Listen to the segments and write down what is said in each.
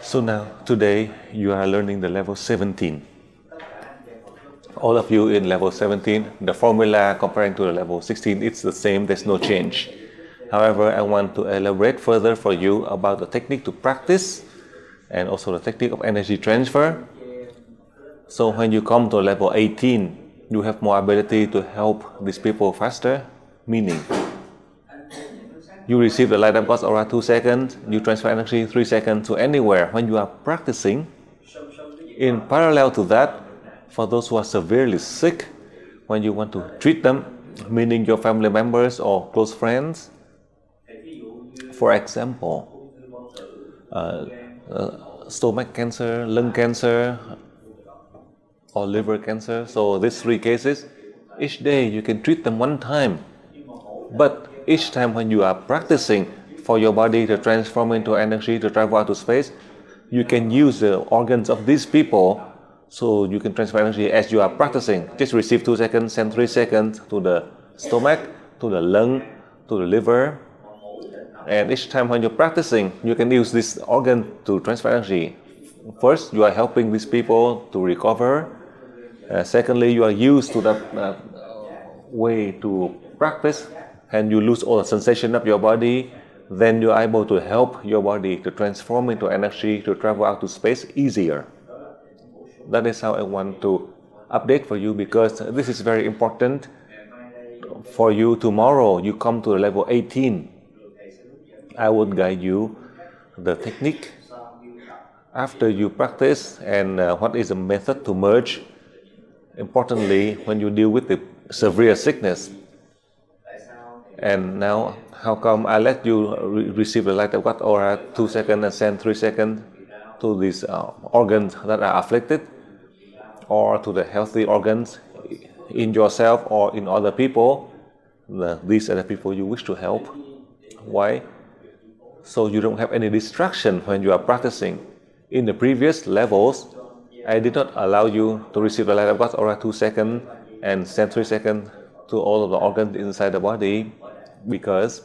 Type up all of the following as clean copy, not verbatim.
So now, today, you are learning the level 17. All of you in level 17, the formula comparing to the level 16, it's the same, there's no change. However, I want to elaborate further for you about the technique to practice and also the technique of energy transfer. So when you come to level 18, you have more ability to help these people faster, meaning you receive the light of God's aura 2 seconds, you transfer energy 3 seconds to anywhere. When you are practicing, in parallel to that, for those who are severely sick, when you want to treat them, meaning your family members or close friends, for example, stomach cancer, lung cancer, or liver cancer. So these 3 cases, each day you can treat them 1 time. But each time when you are practicing for your body to transform into energy, to travel out to space, you can use the organs of these people so you can transfer energy as you are practicing. Just receive 2 seconds, send 3 seconds to the stomach, to the lung, to the liver. And each time when you're practicing, you can use this organ to transfer energy. First, you are helping these people to recover. Secondly, you are used to that way to practice, and you lose all the sensation of your body. Then you are able to help your body to transform into energy, to travel out to space easier. That is how I want to update for you, because this is very important for you. Tomorrow, you come to level 18. I would guide you the technique after you practice and what is the method to merge. Importantly, when you deal with the severe sickness. And now, how come I let you receive the light of God aura 2 seconds and send 3 seconds to these organs that are afflicted, or to the healthy organs in yourself or in other people? These are the people you wish to help. Why? So you don't have any distraction when you are practicing. In the previous levels, I did not allow you to receive the light of God aura 2 seconds and send 3 seconds to all of the organs inside the body, because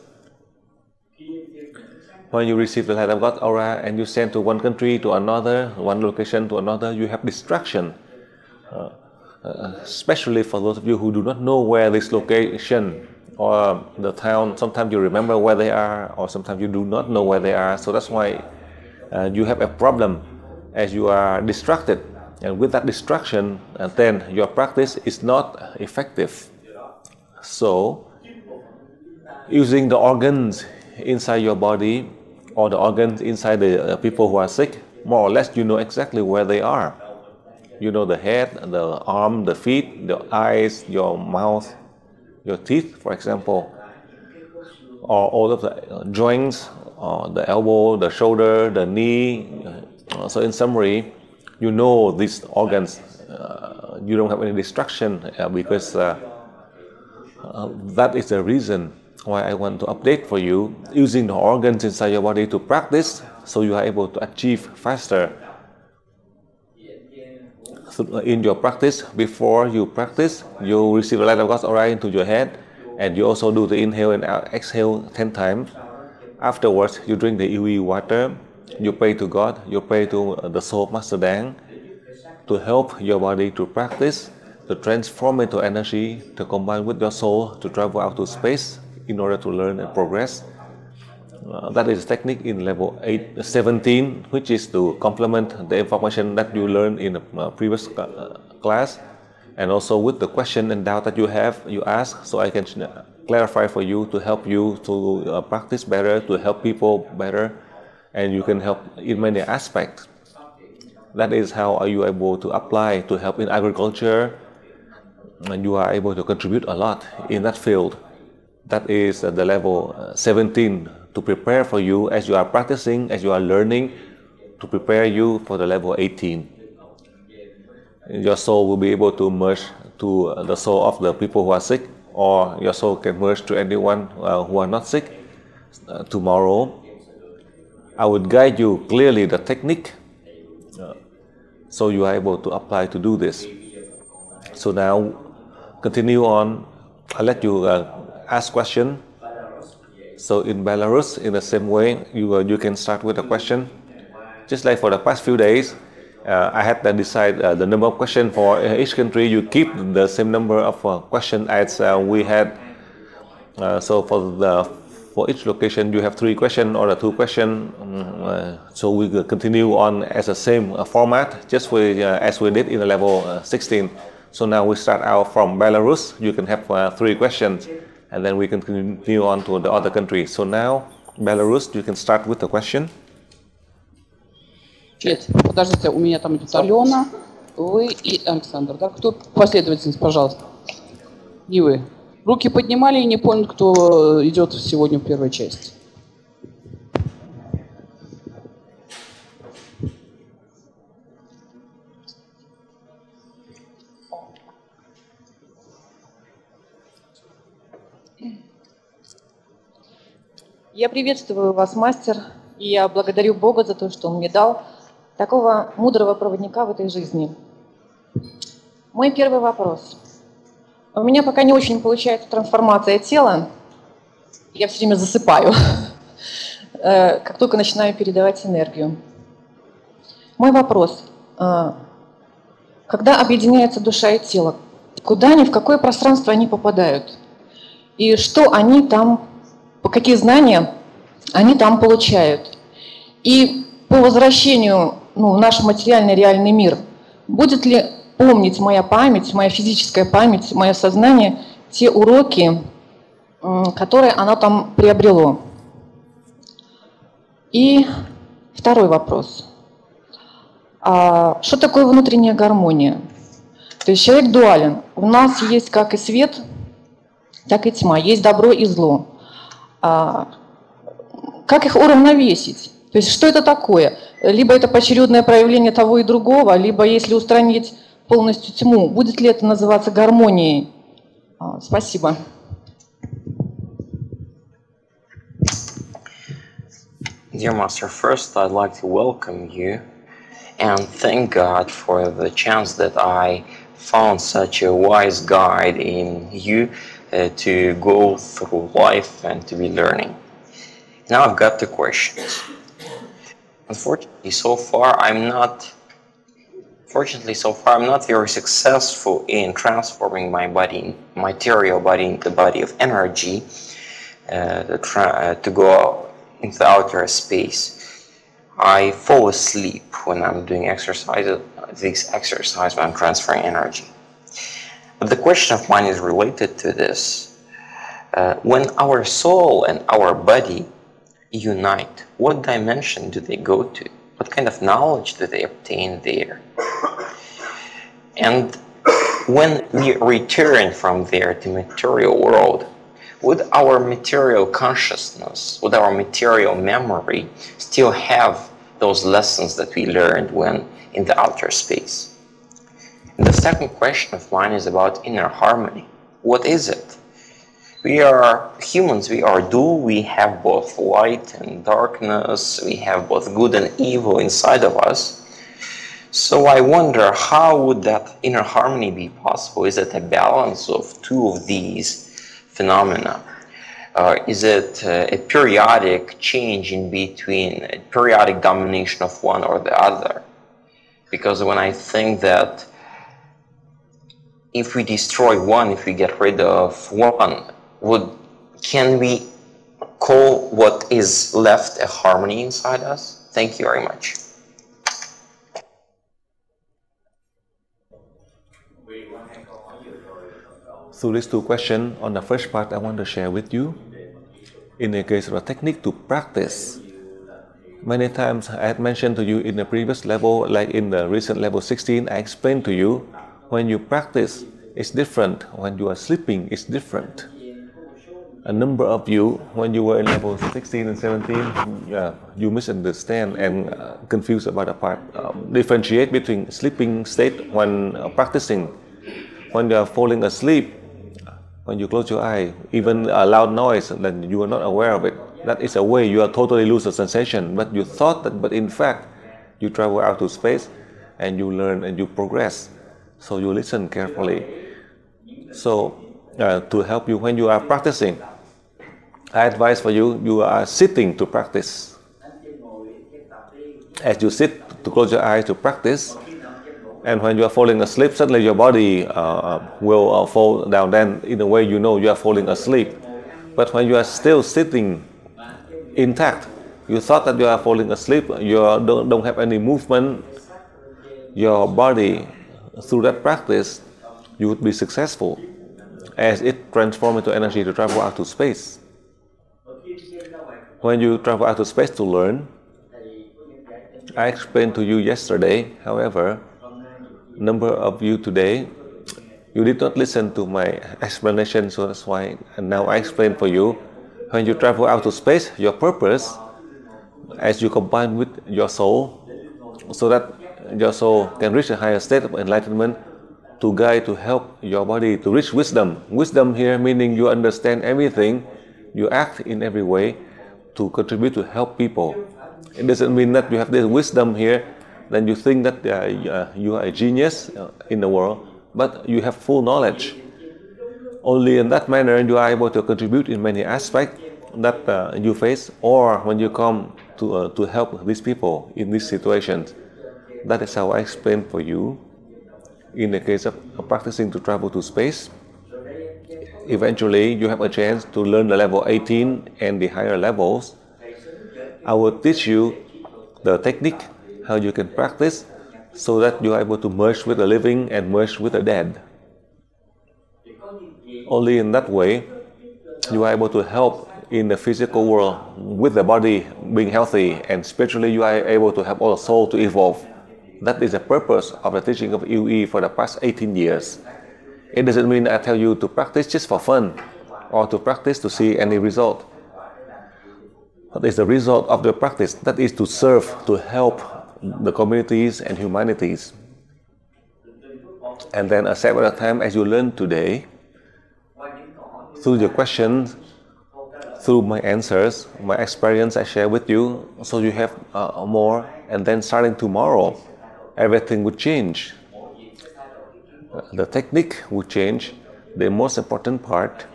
when you receive the light of God aura and you send to one country to another, one location to another, you have distraction. Especially for those of you who do not know where this location or the town, sometimes you remember where they are, or sometimes you do not know where they are. So that's why you have a problem as you are distracted. And with that distraction, then your practice is not effective. So, using the organs inside your body, or the organs inside the people who are sick, more or less you know exactly where they are. You know the head, the arm, the feet, the eyes, your mouth, your teeth, for example, or all of the joints, the elbow, the shoulder, the knee. So in summary, you know these organs. You don't have any distraction because that is the reason why I want to update for you, using the organs inside your body to practice, so you are able to achieve faster. So in your practice, before you practice, you receive the light of God's aura into your head, and you also do the inhale and exhale 10 times. Afterwards, you drink the Iwi water, you pray to God, you pray to the soul of Master Dang to help your body to practice, to transform into energy, to combine with your soul, to travel out to space in order to learn and progress. That is the technique in level 17, which is to complement the information that you learned in the previous class, and also with the question and doubt that you have, you ask, so I can clarify for you, to help you to practice better, to help people better, and you can help in many aspects. That is how are you able to apply to help in agriculture, and you are able to contribute a lot in that field. That is the level 17, to prepare for you as you are practicing, as you are learning, to prepare you for the level 18. Your soul will be able to merge to the soul of the people who are sick, or your soul can merge to anyone who are not sick. Tomorrow, I would guide you clearly the technique. So you are able to apply to do this. So now, continue on. I'll let you ask question. So in Belarus, in the same way, you can start with a question. Just like for the past few days, I had to decide the number of questions for each country. You keep the same number of questions as we had. So for each location, you have 3 questions or 2 questions. So we will continue on as the same format, just as we did in the level 16. So now we start out from Belarus. You can have 3 questions, and then we can continue on to the other countries. So now, Belarus, you can start with the question. Нет, подождите, у меня там идет Алена, вы и Александр. Да? Кто последовательность, пожалуйста? Не вы. Руки поднимали и не понял, кто идет сегодня в первой части. Я приветствую вас, мастер, и я благодарю Бога за то, что Он мне дал такого мудрого проводника в этой жизни. Мой первый вопрос. У меня пока не очень получается трансформация тела. Я все время засыпаю, как только начинаю передавать энергию. Мой вопрос. Когда объединяется душа и тело, куда они, в какое пространство они попадают? И что они там, какие знания они там получают? И по возвращению в наш материальный реальный мир, будет ли помнить моя память, моя физическая память, мое сознание, те уроки, которые оно там приобрело? И второй вопрос. Что такое внутренняя гармония? То есть человек дуален. У нас есть как и свет, так и тьма. Есть добро и зло. Как их уравновесить? То есть что это такое? Либо это поочередное проявление того и другого, либо если устранить полностью тьму, будет ли это называться гармонией? Спасибо. Dear Master, first I'd like to welcome you and thank God for the chance that I found such a wise guide in you to go through life and to be learning. Now I've got 2 questions. Unfortunately, so far I'm not very successful in transforming my body, material body, into the body of energy to go into the outer space. I fall asleep when I'm doing this exercise when I'm transferring energy. But the question of mine is related to this. When our soul and our body unite, what dimension do they go to? What kind of knowledge do they obtain there? And when we return from there to material world, would our material consciousness, would our material memory still have those lessons that we learned when in the outer space? And the second question of mine is about inner harmony. What is it? We are humans, we are dual, we have both light and darkness, we have both good and evil inside of us. So I wonder, how would that inner harmony be possible? Is it a balance of 2 of these phenomena? Is it a periodic change in between, a periodic domination of one or the other? Because when I think that if we destroy one, if we get rid of one, can we call what is left a harmony inside us? Thank you very much. So these 2 questions, on the first part I want to share with you. In the case of a technique to practice, many times I had mentioned to you in the previous level, like in the recent level 16, I explained to you, when you practice, it's different. When you are sleeping, it's different. A number of you, when you were in level 16 and 17, you misunderstand and confused about the part. Differentiate between sleeping state when practicing. When you are falling asleep, when you close your eye, even a loud noise, then you are not aware of it. That is a way you are totally lose the sensation. But you thought that, but in fact, you travel out to space. and you learn and you progress. So you listen carefully. So to help you when you are practicing, I advise for you, you are sitting to practice. As you sit, to close your eyes to practice, and when you are falling asleep, suddenly your body will fall down. Then in a way you know you are falling asleep. But when you are still sitting intact, you thought that you are falling asleep, you don't have any movement, your body, through that practice, you would be successful as it transforms into energy to travel out to space. When you travel out to space to learn, I explained to you yesterday, however, number of you today, you did not listen to my explanation, so that's why now I explain for you. When you travel out to space, your purpose, as you combine with your soul, so that your soul can reach a higher state of enlightenment, to guide, to help your body to reach wisdom. Wisdom here meaning you understand everything, you act in every way to contribute to help people. It doesn't mean that you have this wisdom here, then you think that you are a genius in the world, but you have full knowledge. Only in that manner you are able to contribute in many aspects that you face, or when you come to help these people in these situations. That is how I explain for you. In the case of practicing to travel to space, eventually you have a chance to learn the level 18 and the higher levels. I will teach you the technique, how you can practice, so that you are able to merge with the living and merge with the dead. Only in that way, you are able to help in the physical world with the body being healthy, and spiritually you are able to help all the soul to evolve. That is the purpose of the teaching of UE for the past 18 years. It doesn't mean I tell you to practice just for fun, or to practice to see any result. What is the result of the practice? That is to serve, to help the communities and humanities. And then a several times as you learn today, through your questions, through my answers, my experience I share with you, so you have more, and then starting tomorrow, everything would change. The technique would change. The most important part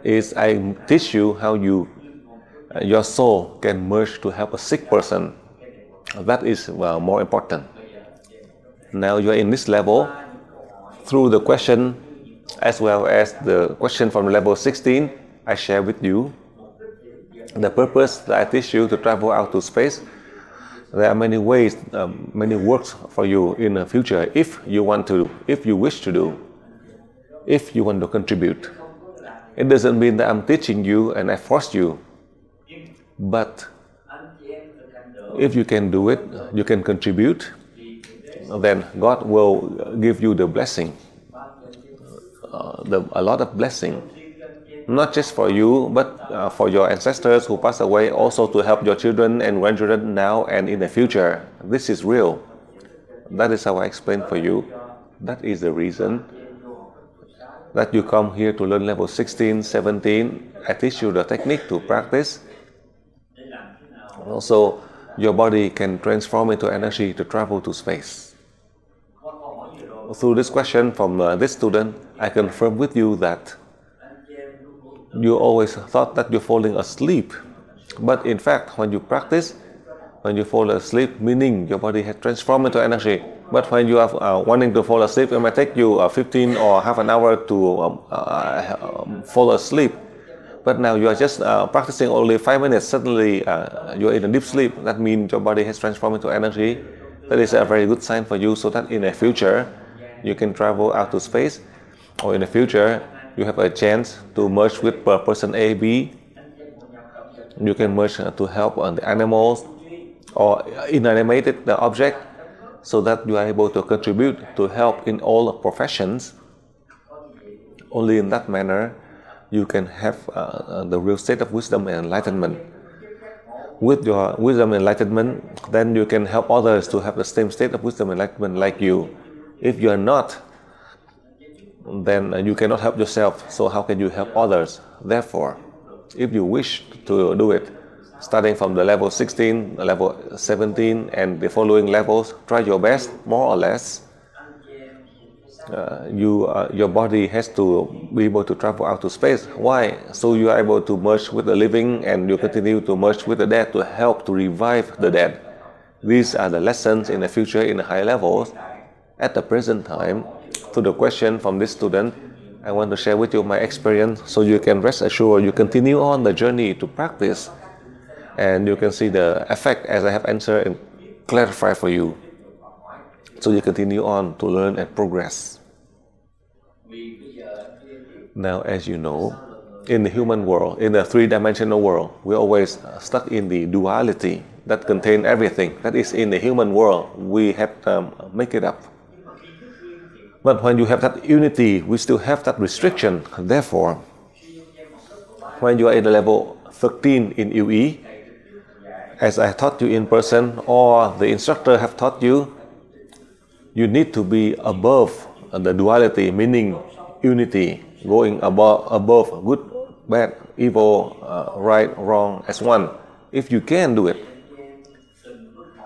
is I teach you how your soul can merge to help a sick person. That is more important. Now you are in this level, through the question as well as the question from level 16, I share with you the purpose that I teach you to travel out to space. There are many ways, many works for you in the future if you want to, if you wish to do, if you want to contribute. It doesn't mean that I'm teaching you and I force you, but if you can do it, you can contribute, then God will give you the blessing, a lot of blessing. Not just for you, but for your ancestors who passed away, also to help your children and grandchildren now and in the future. This is real. That is how I explain for you. That is the reason that you come here to learn level 16, 17. I teach you the technique to practice. Also, your body can transform into energy to travel to space. Through this question from this student, I confirm with you that you always thought that you're falling asleep, but in fact, when you practice, when you fall asleep, meaning your body has transformed into energy. But when you are wanting to fall asleep, it might take you 15 or half an hour to fall asleep. But now you are just practicing only 5 minutes, suddenly you are in a deep sleep. That means your body has transformed into energy. That is a very good sign for you, so that in the future, you can travel out to space, or in the future, you have a chance to merge with person A, B. You can merge to help the animals or inanimated object, so that you are able to contribute to help in all professions. Only in that manner, you can have the real state of wisdom and enlightenment. With your wisdom and enlightenment, then you can help others to have the same state of wisdom and enlightenment like you. If you are not, then you cannot help yourself, so how can you help others? Therefore, if you wish to do it, starting from the level 16, level 17, and the following levels. Try your best, more or less. Your body has to be able to travel out to space. Why? So you are able to merge with the living, and you continue to merge with the dead to help to revive the dead. These are the lessons in the future in the high levels. At the present time, to the question from this student, I want to share with you my experience so you can rest assured you continue on the journey to practice, and you can see the effect as I have answered and clarified for you. So you continue on to learn and progress. Now, as you know, in the human world, in the three-dimensional world, we're always stuck in the duality that contains everything. That is, in the human world, we have to make it up. But when you have that unity, we still have that restriction. Therefore, when you are in the level 13 in UE, as I taught you in person or the instructor have taught you, you need to be above the duality, meaning unity, going above good, bad, evil, right, wrong as one. If you can do it,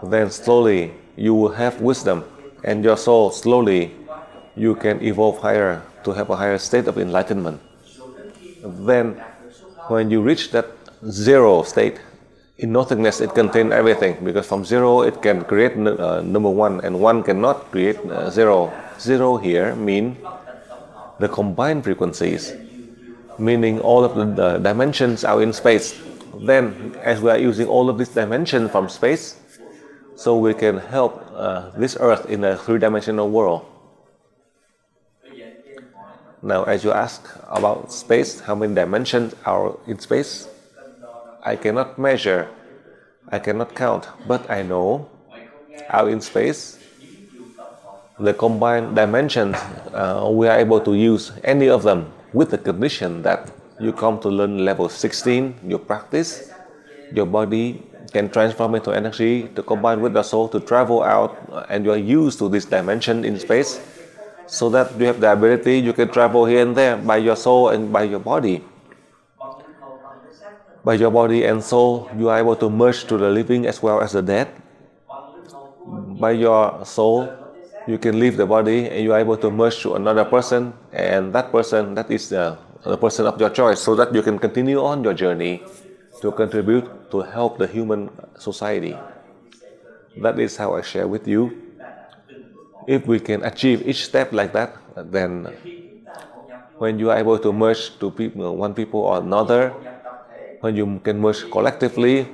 then slowly you will have wisdom, and your soul slowly you can evolve higher to have a higher state of enlightenment. Then when you reach that zero state, in nothingness it contains everything, because from zero it can create number one, and one cannot create zero. Zero here mean the combined frequencies, meaning all of the dimensions are in space. Then as we are using all of these dimensions from space, so we can help this earth in a three-dimensional world. Now, as you ask about space, how many dimensions are in space? I cannot measure, I cannot count, but I know out in space, the combined dimensions, we are able to use any of them with the condition that you come to learn level 16, you practice, your body can transform into energy to combine with the soul to travel out, and you are used to this dimension in space, so that you have the ability, you can travel here and there by your soul and by your body. By your body and soul, you are able to merge to the living as well as the dead. By your soul, you can leave the body and you are able to merge to another person, and that person, that is the person of your choice, so that you can continue on your journey to contribute to help the human society. That is how I share with you. If we can achieve each step like that, then when you are able to merge to people, one people or another, when you can merge collectively,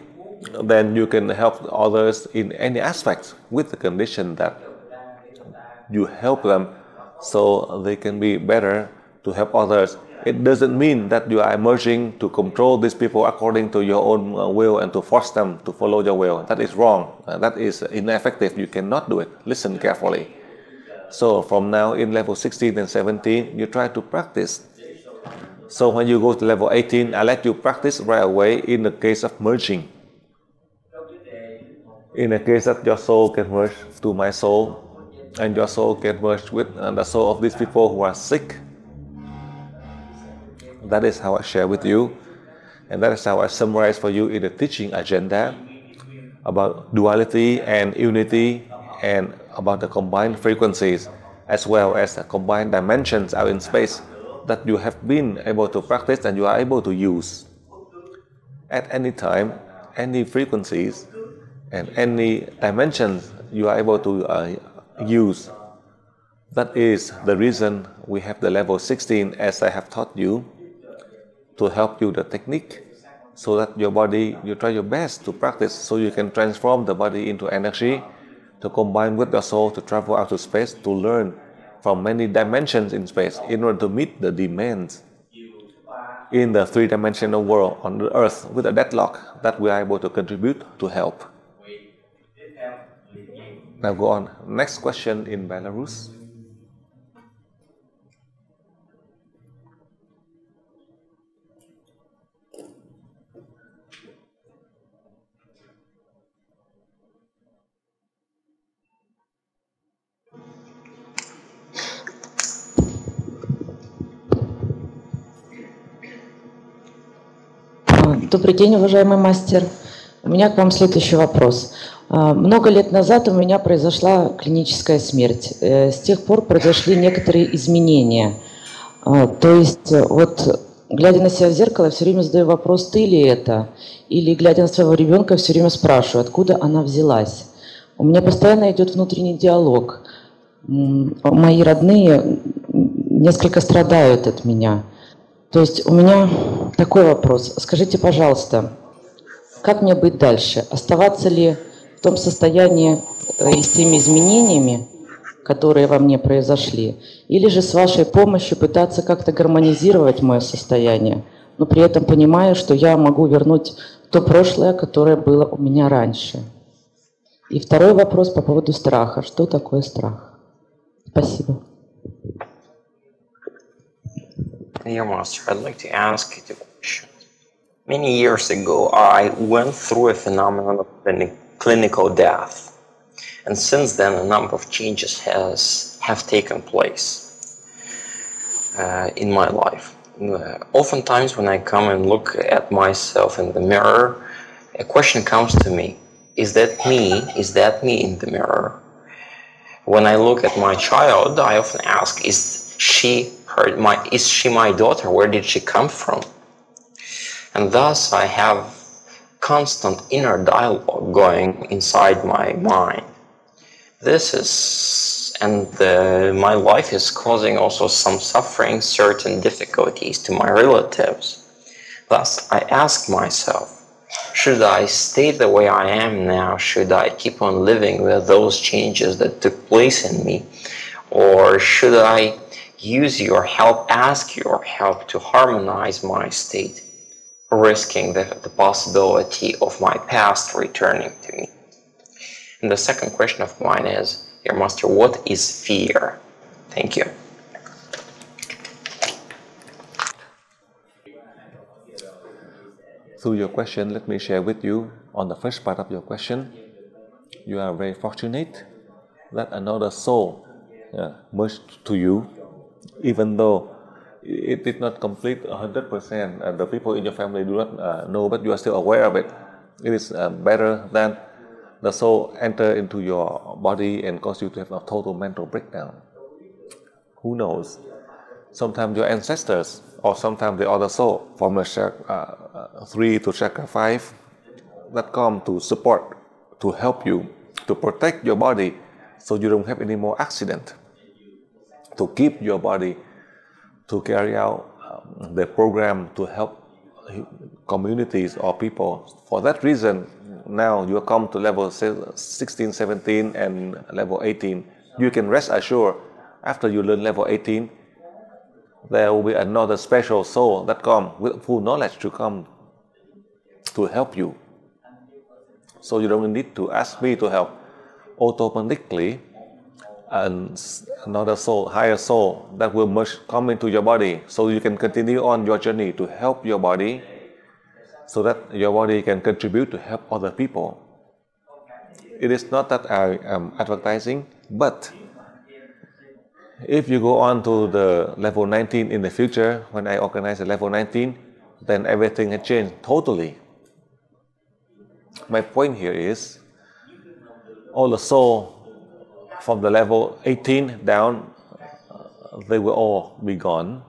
then you can help others in any aspect with the condition that you help them so they can be better to help others. It doesn't mean that you are emerging to control these people according to your own will and to force them to follow your will. That is wrong. That is ineffective. You cannot do it. Listen carefully. So from now in level 16 and 17, you try to practice. So when you go to level 18, I let you practice right away in the case of merging. In the case that your soul can merge to my soul, and your soul can merge with the soul of these people who are sick. That is how I share with you, and that is how I summarize for you in the teaching agenda about duality and unity, and about the combined frequencies, as well as the combined dimensions out in space that you have been able to practice and you are able to use. At any time, any frequencies and any dimensions you are able to use. That is the reason we have the level 16, as I have taught you, to help you the technique, so that your body, you try your best to practice so you can transform the body into energy, to combine with the soul to travel out to space, to learn from many dimensions in space in order to meet the demands in the three-dimensional world on the earth with a deadlock that we are able to contribute to help. Now go on. Next question in Belarus. Добрый день, уважаемый мастер. У меня к вам следующий вопрос. Много лет назад у меня произошла клиническая смерть. С тех пор произошли некоторые изменения. То есть, вот, глядя на себя в зеркало, я все время задаю вопрос, ты ли это? Или, глядя на своего ребенка, все время спрашиваю, откуда она взялась. У меня постоянно идет внутренний диалог. Мои родные несколько страдают от меня. То есть у меня такой вопрос. Скажите, пожалуйста, как мне быть дальше? Оставаться ли в том состоянии и с теми изменениями, которые во мне произошли? Или же с вашей помощью пытаться как-то гармонизировать мое состояние, но при этом понимая, что я могу вернуть то прошлое, которое было у меня раньше? И второй вопрос по поводу страха. Что такое страх? Спасибо. Dear Master, I'd like to ask you a question. Many years ago, I went through a phenomenon of clinical death. And since then, a number of changes have taken place in my life. Oftentimes, when I come and look at myself in the mirror, a question comes to me. Is that me? Is that me in the mirror? When I look at my child, I often ask, is she my daughter? Where did she come from? And thus I have constant inner dialogue going inside my mind. My life is causing also some suffering, certain difficulties to my relatives. Thus I ask myself, should I stay the way I am now? Should I keep on living with those changes that took place in me? Or should I use your help, ask your help to harmonize my state, risking the possibility of my past returning to me? And the second question of mine is, dear Master, what is fear? Thank you. Through your question, let me share with you on the first part of your question. You are very fortunate that another soul merged to you, even though it did not complete 100%, and the people in your family do not know, but you are still aware of it. It is better than the soul enter into your body and cause you to have a total mental breakdown. Who knows? Sometimes your ancestors, or sometimes the other soul from a chakra 3 to chakra 5 that come to support, to help you, to protect your body so you don't have any more accident, to keep your body, to carry out the program to help communities or people. For that reason, now you come to level 16, 17 and level 18. You can rest assured, after you learn level 18, there will be another special soul that come with full knowledge to come to help you. So you don't need to ask me to help. Automatically, another soul, higher soul, that will come into your body, so you can continue on your journey to help your body, so that your body can contribute to help other people. It is not that I am advertising, but if you go on to the level 19 in the future, when I organize the level 19, then everything has changed totally. My point here is, all the soul from the level 18 down, they will all be gone,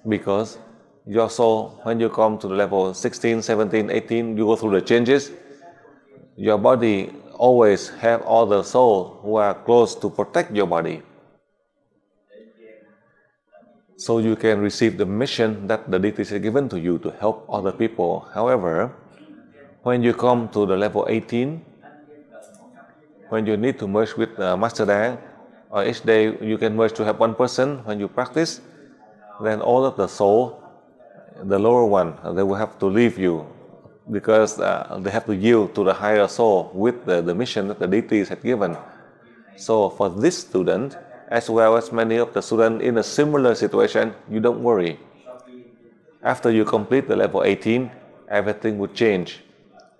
because your soul, when you come to the level 16, 17, 18, you go through the changes. Your body always have all the soul who are close to protect your body. So you can receive the mission that the deities have given to you to help other people. However, when you come to the level 18, when you need to merge with Master Đáng, or each day you can merge to have one person when you practice, then all of the soul, the lower one, they will have to leave you, because they have to yield to the higher soul with the mission that the deities had given. So for this student, as well as many of the students in a similar situation, you don't worry. After you complete the level 18, everything will change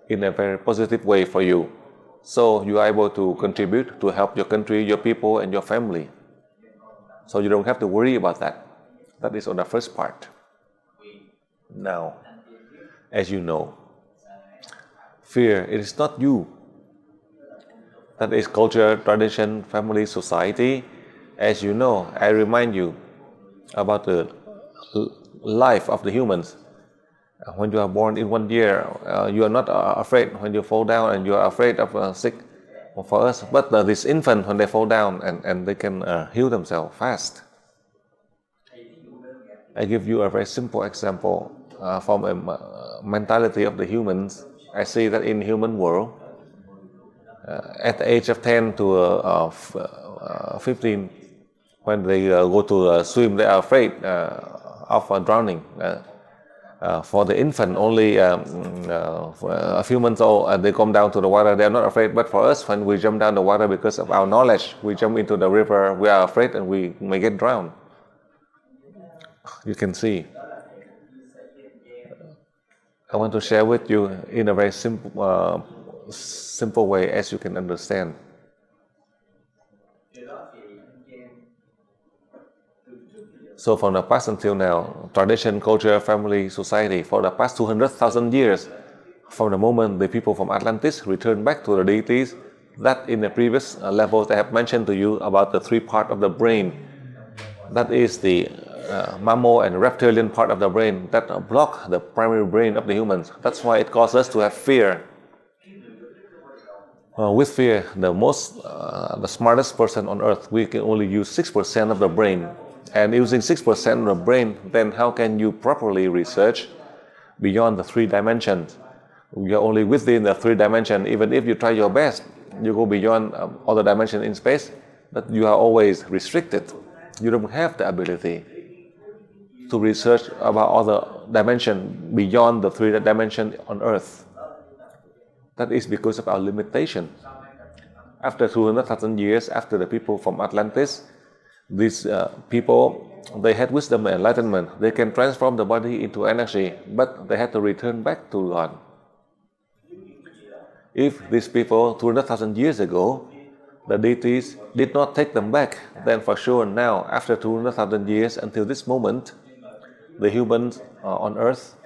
in a very positive way for you. So you are able to contribute to help your country, your people, and your family. So you don't have to worry about that. That is on the first part. Now, as you know, fear, it is not you. That is culture, tradition, family, society. As you know, I remind you about the life of the humans. When you are born in 1 year, you are not afraid when you fall down and you are afraid of sick for us. But this infant, when they fall down and they can heal themselves fast. I give you a very simple example from a mentality of the humans. I see that in human world, at the age of 10 to 15, when they go to swim, they are afraid of drowning. For the infant, only a few months old, and they come down to the water, they are not afraid. But for us, when we jump down the water because of our knowledge, we jump into the river, we are afraid and we may get drowned. You can see. I want to share with you in a very simple way as you can understand. So from the past until now, tradition, culture, family, society, for the past 200,000 years, from the moment the people from Atlantis returned back to the deities, that in the previous levels I have mentioned to you about the 3 parts of the brain. That is the mammal and reptilian part of the brain that block the primary brain of the humans. That's why it causes us to have fear. With fear, the smartest person on earth, we can only use 6% of the brain. And using 6% of the brain, then how can you properly research beyond the 3 dimensions? You are only within the 3 dimensions. Even if you try your best, you go beyond other dimensions in space, but you are always restricted. You don't have the ability to research about other dimensions beyond the 3 dimensions on earth. That is because of our limitation. After 200,000 years, after the people from Atlantis, these people, they had wisdom and enlightenment. They can transform the body into energy, but they had to return back to God. If these people 200,000 years ago, the deities did not take them back, then for sure now, after 200,000 years until this moment, the humans on earth,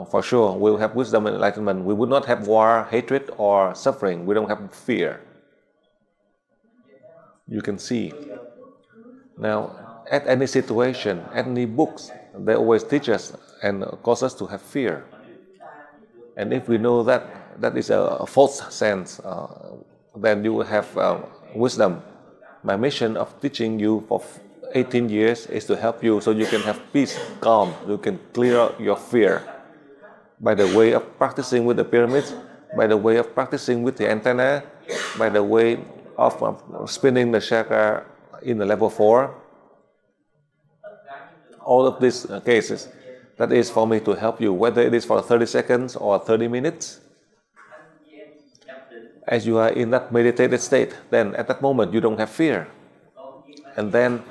for sure, will have wisdom and enlightenment. We would not have war, hatred, or suffering. We don't have fear. You can see. Now, at any situation, any books, they always teach us and cause us to have fear. And if we know that that is a false sense, then you will have wisdom. My mission of teaching you for 18 years is to help you so you can have peace, calm, you can clear out your fear. By the way of practicing with the pyramids, by the way of practicing with the antenna, by the way of spinning the chakra in the level 4. All of these cases, that is for me to help you, whether it is for 30 seconds or 30 minutes. As you are in that meditated state, then at that moment you don't have fear. And then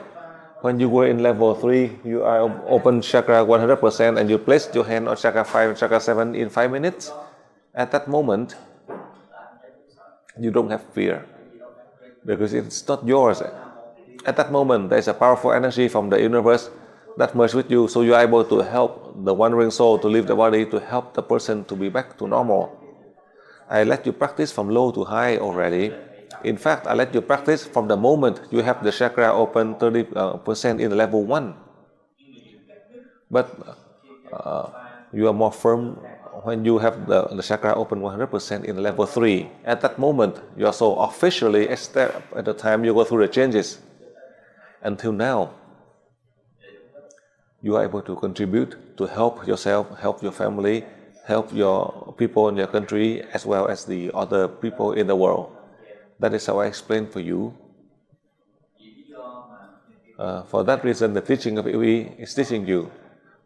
when you go in level 3, you are open chakra 100% and you place your hand on chakra 5 and chakra 7 in 5 minutes. At that moment, you don't have fear because it's not yours. At that moment, there is a powerful energy from the universe that merges with you, so you are able to help the wandering soul to leave the body, to help the person to be back to normal. I let you practice from low to high already. In fact, I let you practice from the moment you have the chakra open 30% in level 1. But you are more firm when you have the chakra open 100% in level 3. At that moment, your soul officially, at the time you go through the changes. Until now, you are able to contribute to help yourself, help your family, help your people in your country, as well as the other people in the world. That is how I explain for you. For that reason, the teaching of UE is teaching you,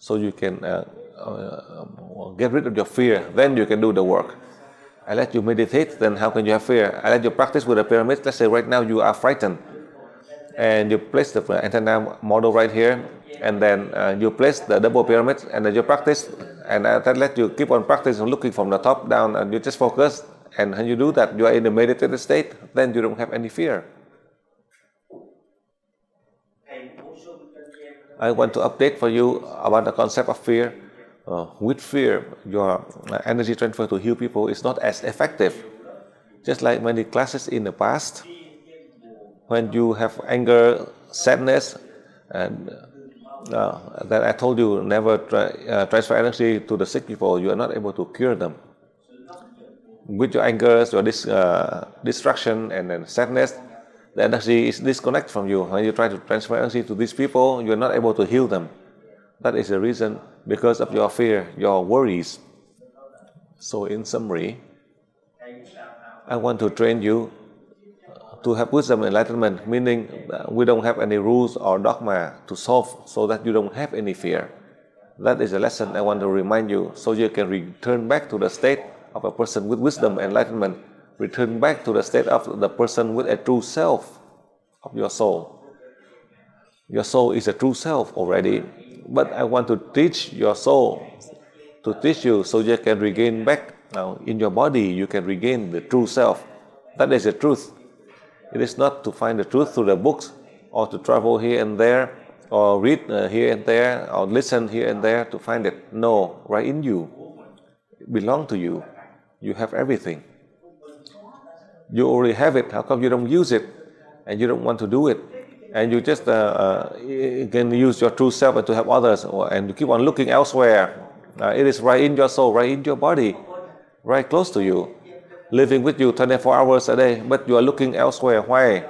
so you can get rid of your fear, then you can do the work. I let you meditate, then how can you have fear? I let you practice with the pyramid. Let's say right now you are frightened, and you place the antenna model right here, and then you place the double pyramid, and then you practice, and I let you keep on practicing, looking from the top down, and you just focus, and when you do that, you are in a meditated state, then you don't have any fear. I want to update for you about the concept of fear. with fear, your energy transfer to heal people is not as effective. Just like many classes in the past, when you have anger, sadness, and that I told you never transfer energy to the sick people, you are not able to cure them. With your anger, your distraction, and then sadness, the energy is disconnected from you. When you try to transfer energy to these people, you are not able to heal them. That is the reason, because of your fear, your worries. So in summary, I want to train you to have wisdom and enlightenment, meaning we don't have any rules or dogma to solve so that you don't have any fear. That is a lesson I want to remind you, so you can return back to the state of a person with wisdom and enlightenment, return back to the state of the person with a true self of your soul. Your soul is a true self already, but I want to teach your soul, to teach you so you can regain back. Now, in your body, you can regain the true self. That is the truth. It is not to find the truth through the books, or to travel here and there, or read here and there, or listen here and there to find it. No, right in you. It belongs to you. You have everything. You already have it. How come you don't use it? And you don't want to do it? And you just can use your true self and to help others, and you keep on looking elsewhere. It is right in your soul, right in your body, right close to you, living with you 24 hours a day, but you are looking elsewhere. Why?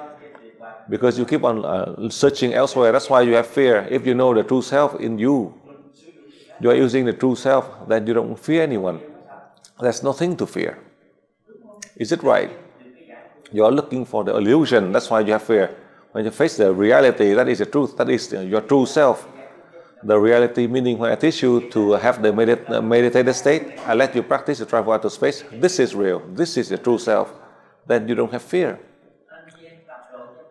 Because you keep on searching elsewhere. That's why you have fear. If you know the true self in you, you are using the true self, then you don't fear anyone. There's nothing to fear. Is it right? You are looking for the illusion. That's why you have fear. When you face the reality, that is the truth. That is your true self. The reality meaning when I teach you to have the meditated state, I let you practice to travel out to space. This is real. This is the true self. Then you don't have fear.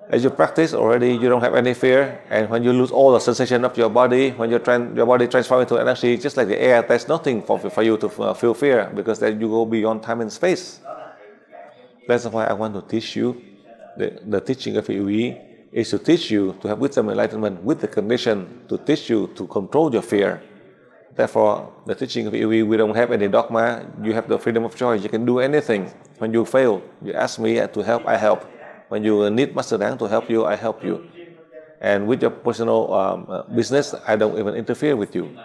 As you practice already, you don't have any fear. And when you lose all the sensation of your body, when your body transforms into energy, just like the air, there's nothing for you to feel fear, because then you go beyond time and space. That's why I want to teach you. The teaching of UE is to teach you to have wisdom and enlightenment with the condition to teach you to control your fear. Therefore, the teaching of UE, we don't have any dogma. You have the freedom of choice. You can do anything. When you fail, you ask me to help, I help. When you need Master Đáng to help you, I help you. And with your personal business, I don't even interfere with you.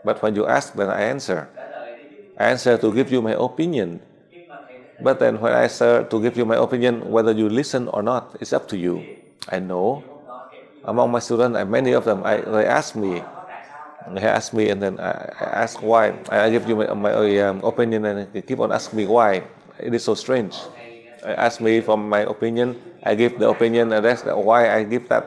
But when you ask, then I answer. I answer to give you my opinion. But then when I answer to give you my opinion, whether you listen or not, it's up to you. I know. Among my students, many of them, they ask me. They ask me, and then I ask why. I give you my opinion, and they keep on asking me why. It is so strange. Ask me for my opinion, I give the opinion, and that's why I give that.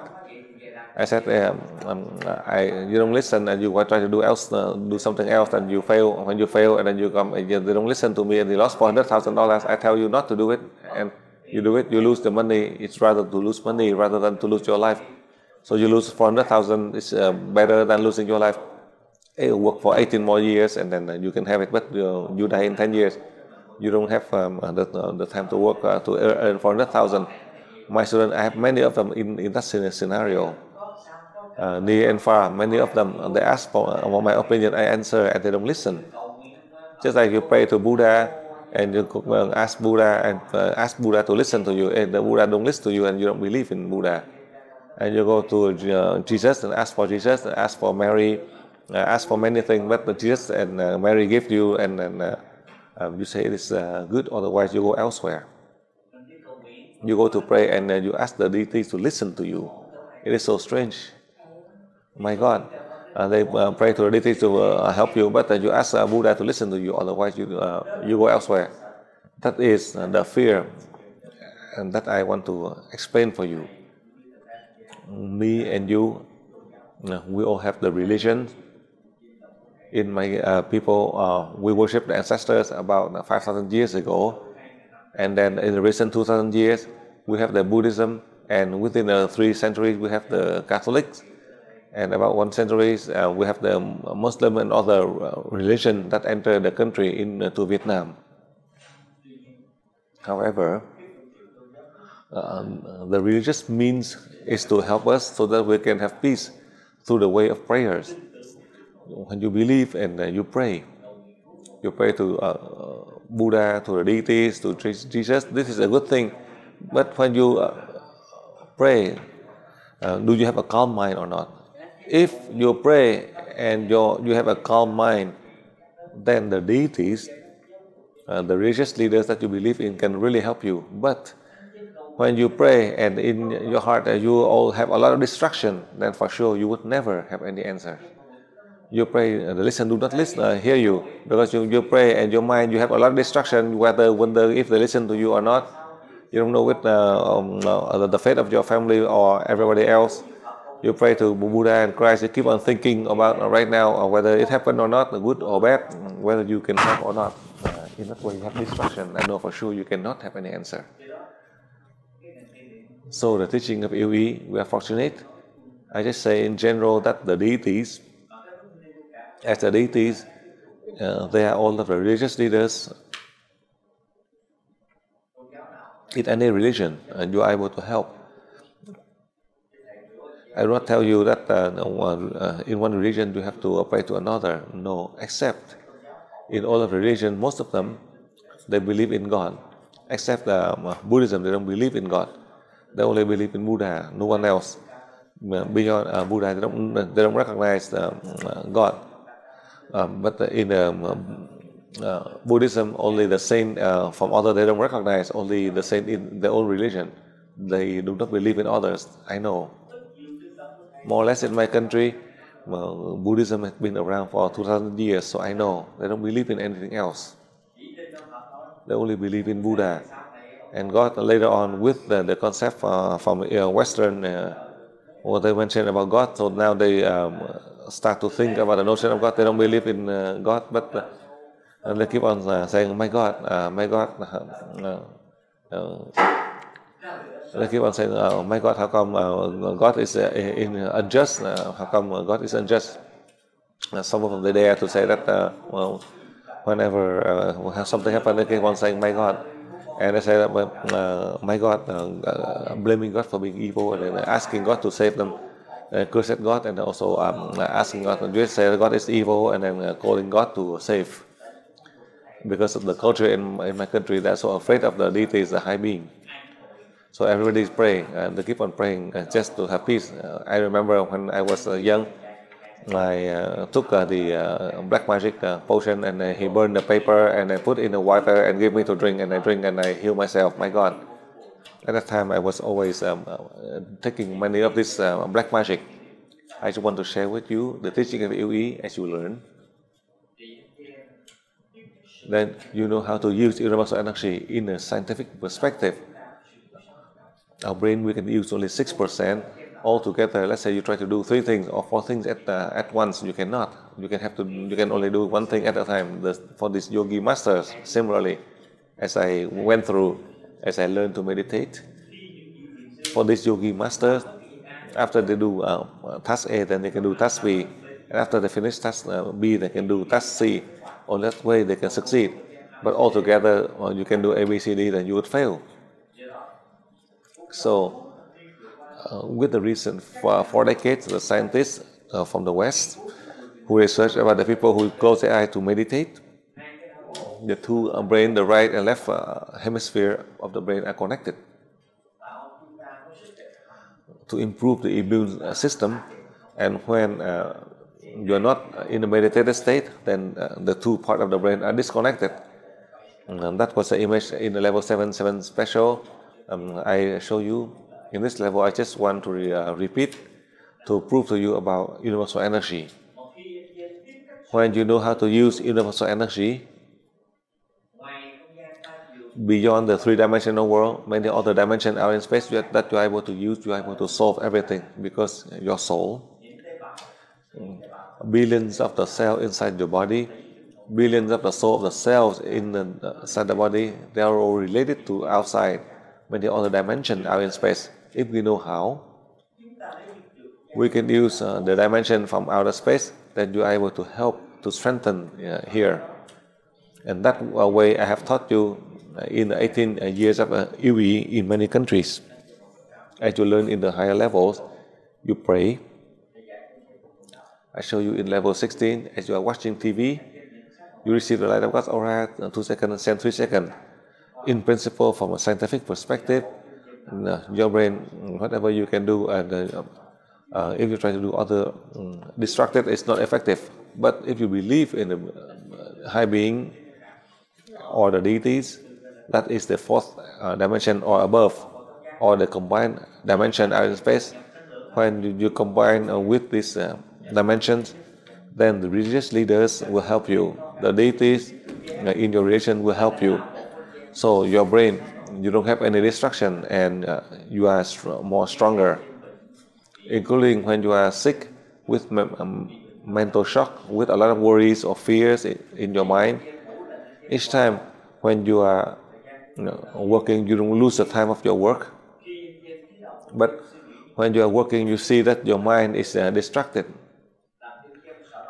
I said, you don't listen, and you try to do something else, and you fail. When you fail, and then you come, and they don't listen to me, and they lost $400,000. I tell you not to do it, and you do it, you lose the money. It's rather to lose money rather than to lose your life. So you lose 400,000 is better than losing your life. You work for 18 more years, and then you can have it, but you die in 10 years. You don't have the time to work to earn 400,000. My students, I have many of them in that scenario. Near and far, many of them, they ask for my opinion, I answer, and they don't listen. Just like you pray to Buddha, and you ask Buddha, and ask Buddha to listen to you, and the Buddha don't listen to you, and you don't believe in Buddha. And you go to Jesus and ask for Jesus, and ask for Mary, ask for many things, but Jesus and Mary give you, and then you say it is good, otherwise you go elsewhere. You go to pray, and you ask the deities to listen to you. It is so strange. My God, they pray to the deities to help you, but you ask Buddha to listen to you, otherwise you go elsewhere. That is the fear, and that I want to explain for you. Me and you, we all have the religion. In my people, we worship the ancestors about 5,000 years ago, and then in the recent 2,000 years, we have the Buddhism, and within 3 centuries, we have the Catholics, and about 1 century, we have the Muslim and other religion that enter the country into Vietnam. However, the religious means is to help us so that we can have peace through the way of prayers. when you believe and you pray to Buddha, to the deities, to Jesus. This is a good thing. But when you pray, do you have a calm mind or not? If you pray and you have a calm mind, then the deities, the religious leaders that you believe in can really help you. But when you pray and in your heart you all have a lot of distraction, then for sure you would never have any answer. You pray, the listener do not hear you, because you pray and your mind, you have a lot of distraction, whether if they listen to you or not. You don't know with the fate of your family or everybody else. You pray to Buddha and Christ, you keep on thinking about right now, or whether it happened or not, good or bad, whether you can help or not. In that way you have distraction. I know for sure you cannot have any answer. So the teaching of LUE, we are fortunate. I just say in general that the deities, as the deities, they are all of the religious leaders in any religion, and you are able to help. I will not tell you that in one religion you have to pray to another. No, except in all of religion, most of them, they believe in God. Except Buddhism, they don't believe in God. They only believe in Buddha, no one else. Beyond Buddha, they don't recognize God. But in Buddhism, only the saint from others they don't recognize, only the saint in their own religion. They do not believe in others. I know. More or less in my country, Buddhism has been around for 2,000 years, so I know they don't believe in anything else. They only believe in Buddha. And God later on, with the concept from Western, what they mentioned about God, so now they start to think about the notion of God. They don't believe in God, but they keep on saying, my God, my God. They keep on saying, oh my God, how come God is unjust? How come God is unjust? Some of them, they dare to say that, well, whenever something happens, they keep on saying, my God. And they say that, my God, blaming God for being evil, and then asking God to save them, curse at God, and also asking God to just say that God is evil, and then calling God to save. Because of the culture in my country, they're so afraid of the deities, the high being. So everybody is praying, and they keep on praying just to have peace. I remember when I was young, I took the black magic potion, and he burned the paper and I put in the water and gave me to drink, and I drink and I heal myself. My God! At that time, I was always taking many of this black magic. I just want to share with you the teaching of LUE as you learn. Then you know how to use universal energy in a scientific perspective. Our brain, we can use only 6%. Altogether, let's say you try to do 3 things or 4 things at once, you cannot. You can only do 1 thing at a time. For these yogi masters, similarly, as I went through, as I learned to meditate, for these yogi masters, after they do task A, then they can do task B, and after they finish task B, they can do task C. On that way, they can succeed. But altogether, you can do A, B, C, D, then you would fail. So, with the recent 4 decades, the scientists from the West who research about the people who close their eye to meditate, the 2 brain, the right and left hemisphere of the brain are connected. To improve the immune system, and when you are not in a meditative state, then the 2 parts of the brain are disconnected. That was the image in the level 7 special. I show you. In this level, I just want to repeat to prove to you about universal energy. When you know how to use universal energy, beyond the 3-dimensional world, many other dimensions are in space that you are able to use, you are able to solve everything, because your soul, billions of the cells inside your body, billions of the soul of the cells inside the body, they are all related to outside. Many other dimensions are in space. If we know how, we can use the dimension from outer space, then you are able to help to strengthen here. And that way I have taught you in 18 years of LUE in many countries. As you learn in the higher levels, you pray, I show you in level 16, as you are watching TV, you receive the light of God's aura 2 seconds and send 3 seconds. In principle, from a scientific perspective, your brain, whatever you can do, and if you try to do other distracted, it's not effective. But if you believe in the high being or the deities, that is the fourth dimension or above, or the combined dimension out in space. When you combine with these dimensions, then the religious leaders will help you. The deities in your religion will help you. So your brain, you don't have any distraction, and you are more stronger. Including when you are sick with mental shock, with a lot of worries or fears in your mind. Each time when you are working, you don't lose the time of your work. But when you are working, you see that your mind is distracted.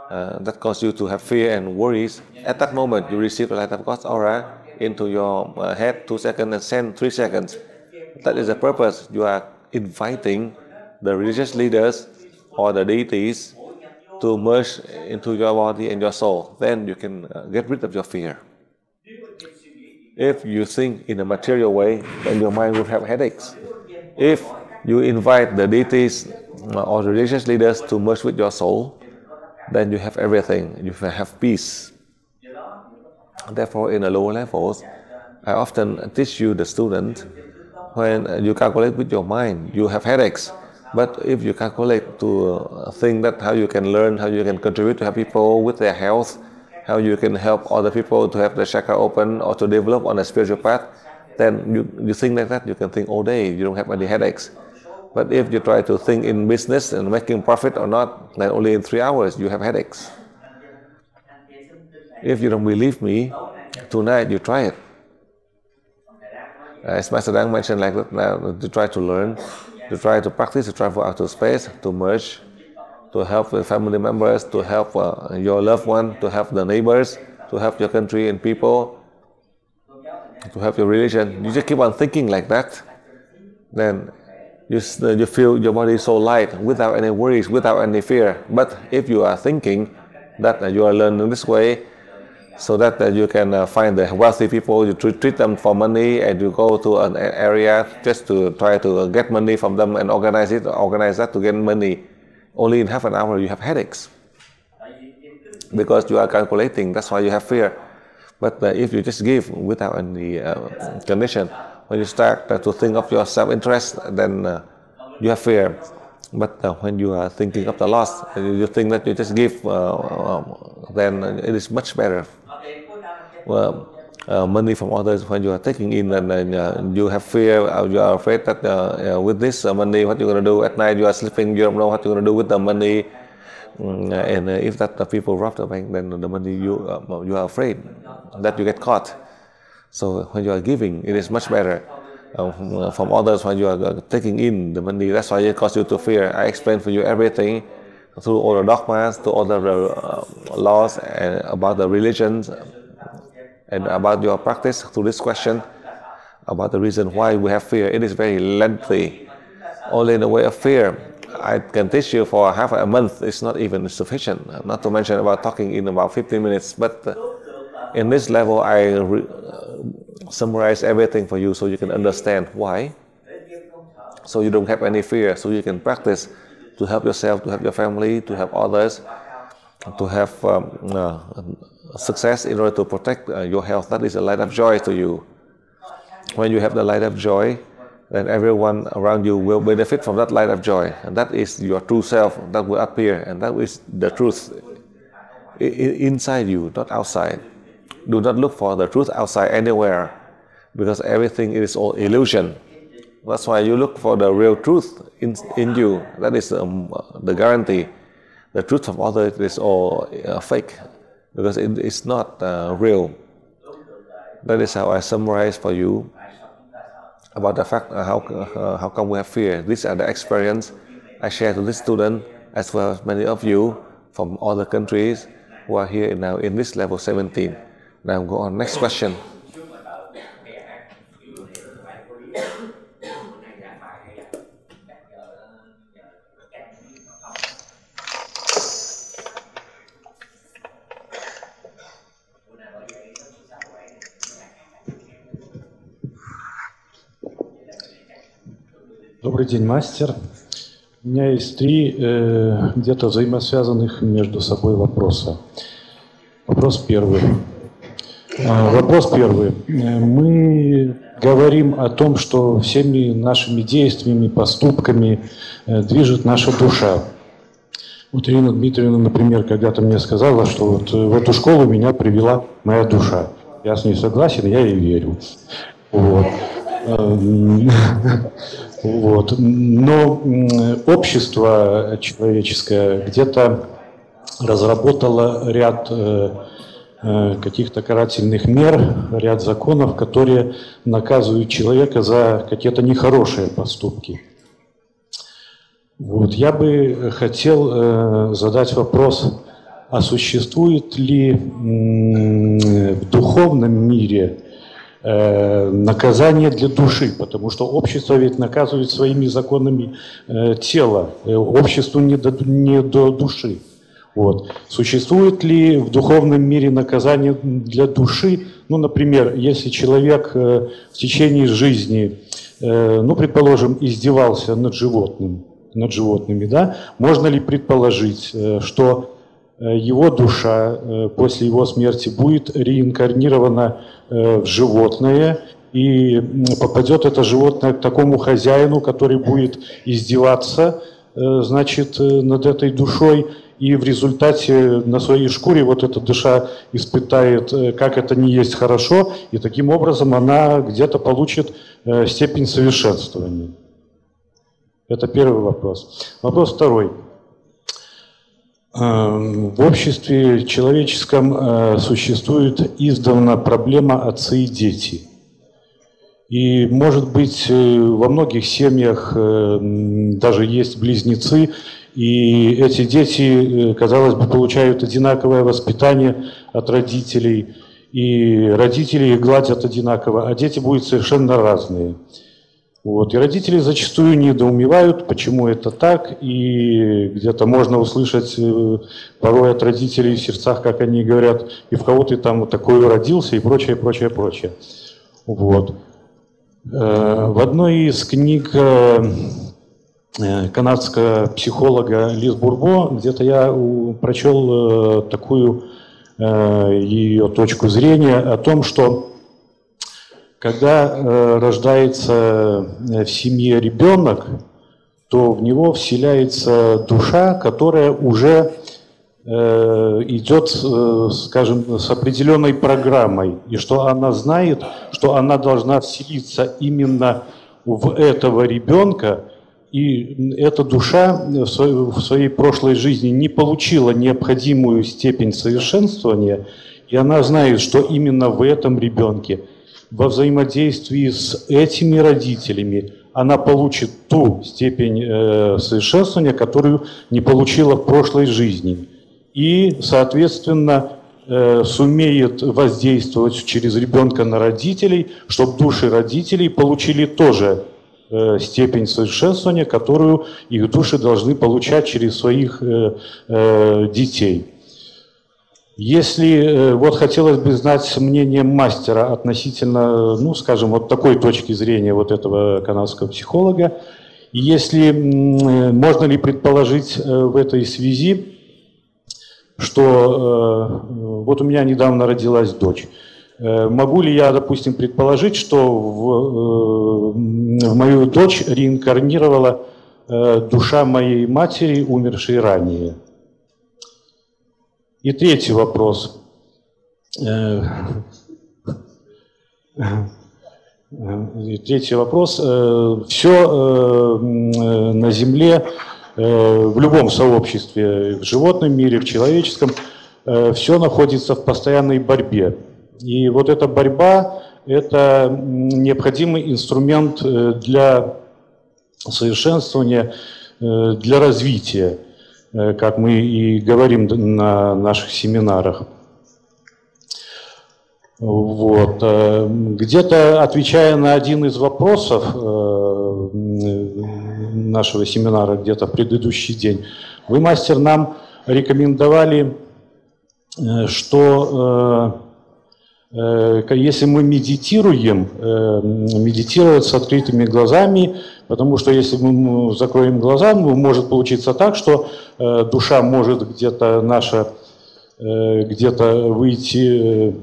That causes you to have fear and worries. At that moment, you receive the light of God's aura into your head 2 seconds and send 3 seconds. That is the purpose. You are inviting the religious leaders or the deities to merge into your body and your soul. Then you can get rid of your fear. If you think in a material way, then your mind will have headaches. If you invite the deities or the religious leaders to merge with your soul, then you have everything. You have peace. Therefore, in the lower levels, I often teach you, the student, when you calculate with your mind, you have headaches. But if you calculate to think that how you can learn, how you can contribute to help people with their health, how you can help other people to have the chakra open or to develop on a spiritual path, then you think like that, you can think all day, you don't have any headaches. But if you try to think in business and making profit or not, then only in 3 hours you have headaches. If you don't believe me, tonight you try it. As Master Đáng mentioned like that now, to try to learn, to try to practice, to travel out to space, to merge, to help the family members, to help your loved one, to help the neighbors, to help your country and people, to help your religion. You just keep on thinking like that, then you feel your body so light, without any worries, without any fear. But if you are thinking that you are learning this way, so that you can find the wealthy people, you treat them for money, and you go to an area just to try to get money from them and organize that to get money. Only in half an hour you have headaches because you are calculating. That's why you have fear. But if you just give without any condition, when you start to think of your self-interest, then you have fear. But when you are thinking of the loss, you think that you just give, then it is much better. Money from others, when you are taking in, and you have fear, you are afraid that with this money, what you're going to do at night, you are sleeping, you don't know what you're going to do with the money, and if that the people rob the bank, then the money you are afraid that you get caught. So when you are giving, it is much better. From others, when you are taking in the money, that's why it causes you to fear. I explained for you everything through all the dogmas, to all the laws, and about the religions, and about your practice through this question, about the reason why we have fear. It is very lengthy. Only in the way of fear, I can teach you for half a month. It's not even sufficient. Not to mention about talking in about 15 minutes. But in this level, I summarize everything for you so you can understand why. So you don't have any fear. So you can practice to help yourself, to help your family, to help others, to have success in order to protect your health. That is a light of joy to you. When you have the light of joy, then everyone around you will benefit from that light of joy. And that is your true self that will appear. And that is the truth inside you, not outside. Do not look for the truth outside anywhere, because everything is all illusion. That's why you look for the real truth in you. That is the guarantee. The truth of others is all fake, because it is not real. That is how I summarize for you about the fact how come we have fear. These are the experience I share to this student, as well as many of you from other countries who are here now in this level 17. Now go on, next question. Добрый день, мастер. У меня есть три где-то взаимосвязанных между собой вопроса. Вопрос первый. Мы говорим о том, что всеми нашими действиями, поступками движет наша душа. Вот Ирина Дмитриевна, например, когда-то мне сказала, что вот в эту школу меня привела моя душа. Я с ней согласен, я ей верю. Вот. Вот. Но общество человеческое где-то разработало ряд каких-то карательных мер, ряд законов, которые наказывают человека за какие-то нехорошие поступки. Вот. Я бы хотел задать вопрос, а существует ли в духовном мире наказание для души, потому что общество ведь наказывает своими законами тело, обществу не до души. Вот. Существует ли в духовном мире наказание для души? Ну, например, если человек в течение жизни, ну, предположим, издевался над животными, да, можно ли предположить, что его душа после его смерти будет реинкарнирована в животное, и попадет это животное к такому хозяину, который будет издеваться, значит, над этой душой, и в результате на своей шкуре вот эта душа испытает, как это не есть хорошо, и таким образом она где-то получит степень совершенствования. Это первый вопрос. Вопрос второй. В обществе человеческом существует издавна проблема отцы и дети. И, может быть, во многих семьях даже есть близнецы, и эти дети, казалось бы, получают одинаковое воспитание от родителей, и родители их гладят одинаково, а дети будут совершенно разные. Вот. И родители зачастую недоумевают, почему это так, и где-то можно услышать порой от родителей в сердцах, как они говорят, и в кого ты там вот такой родился, и прочее, прочее, прочее. Вот. В одной из книг канадского психолога Лиз Бурбо где-то я прочел такую ее точку зрения о том, что когда рождается в семье ребенок, то в него вселяется душа, которая уже идет, скажем, с определенной программой, и что она знает, что она должна вселиться именно в этого ребенка, и эта душа в своей прошлой жизни не получила необходимую степень совершенствования, и она знает, что именно в этом ребенке, во взаимодействии с этими родителями, она получит ту степень совершенствования, которую не получила в прошлой жизни. И, соответственно, сумеет воздействовать через ребенка на родителей, чтобы души родителей получили тоже степень совершенствования, которую их души должны получать через своих детей. Если вот хотелось бы знать мнение мастера относительно, ну, скажем, вот такой точки зрения вот этого канадского психолога, если можно ли предположить в этой связи, что вот у меня недавно родилась дочь. Могу ли я, допустим, предположить, что в мою дочь реинкарнировала душа моей матери, умершей ранее? И третий вопрос. Все на Земле, в любом сообществе, в животном мире, в человеческом, все находится в постоянной борьбе. И вот эта борьба – это необходимый инструмент для совершенствования, для развития, как мы и говорим на наших семинарах. Вот. Где-то отвечая на один из вопросов нашего семинара, где-то в предыдущий день, вы, мастер, нам рекомендовали, что если мы медитируем, медитировать с открытыми глазами, потому что если мы закроем глаза, может получиться так, что душа может где-то наша где-то выйти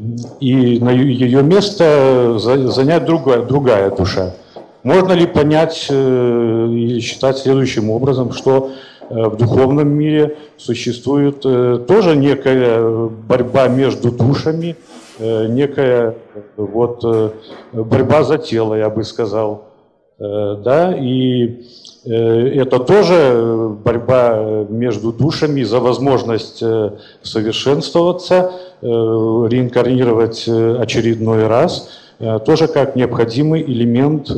и на ее место занять другая душа. Можно ли понять и считать следующим образом, что в духовном мире существует тоже некая борьба между душами, некая вот борьба за тело, я бы сказал, да, и это тоже борьба между душами за возможность совершенствоваться, реинкарнировать очередной раз, тоже как необходимый элемент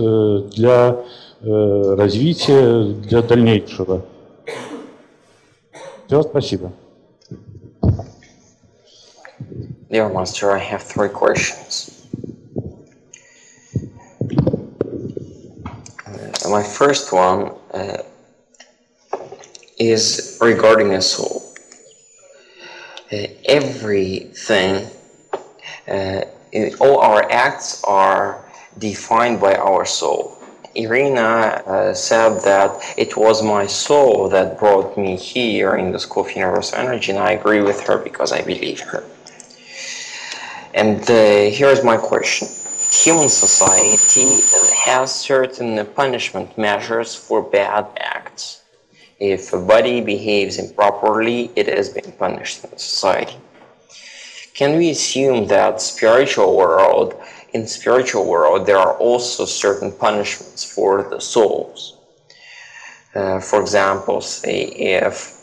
для развития, для дальнейшего. Все, спасибо. Dear Master, I have 3 questions. My first one is regarding a soul. Everything, all our acts are defined by our soul. Irina said that it was my soul that brought me here in the School of Universal Energy, and I agree with her because I believe her. And here's my question. Human society has certain punishment measures for bad acts. If a body behaves improperly, it is being punished in society. Can we assume that in spiritual world, there are also certain punishments for the souls? For example, say if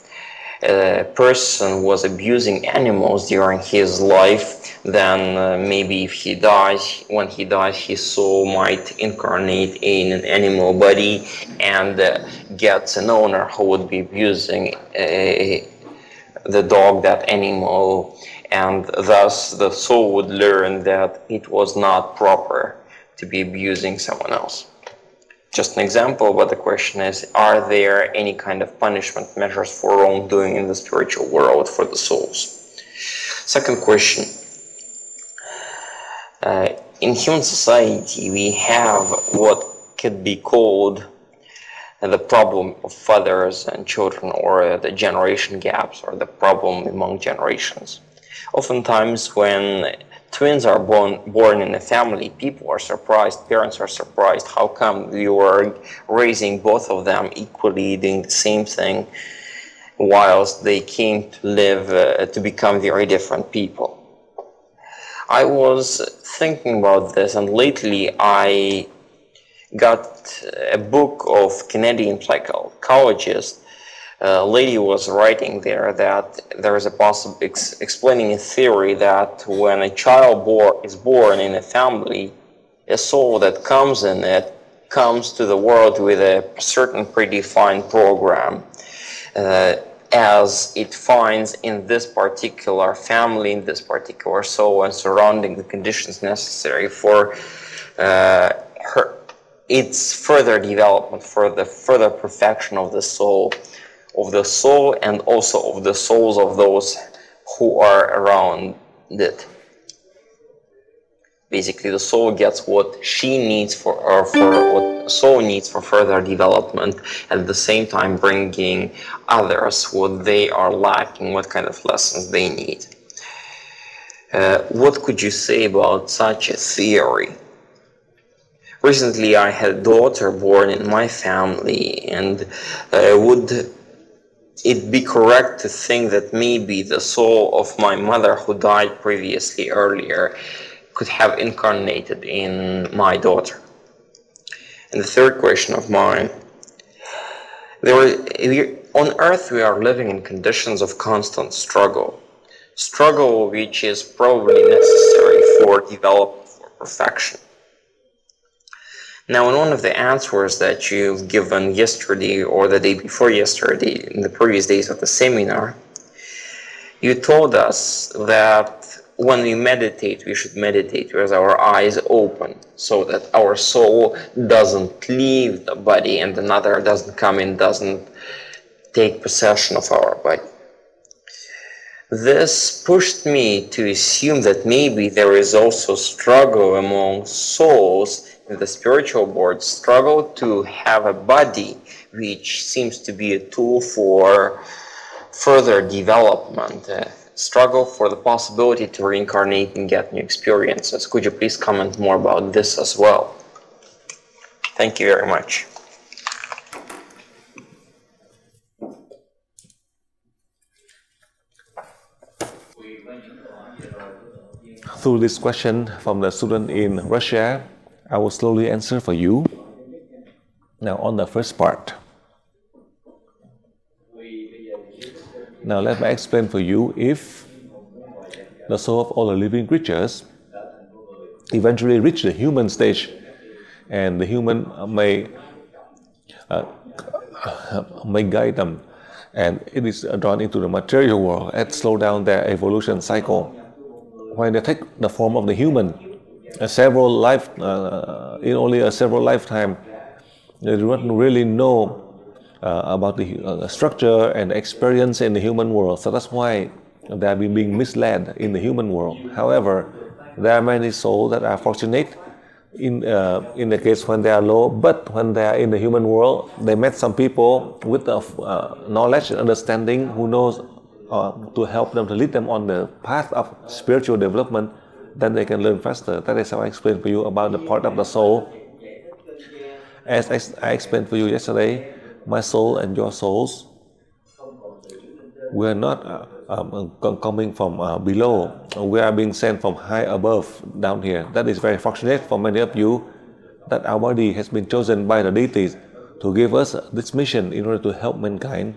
a person was abusing animals during his life, then maybe if he dies, when he dies, his soul might incarnate in an animal body and gets an owner who would be abusing the dog, that animal, and thus the soul would learn that it was not proper to be abusing someone else. Just an example, but the question is, are there any kind of punishment measures for wrongdoing in the spiritual world for the souls? Second question. In human society, we have what could be called the problem of fathers and children, or the generation gaps, or the problem among generations. Oftentimes, when twins are born in a family, people are surprised, parents are surprised, how come you are raising both of them equally, doing the same thing, whilst they came to live, to become very different people. I was thinking about this, and lately I got a book of Canadian psychologist. A lady was writing there that there is a possible explaining a theory that when a child is born in a family, a soul that comes in it comes to the world with a certain predefined program, as it finds in this particular family, in this particular soul, and surrounding the conditions necessary for its further development, for the further perfection of the soul, and also of the souls of those who are around it. Basically, the soul gets what she needs for what the soul needs for further development, at the same time bringing others what they are lacking, what kind of lessons they need. What could you say about such a theory? Recently, I had a daughter born in my family, and would it be correct to think that maybe the soul of my mother, who died previously earlier, could have incarnated in my daughter? And the third question of mine, on earth we are living in conditions of constant struggle which is probably necessary for development, for perfection. Now, in one of the answers that you've given yesterday or the day before yesterday, in the previous days of the seminar, you told us that when we meditate, we should meditate with our eyes open, so that our soul doesn't leave the body and another doesn't come in, doesn't take possession of our body. This pushed me to assume that maybe there is also struggle among souls in the spiritual world, struggle to have a body, which seems to be a tool for further development, struggle for the possibility to reincarnate and get new experiences. Could you please comment more about this as well? Thank you very much. Through this question from the student in Russia, I will slowly answer for you. Now on the first part. Now let me explain for you if the soul of all the living creatures eventually reach the human stage and the human may guide them and it is drawn into the material world and slow down their evolution cycle. When they take the form of the human, in only a several lifetime, they do not really know about the structure and experience in the human world. So that's why they are being misled in the human world. However, there are many souls that are fortunate in the case when they are low, but when they are in the human world, they met some people with the knowledge and understanding who knows to help them, to lead them on the path of spiritual development, then they can learn faster. That is how I explained for you about the part of the soul. As I explained for you yesterday, my soul and your souls, we are not coming from below. We are being sent from high above down here. That is very fortunate for many of you that our body has been chosen by the deities to give us this mission in order to help mankind.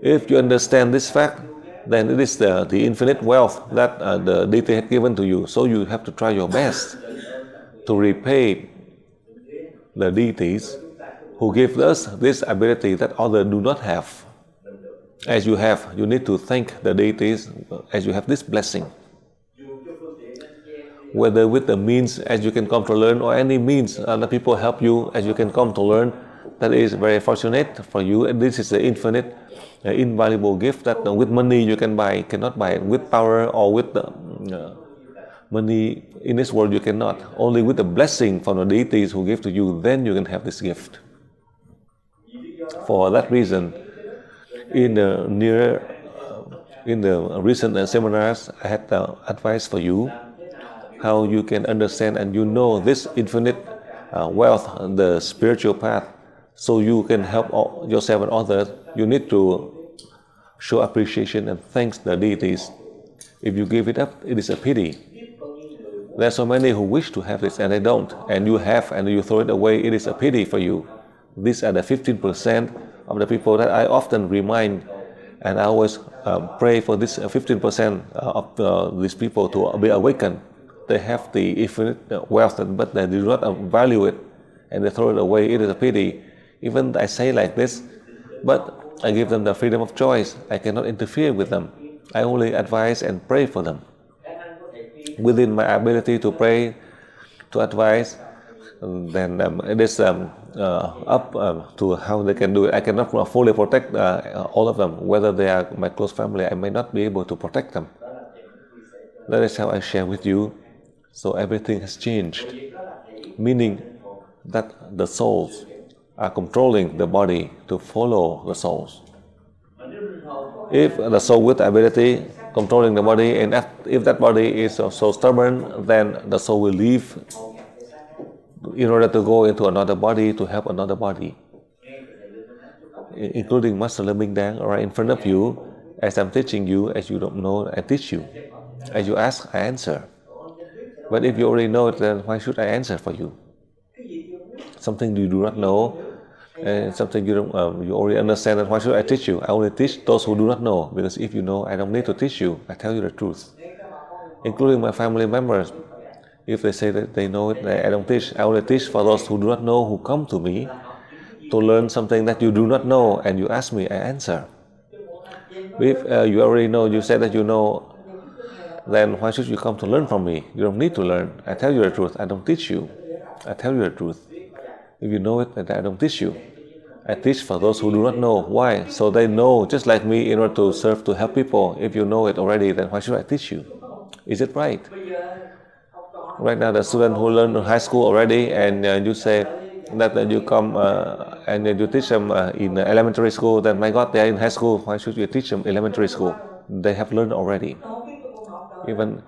If you understand this fact, then it is the infinite wealth that the deity had given to you. So you have to try your best to repay the deities who give us this ability that others do not have. As you have, you need to thank the deities as you have this blessing. Whether with the means as you can come to learn or any means other people help you as you can come to learn, that is very fortunate for you. And this is the infinite, invaluable gift that with money you can buy, cannot buy it. With power or with the money in this world you cannot. Only with the blessing from the deities who give to you, then you can have this gift. For that reason, in the recent seminars, I had advice for you how you can understand and you know this infinite wealth, the spiritual path, so you can help yourself and others. You need to show appreciation and thanks the deities. If you give it up, it is a pity. There are so many who wish to have this and they don't, and you have and you throw it away, it is a pity for you. These are the 15% of the people that I often remind, and I always pray for this 15% of these people to be awakened. They have the infinite wealth, but they do not value it, and they throw it away. It is a pity. Even I say like this, but I give them the freedom of choice. I cannot interfere with them. I only advise and pray for them. Within my ability to pray, to advise, then it is up to how they can do it. I cannot fully protect all of them. Whether they are my close family, I may not be able to protect them. That is how I share with you. So everything has changed, meaning that the souls are controlling the body to follow the souls. If the soul with the ability controlling the body, and if that body is so stubborn, then the soul will leave in order to go into another body to help another body, including Master Lương Minh Đáng right in front of you. As I'm teaching you, as you don't know, I teach you. As you ask, I answer. But if you already know it, then why should I answer for you? Something you do not know, and something you don't, you already understand, then why should I teach you? I only teach those who do not know, because if you know, I don't need to teach you. I tell you the truth, including my family members. If they say that they know it, I don't teach. I only teach for those who do not know, who come to me to learn something that you do not know, and you ask me, I answer. If you already know, you say that you know, then why should you come to learn from me? You don't need to learn. I tell you the truth. I don't teach you. I tell you the truth. If you know it, then I don't teach you. I teach for those who do not know. Why? So they know, just like me, in order to serve, to help people. If you know it already, then why should I teach you? Is it right? Right now, the student who learn in high school already, and you say that you come and you teach them in elementary school, then my God, they are in high school. Why should you teach them elementary school? They have learned already. Even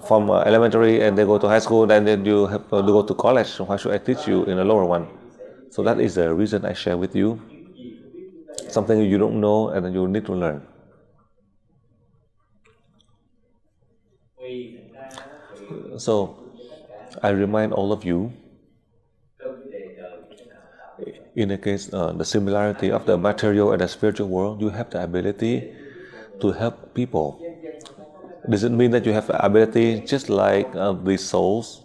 from elementary and they go to high school, then you have to go to college. Why should I teach you in a lower one? So that is the reason I share with you something you don't know and you need to learn. So I remind all of you, in the case the similarity of the material and the spiritual world, you have the ability to help people. Does it mean that you have the ability just like the souls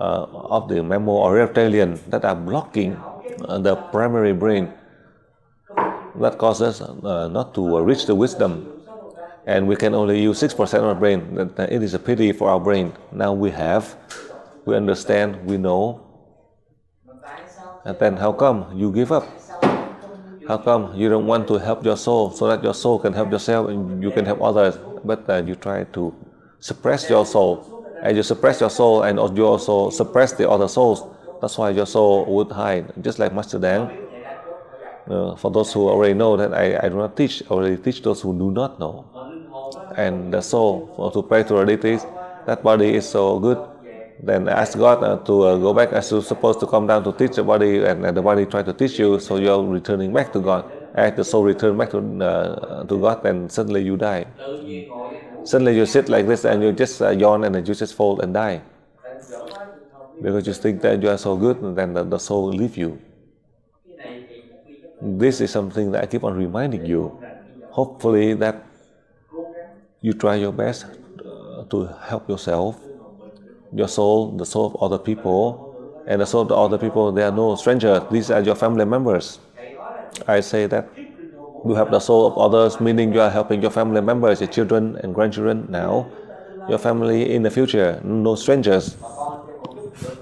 of the mammal or reptilian that are blocking the primary brain, that causes us not to reach the wisdom, and we can only use 6% of our brain? That it is a pity for our brain. Now we have, we understand, we know, and then how come you give up? How come you don't want to help your soul so that your soul can help yourself and you can help others, but you try to suppress your soul? And you suppress your soul and you also suppress the other souls. That's why your soul would hide. Just like Master Dang. For those who already know that I do not teach, I already teach those who do not know. And the soul, to pray to the deities, that body is so good. Then ask God to go back as you're supposed to come down to teach the body, and the body try to teach you, so you're returning back to God. As the soul return back to God, then suddenly you die. Suddenly you sit like this and you just yawn and then you just fall and die. Because you think that you are so good, and then the soul will leave you. This is something that I keep on reminding you. Hopefully that you try your best to help yourself, your soul, the soul of other people, and the soul of the other people. They are no strangers. These are your family members. I say that you have the soul of others, meaning you are helping your family members, your children and grandchildren now, your family in the future, no strangers.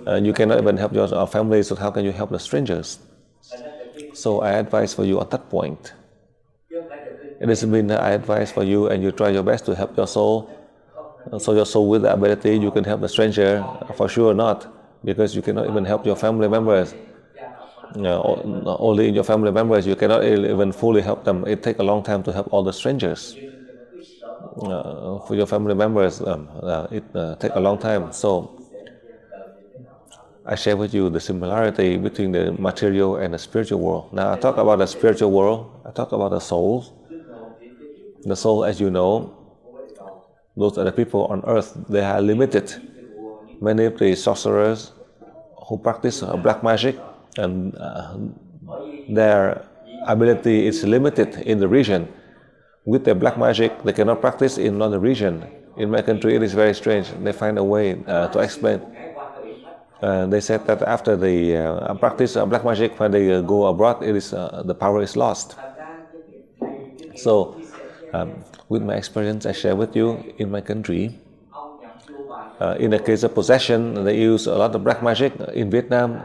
You cannot even help your family, so how can you help the strangers? So I advise for you at that point. It doesn't mean that I advise for you and you try your best to help your soul. So your soul with the ability, you can help the stranger? For sure not, because you cannot even help your family members. Only in your family members, you cannot even fully help them. It takes a long time to help all the strangers. For your family members, it takes a long time. So I share with you the similarity between the material and the spiritual world. Now I talk about the spiritual world, I talk about the souls. The soul, as you know, those are the people on earth, they are limited. Many of the sorcerers who practice black magic, and their ability is limited in the region. With their black magic, they cannot practice in another region. In my country, it is very strange. They find a way to explain. They said that after they practice black magic, when they go abroad, it is the power is lost. So, with my experience, I share with you in my country. In the case of possession, they use a lot of black magic. In Vietnam,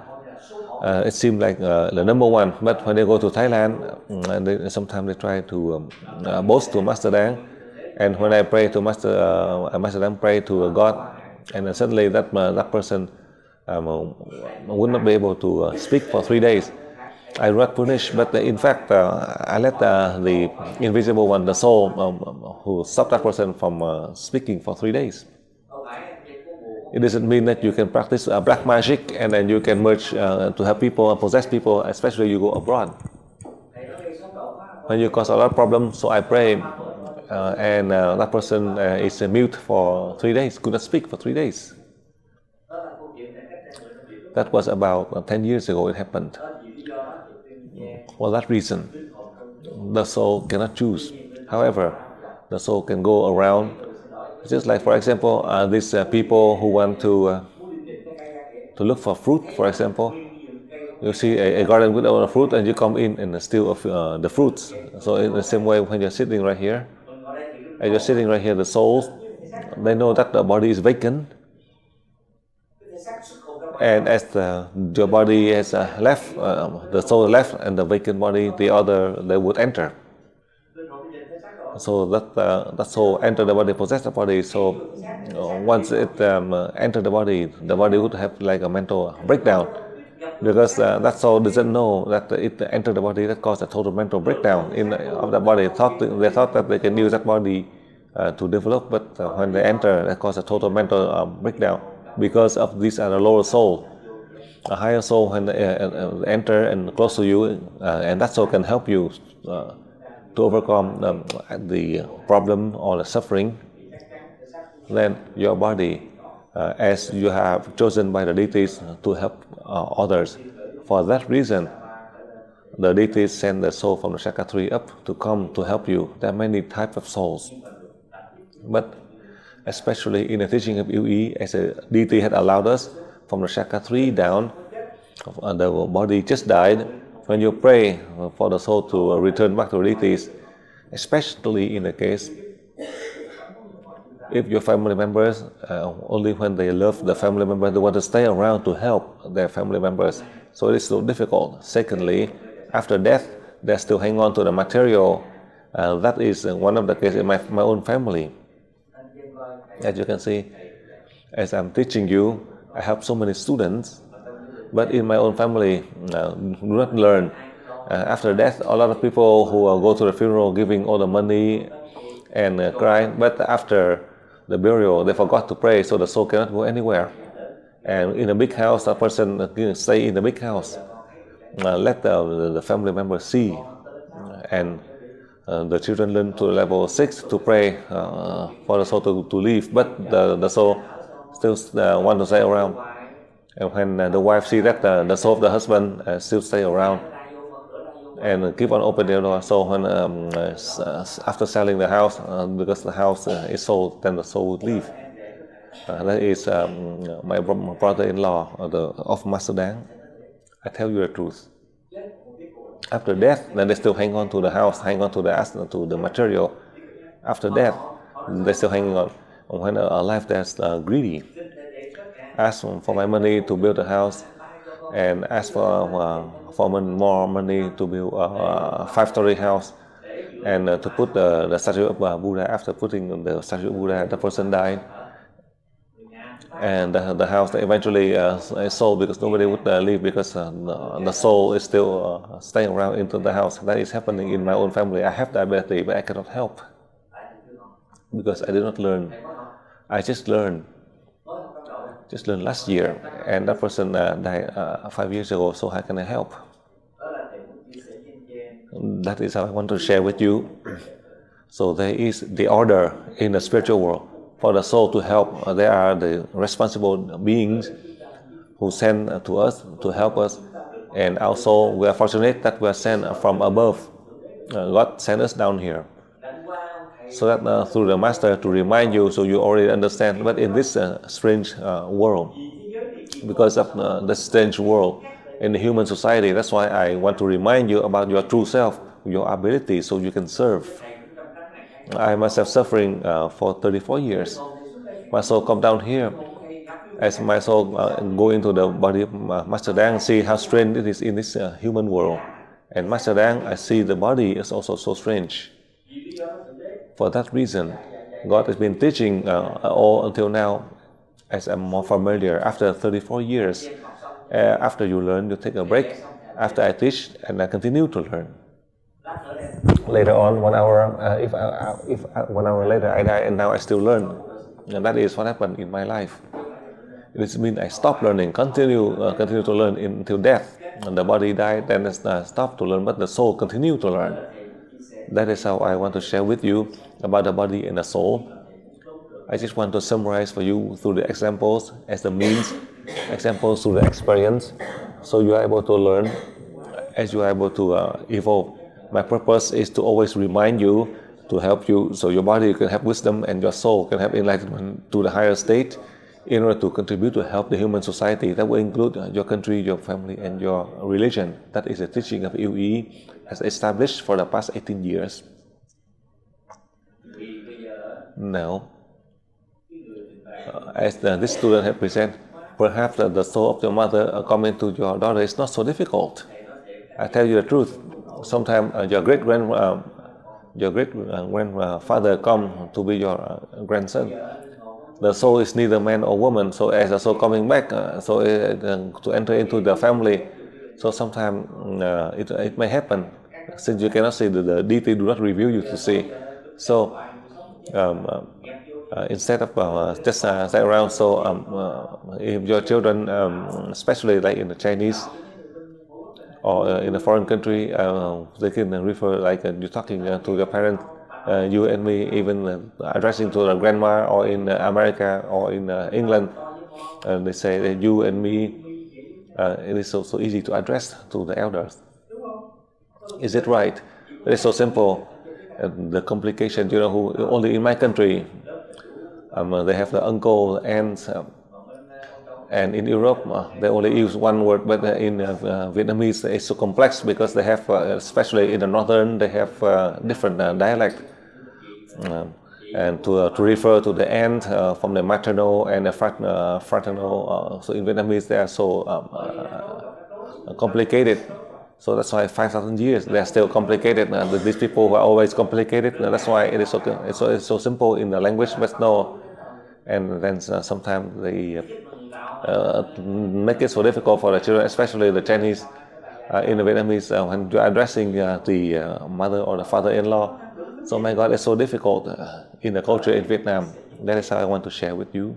it seems like the number one. But when they go to Thailand, sometimes they try to boast to Master Dang. And when I pray to Master Dang pray to God, and suddenly that person would not be able to speak for 3 days. I do not punish, but in fact, I let the invisible one, the soul, who stopped that person from speaking for 3 days. It doesn't mean that you can practice black magic and then you can merge to help people, possess people, especially you go abroad. When you cause a lot of problems, so I pray, and that person is mute for 3 days, could not speak for 3 days. That was about 10 years ago it happened. For that reason, the soul cannot choose. However, the soul can go around, just like, for example, these people who want to look for fruit, for example. You see a garden with a fruit and you come in and steal the fruits. So in the same way, when you're sitting right here, and you're sitting right here, the souls, they know that the body is vacant. And as your body has left, the soul left, and the vacant body, the other, they would enter. So that soul enter the body, possess the body. So once it entered the body would have like a mental breakdown, because that soul doesn't know that it entered the body. That caused a total mental breakdown of the body. They thought that they can use that body to develop, but when they enter, that caused a total mental breakdown, because of these are the lower soul. A higher soul, when they enter and close to you, and that soul can help you to overcome the problem or the suffering. Then your body, as you have chosen by the deities to help others, for that reason, the deities send the soul from the chakra tree up to come to help you. There are many types of souls, but especially in the teaching of LUONG, as a deity had allowed us from the chakra tree down, the body just died. When you pray for the soul to return back to the deities, especially in the case if your family members, only when they love the family members, they want to stay around to help their family members. So it is so difficult. Secondly, after death, they still hang on to the material. That is one of the cases in my own family. As you can see, as I'm teaching you, I have so many students, but in my own family, do not learn. After death, a lot of people who go to the funeral giving all the money and cry, but after the burial, they forgot to pray, so the soul cannot go anywhere. And in a big house, a person can stay in the big house. Let the family members see, and the children learn to level 6 to pray for the soul to leave, but the soul still want to stay around. And when the wife sees that the soul of the husband still stay around and keep on opening the door, so when after selling the house, because the house is sold, then the soul would leave. That is my brother-in-law of Master Đáng. I tell you the truth. After death, then they still hang on to the house, hang on to the material. After death, they still hang on. When alive, they're greedy. Ask for my money to build a house, and ask for more money to build a 5-story house, and to put the statue of Buddha. After putting the statue of Buddha, the person died, and the house eventually is sold because nobody would live, because the soul is still staying around into the house. That is happening in my own family. I have the ability, but I cannot help because I did not learn. I just learned last year, and that person died 5 years ago, so how can I help? That is how I want to share with you. So there is the order in the spiritual world for the soul to help. There are the responsible beings who send to us to help us, and also we are fortunate that we are sent from above. God sent us down here, so that through the master to remind you, so you already understand. But in this strange world, because of the strange world in the human society, that's why I want to remind you about your true self, your ability, so you can serve. I myself suffering for 34 years. My soul come down here. As my soul go into the body of Master Đáng, see how strange it is in this human world. And Master Đáng, I see the body is also so strange. For that reason, God has been teaching all until now, as I'm more familiar. After 34 years, after you learn, you take a break. After I teach, and I continue to learn. Later on, 1 hour, if 1 hour later I die, and now I still learn. And that is what happened in my life. It means I stop learning, continue to learn until death. And the body died, then it's stop to learn, but the soul continue to learn. That is how I want to share with you about the body and the soul. I just want to summarize for you through the examples as the means, examples through the experience, so you are able to learn as you are able to evolve. My purpose is to always remind you, to help you, so your body can have wisdom and your soul can have enlightenment to the higher state, in order to contribute to help the human society. That will include your country, your family, and your religion. That is the teaching of LUONG as established for the past 18 years. Now, as this student has presented, perhaps the soul of your mother coming to your daughter is not so difficult. I tell you the truth. Sometimes your great grandfather come to be your grandson. The soul is neither man or woman, so as the soul coming back, to enter into the family, so sometimes it may happen. Since you cannot see, the deity do not reveal you to see. So instead of just stay around, so if your children, especially like in the Chinese or in a foreign country, they can refer like you're talking to your parents, you and me, even addressing to the grandma, or in America or in England, they say that you and me. It is so easy to address to the elders. Is it right? It is so simple. The complication, who only in my country, they have the uncle, aunts, and in Europe they only use one word, but in Vietnamese it's so complex because they have, especially in the northern, they have different dialect. And to refer to the aunt from the maternal and the fraternal, so in Vietnamese they are so complicated. So that's why 5,000 years they are still complicated. These people who are always complicated. That's why it is it's so simple in the language, but no. And then sometimes they make it so difficult for the children, especially the Chinese. In the Vietnamese, when you are addressing the mother or the father-in-law, so my God, it's so difficult in the culture in Vietnam. That is how I want to share with you.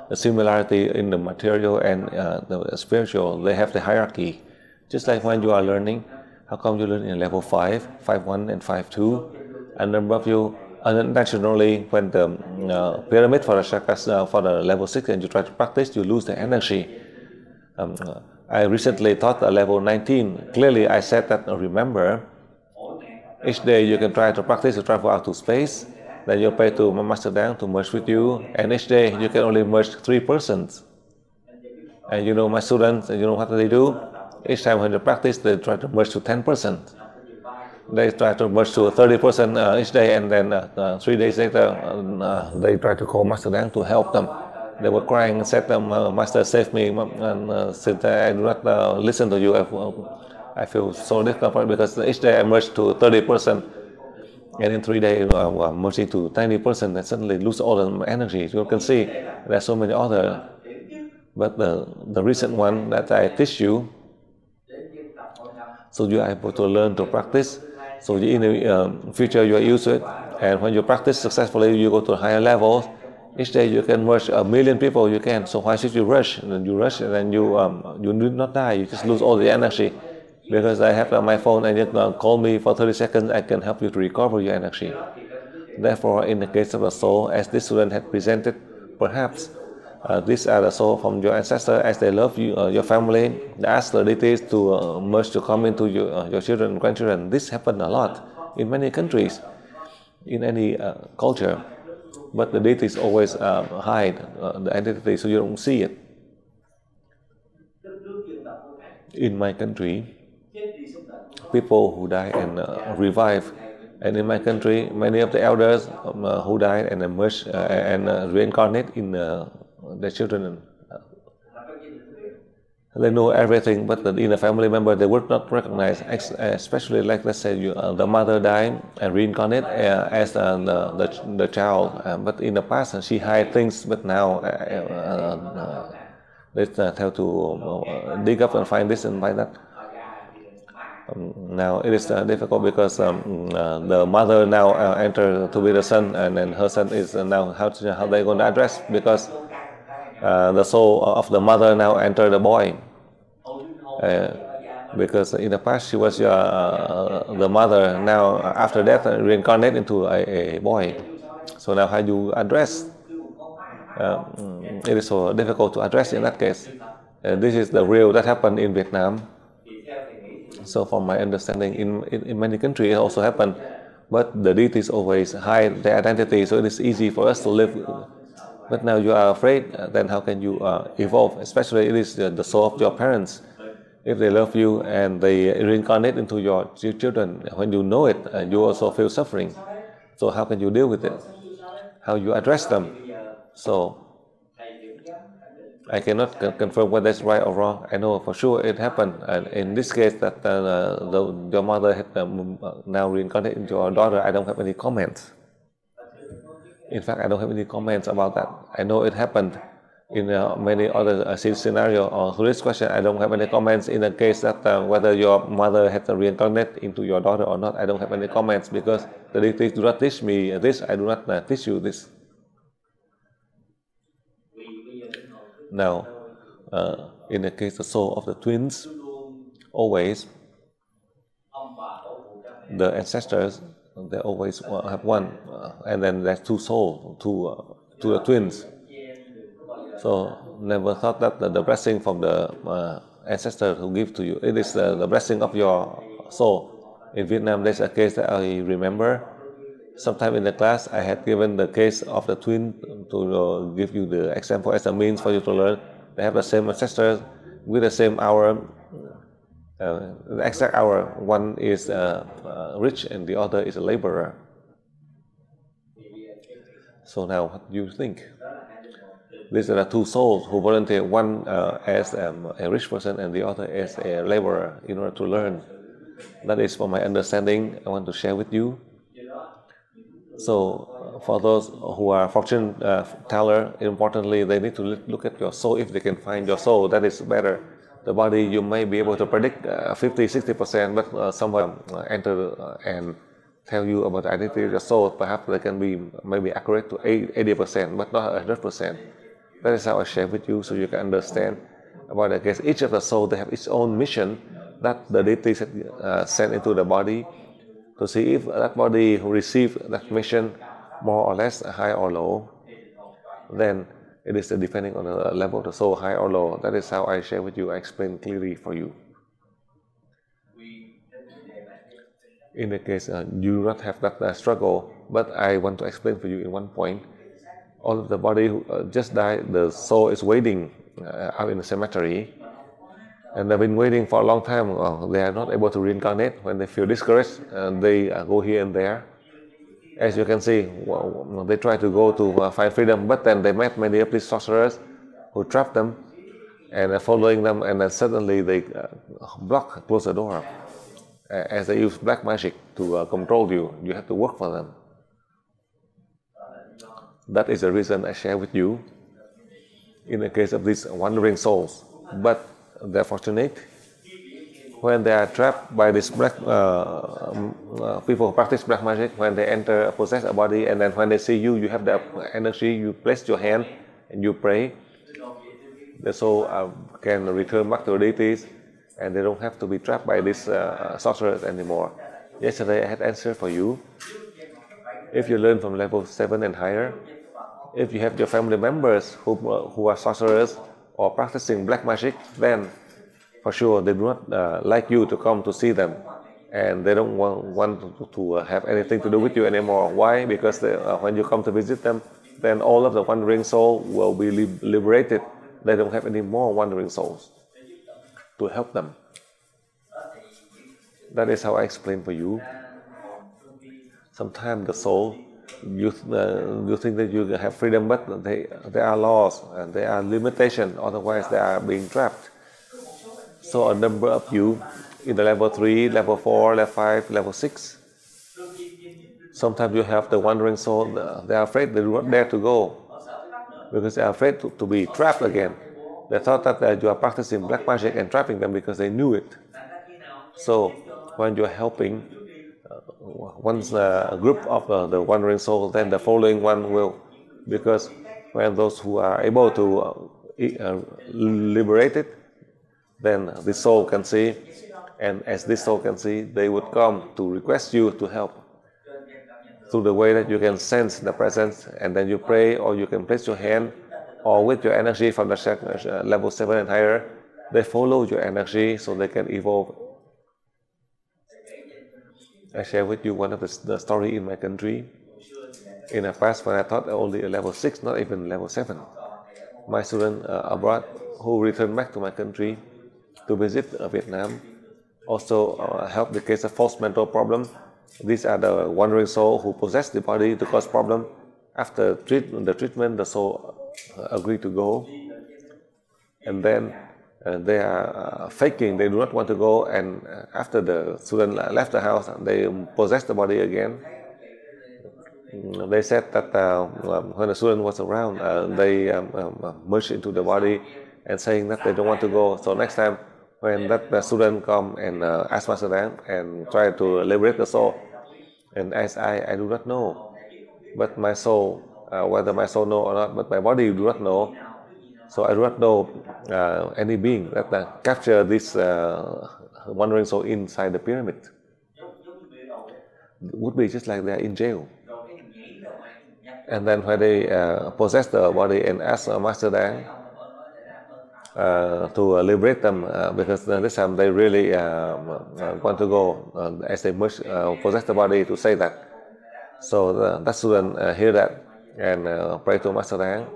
The similarity in the material and the spiritual, they have the hierarchy. Just like when you are learning, how come you learn in level 5, 5.1 and 5.2? And number of you, naturally, when the pyramid for the chakras for the level 6 and you try to practice, you lose the energy. I recently taught level 19. Clearly, I said that, remember, each day you can try to practice to travel out to space, then you pray to Master Dang to merge with you, and each day you can only merge 3 persons. And my students, what do they do? Each time when they practice, they try to merge to 10%. They try to merge to 30% each day, and then 3 days later, they try to call Master Dang to help them. They were crying and said, Master, save me, and since I do not listen to you, I feel so discomfort because each day I merge to 30%, and in 3 days I'm merging to 90%, and suddenly lose all the energy. You can see there are so many other, but the recent one that I teach you, so you are able to learn to practice. So in the future you are used to it, and when you practice successfully, you go to higher levels. Each day you can merge 1 million people. You can. So why should you rush? And then you rush, and then you do not die. You just lose all the energy. Because I have my phone, and you call me for 30 seconds, I can help you to recover your energy. Therefore, in the case of the soul, as this student had presented, perhaps these are the soul from your ancestor, as they love you, your family. They ask the deities to merge to come into your children and grandchildren. This happened a lot in many countries, in any culture. But the deities always hide the identity, so you don't see it. In my country, people who die and revive, and in my country, many of the elders who died and emerge and reincarnate in their children. They know everything, but in a family member, they would not recognize, especially like, let's say, the mother died and reincarnate as the child. But in the past, she hid things, but now they have to dig up and find this and find that. Now it is difficult because the mother now enter to be the son, and then her son is now how they going to address, because the soul of the mother now enter the boy, because in the past she was the mother. Now after death reincarnate into a boy. So now how you address? It is so difficult to address in that case. This is the real that happened in Vietnam. So from my understanding, in many countries it also happened, but the deities always hide their identity, so it is easy for us to live. But now you are afraid, then how can you evolve? Especially it is the soul of your parents. If they love you and they reincarnate into your children, when you know it, you also feel suffering. So how can you deal with it? How you address them? So I cannot confirm whether it's right or wrong. I know for sure it happened. And in this case, that your mother had now reincarnated into your daughter, I don't have any comments. In fact, I don't have any comments about that. I know it happened in many other scenarios. So this question, I don't have any comments in the case that whether your mother had reincarnated into your daughter or not. I don't have any comments because the deities do not teach me this. I do not teach you this. Now, in the case of the soul of the twins, always the ancestors, they always have one, and then there's two souls, to the twins. So never thought that the blessing from the ancestor who give to you, it is the blessing of your soul. In Vietnam, there's a case that I remember. Sometime in the class, I had given the case of the twin to give you the example as a means for you to learn. They have the same ancestors with the same hour, the exact hour. One is rich and the other is a laborer. So now, what do you think? These are the two souls who volunteer, one as a rich person and the other as a laborer in order to learn. That is for my understanding. I want to share with you. So for those who are fortune teller, importantly, they need to look at your soul. If they can find your soul, that is better. The body, you may be able to predict 50-60%, but someone enter and tell you about the identity of your soul. Perhaps they can be maybe accurate to 80%, but not 100%. That is how I share with you, so you can understand about the case. Each of the soul, they have its own mission that the deities sent into the body, to see if that body who received that mission more or less high or low. Then it is depending on the level of the soul, high or low. That is how I share with you. I explain clearly for you. In the case you do not have that struggle, but I want to explain for you in one point. All of the body who just died, the soul is waiting out in the cemetery. And they've been waiting for a long time. They are not able to reincarnate. When they feel discouraged, they go here and there. As you can see, they try to go to find freedom, but then they met many of these sorcerers who trapped them and following them, and then suddenly they close the door. As they use black magic to control you, you have to work for them. That is the reason I share with you in the case of these wandering souls. But they're fortunate when they are trapped by this black people who practice black magic. When they enter, possess a body, and then when they see you, you have the energy, you place your hand and you pray, the soul can return back to the deities, and they don't have to be trapped by these sorcerers anymore. Yesterday I had answered for you. If you learn from level 7 and higher, if you have your family members who are sorcerers or practicing black magic, then for sure they do not like you to come to see them, and they don't want to have anything to do with you anymore. Why? Because when you come to visit them, then all of the wandering souls will be liberated. They don't have any more wandering souls to help them. That is how I explain for you. Sometimes the soul, you think that you have freedom, but they are laws and they are limitations. Otherwise, they are being trapped. So a number of you in the level 3, level 4, level 5, level 6. Sometimes you have the wandering soul. They are afraid. They do not dare to go because they are afraid to be trapped again. They thought that you are practicing black magic and trapping them because they knew it. So when you are helping once a group of the wandering soul, then the following one will, because when those who are able to liberate it, then the soul can see, and as this soul can see, they would come to request you to help through the way that you can sense the presence, and then you pray, or you can place your hand, or with your energy from the level 7 and higher, they follow your energy so they can evolve. I share with you one of the story in my country. In the past, when I taught only a level 6, not even level 7, my student abroad who returned back to my country to visit Vietnam also helped the case of false mental problem. These are the wandering soul who possess the body to cause problem. After the treatment, the soul agreed to go. and then they are faking, they do not want to go, and after the student left the house, they possess the body again. They said that when the student was around, they merged into the body and saying that they don't want to go. So next time when that student come and ask Master Đáng and try to liberate the soul, and as I do not know, but my soul, whether my soul know or not, but my body do not know. So I do not know any being that capture this wandering soul inside the pyramid. It would be just like they are in jail. And then when they possess the body and ask Master Đáng to liberate them, because this time they really want to go, as they possess the body to say that. So that student hear that and pray to Master Đáng,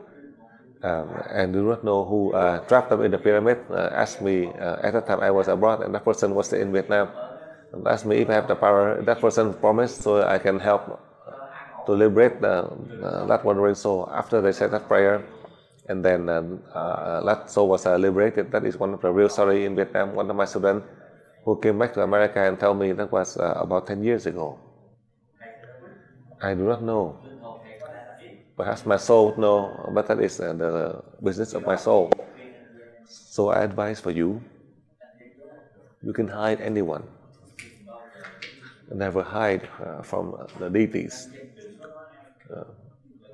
and do not know who trapped them in the pyramid. Asked me, at that time I was abroad and that person was in Vietnam, and asked me if I have the power. That person promised, so I can help to liberate that wandering soul. After they said that prayer, and then that soul was liberated. That is one of the real story in Vietnam. One of my students who came back to America and told me that was about 10 years ago. I do not know. Perhaps my soul would know, but that is the business of my soul. So I advise for you, you can hide anyone. Never hide from the deities.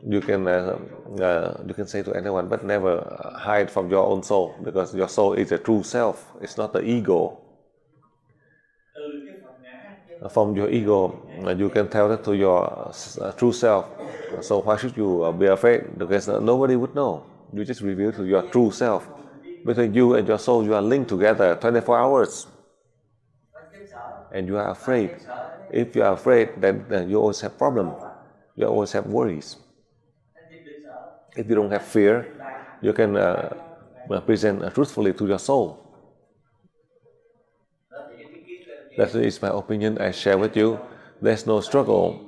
You can say to anyone, but never hide from your own soul, because your soul is a true self. It's not the ego. From your ego, you can tell that to your true self. So why should you be afraid? Because nobody would know. You just reveal to your true self. Between you and your soul, you are linked together 24 hours. And you are afraid. If you are afraid, then you always have problems. You always have worries. If you don't have fear, you can present truthfully to your soul. That is my opinion I share with you. There's no struggle,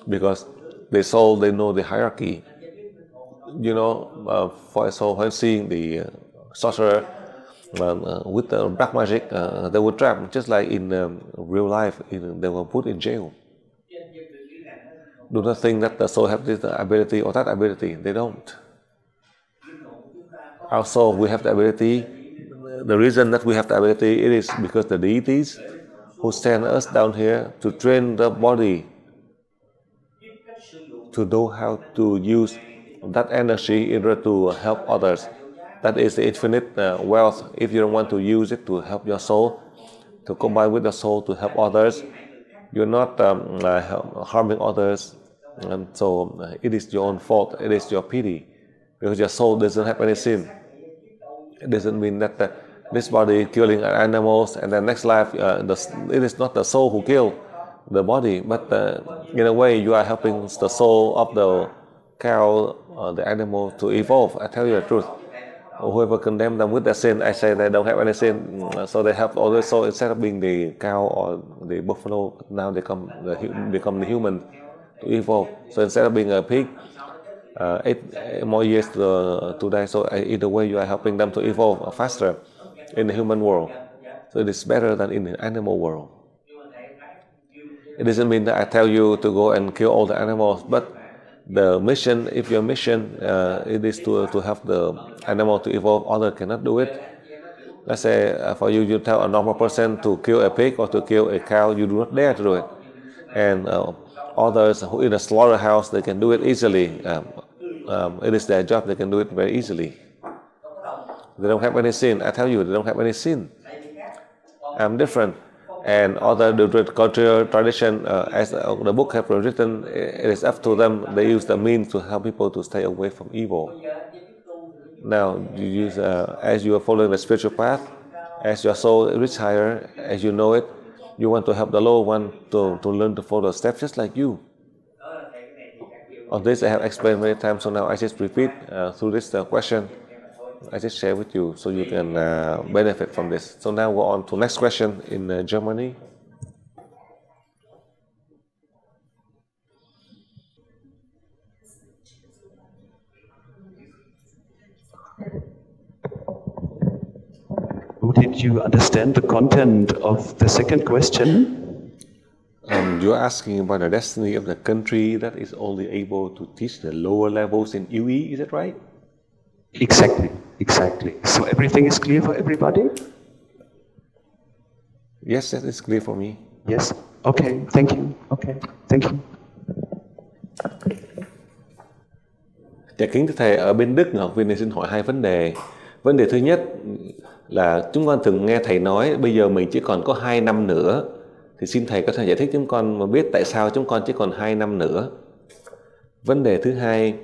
because the soul, they know the hierarchy. You know, for a soul, when seeing the sorcerer with the black magic, they were trapped, just like in real life, they were put in jail. Do not think that the soul have this ability or that ability. They don't. Our soul, we have the ability. The reason that we have the ability, it is because the deities who send us down here to train the body to know how to use that energy in order to help others. That is the infinite wealth. If you don't want to use it to help your soul, to combine with your soul to help others, you're not harming others. And so it is your own fault. It is your pity, because your soul doesn't have any sin. It doesn't mean that this body killing animals and the next life, it is not the soul who killed the body, but in a way you are helping the soul of the cow, the animal, to evolve. I tell you the truth. Whoever condemned them with their sin, I say they don't have any sin, so they help all the soul. Instead of being the cow or the buffalo, now they become the human to evolve. So instead of being a pig, 8 more years to die. So either way, you are helping them to evolve faster in the human world. So it is better than in the animal world. It doesn't mean that I tell you to go and kill all the animals, but the mission, if your mission it is to help the animal to evolve, others cannot do it. Let's say for you, you tell a normal person to kill a pig or to kill a cow, you do not dare to do it. And others who in a slaughterhouse, they can do it easily. It is their job, they can do it very easily. They don't have any sin. I tell you, they don't have any sin. I'm different. And other cultural tradition, as the book have written, it is up to them. They use the means to help people to stay away from evil. Now, you use as you are following the spiritual path, as your soul reaches higher, as you know it, you want to help the lower one to learn to follow the steps just like you. On this I have explained many times, so now I just repeat through this question. I just share with you so you can benefit from this. So now we're on to next question in Germany. did you understand the content of the second question? You're asking about the destiny of the country that is only able to teach the lower levels in UE, is that right? Exactly, exactly. So everything is clear for everybody? Yes, that is clear for me. Yes. Okay, thank you. Okay, thank you. Dạ kính thưa Thầy, ở bên Đức, học viên này xin hỏi hai vấn đề. Vấn đề thứ nhất là chúng con thường nghe Thầy nói bây giờ mình chỉ còn có 2 năm nữa. Thì xin Thầy có thể giải thích chúng con mà biết tại sao chúng con chỉ còn 2 năm nữa. Vấn đề thứ hai,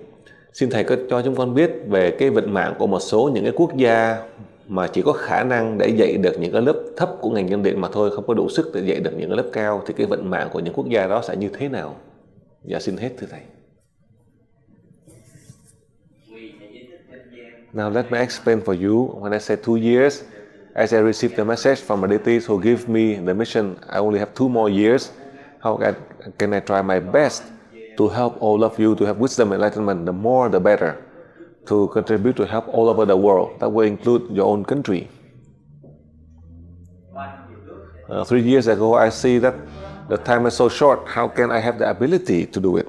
xin Thầy có cho chúng con biết về cái vận mạng của một số những cái quốc gia mà chỉ có khả năng để dạy được những cái lớp thấp của ngành nhân điện mà thôi, không có đủ sức để dạy được những cái lớp cao, thì cái vận mạng của những quốc gia đó sẽ như thế nào? Dạ xin hết thưa Thầy. Now let me explain for you. When I say 2 years, as I received the message from the deities who give me the mission, I only have 2 more years. How can I try my best to help all of you to have wisdom and enlightenment? The more, the better. To contribute to help all over the world. That will include your own country. 3 years ago, I see that the time is so short. How can I have the ability to do it?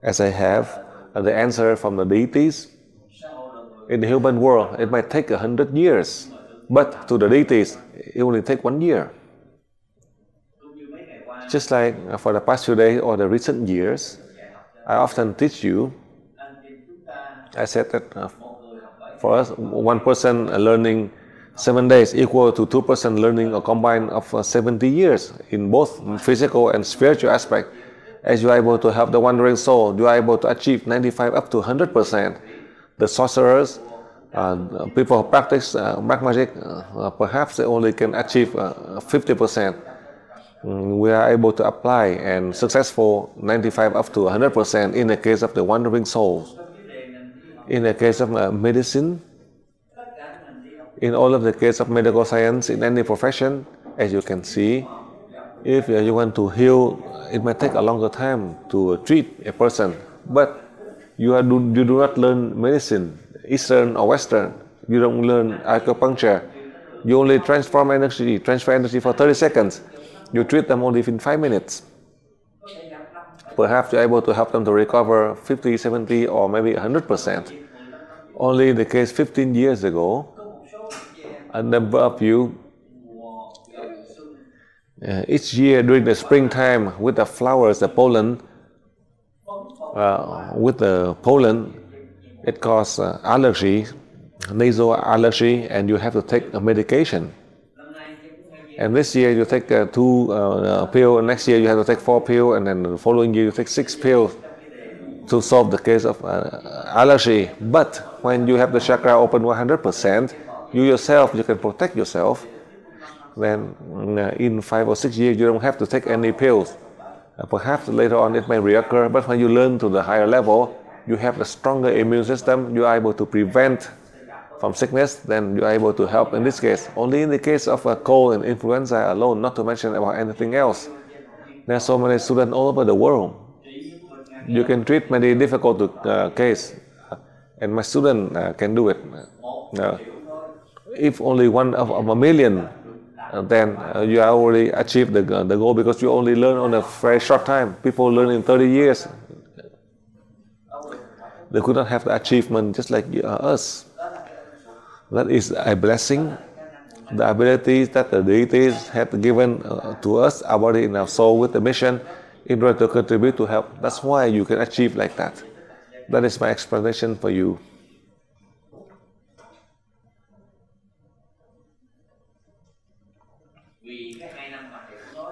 As I have the answer from the deities, in the human world, it might take 100 years, but to the deities, it only take 1 year. Just like for the past few days or the recent years, I often teach you. I said that for us, 1 person learning 7 days equal to 2 person learning a combine of 70 years in both physical and spiritual aspect. As you are able to help the wandering soul, you are able to achieve 95 up to 100%. The sorcerers, people who practice black magic, perhaps they only can achieve 50%. We are able to apply and successful 95 up to 100% in the case of the wandering souls. In the case of medicine, in all of the case of medical science, in any profession, as you can see, if you want to heal, it might take a longer time to treat a person, but you do not learn medicine, Eastern or Western. You don't learn acupuncture. You only transfer energy for 30 seconds. You treat them only in 5 minutes. Perhaps you're able to help them to recover 50, 70, or maybe 100%. Only in the case 15 years ago, a number of you, each year during the springtime with the flowers, the pollen, it causes allergy, nasal allergy, and you have to take a medication. And this year you take 2 pills, and next year you have to take 4 pills, and then the following year you take 6 pills to solve the case of allergy. But when you have the chakra open 100%, you yourself, you can protect yourself. Then in 5 or 6 years you don't have to take any pills. Perhaps later on it may reoccur, but when you learn to the higher level, you have a stronger immune system, you are able to prevent from sickness, then you are able to help in this case. Only in the case of a cold and influenza alone, not to mention about anything else. There are so many students all over the world. You can treat many difficult cases, and my student can do it. If only 1 of a million, then you already achieved the goal, because you only learn on a very short time. People learn in 30 years. They could not have the achievement just like us. That is a blessing. The abilities that the deities have given to us, our body and our soul, with the mission in order to contribute to help. That's why you can achieve like that. That is my explanation for you.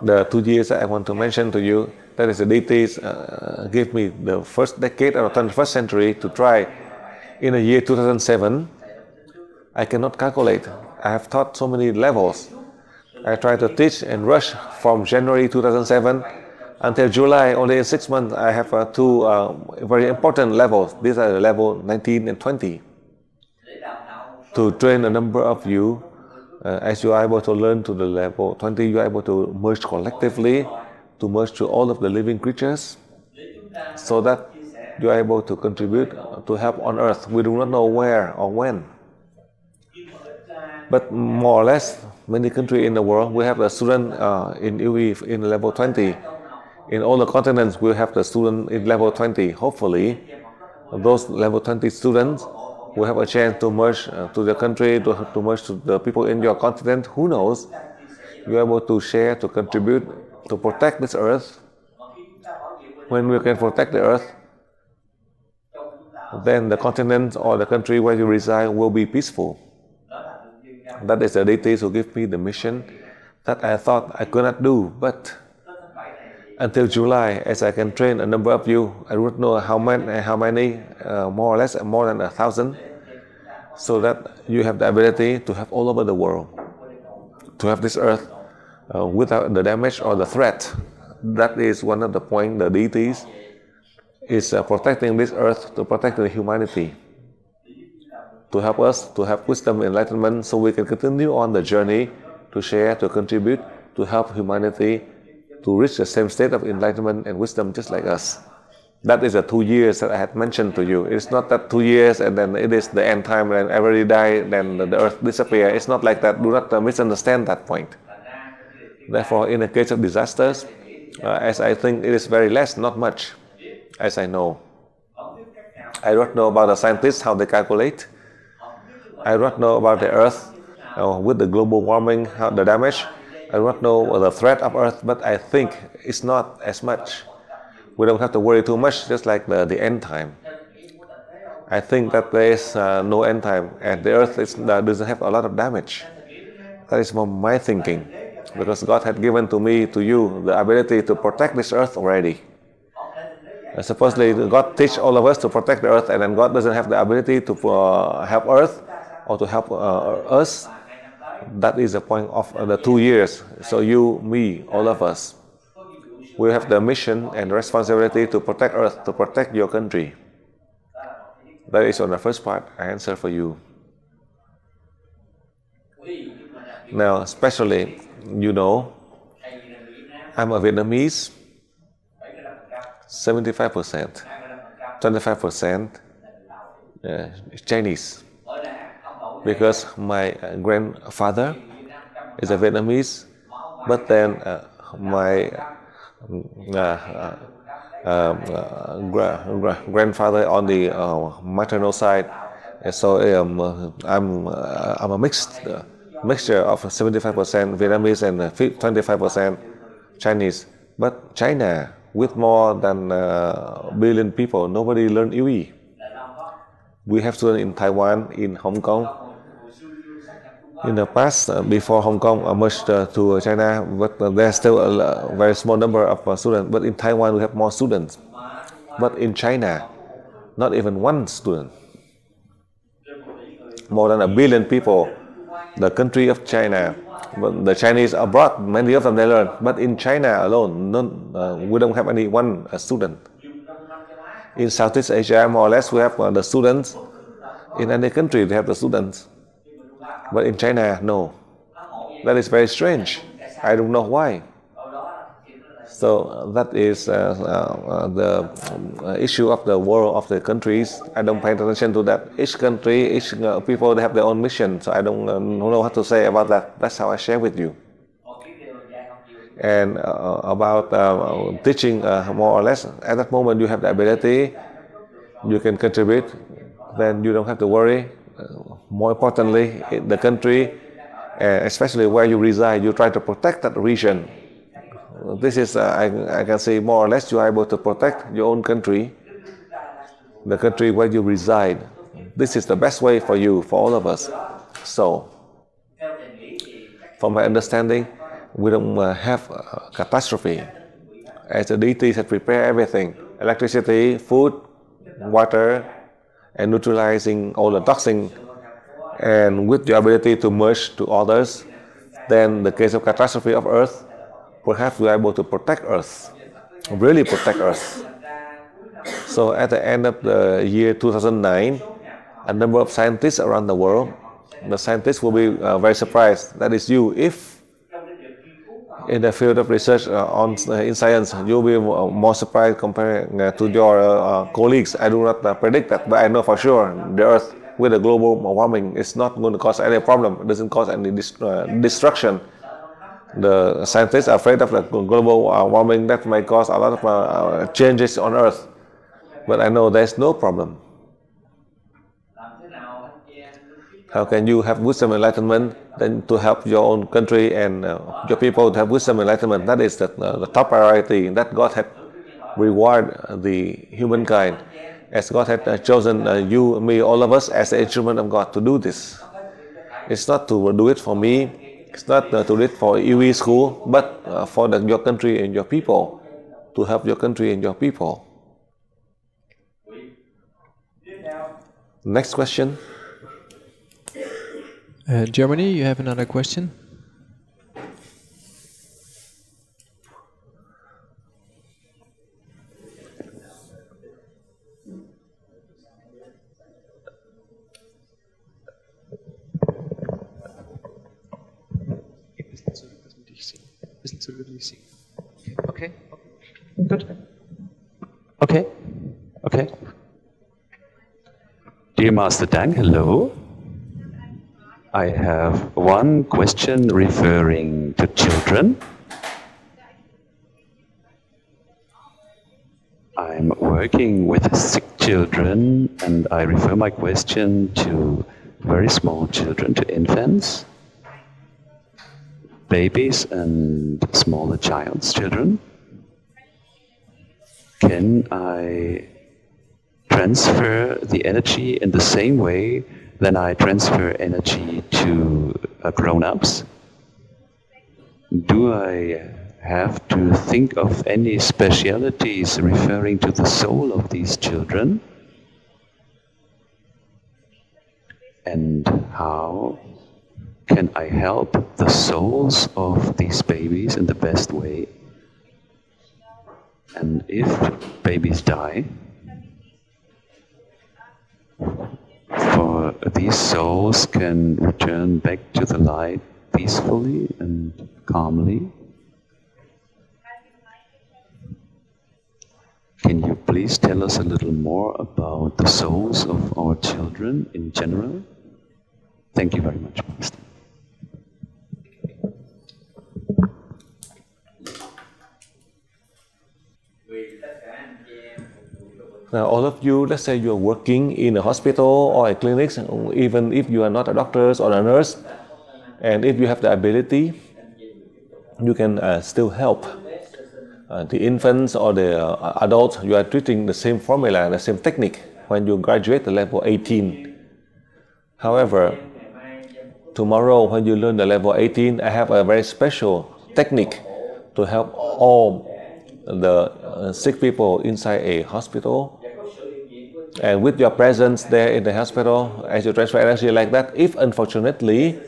The 2 years I want to mention to you, that is the deities gave me the first decade of the 21st century to try. In the year 2007, I cannot calculate. I have taught so many levels. I tried to teach and rush from January 2007 until July. Only in 6 months I have 2 very important levels. These are the level 19 and 20. To train a number of you, as you are able to learn to the level 20, you are able to merge collectively, to merge to all of the living creatures, so that you are able to contribute to help on earth. We do not know where or when. But more or less, many countries in the world, we have the student in UE in level 20. In all the continents, we have the student in level 20. Hopefully, those level 20 students will have a chance to merge to the country, to merge to the people in your continent. Who knows? You're able to share, to contribute, to protect this earth. When we can protect the earth, then the continent or the country where you reside will be peaceful. That is the deities who give me the mission that I thought I could not do, but until July, as I can train a number of you, I would know how many, more or less more than 1,000, so that you have the ability to have all over the world, to have this earth without the damage or the threat. That is one of the points the deities is protecting this earth, to protect the humanity, to help us to have wisdom, enlightenment, so we can continue on the journey to share, to contribute, to help humanity to reach the same state of enlightenment and wisdom just like us. That is the 2 years that I had mentioned to you. It's not that 2 years and then it is the end time and everybody die, then the earth disappear. It's not like that. Do not misunderstand that point. Therefore, in the case of disasters, as I think it is very less, not much, as I know. I don't know about the scientists, how they calculate. I don't know about the earth with the global warming, how the damage. I don't know the threat of earth, but I think it's not as much. We don't have to worry too much, just like the end time. I think that there is no end time, and the earth doesn't have a lot of damage. That is my thinking, because God had given to me, to you, the ability to protect this earth already. Supposedly, God teach all of us to protect the earth, and then God doesn't have the ability to help earth or to help us. That is the point of the 2 years. So you, me, all of us, we have the mission and responsibility to protect earth, to protect your country. That is on the first part, I answer for you. Now, especially, you know, I'm a Vietnamese, 75%, 25% Chinese. Because my grandfather is a Vietnamese, but then my grandfather on the maternal side, so I'm a mixture of 75% Vietnamese and 25% Chinese. But China, with more than a billion people, nobody learn UE. We have students in Taiwan, in Hong Kong. In the past, before Hong Kong merged to China, but there's still a very small number of students. But in Taiwan, we have more students. But in China, not even one student. More than 1 billion people. The country of China, but the Chinese abroad, many of them they learn. But in China alone, we don't have any one student. In Southeast Asia, more or less, we have the students. In any country, they have the students. But in China, no. That is very strange. I don't know why. So that is the issue of the world, of the countries. I don't pay attention to that. Each country, each people, they have their own mission. So I don't know what to say about that. That's how I share with you. And about teaching, more or less, at that moment you have the ability, you can contribute, then you don't have to worry. More importantly, in the country, especially where you reside, you try to protect that region. This is, I can say, more or less you are able to protect your own country, the country where you reside. This is the best way for you, for all of us. So, from my understanding, we don't have a catastrophe. As the deities have prepared everything, electricity, food, water, and neutralizing all the toxins, and with your ability to merge to others, then the case of catastrophe of Earth, perhaps we are able to protect Earth, really protect Earth. So at the end of the year 2009, a number of scientists around the world, the scientists will be very surprised. That is you. If in the field of research in science, you'll be more surprised compared to your colleagues. I do not predict that, but I know for sure the Earth with the global warming, it's not going to cause any problem. It doesn't cause any destruction. The scientists are afraid of the global warming that may cause a lot of changes on Earth. But I know there's no problem. How can you have wisdom and enlightenment then to help your own country and your people to have wisdom and enlightenment? That is the top priority that God had reward the humankind, as God had chosen you, me, all of us as the instrument of God to do this. It's not to do it for me, it's not to do it for UE school, but for your country and your people, to help your country and your people. Next question. Germany, you have another question? Okay. Good. Okay. Okay. Dear Master Dang, hello. I have one question referring to children. I'm working with sick children, and I refer my question to very small children, to infants, babies and smaller children. Can I transfer the energy in the same way that I transfer energy to grown-ups? Do I have to think of any specialities referring to the soul of these children? And how can I help the souls of these babies in the best way? And if babies die, for these souls can return back to the light peacefully and calmly. Can you please tell us a little more about the souls of our children in general? Thank you very much, Master. Now, all of you, let's say you're working in a hospital or a clinic, even if you are not a doctor or a nurse, and if you have the ability, you can still help the infants or the adults. You are treating the same formula, the same technique when you graduate the level 18. However, tomorrow when you learn the level 18, I have a very special technique to help all the sick people inside a hospital. And with your presence there in the hospital, as you transfer energy like that, if unfortunately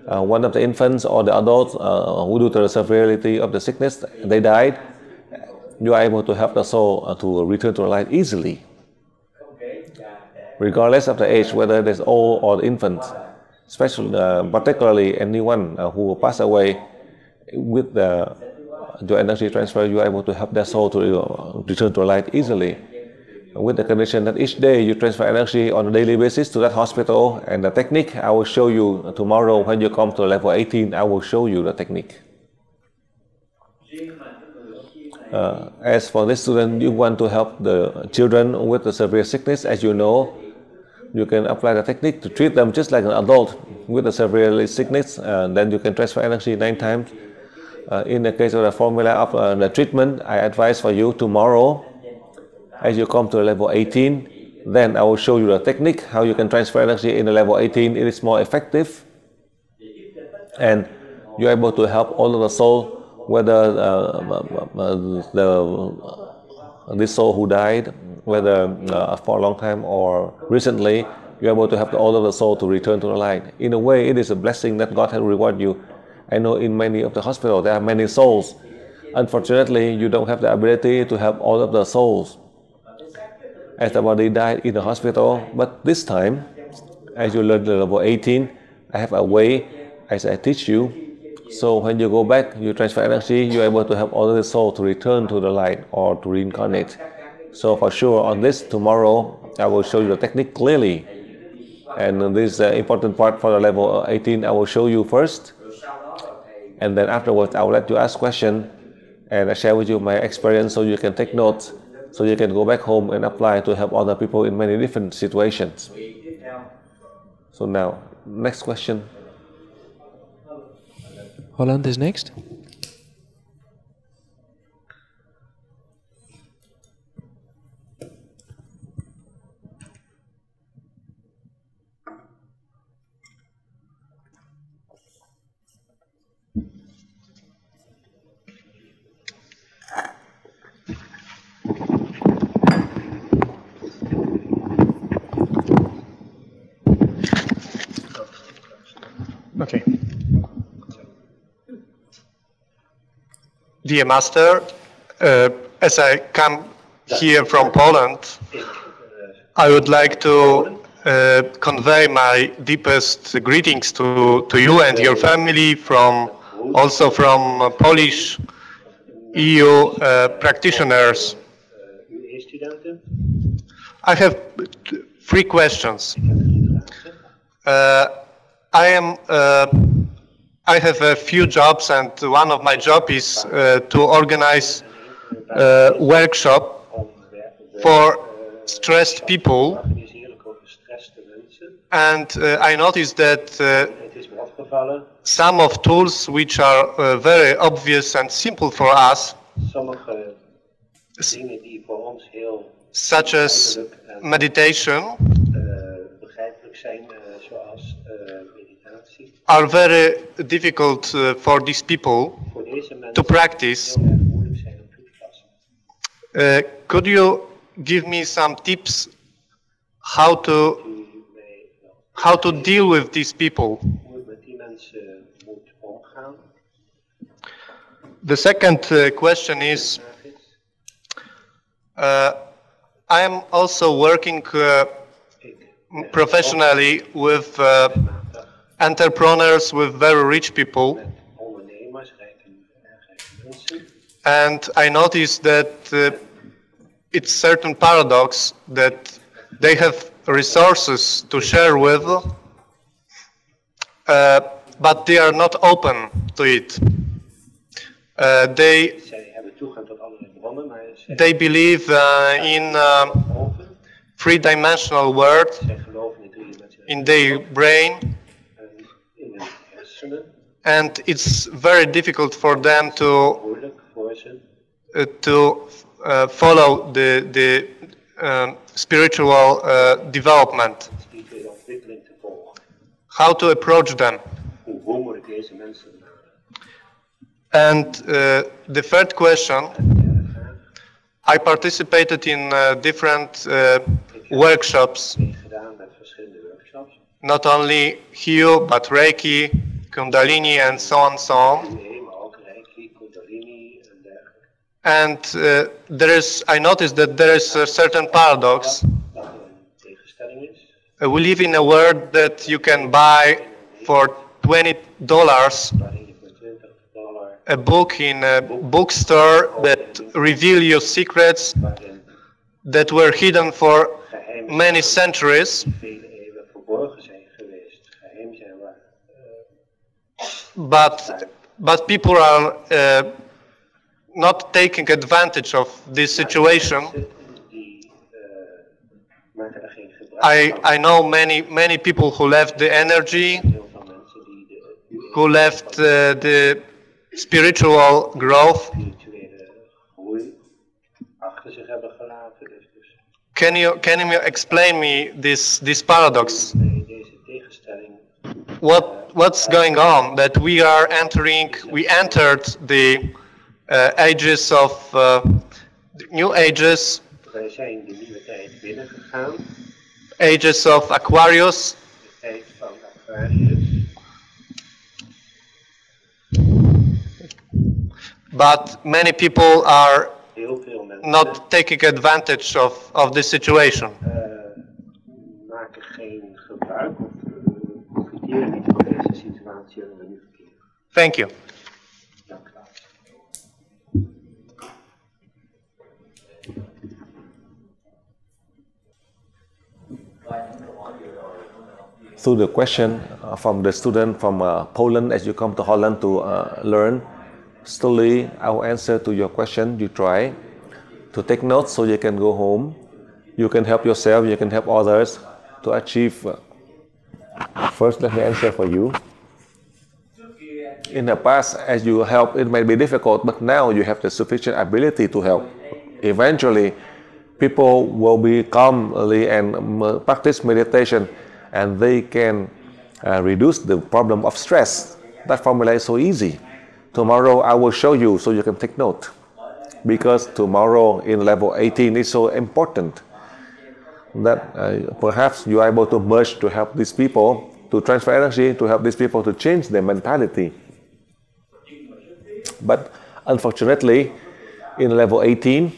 one of the infants or the adults who due to the severity of the sickness, they died, you are able to help the soul to return to the light easily, regardless of the age, whether it's old or infant, especially particularly anyone who passed away. With your energy transfer, you are able to help their soul to return to the light easily, with the condition that each day you transfer energy on a daily basis to that hospital. And the technique I will show you tomorrow when you come to level 18. I will show you the technique. As for this student, you want to help the children with the severe sickness. As you know, you can apply the technique to treat them just like an adult with the severe sickness. Then you can transfer energy 9 times. In the case of the formula of the treatment, I advise for you tomorrow, as you come to level 18, then I will show you the technique, how you can transfer energy in the level 18. It is more effective, and you're able to help all of the soul, whether this soul who died, whether for a long time or recently, you're able to help all of the soul to return to the light. In a way, it is a blessing that God has rewarded you. I know in many of the hospitals there are many souls. Unfortunately, you don't have the ability to help all of the souls, as the body died in the hospital. But this time, as you learn the level 18, I have a way as I teach you. So when you go back, you transfer energy, you're able to help all of the soul to return to the light or to reincarnate. So for sure, on this tomorrow, I will show you the technique clearly. And this important part for the level 18 I will show you first. And then afterwards I will let you ask questions and I share with you my experience so you can take notes, so you can go back home and apply to help other people in many different situations. So now, next question. Holland is next. Okay. Dear Master, as I come here from Poland, I would like to convey my deepest greetings to you and your family, also from Polish EU practitioners. I have three questions. I have a few jobs, and one of my jobs is to organize a workshop for stressed people. And I noticed that some of tools which are very obvious and simple for us, such as meditation, are very difficult for these people to practice. Could you give me some tips how to deal with these people? The second question is, I am also working professionally with entrepreneurs, with very rich people, and I noticed that it's certain paradox that they have resources to share with, but they are not open to it. They believe in three-dimensional world, in their brain, and it's very difficult for them to follow the spiritual development. How to approach them? And the third question, I participated in different workshops, not only HIU, but Reiki, Kundalini, and so on, so on. And I noticed that there is a certain paradox. We live in a world that you can buy for $20 a book in a bookstore that reveal you secrets that were hidden for many centuries. But people are not taking advantage of this situation. I know many people who left the energy, who left the spiritual growth. Can you explain me this paradox? What's going on? That we entered the ages of new ages, ages of Aquarius, but many people are not taking advantage of this situation. Thank you. through the question from the student from Poland as you come to Holland to learn. Slowly, I will answer to your question. You try to take notes so you can go home. You can help yourself, you can help others to achieve. First, let me answer for you. In the past, as you help, it might be difficult, but now you have the sufficient ability to help. Eventually, people will be calmly and practice meditation, and they can reduce the problem of stress. That formula is so easy. Tomorrow, I will show you so you can take note. Because tomorrow in level 18 is so important that perhaps you are able to merge to help these people, to transfer energy, to help these people to change their mentality. But unfortunately, in level 18,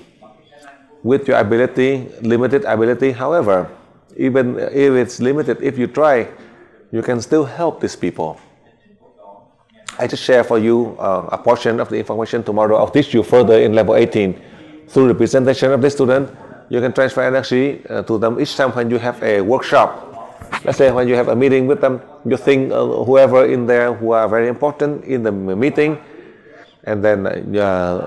with your ability, limited ability, however, even if it's limited, if you try, you can still help these people. I just share for you a portion of the information. Tomorrow I'll teach you further in level 18. Through the presentation of the student, you can transfer energy to them each time when you have a workshop. Let's say when you have a meeting with them, you think whoever in there who are very important in the meeting, and then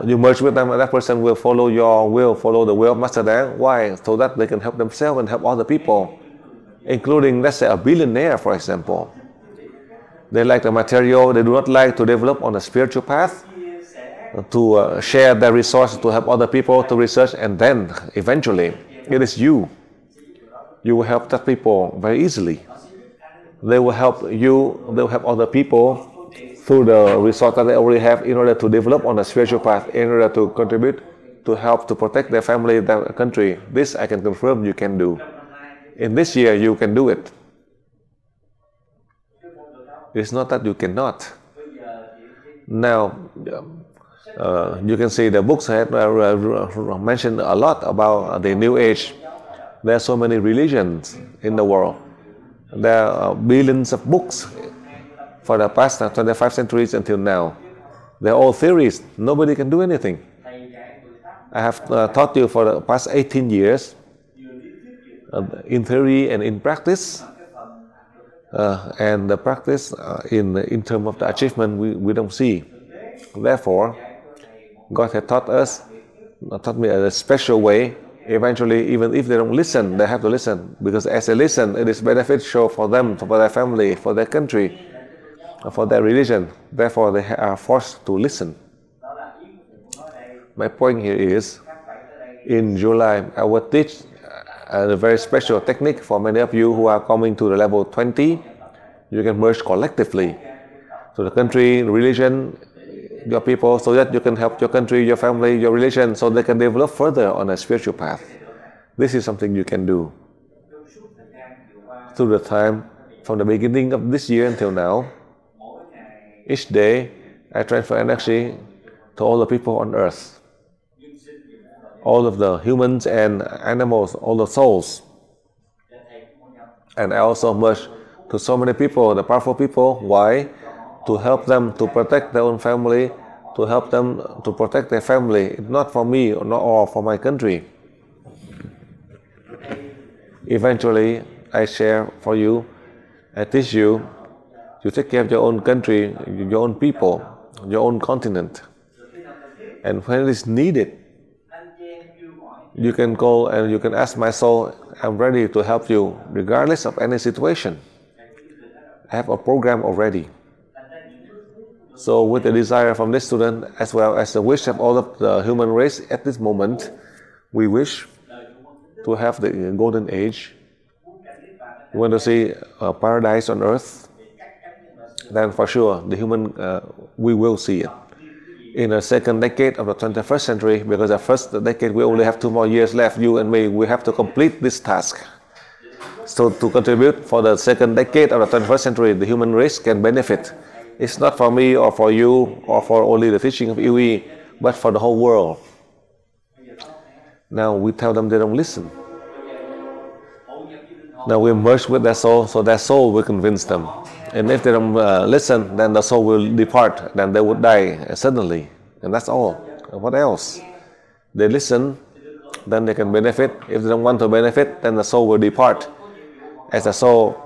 you merge with them, and that person will follow your will, follow the will of Master Đáng. Why? So that they can help themselves and help other people, including, let's say, a billionaire, for example. They like the material, they do not like to develop on a spiritual path, to share their resources to help other people to research, and then eventually it is you. You will help that people very easily. They will help you, they will help other people through the resource that they already have in order to develop on a spiritual path, in order to contribute, to help to protect their family, their country. This I can confirm you can do. In this year you can do it. It's not that you cannot. Now, you can see the books have mentioned a lot about the New Age. There are so many religions in the world. There are billions of books for the past 25 centuries until now. They're all theories. Nobody can do anything. I have taught you for the past 18 years in theory and in practice. And the practice in terms of the achievement we don't see. Therefore, God has taught me a special way. Eventually, even if they don't listen, they have to listen, because as they listen, it is beneficial for them, for their family, for their country, for their religion. Therefore, they are forced to listen. My point here is, in July, I will teach a very special technique for many of you who are coming to the level 20. You can merge collectively to the country, religion, your people, so that you can help your country, your family, your religion, so they can develop further on a spiritual path. This is something you can do. Through the time, from the beginning of this year until now, each day I transfer energy to all the people on earth. All of the humans and animals, all the souls. And I also merge to so many people, the powerful people. Why? To help them to protect their own family, to help them to protect their family, not for me or for my country. Eventually, I share for you, I teach you to take care of your own country, your own people, your own continent. And when it is needed, you can call and you can ask my soul, I'm ready to help you regardless of any situation. I have a program already. So with the desire from this student, as well as the wish of all of the human race at this moment, we wish to have the golden age. We want to see a paradise on earth. Then for sure, the human, we will see it. In the second decade of the 21st century, because the first decade we only have 2 more years left, you and me, we have to complete this task. So to contribute for the second decade of the 21st century, the human race can benefit. It's not for me or for you or for only the teaching of UE, but for the whole world. Now we tell them they don't listen. Now we merge with their soul, so their soul will convince them. And if they don't listen, then the soul will depart, then they would die suddenly. And that's all. What else? They listen, then they can benefit. If they don't want to benefit, then the soul will depart. as a soul,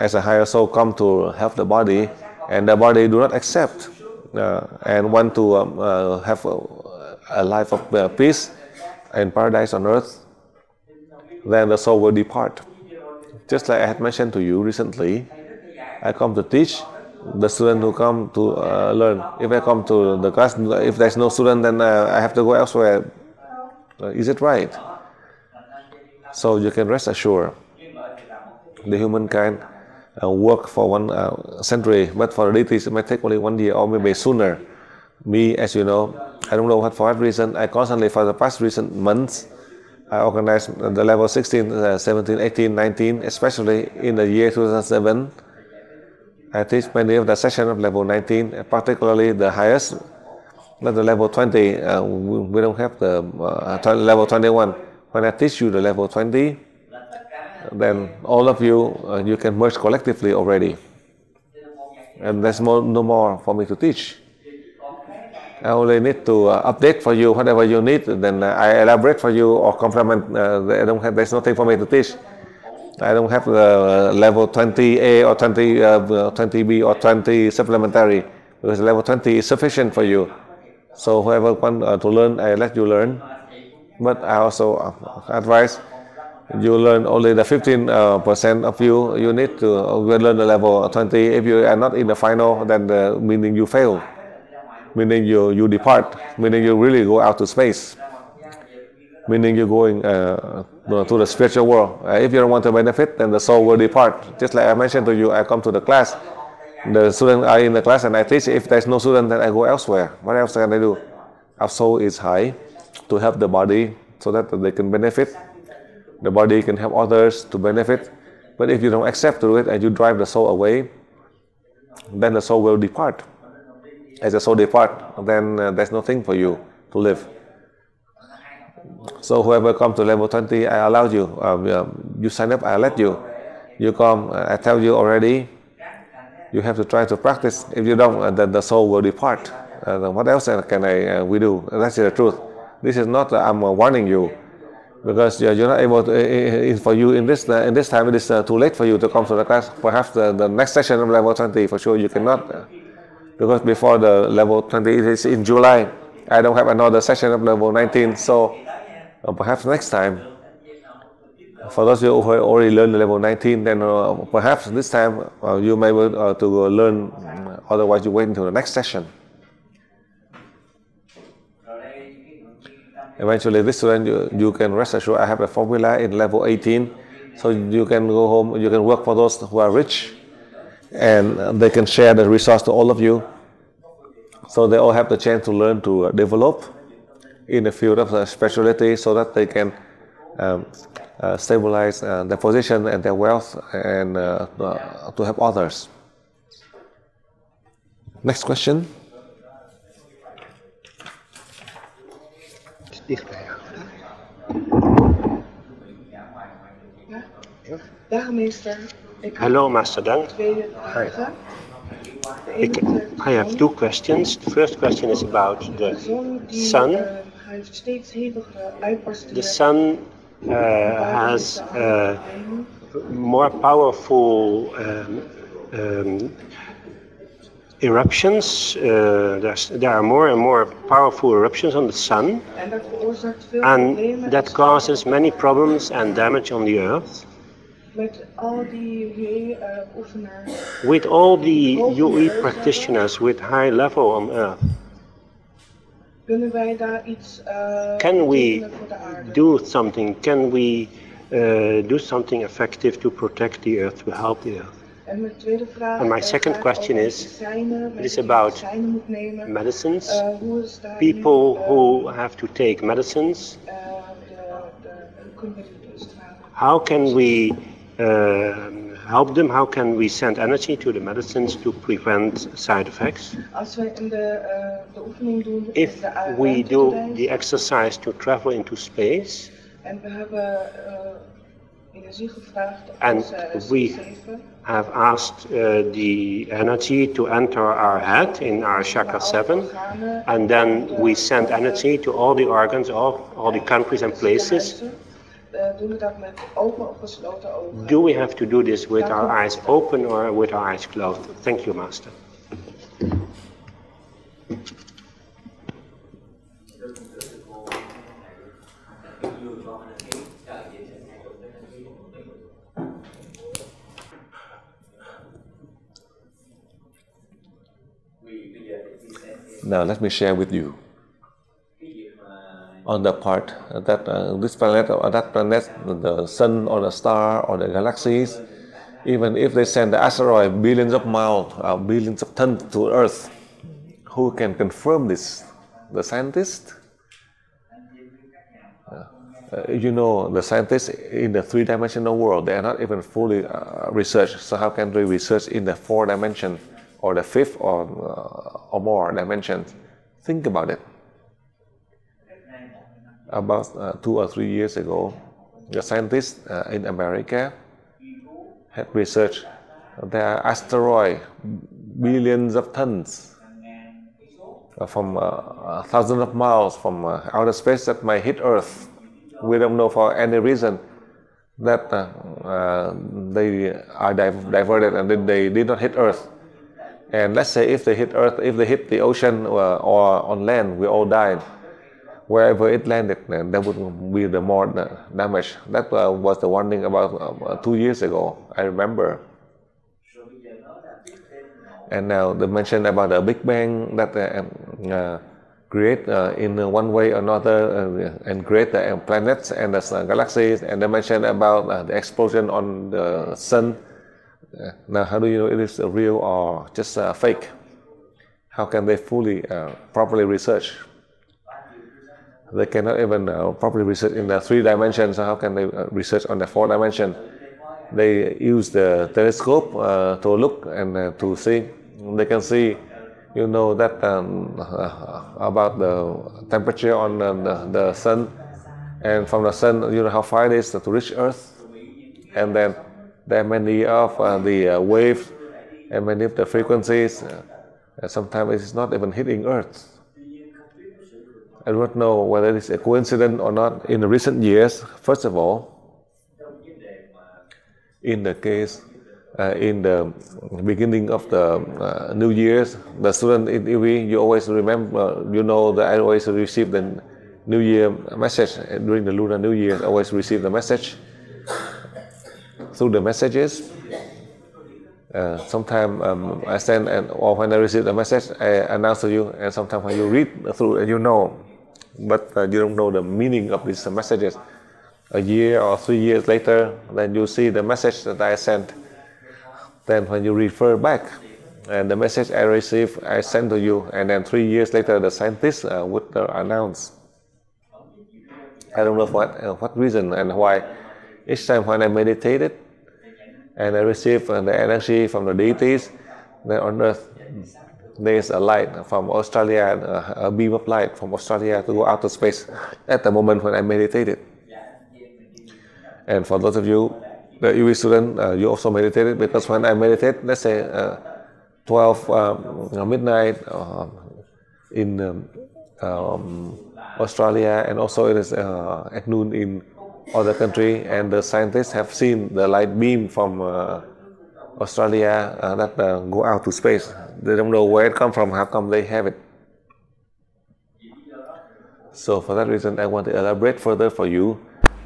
as a higher soul, come to help the body, and the body do not accept and want to have a life of peace and paradise on earth, then the soul will depart. Just like I had mentioned to you recently, I come to teach. The student who come to learn. If I come to the class, if there's no student, then I have to go elsewhere. Is it right? So you can rest assured, the humankind work for 1 century, but for the deities it might take only 1 year or maybe sooner. Me, as you know, I don't know for what reason, I constantly, for the past recent months, I organized the level 16, 17, 18, 19, especially in the year 2007. I teach many of the session of level 19, particularly the highest, not the level 20. We don't have the level 21. When I teach you the level 20, then all of you, you can merge collectively already. And there's no more for me to teach. I only need to update for you whatever you need, then I elaborate for you or complement. There's nothing for me to teach. I don't have the level 20A or 20B or 20 supplementary, because level 20 is sufficient for you. So whoever want to learn, I let you learn. But I also advise you learn only the 15% of you. You need to learn the level 20. If you are not in the final, then meaning you fail. Meaning you depart. Meaning you really go out to space. Meaning you're going to the spiritual world. If you don't want to benefit, then the soul will depart. Just like I mentioned to you, I come to the class. The students are in the class and I teach. If there's no student, then I go elsewhere. What else can I do? Our soul is high to help the body so that they can benefit. The body can help others to benefit. But if you don't accept to do it and you drive the soul away, then the soul will depart. As the soul depart, then there's nothing for you to live. So whoever comes to level 20, I allow you. You sign up, I let you. You come, I tell you already. You have to try to practice. If you don't, then the soul will depart. What else can we do? That's the truth. This is not, I'm warning you. Because you're not able to, for you in this time, it is too late for you to come to the class. Perhaps the next session of level 20, for sure you cannot. Because before the level 20, it is in July. I don't have another session of level 19, so perhaps next time. For those of you who already learned the level 19, then perhaps this time you may be able to learn, otherwise you wait until the next session. Eventually, this student, you can rest assured, I have a formula in level 18, so you can go home, you can work for those who are rich, and they can share the resource to all of you. So they all have the chance to learn to develop in the field of spirituality so that they can stabilize their position and their wealth and to help others. Next question. Hello, Master Dang. Hi. I have two questions. The first question is about the sun. The sun has more powerful eruptions. There are more and more powerful eruptions on the sun, and that causes many problems and damage on the earth. With all the UE practitioners with high level on earth, can we do something? Can we do something effective to protect the earth, to help the earth? And my second question is, it is about medicines. People who have to take medicines, how can we help them? How can we send energy to the medicines to prevent side effects? If we do the exercise to travel into space, and we have asked the energy to enter our head in our chakra 7, and then we send energy to all the organs of all the countries and places, Doen we dat met open of gesloten ogen? Do we have to do this with our eyes open or with our eyes closed? Thank you, Master. Now let me share with you on the part that this planet or that planet, the sun or the star or the galaxies, even if they send the asteroid billions of miles, billions of tons to Earth, who can confirm this? The scientists? You know, the scientists in the three-dimensional world, they are not even fully researched. So how can they research in the fourth dimension or the fifth or more dimensions? Think about it. About 2 or 3 years ago, the scientists in America had researched the asteroid, billions of tons from thousands of miles from outer space that might hit Earth. We don't know for any reason that they are diverted and then they did not hit Earth. And let's say if they hit Earth, if they hit the ocean or on land, we all died. Wherever it landed, there would be the more damage. That was the warning about 2 years ago, I remember. And now they mentioned about the Big Bang that create in one way or another and create the planets and the galaxies. And they mentioned about the explosion on the sun. Now, how do you know it is real or just fake? How can they fully, properly research? They cannot even properly research in the 3 dimensions, so how can they research on the 4th dimension? They use the telescope to look and to see. They can see, you know, that about the temperature on the sun, and from the sun, you know how far it is to reach Earth, and then there are many of the waves and many of the frequencies. Sometimes it's not even hitting Earth. I don't know whether it's a coincidence or not. In the recent years, first of all, in the case, in the beginning of the New Year's, the student in EV, you always remember, you know that I always receive the New Year message during the Lunar New Year. I always receive the message through the messages. Sometimes I send, or when I receive the message, I announce to you, and sometimes when you read through, you know, but you don't know the meaning of these messages. A year or 3 years later, then you see the message that I sent. Then when you refer back, and the message I received, I send to you, and then 3 years later, the scientists would announce. I don't know for what reason and why. Each time when I meditated, and I received the energy from the deities, then on Earth, there's a light from Australia, a beam of light from Australia to go out to space at the moment when I meditated. And for those of you, the UV student, you also meditated, because when I meditate, let's say 12 midnight in Australia, and also it is at noon in other country, and the scientists have seen the light beam from Australia that go out to space. They don't know where it comes from, how come they have it. So for that reason, I want to elaborate further for you.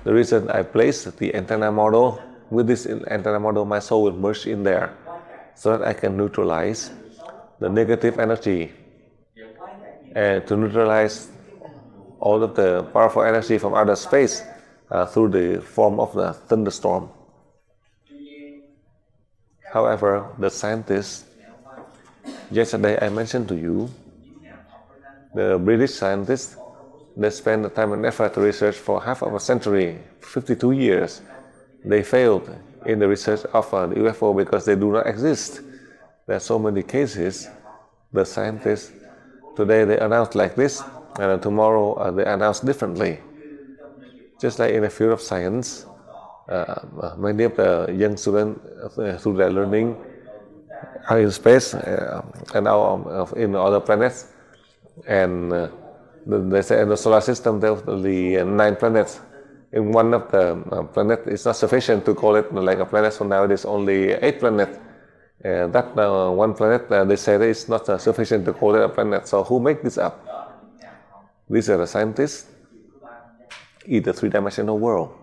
The reason I placed the antenna model, with this antenna model, my soul will merge in there, so that I can neutralize the negative energy, and to neutralize all of the powerful energy from outer space through the form of the thunderstorm. However, the scientists, yesterday I mentioned to you, the British scientists, they spent the time and effort to research for half of a century, 52 years. They failed in the research of the UFO because they do not exist. There are so many cases. The scientists, today they announce like this, and tomorrow they announce differently. Just like in the field of science, many of the young students, through their learning, are in space and now in other planets. And they say in the solar system there are the 9 planets. in one of the planets, it's not sufficient to call it like a planet. So now it is only 8 planets. That one planet, they say that it's not sufficient to call it a planet. So who make this up? These are the scientists in the three-dimensional world.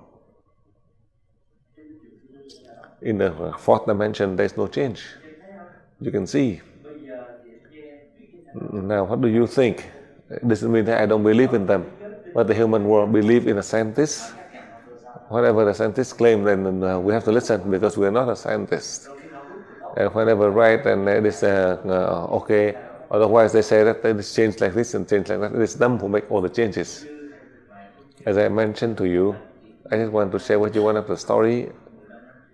In the fourth dimension, there's no change. You can see. Now, what do you think? It doesn't mean that I don't believe in them, but the human world believe in a scientist. Whatever the scientists claim, then we have to listen, because we are not a scientist. And whenever right, then it is okay. Otherwise, they say that it is changed like this and changed like that. It is them who make all the changes. As I mentioned to you, I just want to share with you one of the story.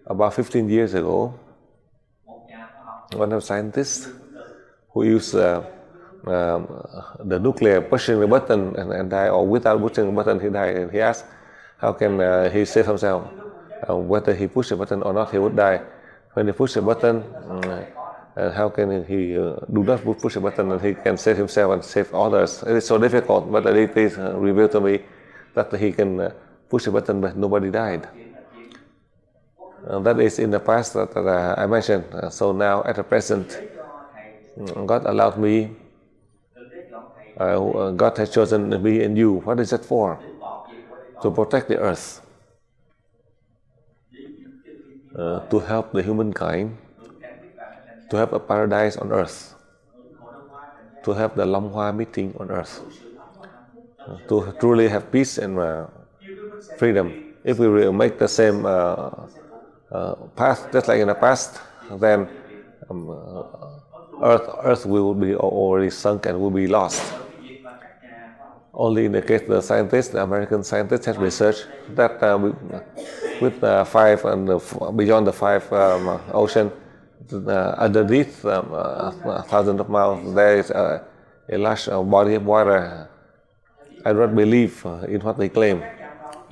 About 15 years ago, one of the scientists who used the nuclear pushing the button and die, or without pushing the button he died, and he asked how can he save himself, whether he pushed the button or not he would die. When he pushed the button, how can he do not push the button and he can save himself and save others? It is so difficult, but it is revealed to me that he can push the button but nobody died. That is in the past that I mentioned. So now at the present, God allowed me, God has chosen me and you. What is that for? To protect the earth, to help the humankind, to have a paradise on earth, to have the Long Hoa meeting on earth, to truly have peace and freedom. If we will make the same path just like in the past, then earth will be already sunk and will be lost. Only in the case of the scientists, the American scientists have researched that with 5 and beyond the 5 ocean, underneath thousands of miles, there is a large body of water. I do not believe in what they claim,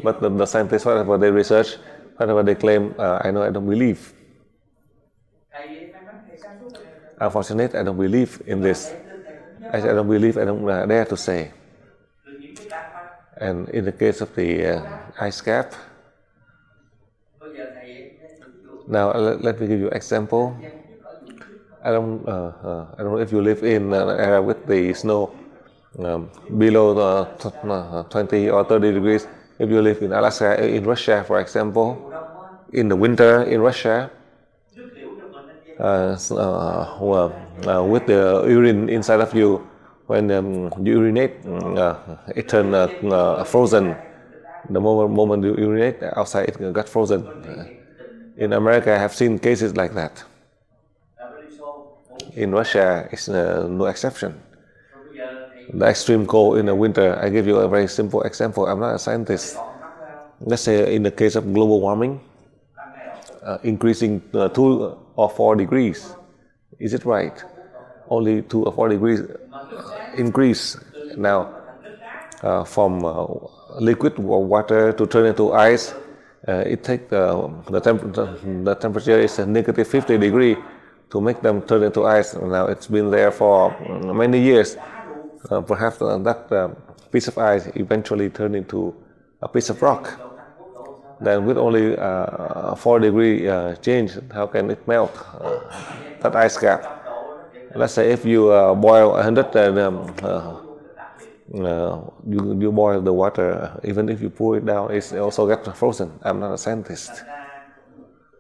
but the scientists, whatever they research, whatever they claim, I know I don't believe. Unfortunately, I don't believe in this. I don't believe, I don't dare to say. And in the case of the ice cap, now let me give you an example. I don't know if you live in an area with the snow below 20 or 30 degrees. If you live in Alaska, in Russia, for example, in the winter in Russia, with the urine inside of you, when you urinate, it turns frozen. The moment you urinate, outside it got frozen. In America, I have seen cases like that. In Russia, it's no exception. The extreme cold in the winter, I give you a very simple example. I'm not a scientist. Let's say in the case of global warming, increasing 2 or 4 degrees. Is it right? Only 2 or 4 degrees increase. Now, from liquid water to turn into ice, it takes the temperature is a negative 50 degrees to make them turn into ice. Now, it's been there for many years. Perhaps that piece of ice eventually turned into a piece of rock. Then with only 4 degree change, how can it melt that ice cap? Let's say if you boil 100, you boil the water, even if you pour it down, it also gets frozen. I'm not a scientist.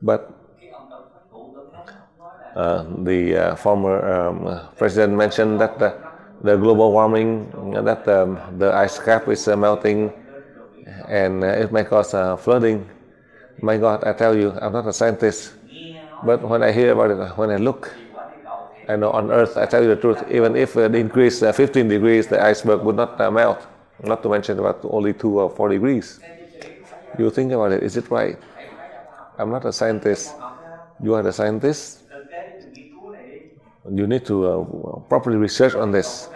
But the former president mentioned that the global warming, that the ice cap is melting, and it may cause flooding. My God, I tell you, I'm not a scientist. But when I hear about it, when I look, I know on Earth, I tell you the truth, even if it increased 15 degrees, the iceberg would not melt. Not to mention about only 2 or 4 degrees. You think about it, is it right? I'm not a scientist. You are the scientist. You need to properly research on this.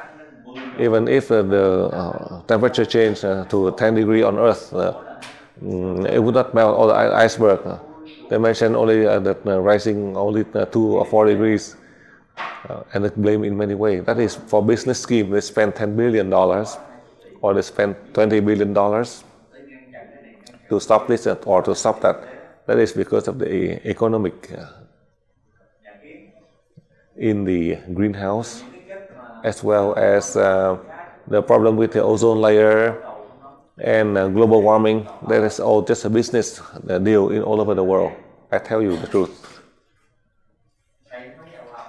Even if the temperature changed to 10 degrees on Earth, it would not melt all the iceberg. They mentioned only that rising only 2 or 4 degrees, and they blame in many ways. That is for business scheme. They spend $10 billion, or they spend $20 billion to stop this or to stop that. That is because of the economic in the greenhouse, as well as the problem with the ozone layer and global warming. That is all just a business deal in all over the world. I tell you the truth.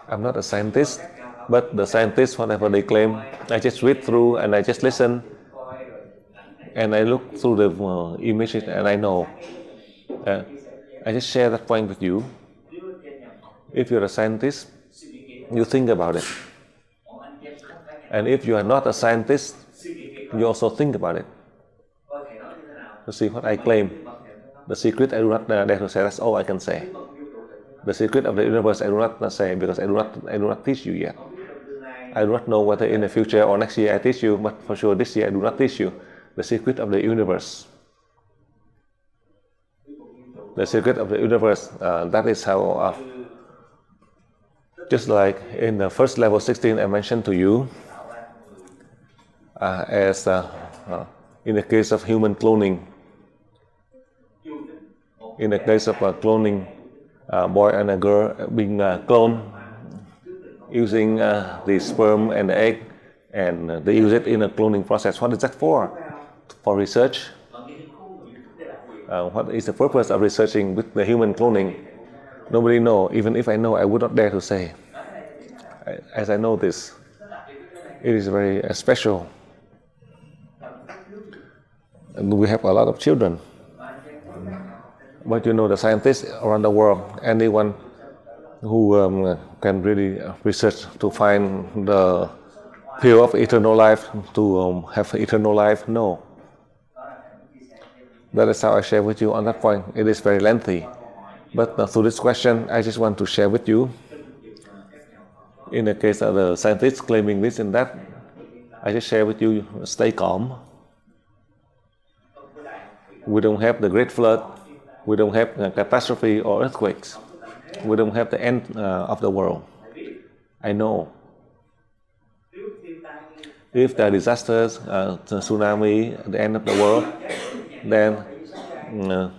I'm not a scientist, but the scientists, whatever they claim, I just read through and I just listen and I look through the images and I know. I just share that point with you. If you're a scientist, you think about it. And if you are not a scientist, you also think about it. You see what I claim. The secret I do not dare to say. That's all I can say. The secret of the universe I do not say because I do not teach you yet. I do not know whether in the future or next year I teach you, but for sure this year I do not teach you the secret of the universe. The secret of the universe, that is how, just like in the first level 16 I mentioned to you, as in the case of human cloning, in the case of cloning a boy and a girl being cloned using the sperm and the egg, and they use it in a cloning process. What is that for? For research. What is the purpose of researching with the human cloning? Nobody knows. Even if I know, I would not dare to say. As I know this, it is very special. And we have a lot of children. But you know, the scientists around the world, anyone who can really research to find the pill of eternal life, to have eternal life, no. That is how I share with you on that point. It is very lengthy. But through this question, I just want to share with you. In the case of the scientists claiming this and that, I just share with you, stay calm. We don't have the great flood. We don't have a catastrophe or earthquakes. We don't have the end of the world. I know. If there are disasters, tsunami, the end of the world, then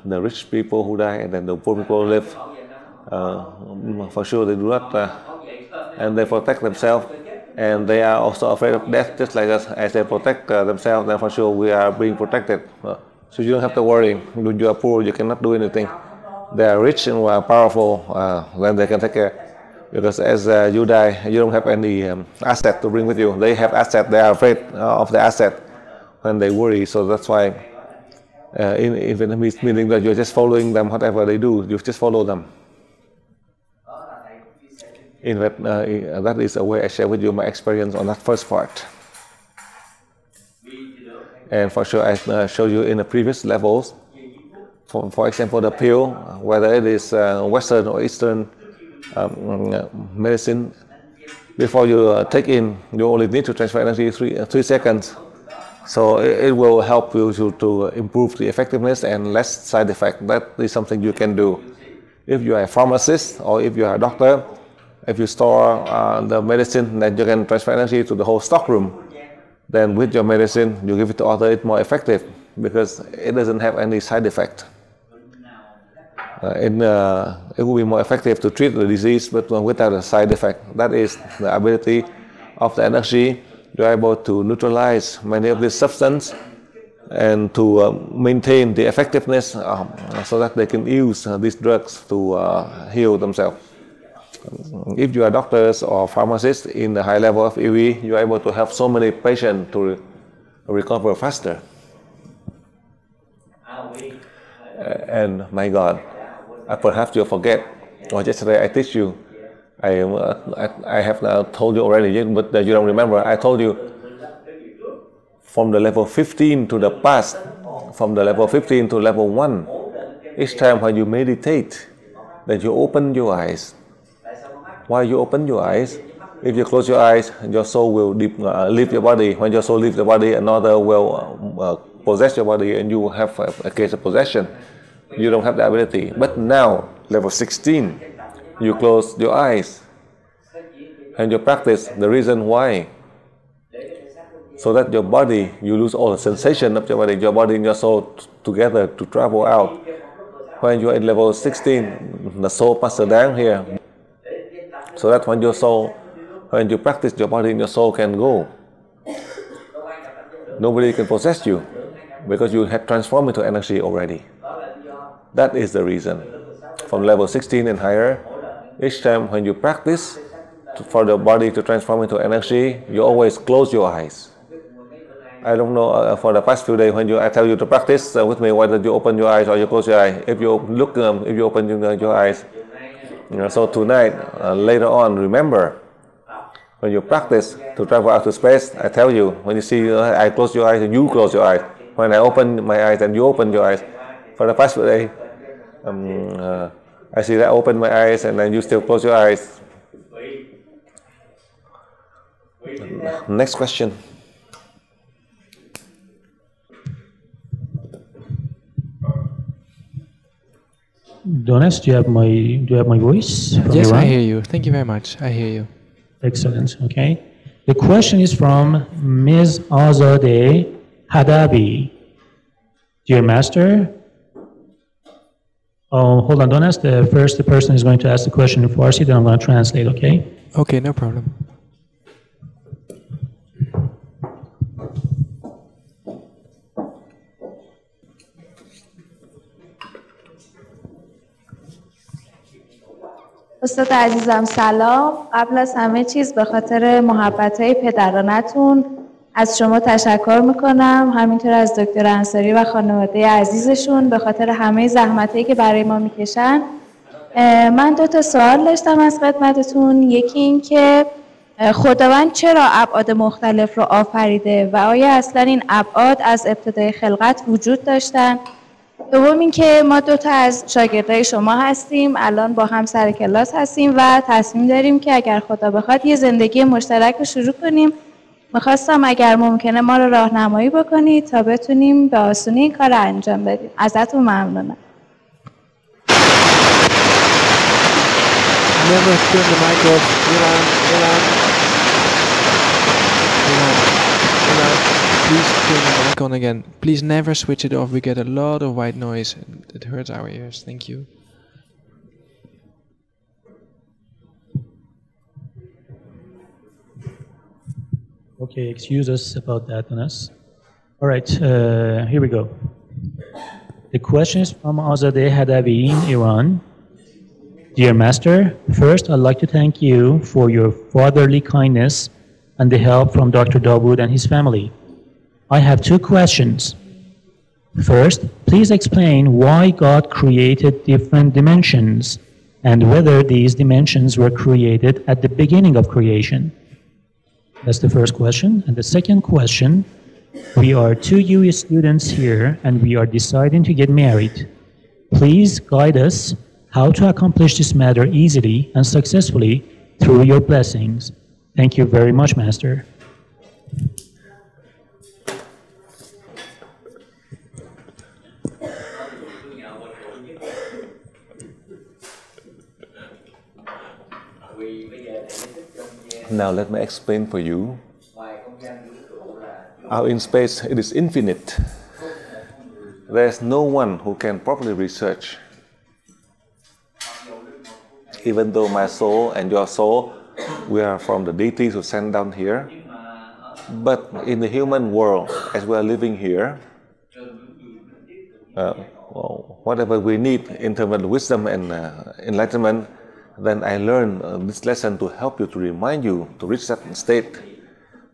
the rich people who die and then the poor people live, for sure they do not, and they protect themselves, and they are also afraid of death just like us. As they protect themselves, then for sure we are being protected. So you don't have to worry. When you are poor, you cannot do anything. They are rich and powerful, then they can take care. Because as you die, you don't have any asset to bring with you. They have asset. They are afraid of the asset when they worry. So that's why, in Vietnamese, meaning that you're just following them, whatever they do, you just follow them. In fact, that is a way I share with you my experience on that first part. And for sure, I showed you in the previous levels, for example, the pill, whether it is Western or Eastern medicine, before you take in, you only need to transfer energy 3 seconds. So it will help you to improve the effectiveness and less side effect. That is something you can do. If you are a pharmacist or if you are a doctor, if you store the medicine, then you can transfer energy to the whole stockroom. Then with your medicine, you give it to others, it's more effective because it doesn't have any side effect. It will be more effective to treat the disease, but without a side effect. That is the ability of the energy. You are able to neutralize many of these substances and to maintain the effectiveness so that they can use these drugs to heal themselves. If you are doctors or pharmacists in the high level of EV, you are able to help so many patients to recover faster. And my God, perhaps you forget, or yesterday I teach you, I have told you already, but you don't remember. I told you from the level 15 to the past, from the level 15 to level 1, each time when you meditate, then you open your eyes. While you open your eyes, if you close your eyes, your soul will leave your body. When your soul leaves the body, another will possess your body and you will have a case of possession. You don't have the ability. But now, level 16, you close your eyes and you practice the reason why, so that your body, you lose all the sensation of your body and your soul together to travel out. When you are in level 16, the soul passes down here, so that when you practice, your body and your soul can go. Nobody can possess you, because you had transformed into energy already. That is the reason. From level 16 and higher, each time when you practice for the body to transform into energy, you always close your eyes. I don't know, for the past few days when I tell you to practice with me, whether you open your eyes or you close your eyes. If you open your eyes. So tonight, later on, remember, when you practice to travel out to space, I tell you, when you see I close your eyes and you close your eyes. When I open my eyes and you open your eyes. For the past few days, I see that I open my eyes and then you still close your eyes. Next question. Donis, do you have my voice? Yes, I hear you. Thank you very much. I hear you. Excellent. Okay. The question is from Ms. Azadeh Hadabi. Dear Master, hold on, Donis. The person is going to ask the question in Farsi, then I'm going to translate. Okay. Okay, no problem. استاد عزیزم سلام. قبل از همه چیز به خاطر محبت‌های پدرانتون از شما تشکر میکنم، همینطور از دکتر انصاری و خانواده عزیزشون به خاطر همه زحمتایی که برای ما میکشن. من 2 تا سوال داشتم از خدمتتون. یکی این که خداوند چرا ابعاد مختلف رو آفریده و آیا اصلا این ابعاد از ابتدای خلقت وجود داشتن؟ دوم این که ما 2 تا از شاگردای شما هستیم، الان با هم سر کلاس هستیم و تصمیم داریم که اگر خدا بخواد یه زندگی مشترک رو شروع کنیم. میخواستم اگر ممکنه ما رو راهنمایی بکنید تا بتونیم به آسونی این کار رو انجام بدیم. ازتون ممنونم. Never turn the mic off. Please turn the mic on again. Please never switch it off. We get a lot of white noise. It hurts our ears. Thank you. Okay, excuse us about that, Donis. All right, here we go. The question is from Azadeh Hadavi in Iran. Dear Master, first I'd like to thank you for your fatherly kindness and the help from Dr. Dawood and his family. I have 2 questions. First, please explain why God created different dimensions and whether these dimensions were created at the beginning of creation. That's the first question. And the second question, we are 2 UE students here and we are deciding to get married. Please guide us how to accomplish this matter easily and successfully through your blessings. Thank you very much, Master. Now let me explain for you. Out in space, it is infinite. There is no one who can properly research. Even though my soul and your soul, we are from the deities who sent down here. But in the human world, as we are living here, whatever we need in terms of wisdom and enlightenment, then I learned this lesson to help you, to remind you to reach that state.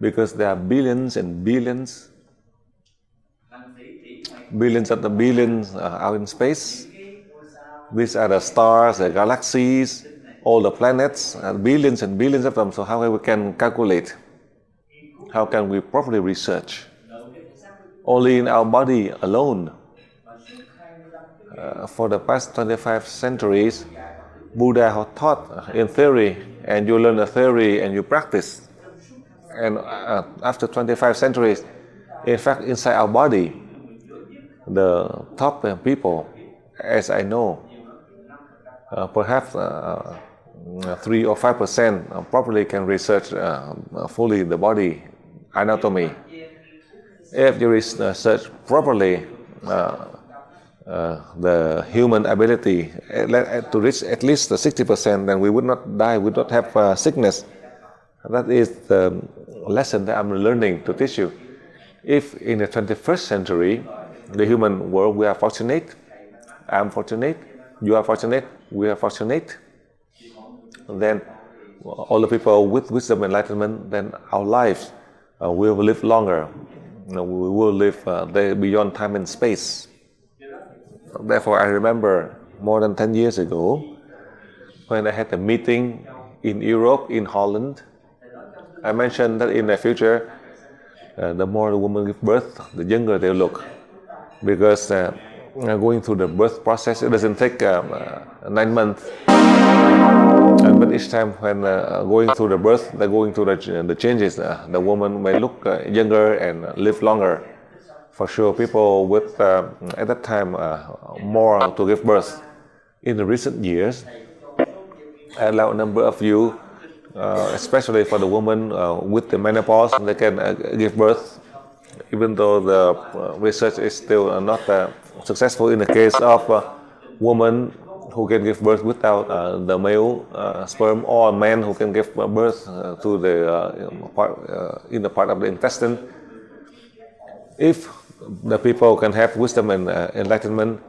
Because there are billions and billions, billions of the billions out in space. These are the stars, the galaxies, all the planets, billions and billions of them. So how we can calculate? How can we properly research? Only in our body alone. For the past 25 centuries, Buddha has taught in theory, and you learn the theory and you practice. And after 25 centuries, in fact, inside our body, the top people, as I know, perhaps 3 or 5% probably can research fully the body anatomy. if you research properly the human ability to reach at least the 60%, then we would not die, we would not have sickness. That is the lesson that I'm learning to teach you. If in the 21st century, the human world, we are fortunate, I'm fortunate, you are fortunate, we are fortunate, then all the people with wisdom and enlightenment, then our lives will live longer. We will live beyond time and space. Therefore, I remember more than 10 years ago, when I had a meeting in Europe, in Holland, I mentioned that in the future, the more the woman gives birth, the younger they look. Because going through the birth process, it doesn't take 9 months. But each time when going through the birth, they're going through the changes. The woman may look younger and live longer. For sure, people with, at that time, more to give birth. In the recent years, I allow a number of you, especially for the woman with the menopause, they can give birth, even though the research is still not successful in the case of a woman who can give birth without the male sperm, or a man who can give birth to the in the part of the intestine. If the people can have wisdom and enlightenment,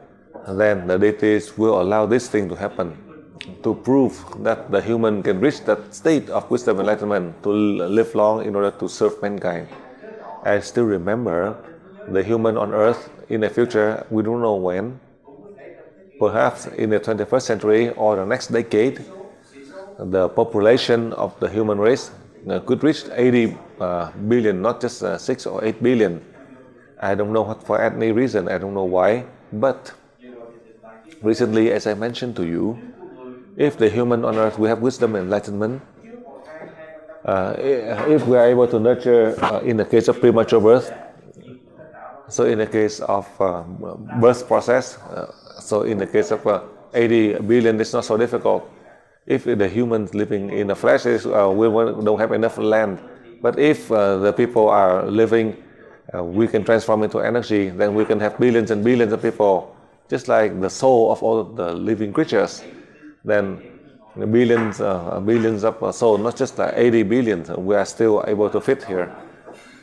then the deities will allow this thing to happen, to prove that the human can reach that state of wisdom and enlightenment to live long in order to serve mankind. I still remember the human on earth in the future, we don't know when, perhaps in the 21st century or the next decade, the population of the human race could reach 80 billion, not just 6 or 8 billion. I don't know what, for any reason, I don't know why, but recently, as I mentioned to you, if the human on earth, we have wisdom and enlightenment, if we are able to nurture in the case of premature birth, so in the case of birth process, so in the case of 80 billion, it's not so difficult. If the humans living in the flesh we don't have enough land, but if the people are living, we can transform into energy, then we can have billions and billions of people, just like the soul of all of the living creatures. Then billions of souls, not just 80 billion, we are still able to fit here.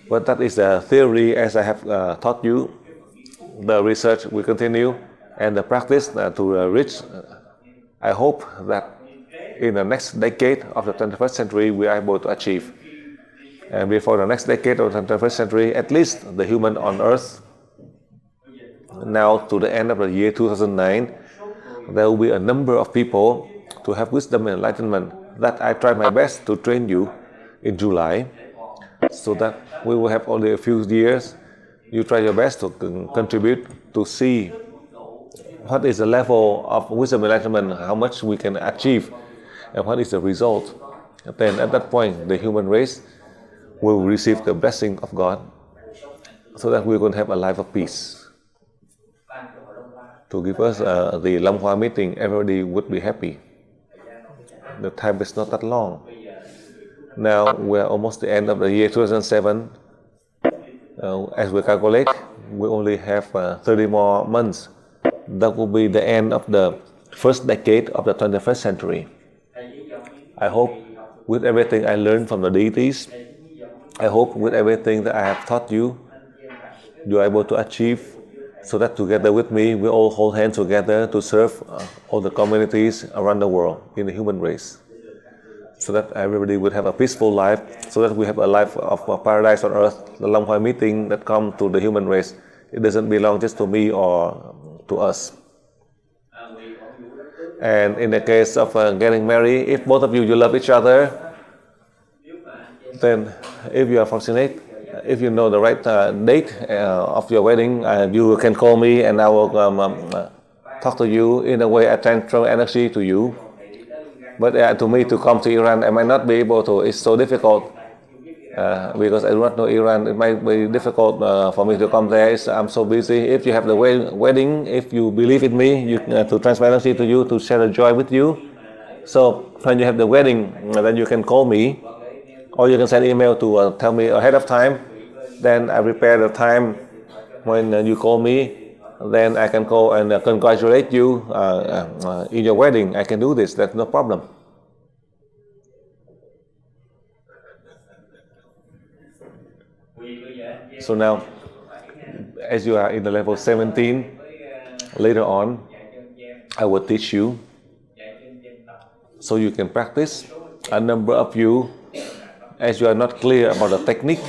But that is the theory, as I have taught you. The research will continue, and the practice to reach, I hope that in the next decade of the 21st century, we are able to achieve. And before the next decade of the 21st century, at least the human on earth, now to the end of the year 2009, there will be a number of people to have wisdom and enlightenment that I try my best to train you in July, so that we will have only a few years. You try your best to contribute to see what is the level of wisdom and enlightenment, how much we can achieve, and what is the result. Then at that point, the human race will receive the blessing of God, so that we're going to have a life of peace. To give us the Long Hoa meeting, everybody would be happy. The time is not that long. Now we're almost the end of the year 2007. As we calculate, we only have 30 more months. That will be the end of the first decade of the 21st century. I hope with everything I learned from the deities, I hope with everything that I have taught you, you are able to achieve, so that together with me, we all hold hands together to serve all the communities around the world in the human race, so that everybody would have a peaceful life, so that we have a life of paradise on earth. The Long Hoa meeting that comes to the human race, it doesn't belong just to me or to us. And in the case of getting married, if both of you love each other, then if you are fortunate, if you know the right date of your wedding, you can call me and I will talk to you. In a way, I transfer energy to you. But to me, to come to Iran, I might not be able to. It's so difficult because I do not know Iran. It might be difficult for me to come there. I'm so busy. If you have the wedding, if you believe in me, to transfer energy to you, to share the joy with you. So when you have the wedding, then you can call me, or you can send email to tell me ahead of time. then I prepare the time when you call me, then I can call and congratulate you in your wedding. I can do this, that's no problem. So now, as you are in the level 17, later on, I will teach you so you can practice. A number of you, as you are not clear about the technique,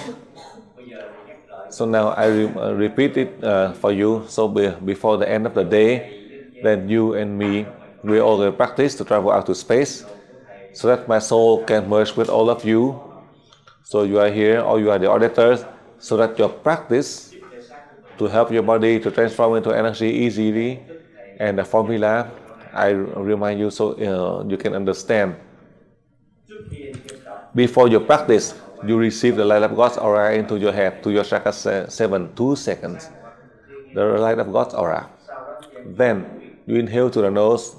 so now I repeat it for you. So before the end of the day, then you and me, we all will practice to travel out to space, so that my soul can merge with all of you. So you are here, or you are the auditors, so that your practice to help your body to transform into energy easily, and the formula I remind you so you can understand. Before you practice, you receive the light of God's aura into your head, to your chakra 7, 2 seconds. The light of God's aura. Then you inhale to the nose,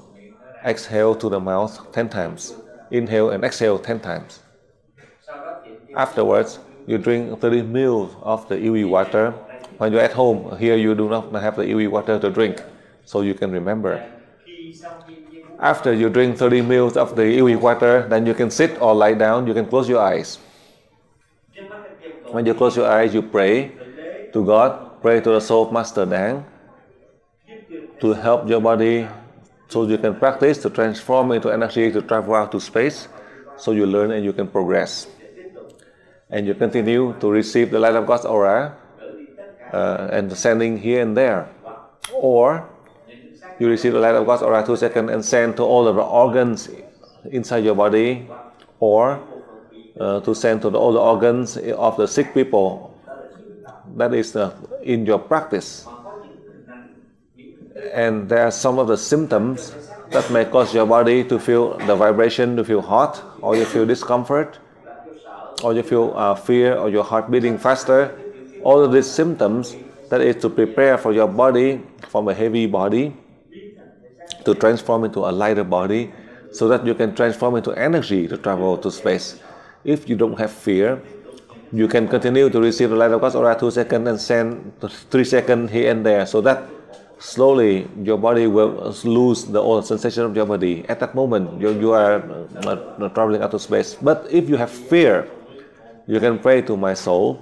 exhale to the mouth 10 times. Inhale and exhale 10 times. Afterwards, you drink 30 ml of the iwi water. When you're at home, here you do not have the iwi water to drink, so you can remember. After you drink 30 ml of the iwi water, then you can sit or lie down, you can close your eyes. When you close your eyes, you pray to God, pray to the soul of Master Đáng to help your body so you can practice to transform into energy to travel out to space, so you learn and you can progress. And you continue to receive the light of God's aura and sending here and there. Or you receive the light of God's aura 2 seconds and send to all of the organs inside your body, or to send to all the organs of the sick people. That is in your practice. And there are some of the symptoms that may cause your body to feel the vibration, to feel hot, or you feel discomfort, or you feel fear, or your heart beating faster. All of these symptoms, that is to prepare for your body from a heavy body to transform into a lighter body, so that you can transform into energy to travel to space. If you don't have fear, you can continue to receive the light of God's aura 2 seconds and send 3 seconds here and there, so that slowly your body will lose the old sensation of your body. At that moment, you are traveling out to space. But if you have fear, you can pray to my soul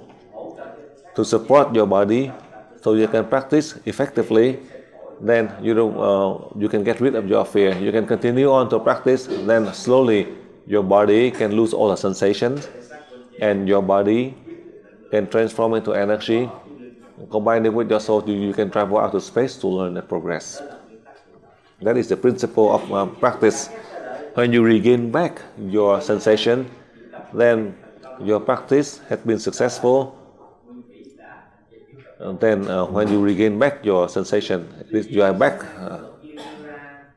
to support your body, so you can practice effectively. Then you can get rid of your fear. You can continue on to practice. Then slowly your body can lose all the sensations, and your body can transform into energy. Combine it with your soul, you can travel out to space to learn and progress. That is the principle of practice. When you regain back your sensation, then your practice has been successful. Then when you regain back your sensation, you are back.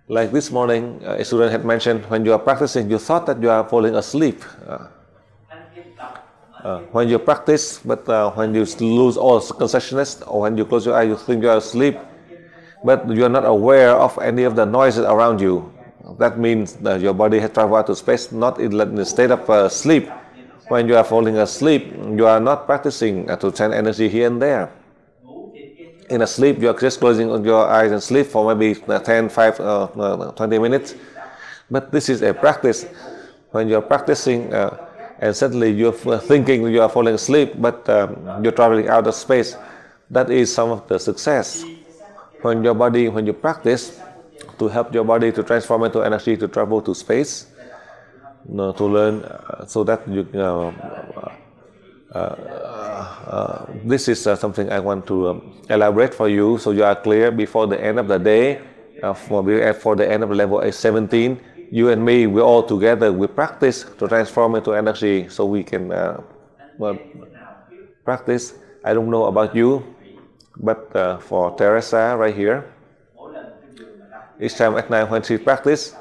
Like this morning, a student had mentioned, when you are practicing, you thought that you are falling asleep. When you practice, but when you lose all consciousness, or when you close your eyes, you think you are asleep, but you are not aware of any of the noises around you. That means that your body has traveled out to space, not in the state of sleep. When you are falling asleep, you are not practicing to send energy here and there. In a sleep, you are just closing your eyes and sleep for maybe 10, 5, 20 minutes. But this is a practice. When you are practicing, and suddenly you're thinking you are falling asleep, but you're traveling out of space, that is some of the success. When you practice to help your body to transform into energy to travel to space, to learn, so that you this is something I want to elaborate for you, so you are clear before the end of the day, for the end of the level 17. You and me, we all together, we practice to transform into energy, so we can practice. I don't know about you, but for Teresa right here, each time at night when she practice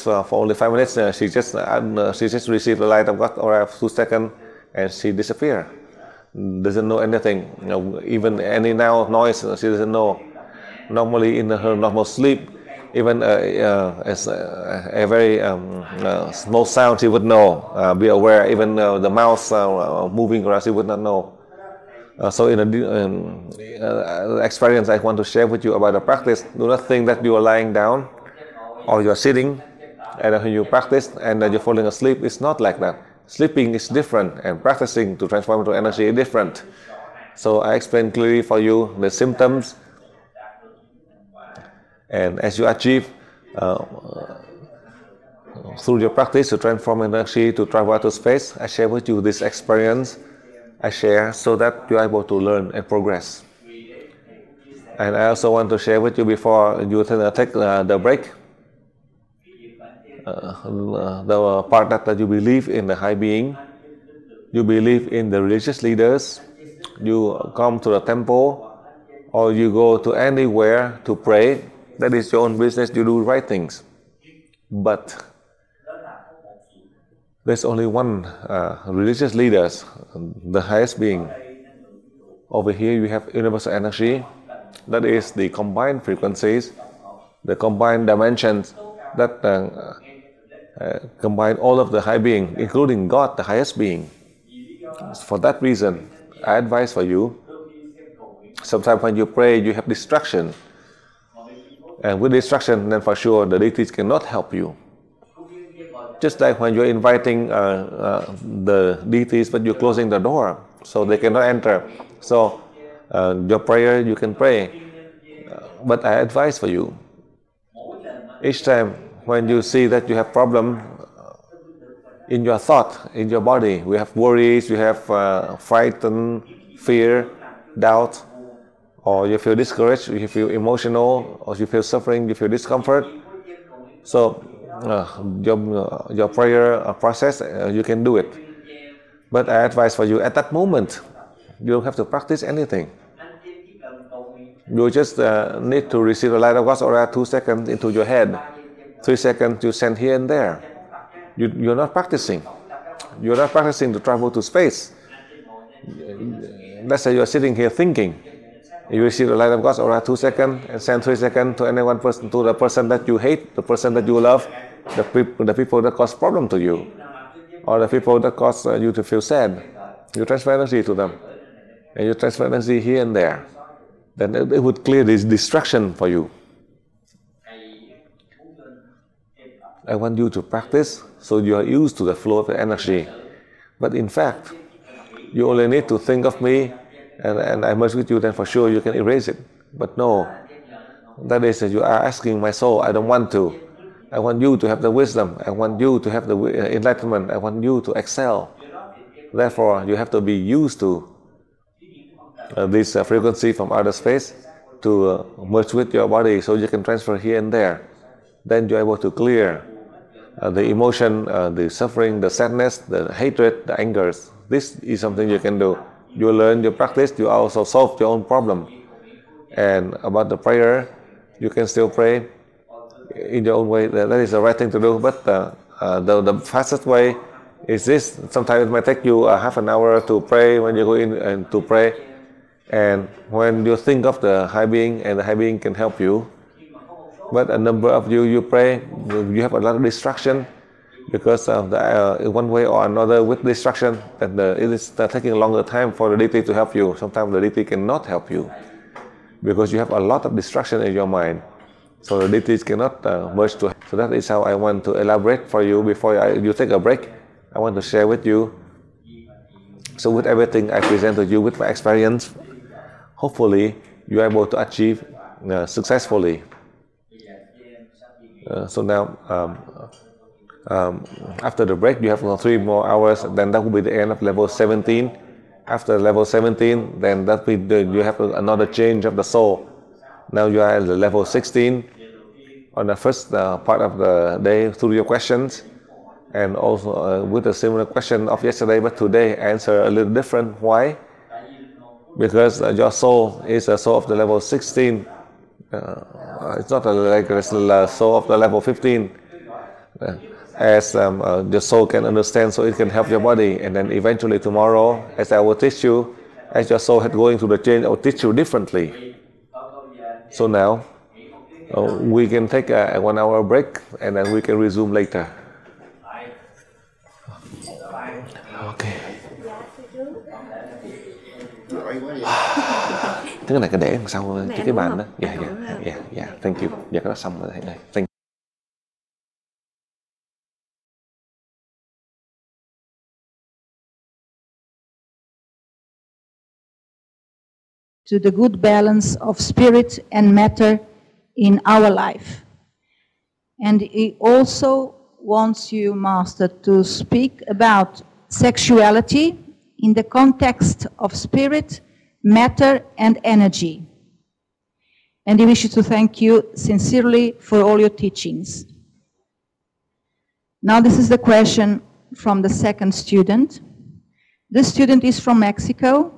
for only 5 minutes. She just received the light of God or 2 seconds, and she disappear. Doesn't know anything. Even any noise she doesn't know. Normally in her normal sleep, even as a very small sound, she would know. Be aware, even the mouse moving around, she would not know. So in the experience I want to share with you about the practice, do not think that you are lying down or you are sitting and when you practice and you're falling asleep. It's not like that. Sleeping is different and practicing to transform into energy is different. So I explained clearly for you the symptoms, and as you achieve through your practice to transform energy to travel out to space, I share with you this experience. I share so that you're able to learn and progress. And I also want to share with you before you take the break, the part that you believe in the high being, you believe in the religious leaders, you come to the temple or you go to anywhere to pray, that is your own business, you do right things. But there's only one religious leaders, the highest being. Over here you have universal energy, that is the combined frequencies, the combined dimensions that combine all of the high being, including God, the highest being. For that reason, I advise for you, sometimes when you pray, you have distraction. And with distraction, then for sure, the deities cannot help you. Just like when you're inviting the deities, but you're closing the door, so they cannot enter. So, your prayer, you can pray. But I advise for you, each time when you see that you have problem in your thought, in your body, we have worries, you have frightened, fear, doubt, or you feel discouraged, you feel emotional, or you feel suffering, you feel discomfort. So your prayer process, you can do it. But I advise for you at that moment, you don't have to practice anything. You just need to receive the light of God's aura 2 seconds into your head. 3 seconds you send here and there. You're not practicing. You're not practicing to travel to space. Let's say you're sitting here thinking. You receive the light of God's aura 2 seconds and send 3 seconds to any one person, to the person that you hate, the person that you love, the people that cause problem to you, or the people that cause you to feel sad. You transfer energy to them, and you transfer energy here and there. Then it would clear this distraction for you. I want you to practice so you are used to the flow of the energy. But in fact, you only need to think of me and I merge with you, then for sure you can erase it. But no, that is you are asking my soul, I don't want to. I want you to have the wisdom. I want you to have the enlightenment. I want you to excel. Therefore, you have to be used to this frequency from outer space to merge with your body so you can transfer here and there. Then you're able to clear the emotion, the suffering, the sadness, the hatred, the angers. This is something you can do. You learn, you practice, you also solve your own problem. And about the prayer, you can still pray in your own way. That is the right thing to do. But the fastest way is this. Sometimes it might take you half an hour to pray when you go in and to pray. And when you think of the high being, and the high being can help you. But a number of you pray, you have a lot of distraction because of the one way or another with distraction, and it is taking a longer time for the deity to help you. Sometimes the deity cannot help you because you have a lot of distraction in your mind. So the deities cannot merge to. So that is how I want to elaborate for you before you take a break. I want to share with you. So with everything I present to you with my experience, hopefully you are able to achieve successfully. So now, after the break, you have 3 more hours, then that will be the end of level 17. After level 17, then that will be you have another change of the soul. Now you are at the level 16 on the first part of the day through your questions, and also with a similar question of yesterday, but today answer a little different. Why? Because your soul is a soul of the level 16. It's not like the soul of the level 15. As your soul can understand, so it can help your body. And then eventually tomorrow, as I will teach you, as your soul is going through the change, I will teach you differently. So now, We can take a 1 hour break and then we can resume later. Okay. Cái này cái để đằng sau cái bàn đó. Yeah. Thank you. Dạ cái đó xong rồi. Thank you. To the good balance of spirit and matter in our life. And he also wants you, Master, to speak about sexuality in the context of spirit, matter, and energy. And he wishes to thank you sincerely for all your teachings. Now this is the question from the second student. This student is from Mexico,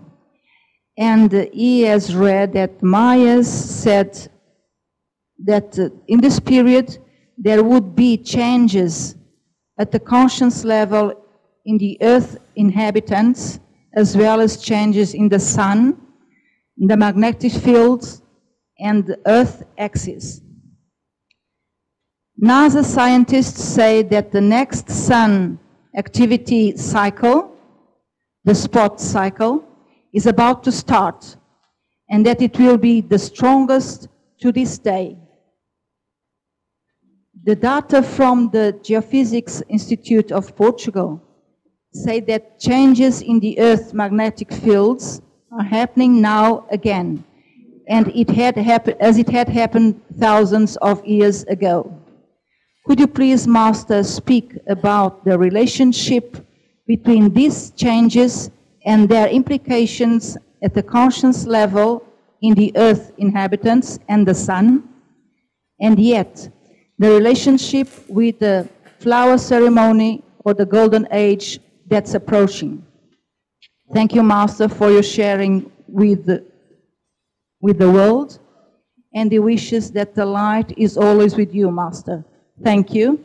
and he has read that Mayas said that in this period there would be changes at the conscience level in the earth inhabitants, as well as changes in the sun, in the magnetic fields, and the earth axis. NASA scientists say that the next sun activity cycle, the spot cycle, is about to start, and that it will be the strongest to this day. The data from the Geophysics Institute of Portugal say that changes in the Earth's magnetic fields are happening now again, and it had happened thousands of years ago. Could you please, Master, speak about the relationship between these changes and their implications at the conscience level in the Earth inhabitants and the Sun, and yet the relationship with the flower ceremony or the golden age that's approaching? Thank you, Master, for your sharing with the world, and he wishes that the light is always with you, Master. Thank you.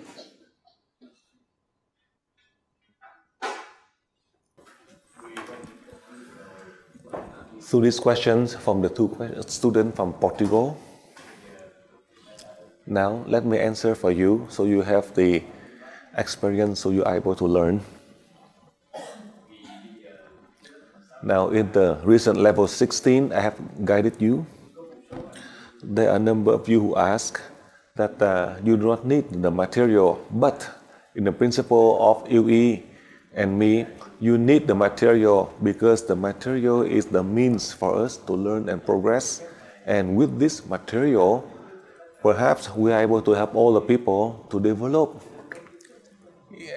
So these questions from the two students from Portugal. Now let me answer for you, so you have the experience, so you are able to learn. Now in the recent level 16, I have guided you. There are a number of you who ask that you do not need the material, but in the principle of LUONG and me, you need the material because the material is the means for us to learn and progress. And with this material, perhaps we are able to help all the people to develop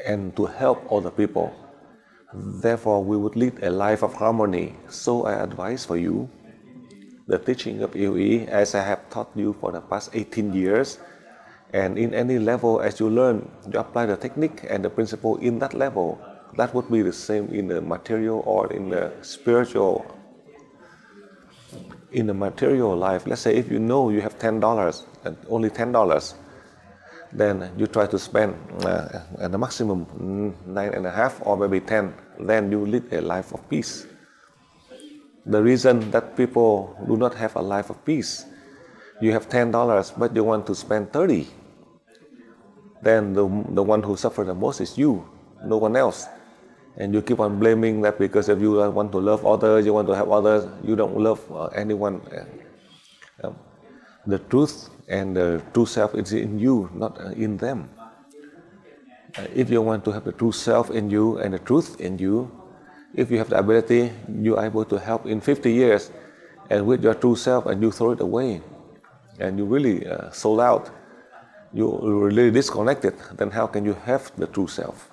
and to help all the people. Therefore, we would lead a life of harmony. So I advise for you the teaching of LUONG as I have taught you for the past 18 years. And in any level, as you learn, you apply the technique and the principle in that level. That would be the same in the material or in the spiritual. In the material life, let's say if you know you have $10 and only $10, then you try to spend at the maximum 9.5 or maybe 10, then you lead a life of peace. The reason that people do not have a life of peace, you have $10 but you want to spend 30, then the one who suffers the most is you, no one else. And you keep on blaming that because if you want to love others, you want to help others, you don't love anyone. The truth and the true self is in you, not in them. If you want to have the true self in you and the truth in you, if you have the ability, you are able to help in 50 years, and with your true self and you throw it away, and you really sold out, you really disconnected, then how can you have the true self?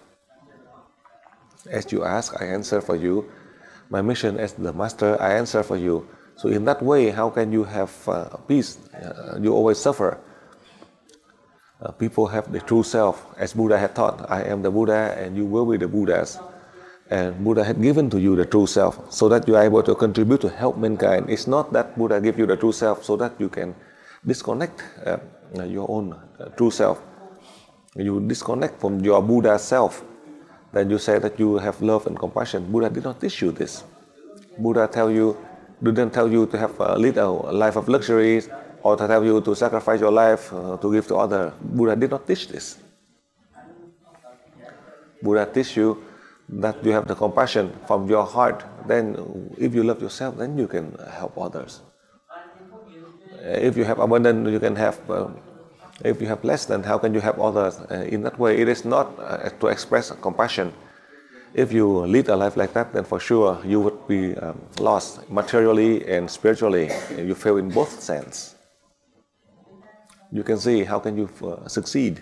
As you ask, I answer for you. My mission as the master, I answer for you. So in that way, how can you have peace? You always suffer. People have the true self. As Buddha had taught, I am the Buddha and you will be the Buddhas. And Buddha had given to you the true self so that you are able to contribute to help mankind. It's not that Buddha gave you the true self so that you can disconnect your own true self. You disconnect from your Buddha self. Then you say that you have love and compassion. Buddha did not teach you this. Buddha didn't tell you to have lead a life of luxuries or to tell you to sacrifice your life to give to others. Buddha did not teach this. Buddha teach you that you have the compassion from your heart. Then if you love yourself, then you can help others. If you have abundance, you can have. If you have less, then how can you help others? In that way, it is not to express compassion. If you lead a life like that, then for sure you would be lost materially and spiritually. You fail in both sense. You can see how can you succeed.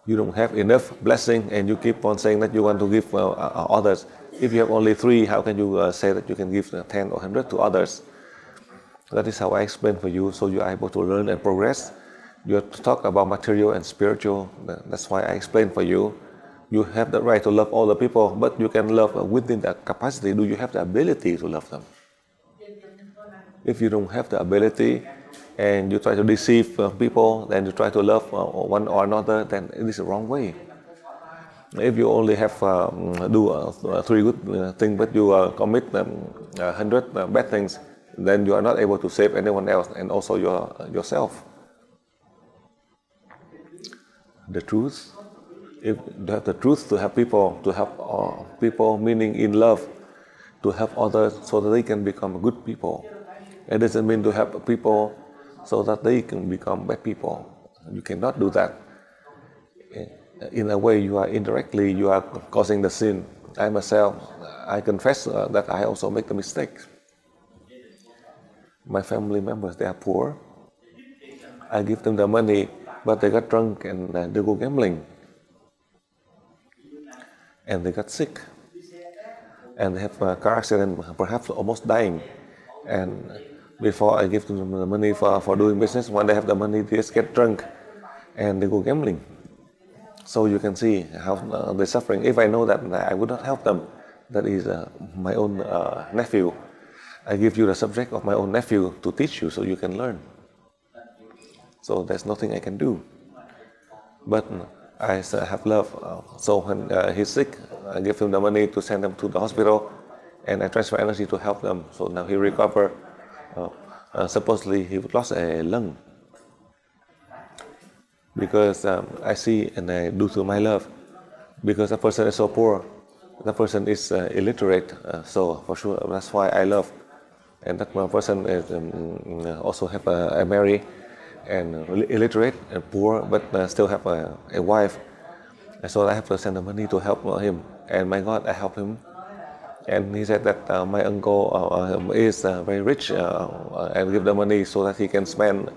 You don't have enough blessing and you keep on saying that you want to give others. If you have only 3, how can you say that you can give 10 or 100 to others? That is how I explain for you, so you are able to learn and progress. You have to talk about material and spiritual. That's why I explain for you. You have the right to love all the people, but you can love within that capacity. Do you have the ability to love them? If you don't have the ability and you try to deceive people, then you try to love one or another, then it is the wrong way. If you only have do 3 good things, but you commit 100 bad things, then you are not able to save anyone else and also yourself. The truth, if you have the truth to help people, meaning in love, to help others so that they can become good people. It doesn't mean to help people so that they can become bad people. You cannot do that. In a way, you are indirectly, you are causing the sin. I myself, I confess that I also make the mistake. My family members, they are poor. I give them the money, but they got drunk and they go gambling. And they got sick. And they have a car accident, perhaps almost dying. And before I give them the money for doing business, when they have the money, they just get drunk and they go gambling. So you can see how they're suffering. If I know that, I would not help them. That is my own nephew. I give you the subject of my own nephew to teach you so you can learn. So there's nothing I can do. But I have love. So when he's sick, I give him the money to send him to the hospital, and I transfer energy to help them. So now he recover. Supposedly he lost a lung. Because I see and I do through my love. Because a person is so poor, that person is illiterate. So for sure, that's why I love. And that one person is, also have a marry and illiterate and poor, but still have a wife. And so I have to send the money to help him. And my God, I help him. And he said that my uncle is very rich and give the money so that he can spend.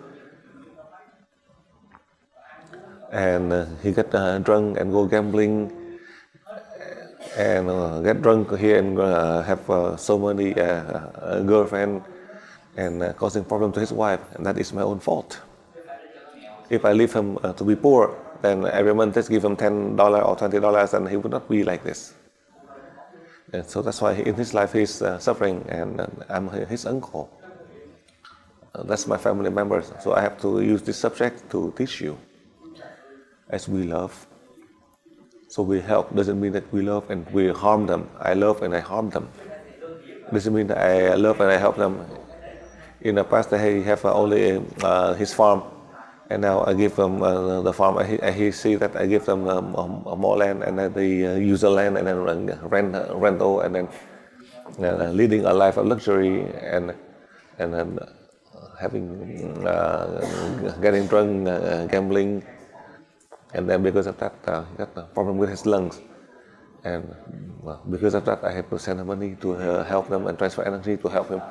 And he get drunk and go gambling and get drunk here and have so many girlfriend and causing problem to his wife, and that is my own fault. If I leave him to be poor, then every month just give him $10 or $20, and he would not be like this. And so that's why in his life he's suffering, and I'm his uncle. That's my family members. So I have to use this subject to teach you. As we love, so we help. Doesn't mean that we love and we harm them. I love and I harm them. Doesn't mean that I love and I help them. In the past, he have only his farm, and now I give them the farm. He see that I give them more land, and then they use the land and then rental, and then leading a life of luxury and then having getting drunk, gambling. And then because of that, he got a problem with his lungs. And because of that, I have to send him money to help them and transfer energy to help him.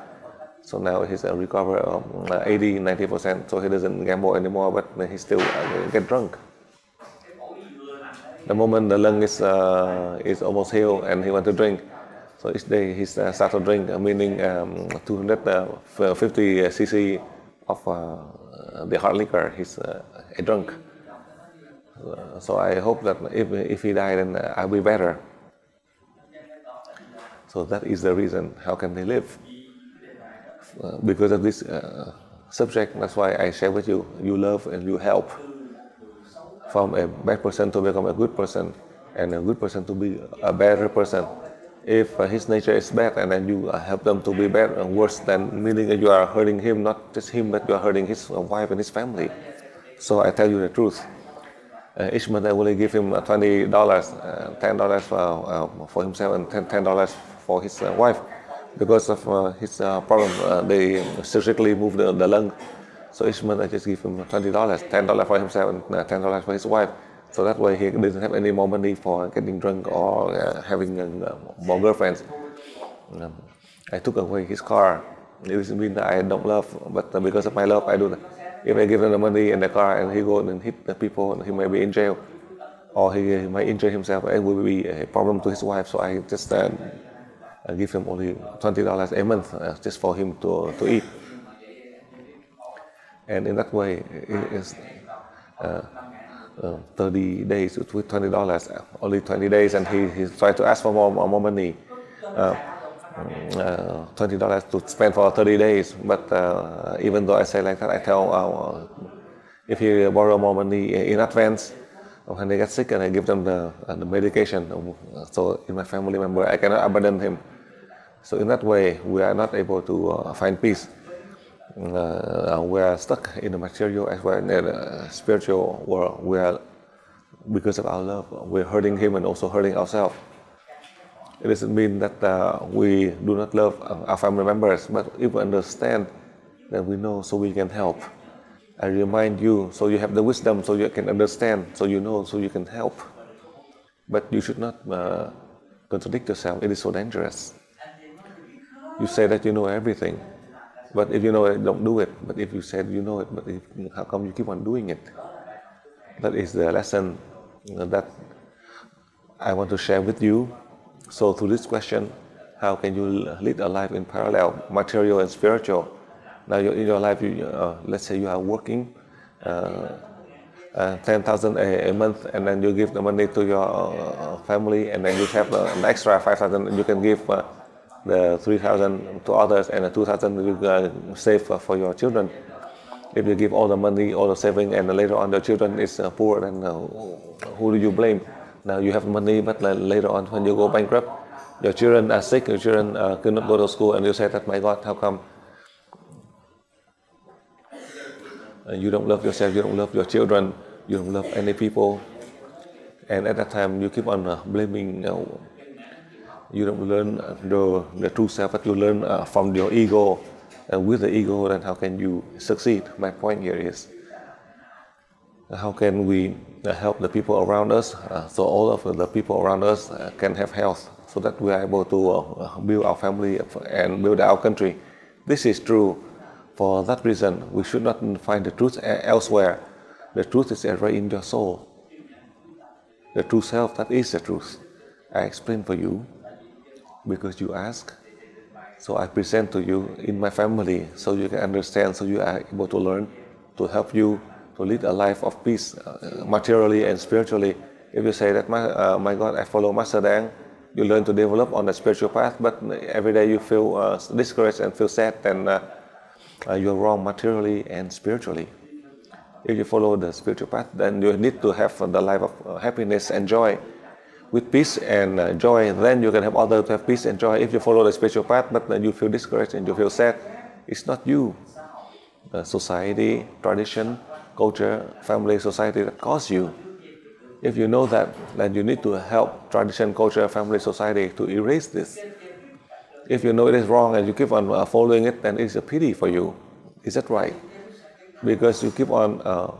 So now he's recovered 80-90%, so he doesn't gamble anymore, but he still get drunk. The moment the lung is almost healed and he wants to drink, so each day he starts to drink, meaning 250 cc of the hard liquor. He's a drunk. So I hope that if he died, then I'll be better. So that is the reason. How can they live? Because of this subject, that's why I share with you. You love and you help. From a bad person to become a good person, and a good person to be a better person. If his nature is bad and then you help them to be bad and worse, then meaning that you are hurting him, not just him, but you are hurting his wife and his family. So I tell you the truth. Each month I will give him $20, $10 for himself and $10 for his wife. Because of his problem, they surgically moved the lung. So each month I just give him $20, $10 for himself and $10 for his wife. So that way he doesn't have any more money for getting drunk or having more girlfriends. I took away his car. It doesn't mean that I don't love, but because of my love, I do that. If I give him the money and the car and he go and hit the people, he may be in jail, or he might injure himself and will be a problem to his wife. So I just give him only $20 a month just for him to eat. And in that way, it is 30 days with $20, only 20 days, and he tried to ask for more money, $20 to spend for 30 days. But even though I say like that, I tell if he borrow more money in advance, when they get sick, and I give them the medication. So in my family member, I cannot abandon him. So in that way, we are not able to find peace. We are stuck in the material as well as in the spiritual world. We are, because of our love, we're hurting him and also hurting ourselves. It doesn't mean that we do not love our family members, but if we understand, then we know, so we can help. I remind you, so you have the wisdom, so you can understand, so you know, so you can help. But you should not contradict yourself. It is so dangerous. You say that you know everything. But if you know it, don't do it. But if you said you know it, but how come you keep on doing it? That is the lesson that I want to share with you. So through this question, how can you lead a life in parallel, material and spiritual? Now in your life, let's say you are working 10,000 a month, and then you give the money to your family, and then you have an extra 5,000, and you can give the 3,000 to others, and the 2,000 you save for your children. If you give all the money, all the saving, and later on the children is poor, then who do you blame? Now you have money, but later on when you go bankrupt, your children are sick, your children cannot go to school, and you say that, my God, how come? You don't love yourself, you don't love your children, you don't love any people, and at that time you keep on blaming. You don't learn the true self, but you learn from your ego. And with the ego, then how can you succeed? My point here is, how can we help the people around us, so all of the people around us can have health, so that we are able to build our family and build our country. This is true. For that reason, we should not find the truth elsewhere. The truth is right in your soul. The true self, that is the truth. I explain for you because you ask. So I present to you in my family, so you can understand, so you are able to learn, to help you to lead a life of peace, materially and spiritually. If you say that, my God, I follow Master Dang, you learn to develop on the spiritual path, but every day you feel discouraged and feel sad, then you're wrong materially and spiritually. If you follow the spiritual path, then you need to have the life of happiness and joy. With peace and joy, then you can help others to have peace and joy. If you follow the spiritual path, but then you feel discouraged and you feel sad, it's not you. Society, tradition, culture, family, society that caused you. If you know that, then you need to help tradition, culture, family, society to erase this. If you know it is wrong and you keep on following it, then it's a pity for you. Is that right? Because you keep on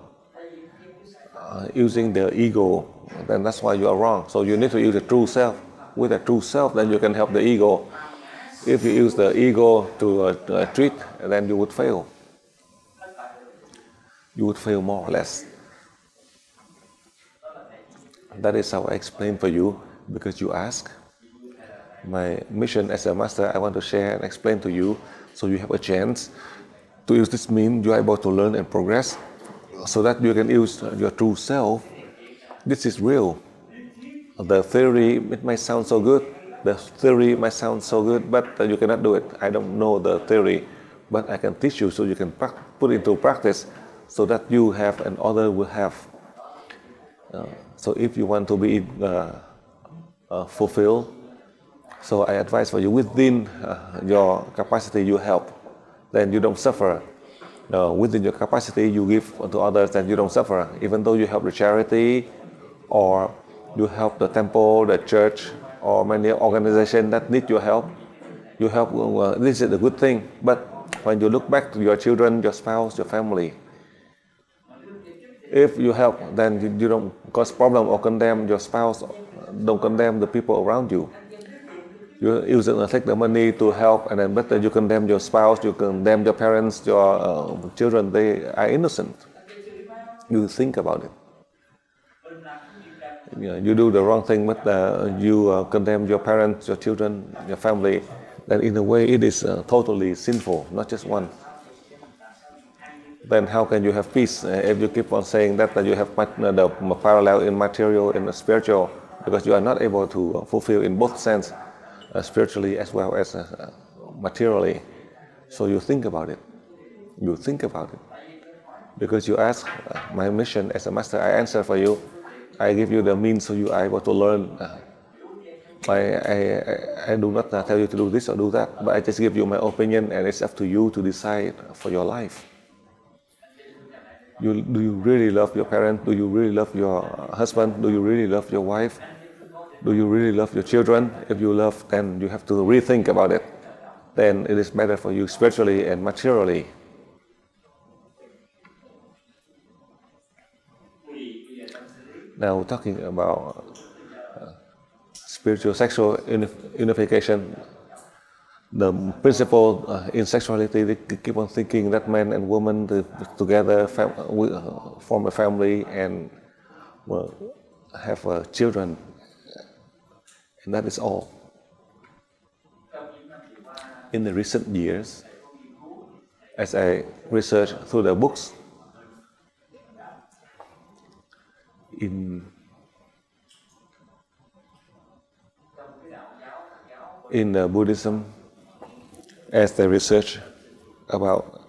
using the ego, then that's why you are wrong. So you need to use the true self. With the true self, then you can help the ego. If you use the ego to treat, then you would fail. You would fail more or less. That is how I explain for you, because you ask. My mission as a master, I want to share and explain to you, so you have a chance to use this means you are able to learn and progress, so that you can use your true self. This is real. The theory, it might sound so good. The theory might sound so good, but you cannot do it. I don't know the theory, but I can teach you so you can put it into practice, so that you have and others will have. So if you want to be fulfilled, So I advise for you, within your capacity you help, then you don't suffer. Within your capacity you give to others, then you don't suffer. Even though you help the charity, or you help the temple, the church, or many organizations that need your help, you help, this is a good thing. But when you look back to your children, your spouse, your family, if you help, then you don't cause problem or condemn your spouse, don't condemn the people around you. You use it and take the money to help, and then better you condemn your spouse, you condemn your parents, your children, they are innocent. You think about it. You do the wrong thing, but you condemn your parents, your children, your family, then in a way it is totally sinful, not just one. Then how can you have peace if you keep on saying that you have the parallel in material and spiritual, because you are not able to fulfill in both sense, spiritually as well as materially. So you think about it. You think about it. Because you ask, my mission as a master, I answer for you. I give you the means so you are able to learn. I do not tell you to do this or do that, but I just give you my opinion, and it's up to you to decide for your life. Do you really love your parents? Do you really love your husband? Do you really love your wife? Do you really love your children? If you love, then you have to rethink about it. Then it is better for you spiritually and materially. Now talking about spiritual sexual unification, the principle in sexuality, they keep on thinking that man and woman together form a family and have children, and that is all. In the recent years, as I research through the books, in Buddhism, as they research about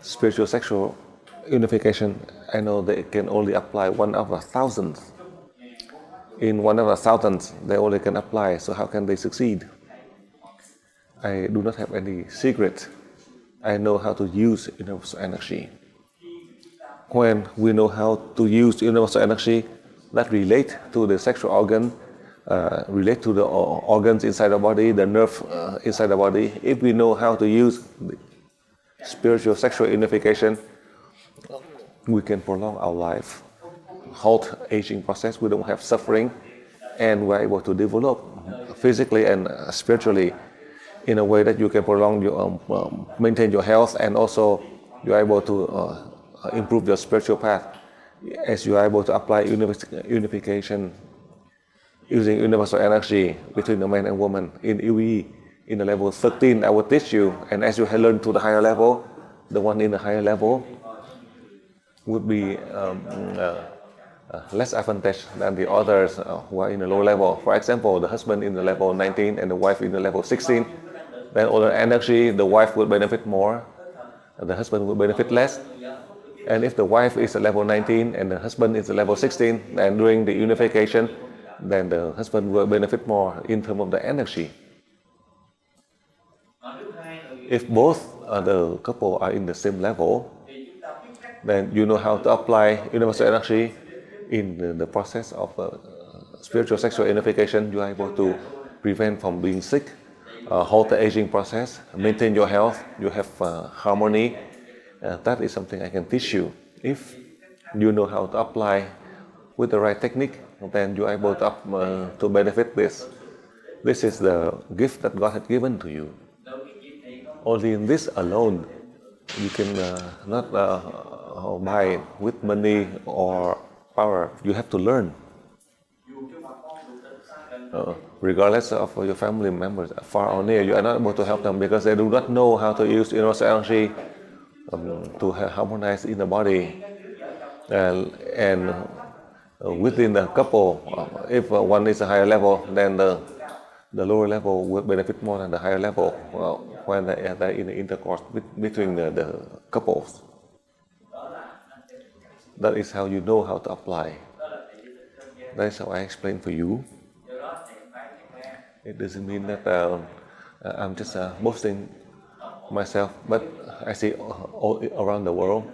spiritual sexual unification, I know they can only apply 1 out of 1,000. In 1 out of 1,000, they only can apply, so how can they succeed? I do not have any secret. I know how to use universal energy. When we know how to use universal energy that relate to the sexual organ, relate to the organs inside the body, the nerve inside the body, if we know how to use the spiritual sexual unification, we can prolong our life, halt aging process, we don't have suffering, and we're able to develop physically and spiritually in a way that you can prolong your, maintain your health, and also you're able to improve your spiritual path as you are able to apply unification using universal energy between the man and woman. In UE, in the level 13, I will teach you, and as you learn to the higher level, the one in the higher level would be less advantage than the others who are in the low level. For example, the husband in the level 19 and the wife in the level 16, then all the energy, the wife will benefit more, the husband will benefit less. And if the wife is at level 19 and the husband is at level 16, then during the unification, then the husband will benefit more in terms of the energy. If both the couple are in the same level, then you know how to apply universal energy in the process of spiritual sexual unification. You are able to prevent from being sick, halt the aging process, maintain your health, you have harmony. That is something I can teach you. If you know how to apply with the right technique, then you are able to benefit this. This is the gift that God had given to you. Only in this alone, you can not buy with money or power. You have to learn. Regardless of your family members, far or near, you are not able to help them because they do not know how to use universal energy to harmonize in the body. And within the couple, if one is a higher level, then the lower level will benefit more than the higher level when they are in the intercourse between the couples. That is how you know how to apply. That is how I explain for you. It doesn't mean that I'm just boasting myself, but I see all around the world.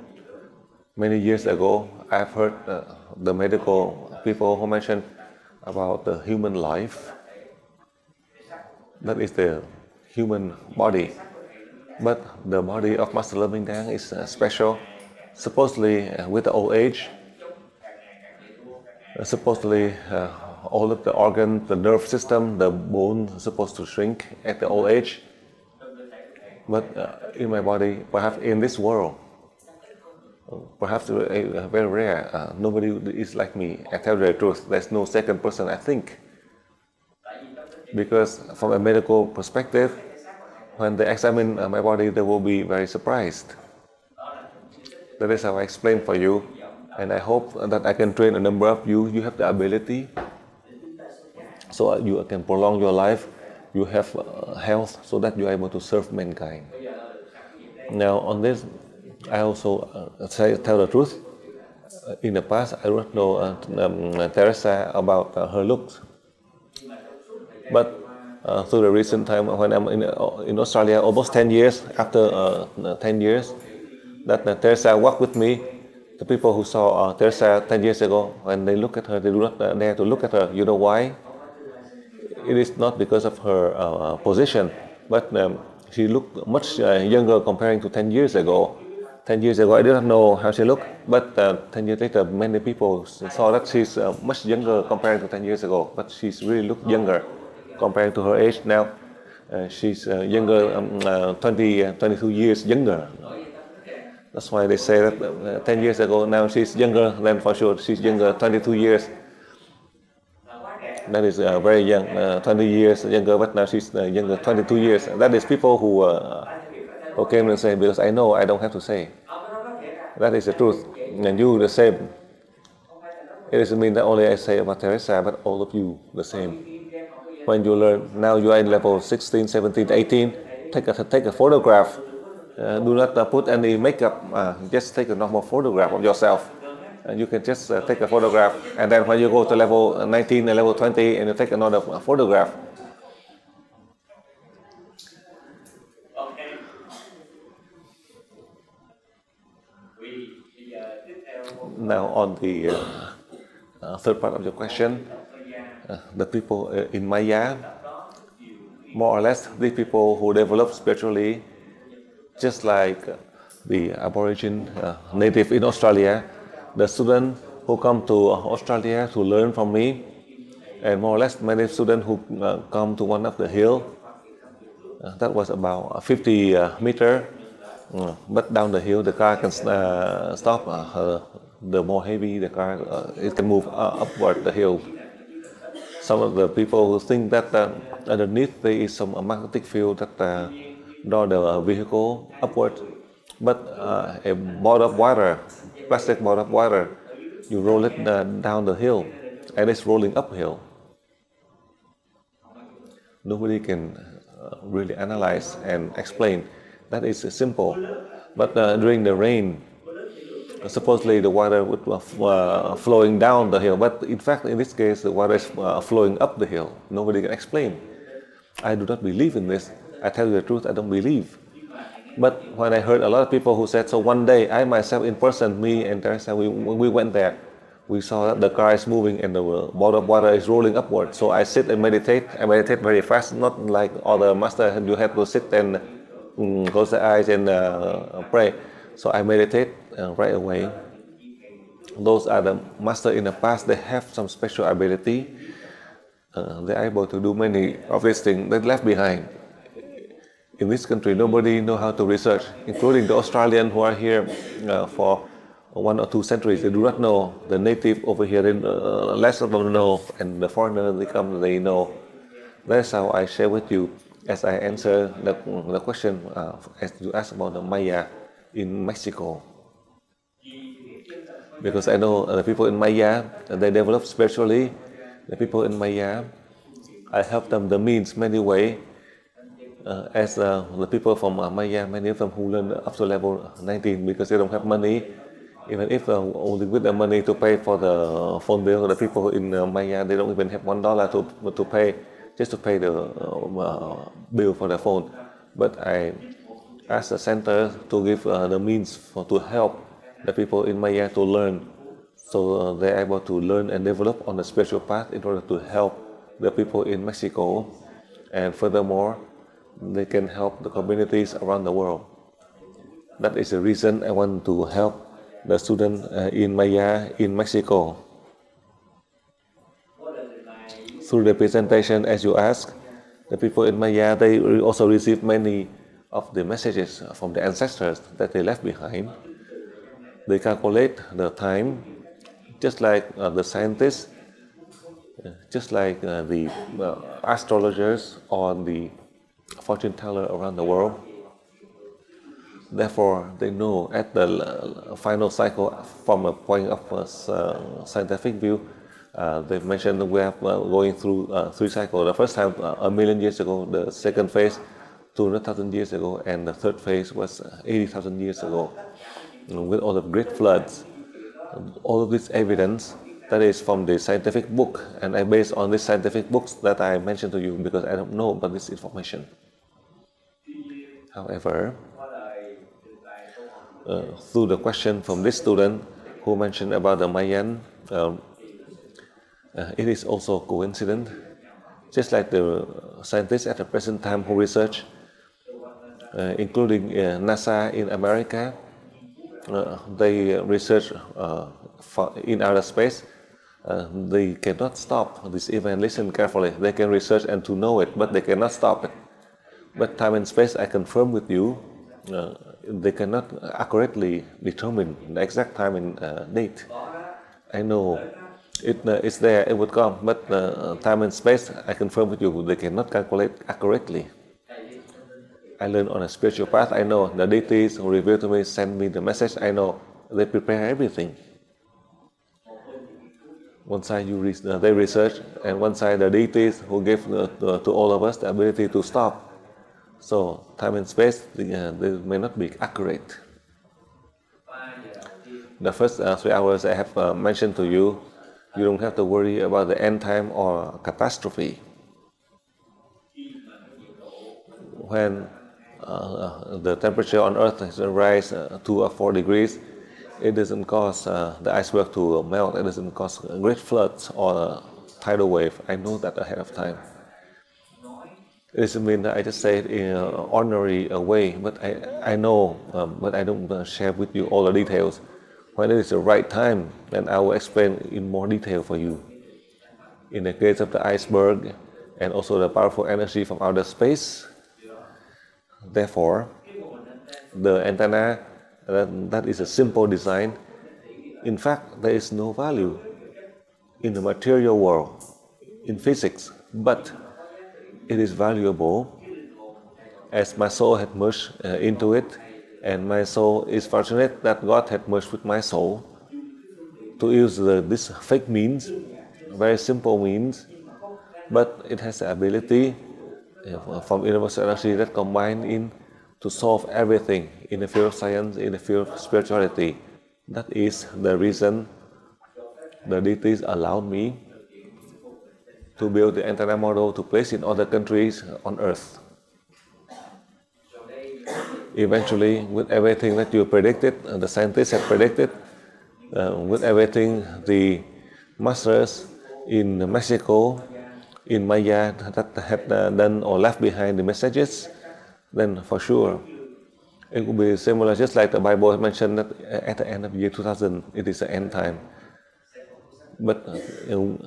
Many years ago, I've heard the medical people who mentioned about the human life. That is the human body. But the body of Master Lương Minh Đáng is special. Supposedly, with the old age, supposedly all of the organs, the nerve system, the bone is supposed to shrink at the old age. But in my body, perhaps in this world, perhaps very rare, nobody is like me. I tell you the truth, there's no second person I think. Because from a medical perspective, when they examine my body, they will be very surprised. That is how I explain for you. And I hope that I can train a number of you. You have the ability, so you can prolong your life. You have health, so that you are able to serve mankind. Now, on this, I also tell the truth. In the past, I don't know Teresa about her looks. But through the recent time, when I'm in Australia, almost 10 years, after 10 years, that Teresa walked with me. The people who saw Teresa 10 years ago, when they look at her, they do not dare to look at her. You know why? It is not because of her position, but she looked much younger comparing to 10 years ago. 10 years ago, I did not know how she looked, but 10 years later, many people saw that she's much younger comparing to 10 years ago, but she's really looked younger comparing to her age now. She's younger, 22 years younger. That's why they say that 10 years ago, now she's younger, then for sure she's younger 22 years. That is very young, 20 years younger, but now she's younger 22 years. That is people who came and say, because I know I don't have to say. That is the truth. And you the same. It doesn't mean that only I say about Teresa, but all of you the same. When you learn, now you are in level 16, 17, 18, take a photograph. Do not put any makeup, just take a normal photograph of yourself. And you can just take a photograph, and then when you go to level 19 and level 20, and you take another photograph. Now on the third part of your question, the people in Maya, more or less the people who develop spiritually, just like the Aborigine native in Australia, the students who come to Australia to learn from me, and more or less many students who come to one of the hill, that was about 50 meters, but down the hill the car can stop. The more heavy the car, it can move upward the hill. Some of the people who think that underneath there is some magnetic field that draw the vehicle upward, but a bottle of water, plastic bottle of water, you roll it down the hill, and it's rolling uphill. Nobody can really analyze and explain. That is simple. But during the rain, supposedly the water would flowing down the hill, but in fact, in this case, the water is flowing up the hill. Nobody can explain. I do not believe in this. I tell you the truth, I don't believe. But when I heard a lot of people who said, so one day, I myself in person, me and Teresa, when we went there, we saw that the car is moving and the bottle of water is rolling upward. So I sit and meditate. I meditate very fast, not like other masters. You have to sit and close the eyes and pray. So I meditate right away. Those are the masters in the past. They have some special ability. They are able to do many of these things they left behind. In this country, nobody knows how to research, including the Australians who are here for 1 or 2 centuries. They do not know. The native over here, less of them know, and the foreigners, they come, they know. That's how I share with you as I answer the question as you asked about the Maya in Mexico. Because I know the people in Maya, they develop spiritually. The people in Maya, I help them the means many ways. As the people from Maya, many of them who learn up to level 19 because they don't have money. Even if only with the money to pay for the phone bill, the people in Maya, they don't even have $1 to pay. just to pay the bill for the phone. But I asked the center to give the means to help the people in Maya to learn, so they're able to learn and develop on the spiritual path in order to help the people in Mexico, and furthermore, they can help the communities around the world. That is the reason I want to help the students in Maya in Mexico. Through the presentation, as you asked, the people in Maya, they also receive many of the messages from the ancestors that they left behind. They calculate the time, just like the scientists, just like the astrologers or the fortune teller around the world. Therefore, they know at the final cycle, from a point of scientific view, they've mentioned that we are going through 3 cycles. The first time 1,000,000 years ago, the second phase 200,000 years ago, and the third phase was 80,000 years ago, with all the great floods. All of this evidence that is from the scientific book, and I base on these scientific books that I mentioned to you because I don't know about this information. However, through the question from this student who mentioned about the Mayan, it is also coincident. Just like the scientists at the present time who research, including NASA in America, they research in outer space. They cannot stop this event. Listen carefully. They can research and to know it, but they cannot stop it. But time and space, I confirm with you, they cannot accurately determine the exact time and date. I know it's there, it would come, but time and space, I confirm with you, they cannot calculate accurately. I learned on a spiritual path. I know the deities who reveal to me, send me the message. I know they prepare everything. One side they research, and one side the deities who give to all of us the ability to stop. So time and space, they may not be accurate. The first 3 hours I have mentioned to you, you don't have to worry about the end time or catastrophe. When the temperature on Earth has rise 2 or 4 degrees, it doesn't cause the iceberg to melt. It doesn't cause great floods or tidal wave. I know that ahead of time. It doesn't mean that I just say it in an ordinary way, but I know, but I don't share with you all the details. When it is the right time, then I will explain in more detail for you. In the case of the iceberg and also the powerful energy from outer space, therefore, the antenna, that is a simple design. In fact, there is no value in the material world, in physics, but it is valuable as my soul had merged into it, and my soul is fortunate that God had merged with my soul to use this fake means, very simple means, but it has the ability from universal energy that combine in to solve everything in the field of science, in the field of spirituality. That is the reason the deities allowed me to build the antenna model to place in other countries on Earth. Eventually, with everything that you predicted, the scientists had predicted, with everything the masters in Mexico, in Maya that had done or left behind the messages, then for sure it will be similar, just like the Bible mentioned that at the end of year 2000, it is the end time. But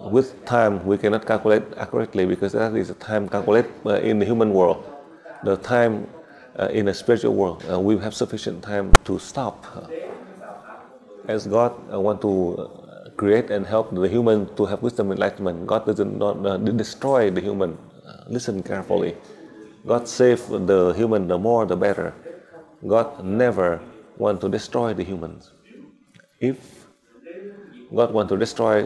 with time, we cannot calculate accurately because that is a time calculated in the human world. The time in the spiritual world, we have sufficient time to stop. As God want to create and help the human to have wisdom and enlightenment, God doesn't destroy the human. Listen carefully. God save the human, the more the better. God never want to destroy the humans. If God want to destroy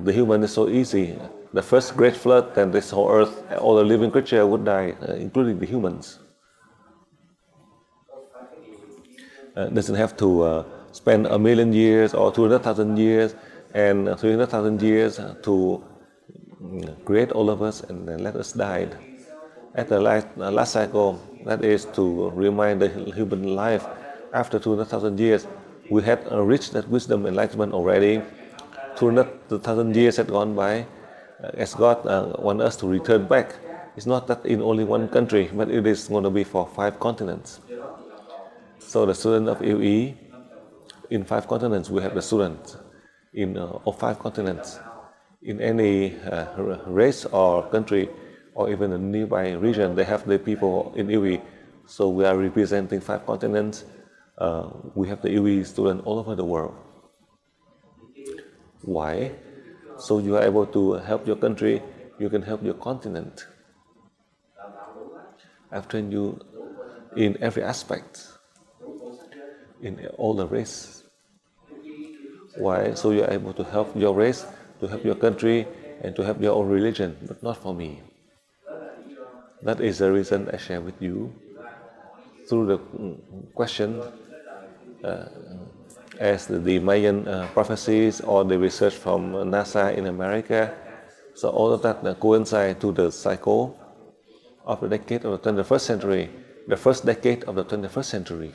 the human, is so easy. The first great flood, then this whole earth, all the living creature would die, including the humans. Doesn't have to spend 1,000,000 years or 200,000 years and 300,000 years to create all of us and then let us die. At the last cycle, that is to remind the human life after 200,000 years, we had reached that wisdom enlightenment already. 200,000 years had gone by. As God wants us to return back, it's not that in only one country, but it is going to be for 5 continents. So the student of LUE, in 5 continents, we have the students of 5 continents. In any race or country, or even a nearby region, they have the people in LUE. So we are representing 5 continents. We have the LUE students all over the world. Why? So you are able to help your country, you can help your continent. I've trained you in every aspect, in all the race. Why? So you are able to help your race, to help your country, and to help your own religion, but not for me. That is the reason I share with you through the question as the Mayan prophecies or the research from NASA in America. So all of that coincide to the cycle of the decade of the 21st century, the first decade of the 21st century.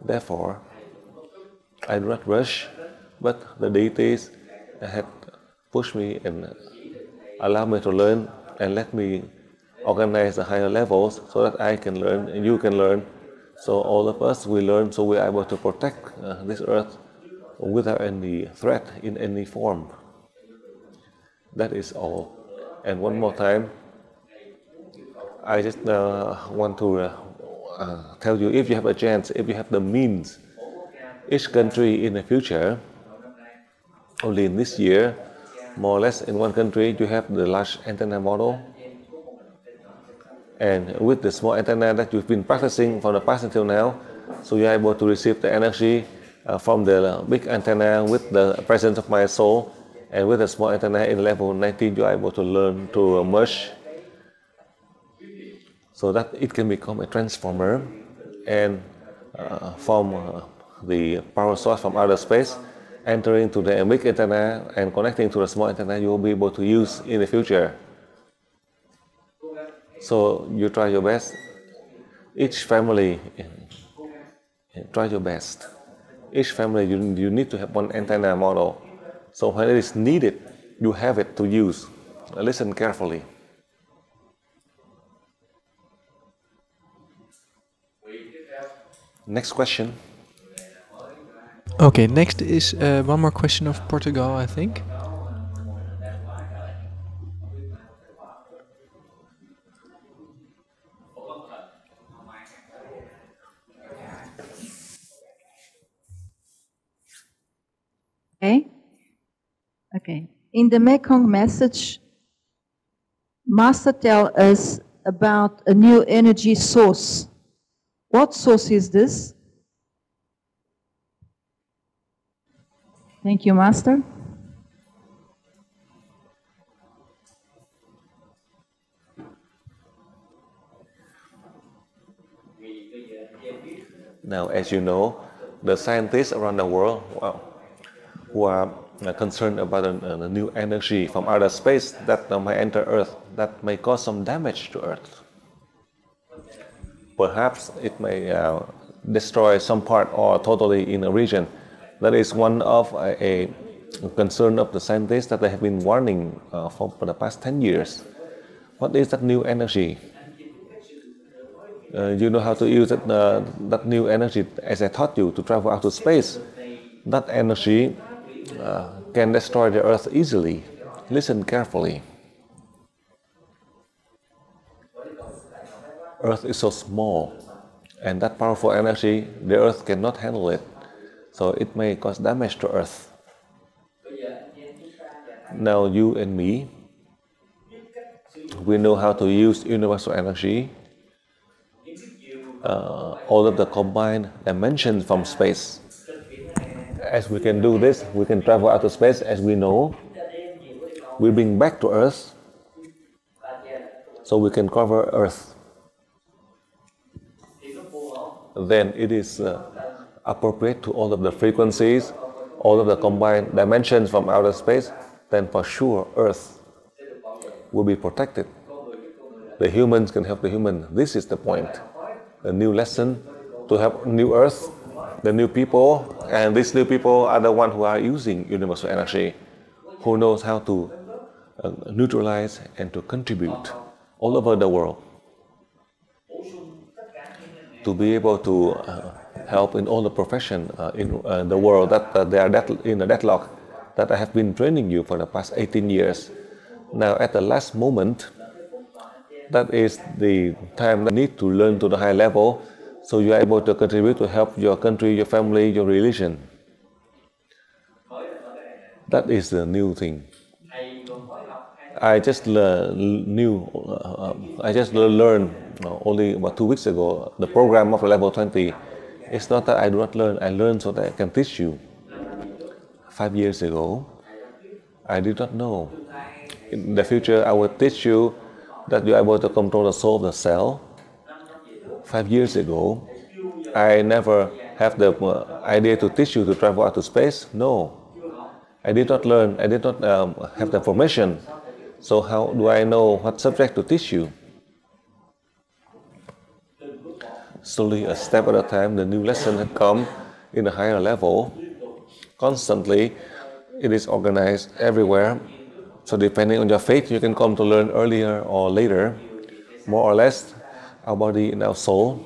Therefore, I do not rush, but the deities had pushed me and allowed me to learn and let me organize the higher levels so that I can learn and you can learn. So all of us will learn, so we are able to protect this earth without any threat in any form. That is all. And one more time, I just want to tell you, if you have a chance, if you have the means, each country in the future, only in this year, more or less in one country, you have the large antenna model. And with the small antenna that you've been practicing from the past until now, so you're able to receive the energy from the big antenna with the presence of my soul, and with the small antenna in level 19, you're able to learn to merge so that it can become a transformer and from the power source from outer space, entering to the big antenna and connecting to the small antenna you will be able to use in the future. So you try your best. Each family, try your best. Each family, you need to have one antenna model. So when it is needed, you have it to use. Listen carefully. Next question. Okay, next is one more question of Portugal, I think. Okay. In the Mekong message, Master tells us about a new energy source. What source is this? Thank you, Master. Now, as you know, the scientists around the world who are concerned about a new energy from outer space that might enter Earth, that may cause some damage to Earth. Perhaps it may destroy some part or totally in a region. That is one of a concern of the scientists that they have been warning for the past 10 years. What is that new energy? You know how to use that new energy, as I taught you, to travel out to space. That energy can destroy the Earth easily. Listen carefully. Earth is so small, and that powerful energy, the Earth cannot handle it. So it may cause damage to Earth. Now you and me, we know how to use universal energy, all of the combined dimensions from space. As we can do this, we can travel out to space, as we know. We bring back to Earth, so we can cover Earth. Then it is appropriate to all of the frequencies, all of the combined dimensions from outer space, then for sure Earth will be protected. The humans can help the human. This is the point. The new lesson to help new earth, the new people, and these new people are the ones who are using universal energy, who knows how to neutralize and to contribute all over the world, to be able to help in all the profession in the world that they are in a deadlock, that I have been training you for the past 18 years. Now at the last moment, that is the time that you need to learn to the high level, so you are able to contribute to help your country, your family, your religion. That is the new thing. I just learned only about 2 weeks ago the program of level 20. It's not that I do not learn. I learn so that I can teach you. 5 years ago, I did not know. In the future, I will teach you that you are able to control the soul of the cell. 5 years ago, I never have the idea to teach you to travel out to space. No, I did not learn. I did not have the information. So how do I know what subject to teach you? Slowly, a step at a time, the new lesson had come in a higher level. Constantly, it is organized everywhere. So depending on your faith, you can come to learn earlier or later. More or less, our body and our soul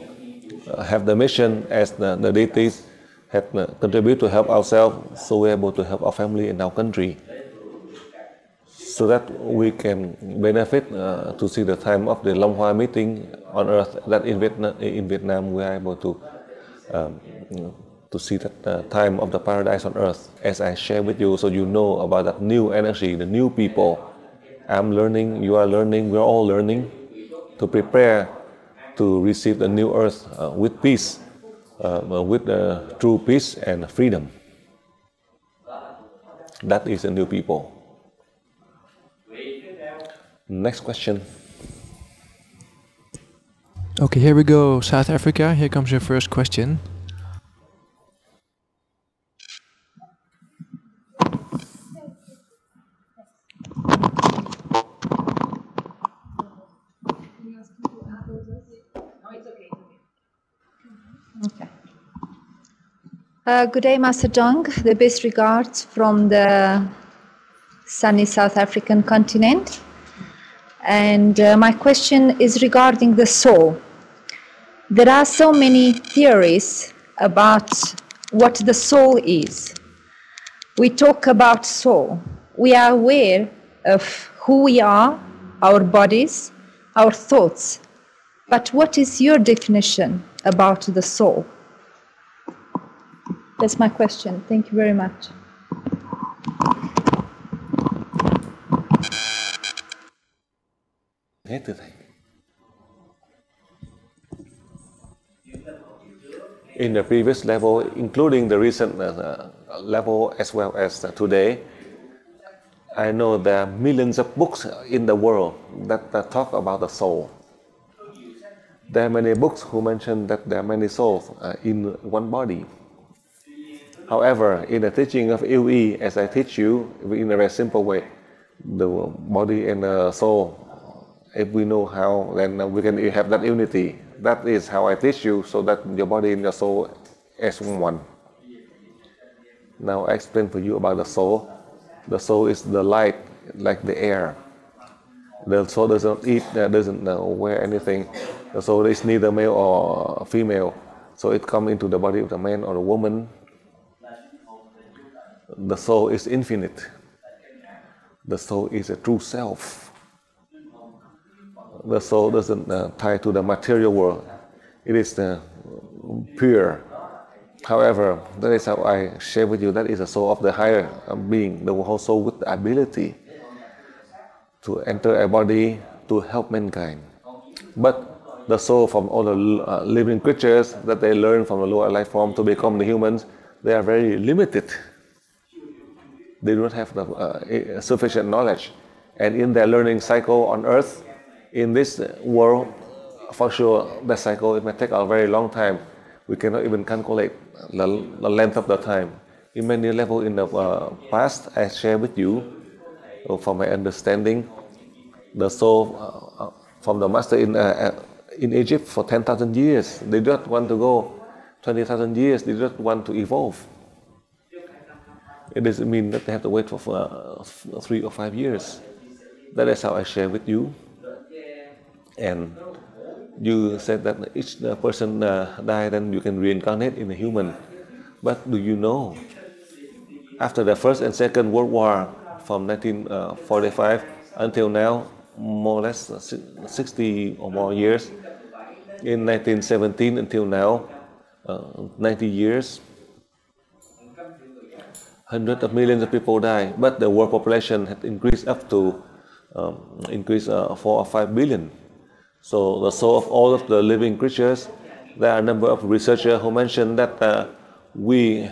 have the mission as the deities have contributed to help ourselves, so we're able to help our family and our country, so that we can benefit to see the time of the Long Hoa meeting on earth, that in Vietnam we are able to see that time of the paradise on earth, as I share with you, so you know about that new energy, the new people. I'm learning, you are learning, we're all learning to prepare to receive the new earth with peace, with true peace and freedom. That is the new people. Next question. Okay, here we go. South Africa, here comes your first question. Okay. Good day, Master Tung. The best regards from the sunny South African continent. And my question is regarding the soul. There are so many theories about what the soul is. We talk about soul. We are aware of who we are, our bodies, our thoughts. But what is your definition about the soul? That's my question. Thank you very much. In the previous level, including the recent level as well as today, I know there are millions of books in the world that talk about the soul. There are many books who mention that there are many souls in one body. However, in the teaching of LUONG, as I teach you in a very simple way, the body and the soul, if we know how, then we can have that unity. That is how I teach you, so that your body and your soul as one. Now I explain for you about the soul. The soul is the light, like the air. The soul doesn't eat, doesn't wear anything. The soul is neither male or female, so it comes into the body of the man or the woman. The soul is infinite. The soul is a true self. The soul doesn't tie to the material world. It is pure. However, that is how I share with you, that is the soul of the higher being, the whole soul with the ability to enter a body to help mankind. But the soul from all the living creatures that they learn from the lower life form to become the humans, they are very limited. They do not have the sufficient knowledge. And in their learning cycle on earth, in this world, for sure, the cycle, it may take a very long time. We cannot even calculate the length of the time. In many levels in the past, I share with you, from my understanding, the soul from the master in Egypt for 10,000 years. They did not want to go 20,000 years. They did not want to evolve. It doesn't mean that they have to wait for 3 or 5 years. That is how I share with you. And you said that each person die, then you can reincarnate in a human. But do you know, after the First and Second World War, from 1945 until now, more or less 60 or more years, in 1917 until now, 90 years, hundreds of millions of people die, but the world population had increased up to 4 or 5 billion. So the soul of all of the living creatures, there are a number of researchers who mentioned that we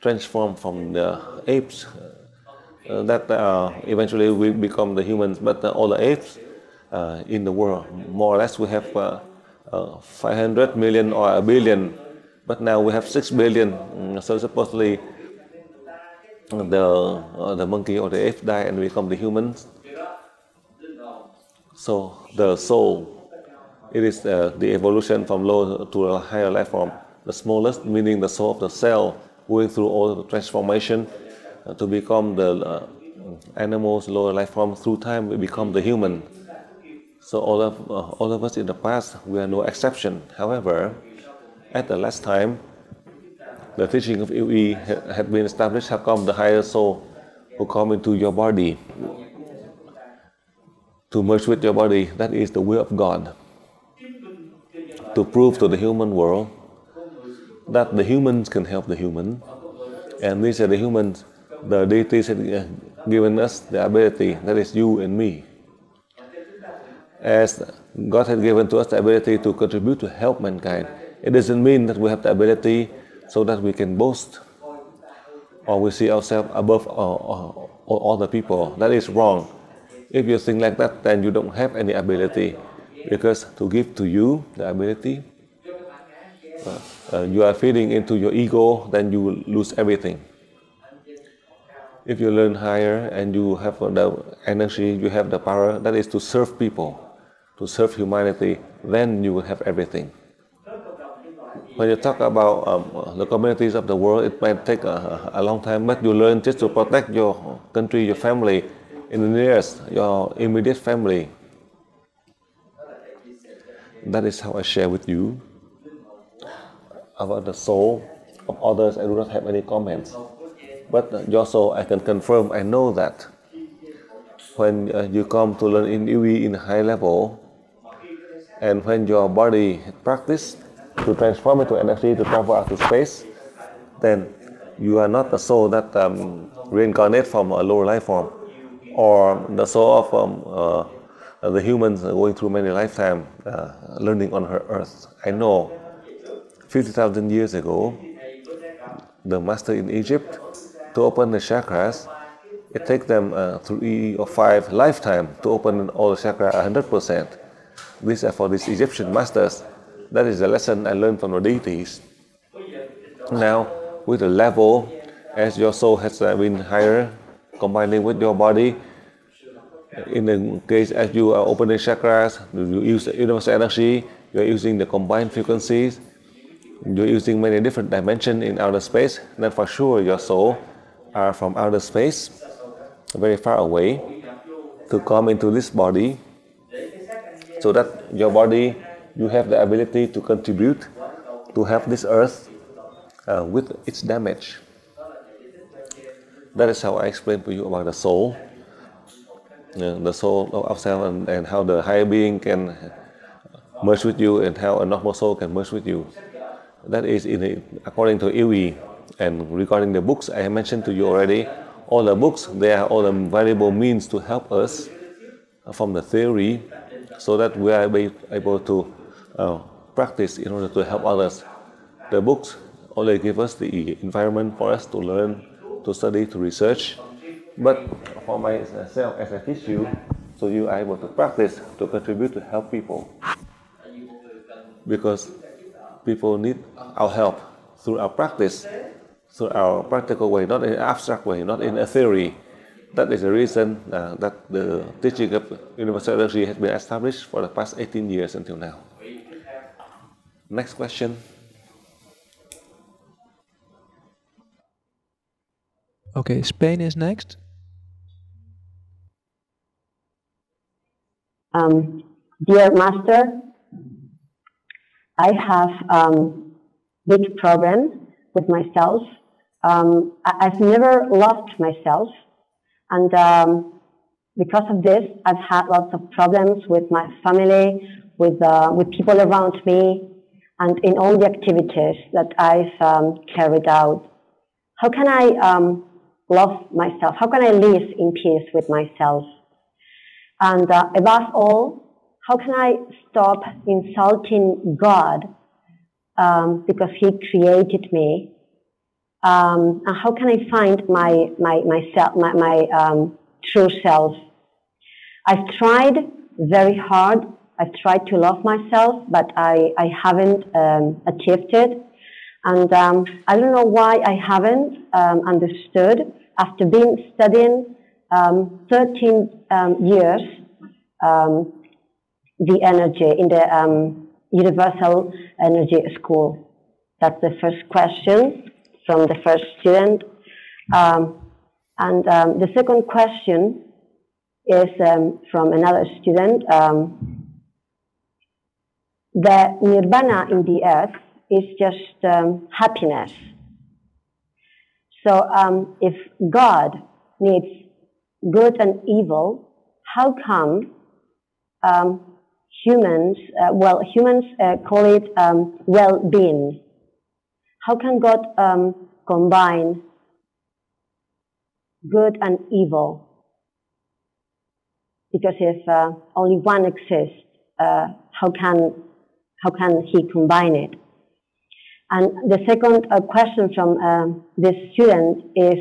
transform from the apes, that eventually we become the humans, but all the apes in the world, more or less we have 500 million or a billion, but now we have 6 billion. So supposedly the monkey or the ape die and become the humans. So the soul, it is the evolution from low to a higher life form. The smallest, meaning the soul of the cell, going through all the transformation to become the animals, lower life form. Through time, we become the human. So all of us in the past, we are no exception. However, at the last time, the teaching of LUONG had been established. How come the higher soul who come into your body to merge with your body? That is the will of God, to prove to the human world that the humans can help the human, and these are the humans. The deities have given us the ability, that is you and me. As God had given to us the ability to contribute to help mankind, it doesn't mean that we have the ability so that we can boast or we see ourselves above all the people. That is wrong. If you think like that, then you don't have any ability, because to give to you the ability, you are feeding into your ego, then you will lose everything. If you learn higher and you have the energy, you have the power, that is to serve people, to serve humanity, then you will have everything. When you talk about the communities of the world, it might take a long time, but you learn just to protect your country, your family, in the nearest, your immediate family. That is how I share with you. About the soul of others, I do not have any comments. But your soul, I can confirm, I know that when you come to learn in LUONG in a high level, and when your body practice to transform into energy to travel out to space, then you are not the soul that reincarnate from a lower life form, or the soul of the humans going through many lifetimes learning on her earth. I know 50,000 years ago, the master in Egypt, to open the chakras, it takes them 3 or 5 lifetimes to open all the chakras 100%. These are for these Egyptian masters. That is the lesson I learned from the deities. Now, with the level, as your soul has been higher, combining with your body, in the case as you are opening chakras, you use the universal energy, you are using the combined frequencies, you're using many different dimensions in outer space, then for sure your soul are from outer space, very far away, to come into this body, so that your body, you have the ability to contribute to help this earth with its damage. That is how I explain to you about the soul, the soul of ourselves, and how the higher being can merge with you, and how a normal soul can merge with you. That is according to LUONG. And regarding the books, I mentioned to you already, all the books, they are all the variable means to help us from the theory, so that we are able to practice in order to help others. The books only give us the environment for us to learn, to study, to research. But for myself, as I teach you, so you are able to practice, to contribute, to help people. Because people need our help through our practice, through our practical way, not in an abstract way, not in a theory, That is the reason that the teaching of universal energy has been established for the past 18 years until now. Next question. Okay, Spain is next. Dear Master, I have big problem with myself. I've never loved myself, and because of this, I've had lots of problems with my family, with people around me, and in all the activities that I've carried out. How can I love myself? How can I live in peace with myself? And above all, how can I stop insulting God because He created me? And how can I find my true self? I've tried very hard. I've tried to love myself, but I haven't achieved it. And I don't know why I haven't understood. After being studying 13 years, the energy in the Universal Energy School. That's the first question from the first student. And the second question is from another student. The nirvana in the earth is just happiness. So if God needs good and evil, how come humans call it well-being? How can God combine good and evil? Because if only one exists, how can He combine it? And the second question from this student is,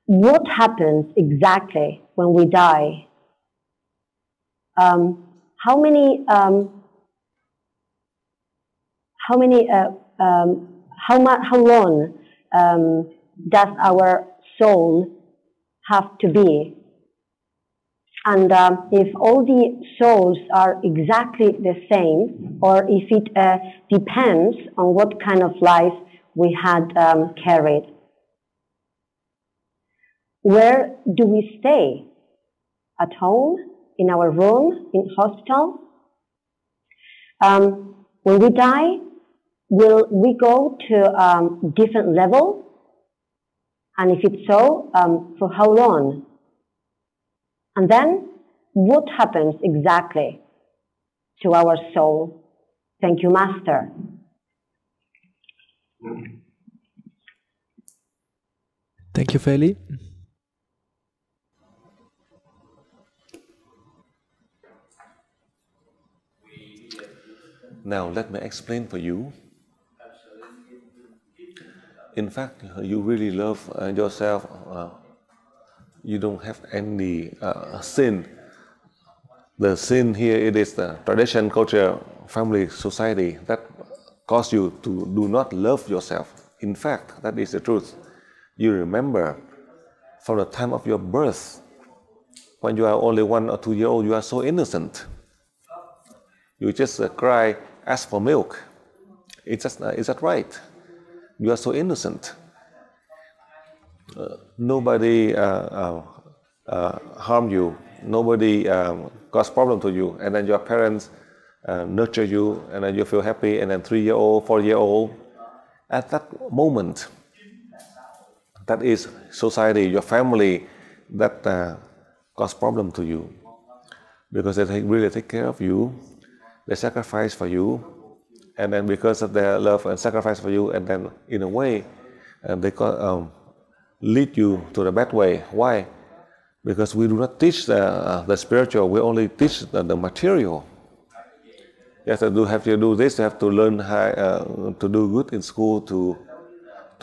what happens exactly when we die? How long does our soul have to be? And if all the souls are exactly the same, or if it depends on what kind of life we had carried. Where do we stay? At home? In our room? In hospital? When we die, will we go to a different level? And if it's so, for how long? And then, what happens exactly to our soul? Thank you, Master. Thank you, Feli. Now let me explain for you. In fact, you really love yourself. You don't have any sin. The sin here, it is the tradition, culture, family, society that cause you to do not love yourself. In fact, that is the truth. You remember from the time of your birth, when you are only 1 or 2 years old, you are so innocent. You just cry, ask for milk. Is that right? You are so innocent. Nobody harm you. Nobody cause problem to you. And then your parents nurture you, and then you feel happy. And then 3-year-old, 4-year-old, at that moment, that is society, your family, that cause problem to you, because they really take care of you. They sacrifice for you, and then because of their love and sacrifice for you, and then in a way, they lead you to the bad way. Why? Because we do not teach the spiritual. We only teach the material. You have to do this. You have to learn how to do good in school, to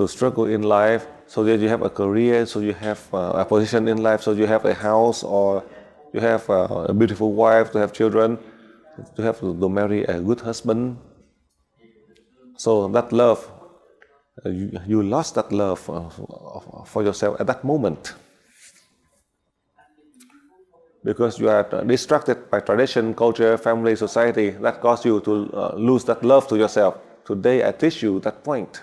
struggle in life, so that you have a career, so you have a position in life, so you have a house, or you have a beautiful wife, to have children, to have to marry a good husband. So that love, you lost that love for yourself at that moment. because you are distracted by tradition, culture, family, society, that cause you to lose that love to yourself. Today I teach you that point.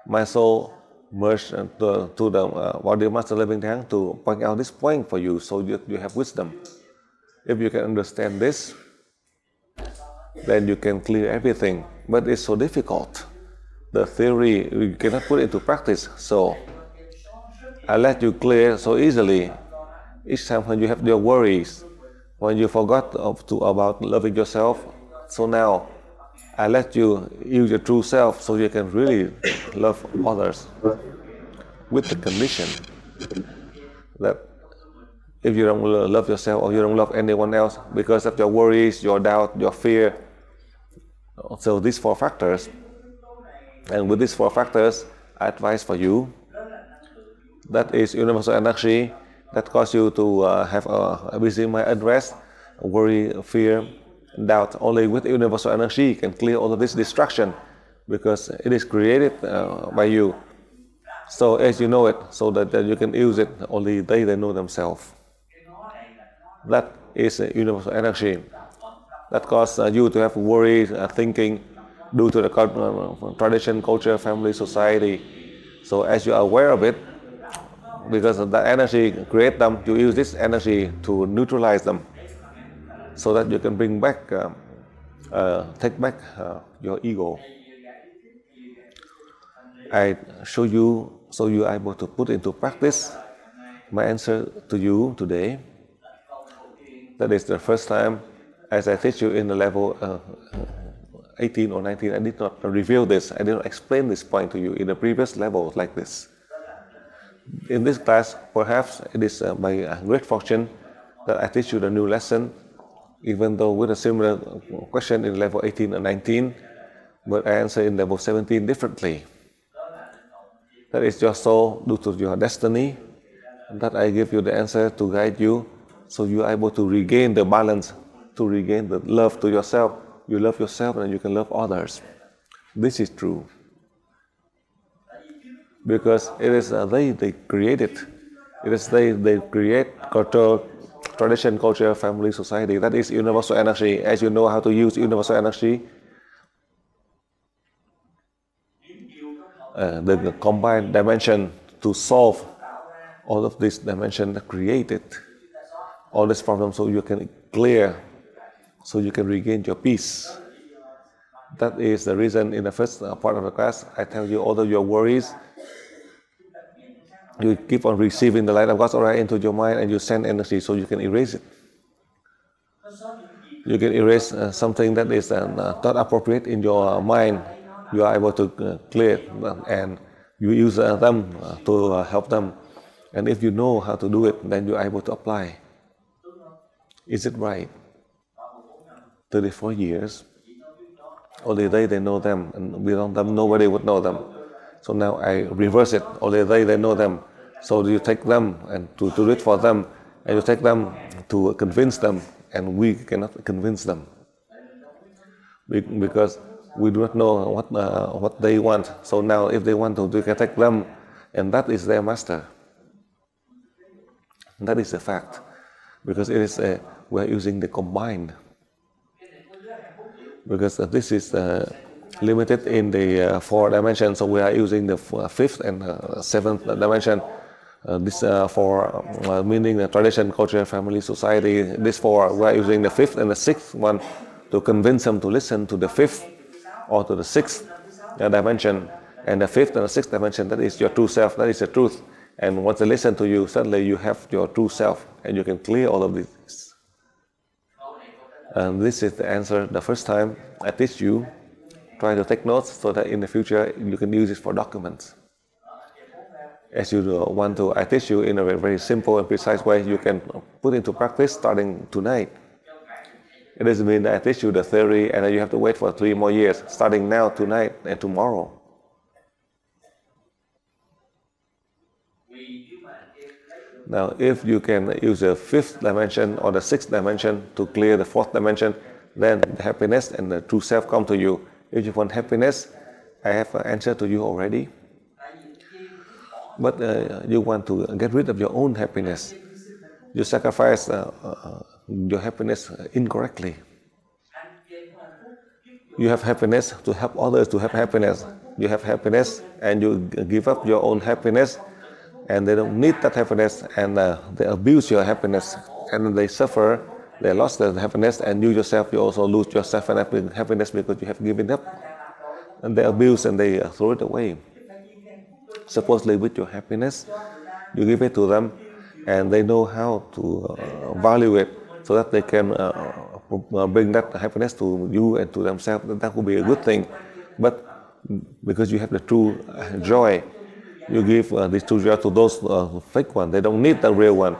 My soul merged to the body of Master Living Tháng to point out this point for you, so you have wisdom. If you can understand this, then you can clear everything. But it's so difficult. The theory you cannot put into practice, so I let you clear so easily. Each time when you have your worries, when you forgot about loving yourself, so now I let you use your true self so you can really love others, with the condition that if you don't love yourself or you don't love anyone else because of your worries, your doubt, your fear, so these 4 factors, and with these 4 factors, I advise for you, that is universal energy that cause you to have a busy mind, unrest, worry, fear, doubt. Only with universal energy can clear all of this distraction, because it is created by you. So as you know it, so that you can use it, only they know themselves. That is universal energy that causes you to have worry, thinking due to the tradition, culture, family, society. So as you are aware of it, because of that energy create them, you use this energy to neutralize them, so that you can bring back, take back your ego. I show you so you are able to put into practice my answer to you today. That is the first time as I teach you in the level 18 or 19, I did not reveal this, I did not explain this point to you in the previous level like this. In this class, perhaps it is by great fortune that I teach you the new lesson, even though with a similar question in level 18 and 19, but I answer in level 17 differently. That is your soul due to your destiny, that I give you the answer to guide you, so you are able to regain the balance, to regain the love to yourself. You love yourself and you can love others. This is true. Because it is they create it. It is they create culture, tradition, culture, family, society. That is universal energy. As you know how to use universal energy, the combined dimension to solve all of these dimensions that created all these problems, so you can clear, so you can regain your peace. That is the reason in the first part of the class I tell you all of your worries, you keep on receiving the light of God's aura into your mind and you send energy so you can erase it. You can erase something that is not appropriate in your mind. You are able to clear it, and you use them to help them. And if you know how to do it, then you are able to apply. Is it right? 34 years, only they know them, and without them nobody would know them. So now I reverse it, only they know them. So you take them and to do it for them, and you take them to convince them, and we cannot convince them. Because we do not know what they want. So now if they want to, we can take them, and that is their master. That is a fact. Because it is we are using the combined. Because this is limited in the 4 dimensions, so we are using the 5th and 7th dimension. This for meaning the tradition, culture, family, society. This for we are using the 5th and the 6th one to convince them to listen to the 5th or to the 6th dimension. And the 5th and the 6th dimension, that is your true self, that is the truth. And once they listen to you, suddenly you have your true self, and you can clear all of this. And this is the answer the first time I teach you. Try to take notes so that in the future you can use it for documents. As you want to, I teach you in a very simple and precise way. You can put into practice starting tonight. It doesn't mean that I teach you the theory and then you have to wait for 3 more years. Starting now, tonight, and tomorrow. Now, if you can use the 5th dimension or the 6th dimension to clear the 4th dimension, then the happiness and the true self come to you. If you want happiness, I have an answer to you already. but you want to get rid of your own happiness. You sacrifice your happiness incorrectly. You have happiness to help others to have happiness. You have happiness and you give up your own happiness, and they don't need that happiness, and they abuse your happiness, and they suffer. They lost their happiness, and you yourself, you also lose your happiness because you have given up. And they abuse and they throw it away. Supposedly with your happiness, you give it to them, and they know how to value it so that they can bring that happiness to you and to themselves. That would be a good thing. But because you have the true joy, you give this true joy to those fake ones. They don't need the real one.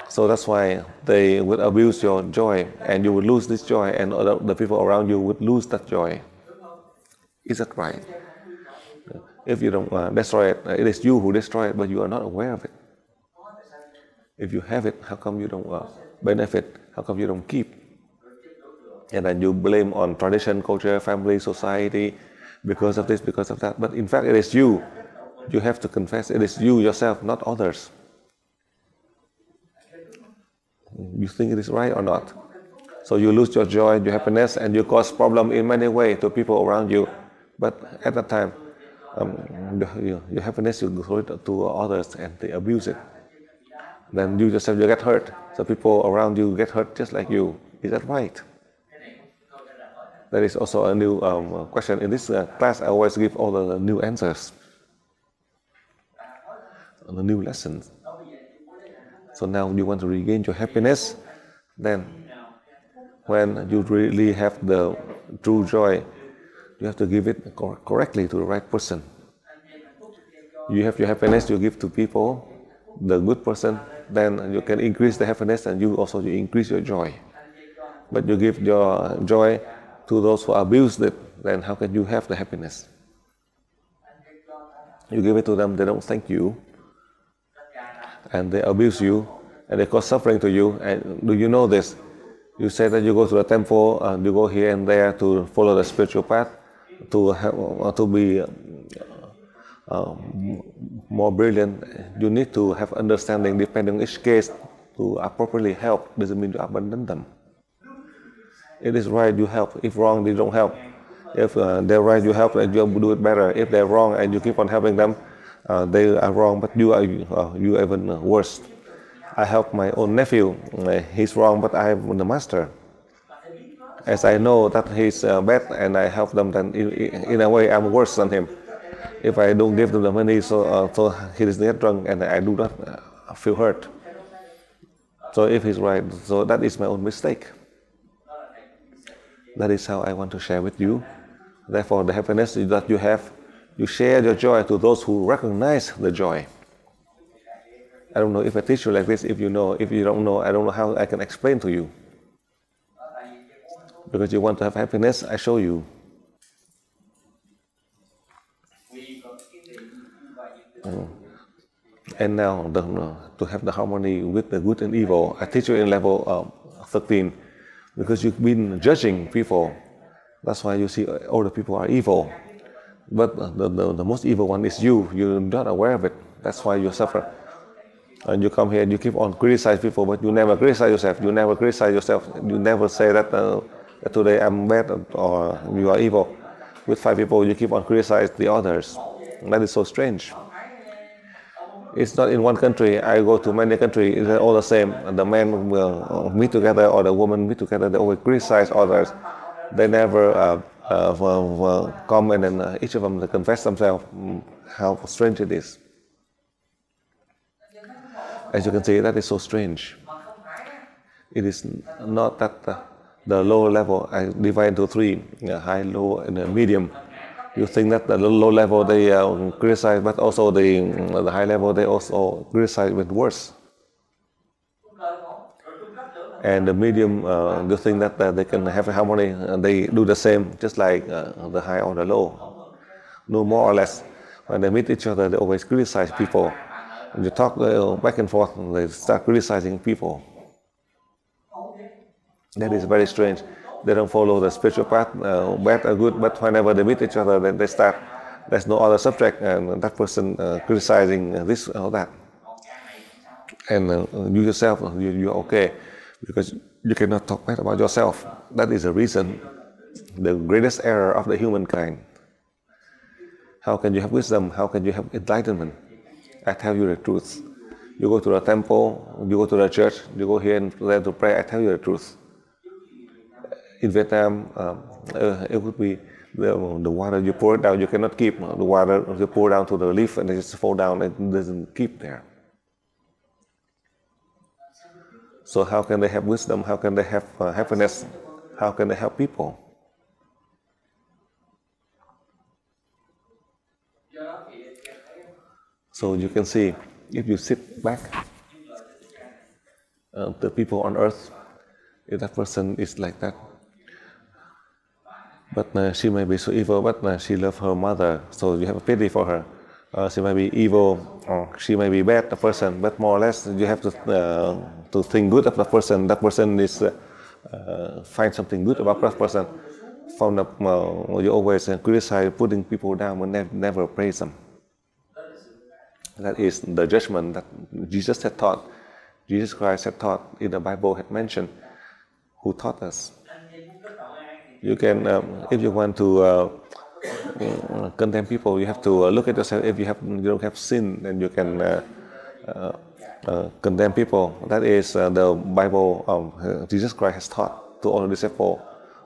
So that's why they would abuse your joy, and you would lose this joy, and the people around you would lose that joy. Is that right? If you don't destroy it, it is you who destroy it, but you are not aware of it. If you have it, how come you don't benefit? How come you don't keep? And then you blame on tradition, culture, family, society, because of this, because of that. But in fact, it is you. You have to confess it is you yourself, not others. You think it is right or not? So you lose your joy, your happiness, and you cause problem in many ways to people around you. But at that time, your happiness, you throw it to others and they abuse it. Then you yourself, you get hurt. So people around you get hurt just like you. Is that right? That is also a new question. In this class, I always give all the new answers, the new lessons. So now you want to regain your happiness, then when you really have the true joy, you have to give it correctly to the right person. You have your happiness, you give to people, the good person, then you can increase the happiness, and you increase your joy. But you give your joy to those who abuse it, then how can you have the happiness? You give it to them, they don't thank you, and they abuse you, and they cause suffering to you. And do you know this? You say that you go to the temple, and you go here and there to follow the spiritual path, to be more brilliant. You need to have understanding depending on each case to appropriately help. Doesn't mean to abandon them. It is right, you help. If wrong, they don't help. If they're right, you help and you do it better. If they're wrong and you keep on helping them, they are wrong, but you are even worse. I help my own nephew. He's wrong, but I am the master. As I know that he's bad and I help them, then in a way I'm worse than him. If I don't give them the money, so he doesn't get drunk, and I do not feel hurt. So if he's right, so that is my own mistake. That is how I want to share with you. Therefore, the happiness that you have, you share your joy to those who recognize the joy. I don't know if I teach you like this, if you know. If you don't know, I don't know how I can explain to you. Because you want to have happiness, I show you. And now, to have the harmony with the good and evil, I teach you in level 13. Because you've been judging people. That's why you see all the people are evil. But the most evil one is you. You're not aware of it. That's why you suffer. And you come here and you keep on criticizing people, but you never criticize yourself. You never criticize yourself. You never say that today I'm bad or you are evil. With 5 people, you keep on criticizing the others. And that is so strange. It's not in one country. I go to many countries, it's all the same. The men will meet together or the women meet together. They always criticize others. They never come and then each of them they confess themselves how strange it is. As you can see, that is so strange. It is not that the lower level, I divide into 3, high, low, and medium. You think that the low level they criticize, but also the high level they also criticize with worse. And the medium, you think that they can have a harmony, and they do the same, just like the high or the low. No more or less. When they meet each other, they always criticize people. When you talk back and forth, they start criticizing people. That is very strange. They don't follow the spiritual path, bad or good, but whenever they meet each other, then they start there's no other subject, and that person criticizing this or that. And you yourself, you're okay, because you cannot talk bad about yourself. That is the reason, the greatest error of the humankind. How can you have wisdom? How can you have enlightenment? I tell you the truth. You go to the temple, you go to the church, you go here and there to pray, I tell you the truth. In Vietnam, it would be the water you pour it down, you cannot keep. The water you pour down to the leaf and it just fall down, it doesn't keep there. So how can they have wisdom? How can they have happiness? How can they help people? So you can see, if you sit back, the people on earth, if that person is like that, but she may be so evil, but she loves her mother, so you have a pity for her. She may be evil, or she may be bad, the person, but more or less you have to think good of the person. That person is find something good about that person. Found up, you always criticize, putting people down, and never praise them. That is the judgment that Jesus had taught. Jesus Christ had taught, in the Bible had mentioned, who taught us. You can, if you want to condemn people, you have to look at yourself. If you don't have sin, then you can condemn people. That is the Bible Jesus Christ has taught to all the disciples.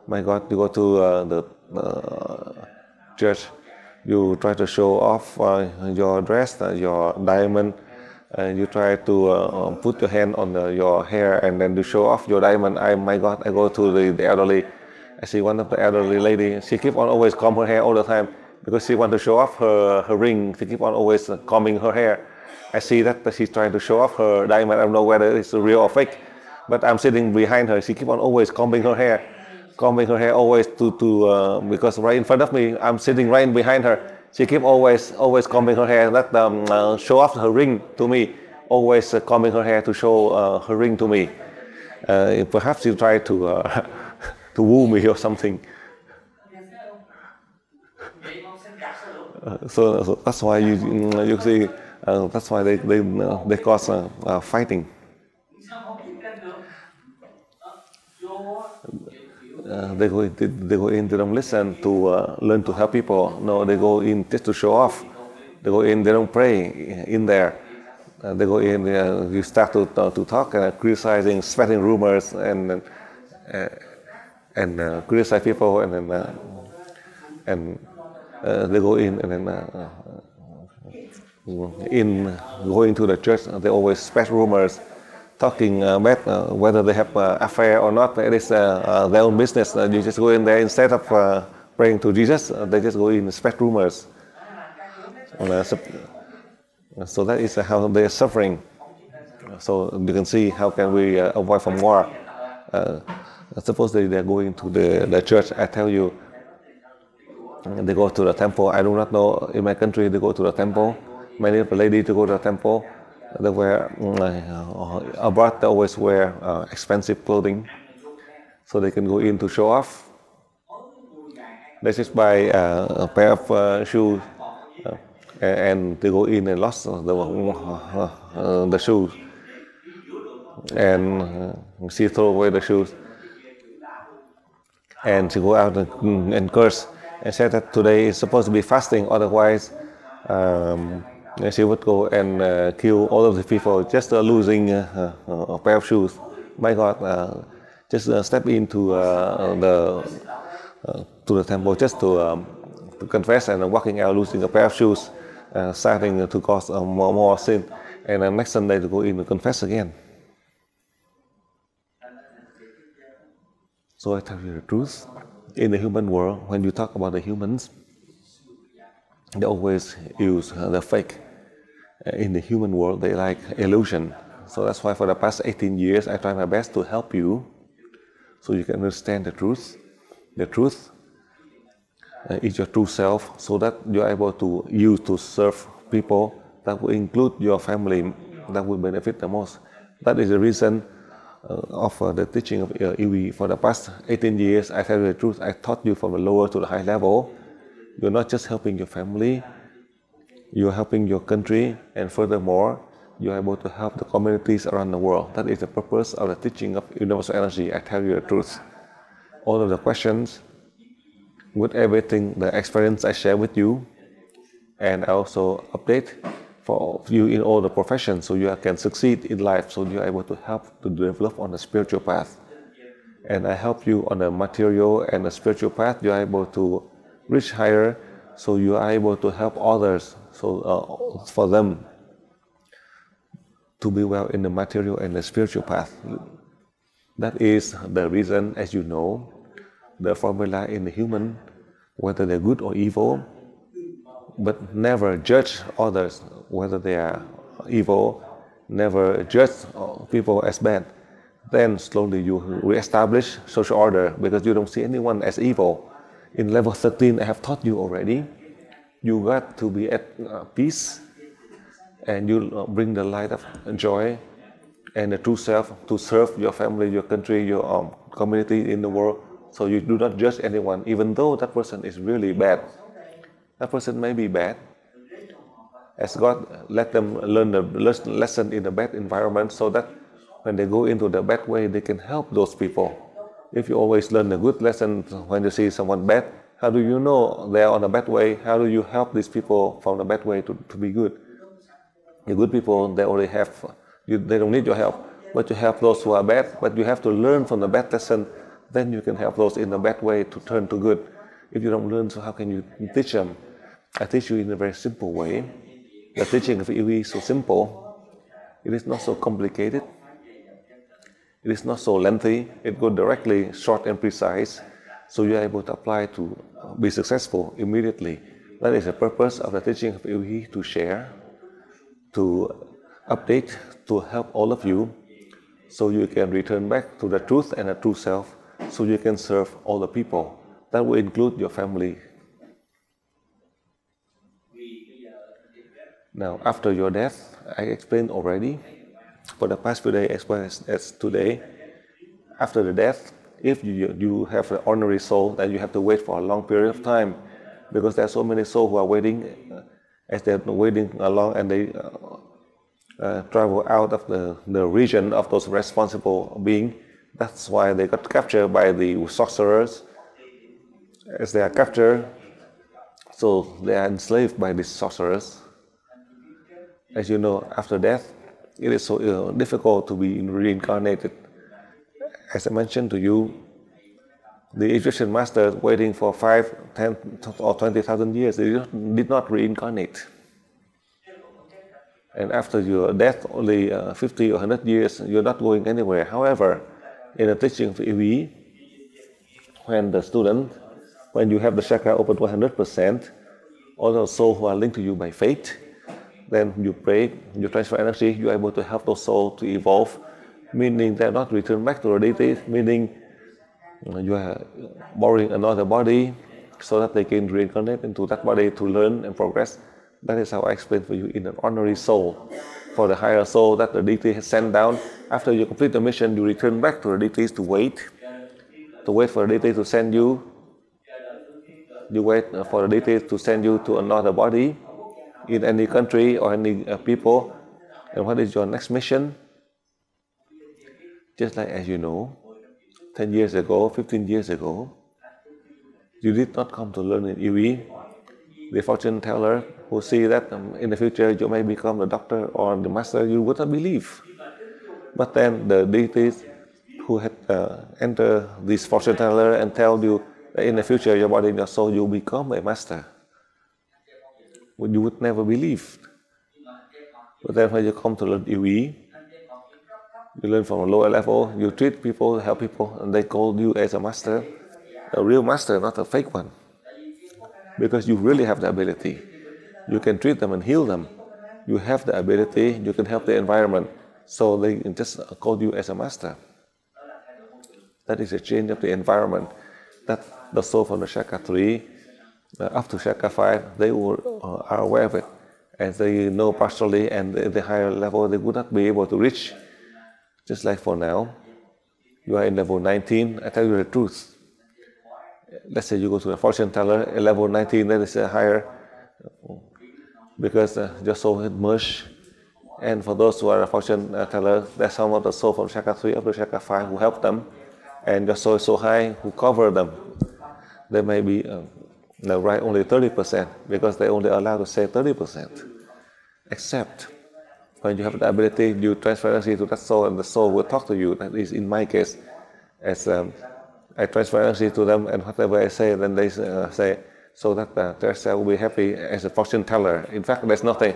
My God, you go to the church, you try to show off your dress, your diamond, and you try to put your hand on your hair and then you show off your diamond. My God, I go to the elderly. I see one of the elderly lady, she keep on always comb her hair all the time because she want to show off her ring. She keep on always combing her hair. I see that she's trying to show off her diamond. I don't know whether it's real or fake, but I'm sitting behind her. She keep on always combing her hair always because right in front of me, I'm sitting right behind her. She keep always combing her hair. That show off her ring to me. Always combing her hair to show her ring to me. Perhaps you try to woo me or something. So that's why you see. That's why they cause fighting. They go in, they don't listen to learn to help people. No, they go in just to show off. They go in, they don't pray in there. They go in, you start to talk, criticizing, spreading rumors, and criticize people, and then they go in, and then in going to the church, they always spread rumors, talking bad, whether they have affair or not. It is their own business. You just go in there, instead of praying to Jesus, they just go in and spread rumors. So that is how they are suffering. So you can see how can we avoid from war. Suppose they are going to the church. I tell you, they go to the temple. I do not know, in my country they go to the temple. Many of the ladies to go to the temple, they wear abroad. They always wear expensive clothing, so they can go in to show off. They just buy a pair of shoes, and they go in and lost the shoes, and she throw away the shoes, and she go out and curse and said that today is supposed to be fasting, otherwise. She would go and kill all of the people just losing a pair of shoes. My God, just step into to the temple just to confess, and walking out losing a pair of shoes, starting to cause more sin, and then next Sunday to go in and confess again. So I tell you the truth. In the human world, when you talk about the humans, they always use the fake. In the human world, they like illusion. So that's why for the past 18 years, I try my best to help you so you can understand the truth. The truth is your true self, so that you're able to use to serve people that will include your family, that will benefit the most. That is the reason of the teaching of EV. For the past 18 years, I tell you the truth, I taught you from the lower to the high level. you're not just helping your family, you're helping your country, and furthermore, you're able to help the communities around the world. That is the purpose of the teaching of universal energy. I tell you the truth. All of the questions, with everything, the experience I share with you, and I also update for you in all the professions so you can succeed in life, so you're able to help to develop on the spiritual path. And I help you on the material and the spiritual path. You're able to reach higher, so you are able to help others, so for them to be well in the material and the spiritual path. That is the reason, as you know, the formula in the human, whether they're good or evil, but never judge others whether they are evil, never judge people as bad. Then slowly you re-establish social order because you don't see anyone as evil. In level 13, I have taught you already. You got to be at peace, and you bring the light of joy and the true self to serve your family, your country, your community in the world. So you do not judge anyone, even though that person is really bad. That person may be bad. As God let them learn the lesson in a bad environment, so that when they go into the bad way, they can help those people. If you always learn a good lesson when you see someone bad, how do you know they are on a bad way? How do you help these people from the bad way to be good? The good people, they already have, they don't need your help, but you help those who are bad, but you have to learn from the bad lesson, then you can help those in the bad way to turn to good. If you don't learn, so how can you teach them? I teach you in a very simple way. The teaching of EV is so simple. It is not so complicated. It is not so lengthy. It goes directly, short and precise, so you are able to apply to be successful immediately. That is the purpose of the teaching of EV, to share, to update, to help all of you, so you can return back to the truth and the true self, so you can serve all the people. That will include your family. Now, after your death, I explained already, for the past few days as well as today, after the death, if you have an ordinary soul, then you have to wait for a long period of time, because there are so many souls who are waiting, as they're waiting along, and they travel out of the region of those responsible beings. That's why they got captured by the sorcerers. As they are captured, so they are enslaved by these sorcerers. As you know, after death, it is so difficult to be reincarnated. As I mentioned to you, the Egyptian masters waiting for 5, 10, or 20,000 years, they did not reincarnate. And after your death, only 50 or 100 years, you're not going anywhere. However, in the teaching of EV, when you have the chakra open 100%, all those souls who are linked to you by faith, then you pray, you transfer energy, you are able to help those souls to evolve, meaning they are not returned back to the deities, meaning you are borrowing another body so that they can reincarnate into that body to learn and progress. That is how I explain for you in an ordinary soul. For the higher soul that the deity has sent down, after you complete the mission, you return back to the deities to wait for the deity to send you. You wait for the deity to send you to another body in any country or any people. And what is your next mission? Just like, as you know, 10 years ago, 15 years ago, you did not come to learn in EV. The fortune teller who see that in the future you may become the doctor or the master, you would not believe. But then the deities who had entered this fortune teller and tell you that in the future your body and your soul, you become a master. You would never believe. But then when you come to learn EV, you learn from a lower level, you treat people, help people, and they call you as a master, a real master, not a fake one. Because you really have the ability. You can treat them and heal them. You have the ability, you can help the environment. So they just call you as a master. That is a change of the environment. That the soul from the chakra 3 up to chakra 5, they are aware of it. As they know partially, and at the higher level, they would not be able to reach. Just like for now, you are in level 19, I tell you the truth. let's say you go to a fortune teller at level 19, that is higher, because your soul is merged. And for those who are a fortune teller, there's some of the soul from chakra 3 up to chakra 5 who help them, and your soul is so high who cover them. They may be right only 30%, because they only allowed to say 30%. Except when you have the ability, you transfer energy to that soul, and the soul will talk to you. That is in my case, as I transfer energy to them, and whatever I say, then they say, so that THEO will be happy as a fortune teller. In fact, there's nothing,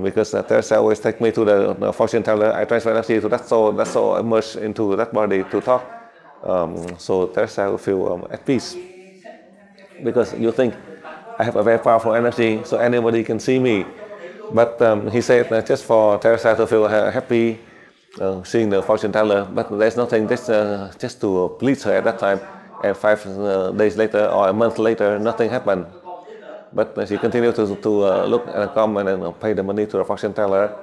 because THEO always take me to the fortune teller. I transfer energy to that soul immerse into that body to talk. So THEO will feel at peace, because you think I have a very powerful energy, so anybody can see me. But he said just for THEO to feel happy seeing the fortune teller, but there's nothing just to please her at that time. And 5 days later or a month later, nothing happened. But she continued to look and come and pay the money to the fortune teller,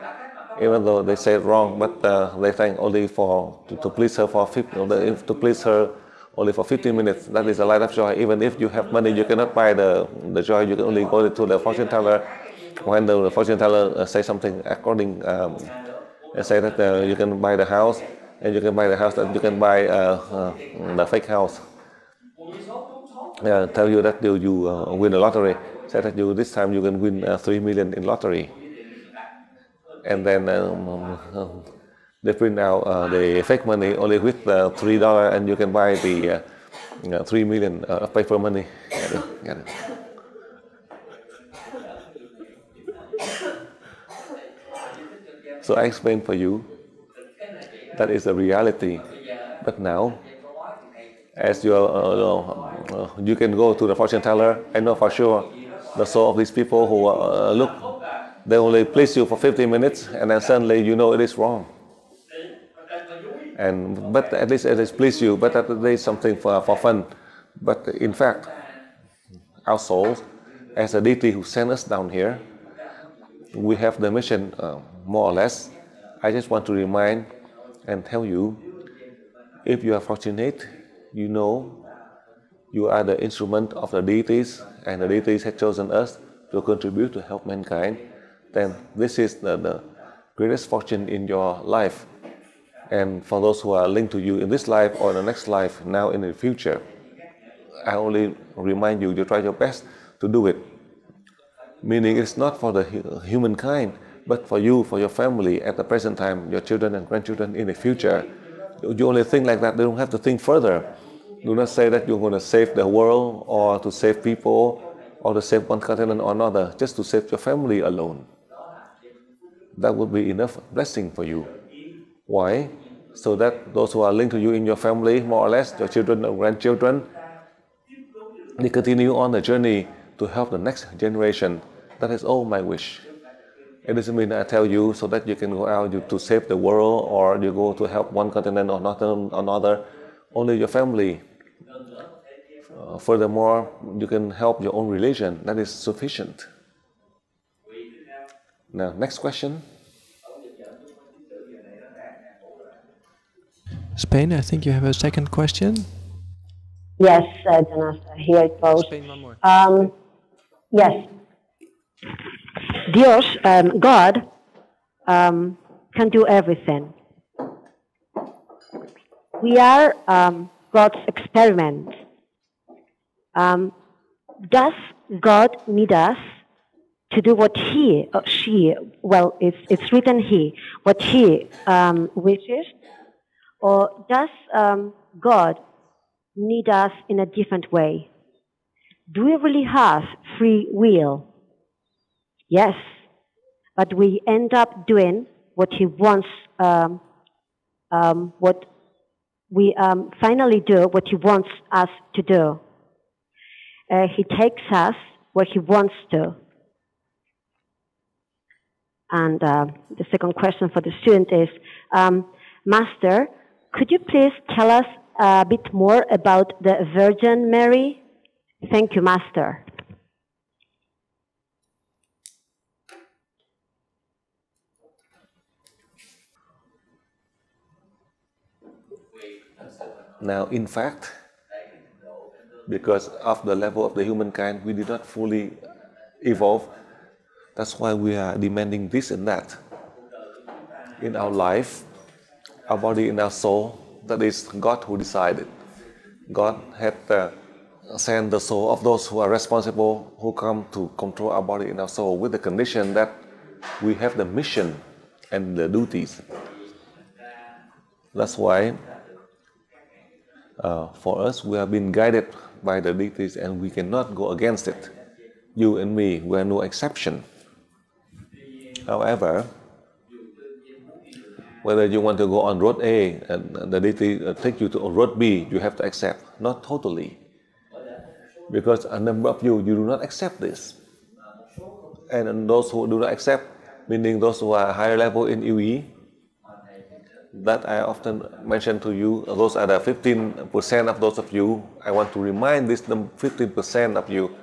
even though they say it wrong. But they think only to please her only for 15 minutes. That is a light of joy. Even if you have money, you cannot buy the joy. You can only go to the fortune teller when the fortune teller say something according. Say that you can buy the house, and you can buy the house, and you can buy the fake house. Tell you that you win the lottery. Say that this time you can win 3 million in lottery. And then they print out the fake money only with $3, and you can buy the 3 million paper money. Get it. So I explained for you that is the reality. But now, as you can go to the fortune teller, I know for sure the soul of these people who look, they only please you for 15 minutes, and then suddenly you know it is wrong. But at least it is please you, but that is something for fun. But in fact, our souls, as a deity who sent us down here, we have the mission, more or less. I just want to remind and tell you, if you are fortunate, you know you are the instrument of the deities, and the deities have chosen us to contribute to help mankind. Then this is the greatest fortune in your life. And for those who are linked to you in this life or in the next life, now in the future, I only remind you to try your best to do it. Meaning it's not for the humankind, but for you, for your family at the present time, your children and grandchildren in the future. You only think like that. They don't have to think further. Do not say that you're going to save the world, or to save people, or to save one continent or another, just to save your family alone. That would be enough blessing for you. Why? So that those who are linked to you in your family, more or less, your children and grandchildren, they continue on the journey to help the next generation. That is all my wish. It doesn't mean I tell you so that you can go out to save the world, or you go to help one continent or another. Only your family. Furthermore, you can help your own religion. That is sufficient. Now, next question. Spain, I think you have a second question. Yes, Jonas, here it goes. Spain, one more. Yes. Dios, God, can do everything. We are God's experiment. Does God need us to do what he or she, well, it's written he, what he wishes? Or does God need us in a different way? Do we really have free will? Yes, but we end up doing what he wants, what we finally do what he wants us to do. He takes us where he wants to. And the second question for the student is, Master, could you please tell us a bit more about the Virgin Mary? Thank you, Master. Now, in fact, because of the level of the humankind, we did not fully evolve. That's why we are demanding this and that in our life, our body and our soul. That is God who decided. God had sent the soul of those who are responsible, who come to control our body and our soul, with the condition that we have the mission and the duties. That's why for us, we have been guided by the deities and we cannot go against it. You and me, we are no exception. However, whether you want to go on road A and the deity take you to road B, you have to accept. Not totally. Because a number of you do not accept this. And those who do not accept, meaning those who are higher level in UE, that I often mention to you, those are the 15% of those of you. I want to remind this 15% of you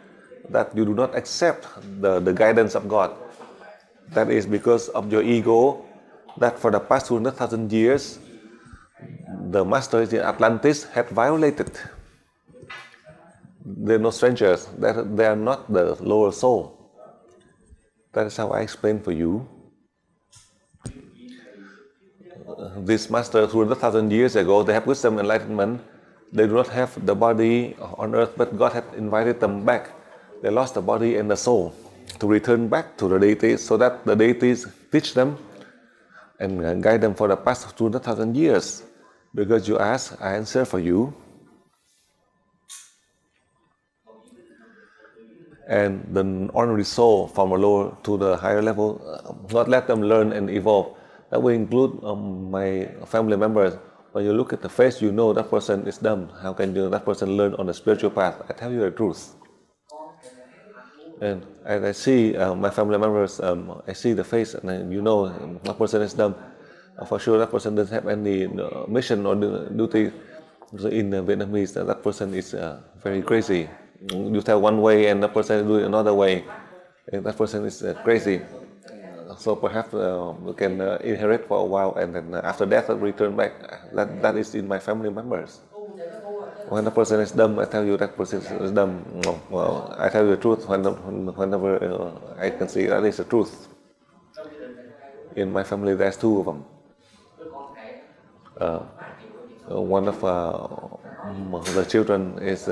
that you do not accept the guidance of God. That is because of your ego, that for the past 200,000 years, the masters in Atlantis had violated. They're no strangers. They are not the lower soul. That is how I explain for you. These masters 200,000 years ago, they have wisdom, enlightenment. They do not have the body on earth, but God had invited them back. They lost the body and the soul to return back to the deities, so that the deities teach them and guide them for the past 200,000 years. Because you ask, I answer for you. And the ordinary soul from a lower to the higher level, not let them learn and evolve. That will include my family members. When you look at the face, you know that person is dumb. How can that person learn on the spiritual path? I tell you the truth. And as I see my family members, I see the face, and you know that person is dumb. For sure, that person doesn't have any mission or duty. So in Vietnamese, that person is very crazy. You tell one way, and that person do it another way. And that person is crazy. So perhaps we can inherit for a while, and then after death, return back. That is in my family members. When a person is dumb, I tell you that person is dumb. Well, I tell you the truth whenever I can see that is the truth. In my family, there's two of them. One of the children is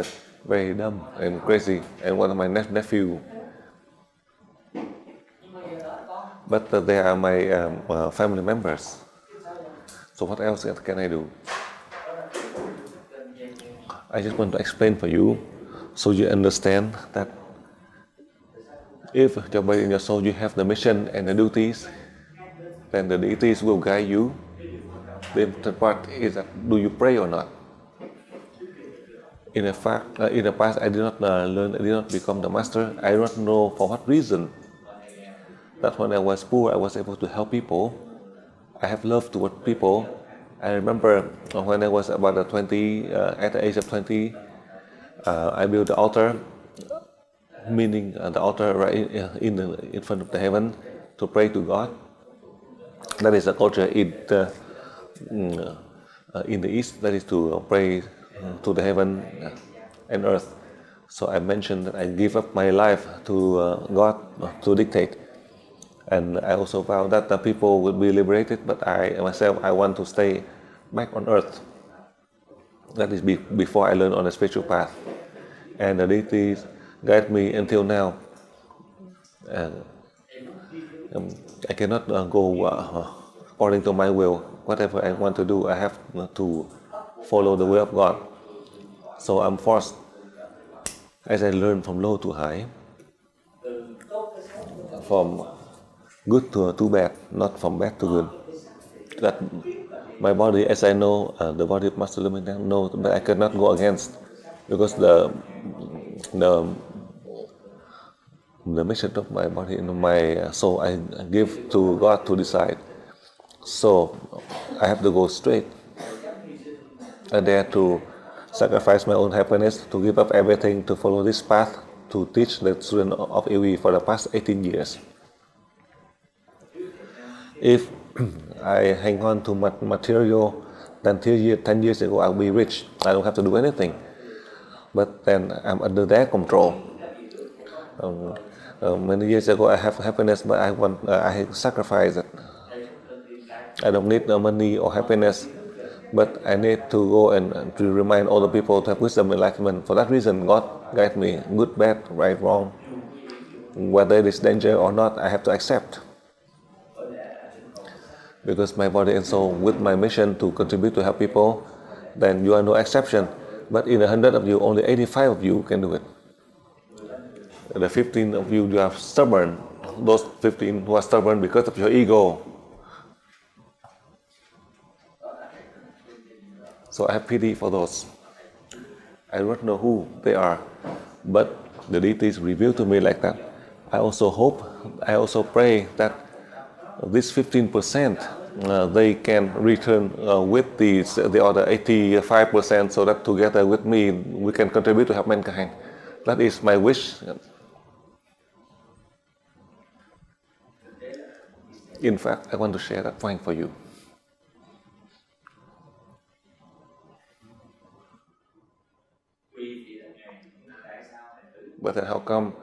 very dumb and crazy, and one of my nephew. But they are my family members. So what else can I do? I just want to explain for you, so you understand that if your body and your soul, you have the mission and the duties, then the deities will guide you. The important part is that, do you pray or not? In the past, I did not learn, I did not become the master. I do not know for what reason. That when I was poor, I was able to help people. I have love toward people. I remember when I was about 20, at the age of 20, I built the altar, meaning the altar right in front of the heaven, to pray to God. That is the culture in the East, that is to pray to the heaven and earth. So I mentioned that I give up my life to God to dictate. And I also vow that the people will be liberated, but I myself, I want to stay back on earth. That is before I learned on the spiritual path. And the deities guide me until now. I cannot go according to my will. Whatever I want to do, I have to follow the will of God. So I'm forced, as I learn from low to high, from good to bad, not from bad to good. That my body, as I know, the body of Master Lương Minh Đáng knows, but I cannot go against, because the mission of my body and my soul I give to God to decide. So I have to go straight. I dare to sacrifice my own happiness, to give up everything to follow this path, to teach the students of UE for the past 18 years. If I hang on to material, then 10 years ago I'll be rich. I don't have to do anything. but then I'm under their control. Many years ago, I have happiness, but I sacrifice it. I don't need money or happiness, but I need to go and to remind all the people to have wisdom and enlightenment. For that reason, God guide me, good, bad, right, wrong. Whether it is danger or not, I have to accept. Because my body and soul, with my mission to contribute to help people, then you are no exception. But in 100 of you, only 85 of you can do it. The 15 of you are stubborn. Those 15 who are stubborn because of your ego. So I have pity for those. I don't know who they are, but the deities reveal to me like that. I also hope, I also pray that this 15% they can return with the other 85%, so that together with me we can contribute to help mankind. That is my wish. In fact, I want to share that point for you. But then how come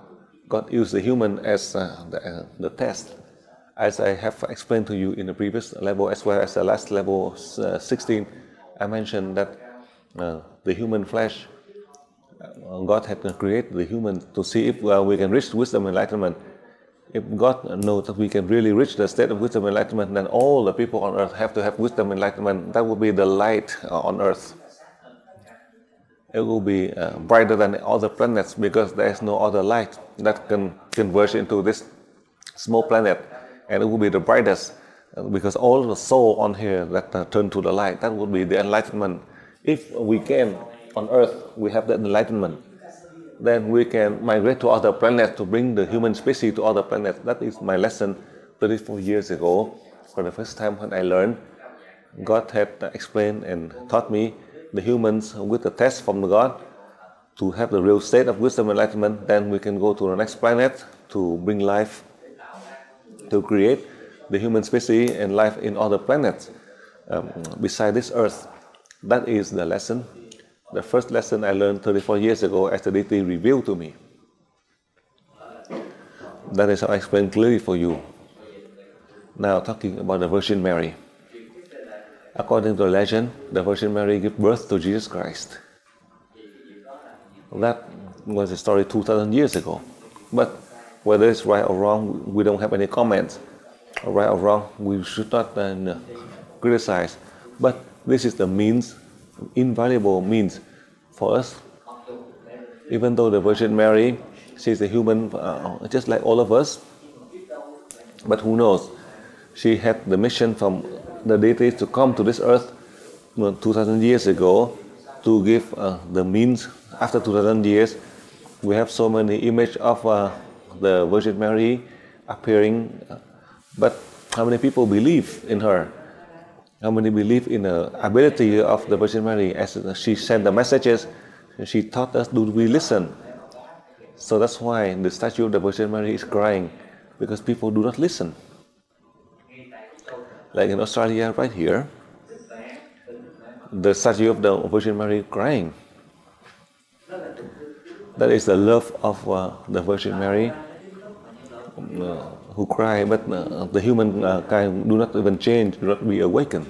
God used the human as the test? As I have explained to you in the previous level, as well as the last level 16, I mentioned that the human flesh, God had created the human to see if we can reach wisdom and enlightenment. If God knows that we can really reach the state of wisdom and enlightenment, then all the people on earth have to have wisdom and enlightenment. That will be the light on earth. It will be brighter than other planets, because there is no other light that can converge into this small planet. And it will be the brightest, because all the soul on here that turn to the light, that would be the enlightenment. If we can, on earth, we have that enlightenment, then we can migrate to other planets to bring the human species to other planets. That is my lesson 34 years ago. For the first time when I learned, God had explained and taught me the humans with the test from God to have the real state of wisdom and enlightenment. Then we can go to the next planet to bring life, to create the human species and life in other planets beside this earth. That is the lesson. The first lesson I learned 34 years ago as the deity revealed to me. That is how I explain clearly for you. Now talking about the Virgin Mary. According to the legend, the Virgin Mary gave birth to Jesus Christ. That was a story 2,000 years ago. But whether it's right or wrong, we don't have any comments. Right or wrong, we should not criticize. But this is the means, invaluable means for us. Even though the Virgin Mary, she's a human just like all of us, but who knows, she had the mission from the deities to come to this earth 2,000 years ago to give the means. After 2,000 years, we have so many images of the Virgin Mary appearing, but how many people believe in her? How many believe in the ability of the Virgin Mary? As she sent the messages, she taught us, do we listen? So that's why the statue of the Virgin Mary is crying, because people do not listen. Like in Australia right here, the statue of the Virgin Mary crying. That is the love of the Virgin Mary who cry, but the human kind do not even change, do not be awakened.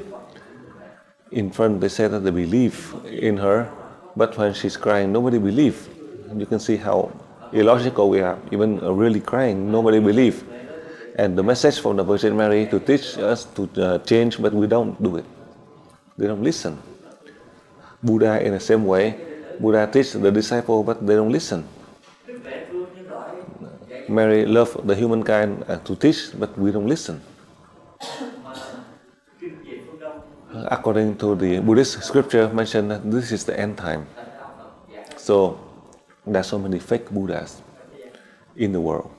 In front they say that they believe in her, but when she's crying, nobody believes. You can see how illogical we are. Even really crying, nobody believes. And the message from the Virgin Mary to teach us to change, but we don't do it. They don't listen. Buddha in the same way, Buddha teaches the disciple, but they don't listen. Mary loved the humankind to teach, but we don't listen. According to the Buddhist scripture mentioned that this is the end time. So there are so many fake Buddhas in the world.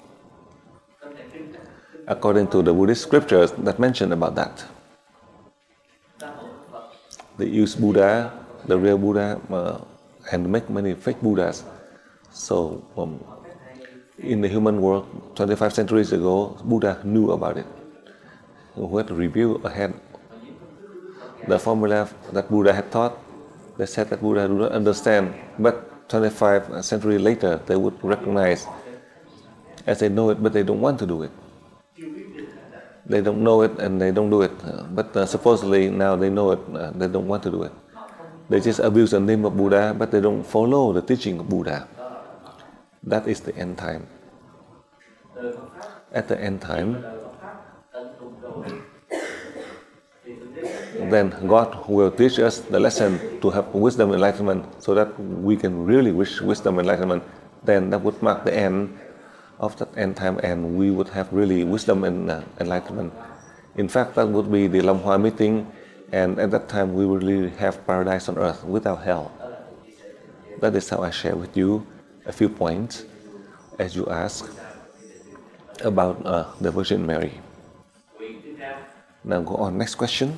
According to the Buddhist scriptures that mention about that. They use Buddha, the real Buddha, and make many fake Buddhas. So in the human world, 25 centuries ago, Buddha knew about it. Who had revealed ahead the formula that Buddha had taught. They said that Buddha do not understand, but 25 centuries later, they would recognize as they know it, but they don't want to do it. They don't know it and they don't do it. But supposedly now they know it, they don't want to do it. They just abuse the name of Buddha, but they don't follow the teaching of Buddha. That is the end time. At the end time, then God will teach us the lesson to have wisdom and enlightenment so that we can really wish wisdom and enlightenment. Then that would mark the end of that end time, and we would have really wisdom and enlightenment. In fact, that would be the Long Hoa meeting, and at that time we will really have paradise on earth without hell. That is how I share with you a few points as you ask about the Virgin Mary. Now go on, next question.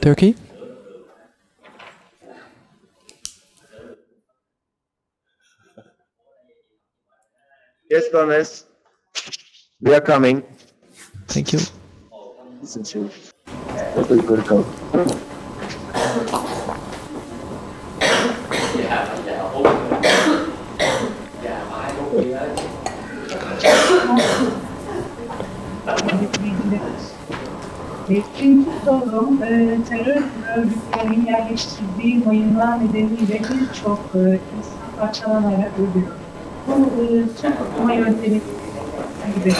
Turkey? Yes, Thomas. We are coming. Thank you. Çünkü sorum terör örgütlerinin yerleştirdiği mayınlar nedeniyle birçok insan parçalanarak ölüyor. Bu tutma yöntemi gibi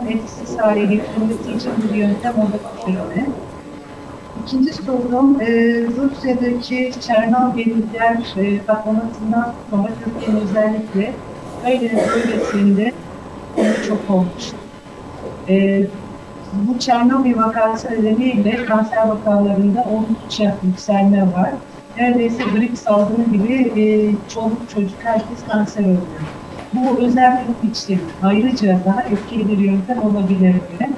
etkisiz hale getirilmesi için bir yöntem olabilir. İkinci sorum, Rusya'daki Çernobil'ler patlamasından sonra Türkiye'nin özellikle Karadeniz bölgesinde çok olmuş. Bu Çernobil vakası nedeniyle kanser vakalarında oldukça yükselme var. Neredeyse grip salgını gibi çoluk çocuk herkes kanser oluyor. Bu özel grup için ayrıca daha etkili bir yöntem olabilir mi?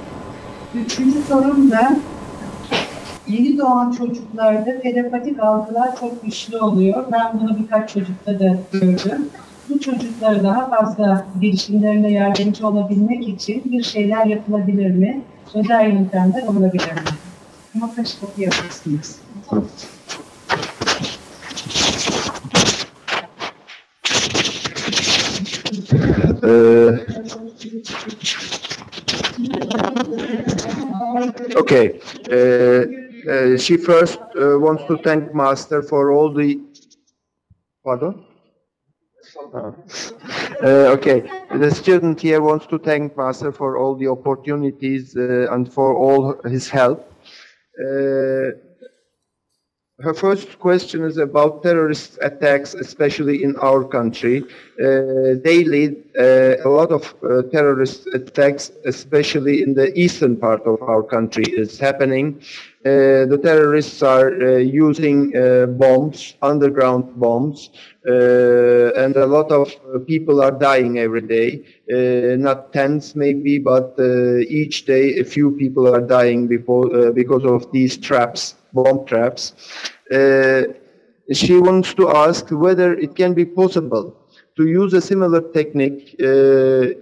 Üçüncü sorum da yeni doğan çocuklarda telepatik algılar çok güçlü oluyor. Ben bunu birkaç çocukta da gördüm. Bu çocuklara daha fazla gelişimlerine yardımcı olabilmek için bir şeyler yapılabilir mi? Özel yöntemler olabilir mi? Ama kaç kapı yaparsınız? Okay. She first wants to thank Master for all the... Pardon? Okay. The student here wants to thank Master for all the opportunities and for all his help. Her first question is about terrorist attacks, especially in our country. Daily, a lot of terrorist attacks, especially in the eastern part of our country, is happening. The terrorists are using bombs, underground bombs, and a lot of people are dying every day. Not tens maybe, but each day a few people are dying because of these traps, bomb traps. She wants to ask whether it can be possible to use a similar technique, to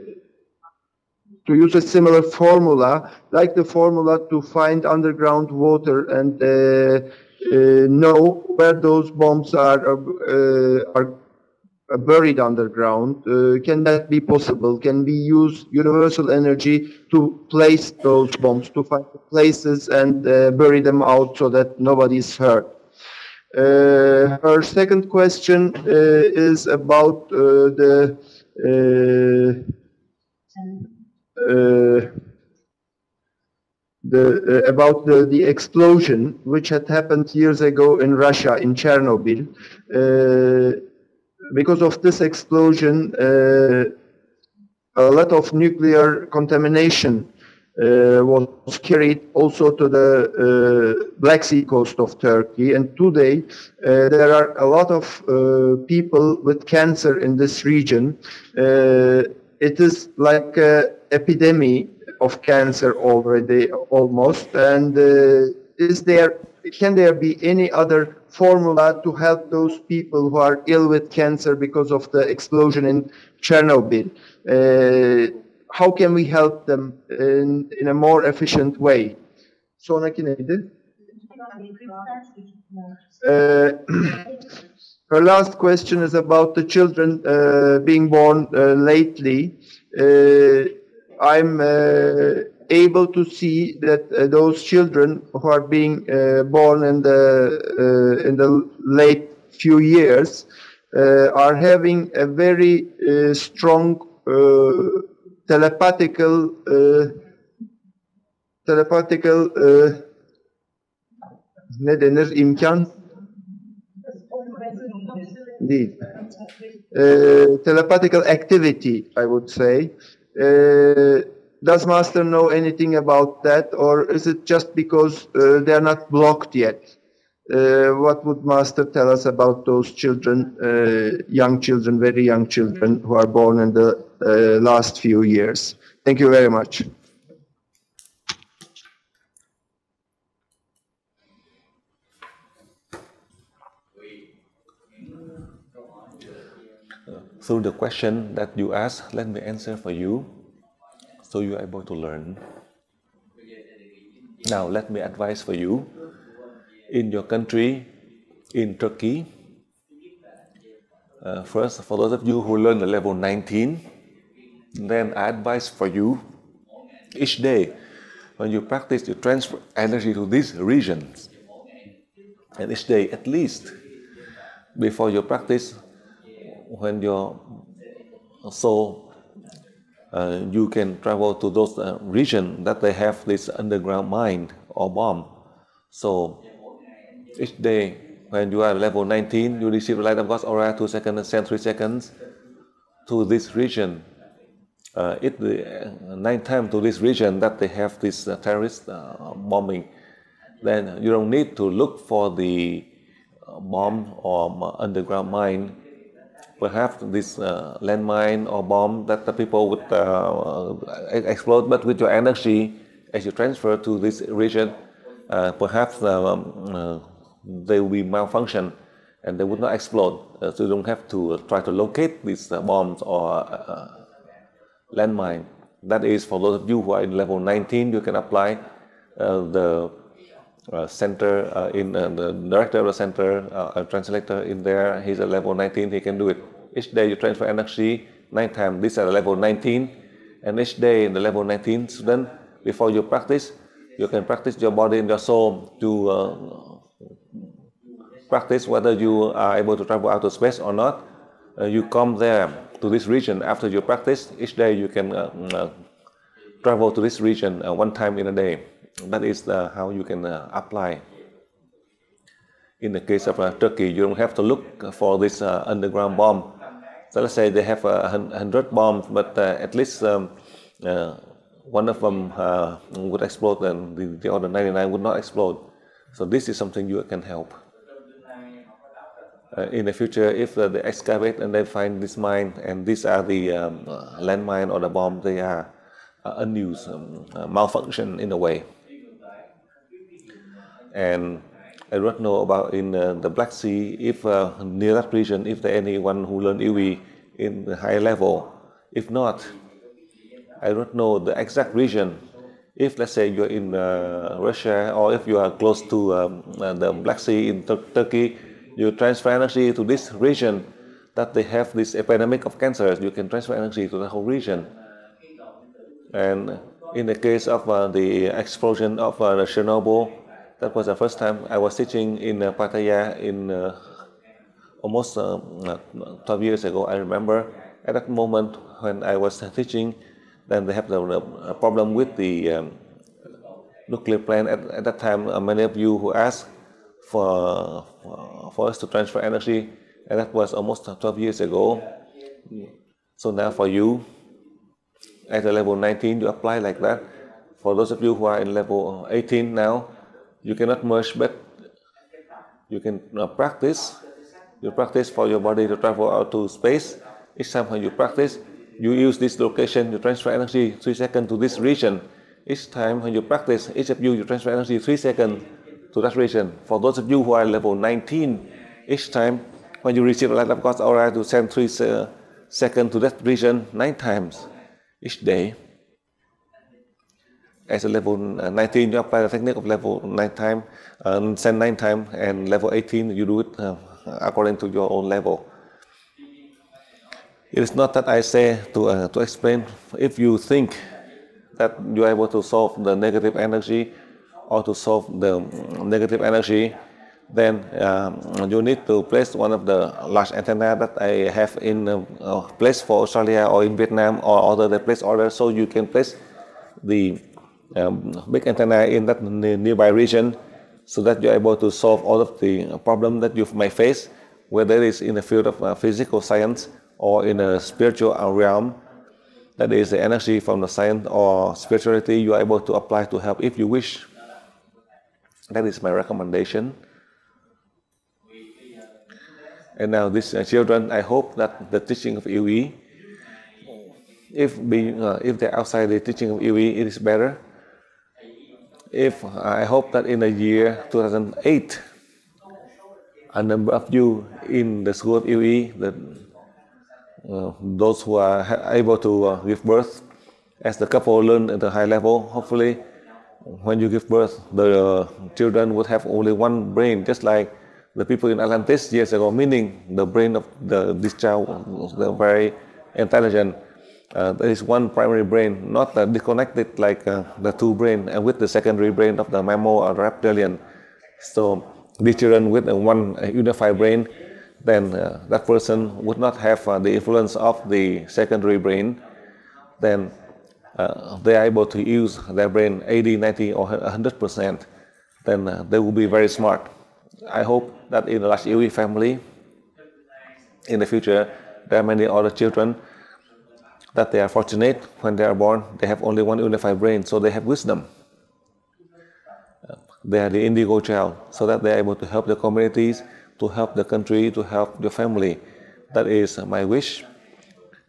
use a similar formula, like the formula to find underground water and know where those bombs are buried underground. Can that be possible? Can we use universal energy to place those bombs, to find the places and bury them out so that nobody is hurt? Her second question is about the explosion which had happened years ago in Russia, in Chernobyl. Because of this explosion, a lot of nuclear contamination was carried also to the Black Sea coast of Turkey. And today, there are a lot of people with cancer in this region. It is like an epidemic of cancer already, almost. And can there be any other formula to help those people who are ill with cancer because of the explosion in Chernobyl? How can we help them in a more efficient way? Sonraki neydi? Her last question is about the children being born lately. I'm able to see that those children who are being born in the late few years are having a very strong telepathical ne denir, imkan değil. Telepathical activity, I would say. Does Master know anything about that, or is it just because they are not blocked yet? What would Master tell us about those children, young children, very young children who are born in the last few years? Thank you very much. Through the question that you asked, let me answer for you, so you are able to learn. Now, let me advise for you. In your country, in Turkey, first, for those of you who learn the level 19, then I advise for you, each day, when you practice, you transfer energy to these regions. And each day, at least, before you practice, when your soul, you can travel to those regions that they have this underground mind or bomb. So each day when you are level 19, you receive the light of God's aura 2 seconds and send 3 seconds to this region. It's the 9th time to this region that they have this terrorist bombing. Then you don't need to look for the bomb or underground mine. Perhaps this landmine or bomb that the people would explode, but with your energy, as you transfer to this region, perhaps they will be malfunction and they would not explode. So you don't have to try to locate these bombs or landmine. That is for those of you who are in level 19, you can apply the center in the director of the center, a translator in there. He's at level 19, he can do it. Each day you transfer energy 9 times. This is at level 19, and each day in the level 19 student, before you practice, you can practice your body and your soul to practice whether you are able to travel out to space or not. You come there to this region after you practice. Each day you can travel to this region 1 time in a day. That is how you can apply. In the case of Turkey, you don't have to look for this underground bomb. So let's say they have 100 bombs, but at least one of them would explode and the other 99 would not explode. So this is something you can help. In the future, if they excavate and they find this mine, and these are the landmine or the bomb, they are unused, malfunction in a way. And I don't know about in the Black Sea, if near that region, if there anyone who learn EWI in the high level. If not, I don't know the exact region. If let's say you're in Russia, or if you are close to the Black Sea in Turkey, you transfer energy to this region that they have this epidemic of cancer. You can transfer energy to the whole region. And in the case of the explosion of Chernobyl, that was the first time I was teaching in Pattaya in almost 12 years ago, I remember. At that moment when I was teaching, then they have the problem with the nuclear plant. At that time, many of you who asked for us to transfer energy, and that was almost 12 years ago. So now for you, at the level 19, you apply like that. For those of you who are in level 18 now, you cannot merge, but you can practice. You practice for your body to travel out to space. Each time when you practice, you use this location, you transfer energy 3 seconds to this region. Each time when you practice, each of you transfer energy 3 seconds to that region. For those of you who are level 19, each time when you receive the light of God's aura, to send 3 seconds to that region 9 times each day. as a level 19, you apply the technique of level 9 time, send 9 time, and level 18, you do it according to your own level. It is not that I say to explain. If you think that you are able to solve the negative energy or to solve the negative energy, then you need to place one of the large antenna that I have in place for Australia or in Vietnam or other place order, so you can place the big antenna in that nearby region, so that you're able to solve all of the problems that you may face, whether it is in the field of physical science or in a spiritual realm. That is the energy from the science or spirituality you are able to apply to help if you wish. That is my recommendation. And now these children, I hope that the teaching of UE, if they're outside the teaching of UE, it is better. I hope that in the year 2008, a number of you in the school of UE, those who are able to give birth, as the couple learn at the high level, hopefully when you give birth, the children would have only one brain, just like the people in Atlantis years ago, meaning the brain of this child was very intelligent. There is one primary brain, not disconnected like the two brains, and with the secondary brain of the mammal or reptilian. So the children with one unified brain, then that person would not have the influence of the secondary brain. Then they are able to use their brain 80, 90 or 100%. Then they will be very smart. I hope that in the large UE family, in the future, there are many other children that they are fortunate when they are born. They have only one unified brain, so they have wisdom. They are the indigo child, so that they are able to help the communities, to help the country, to help the family. That is my wish.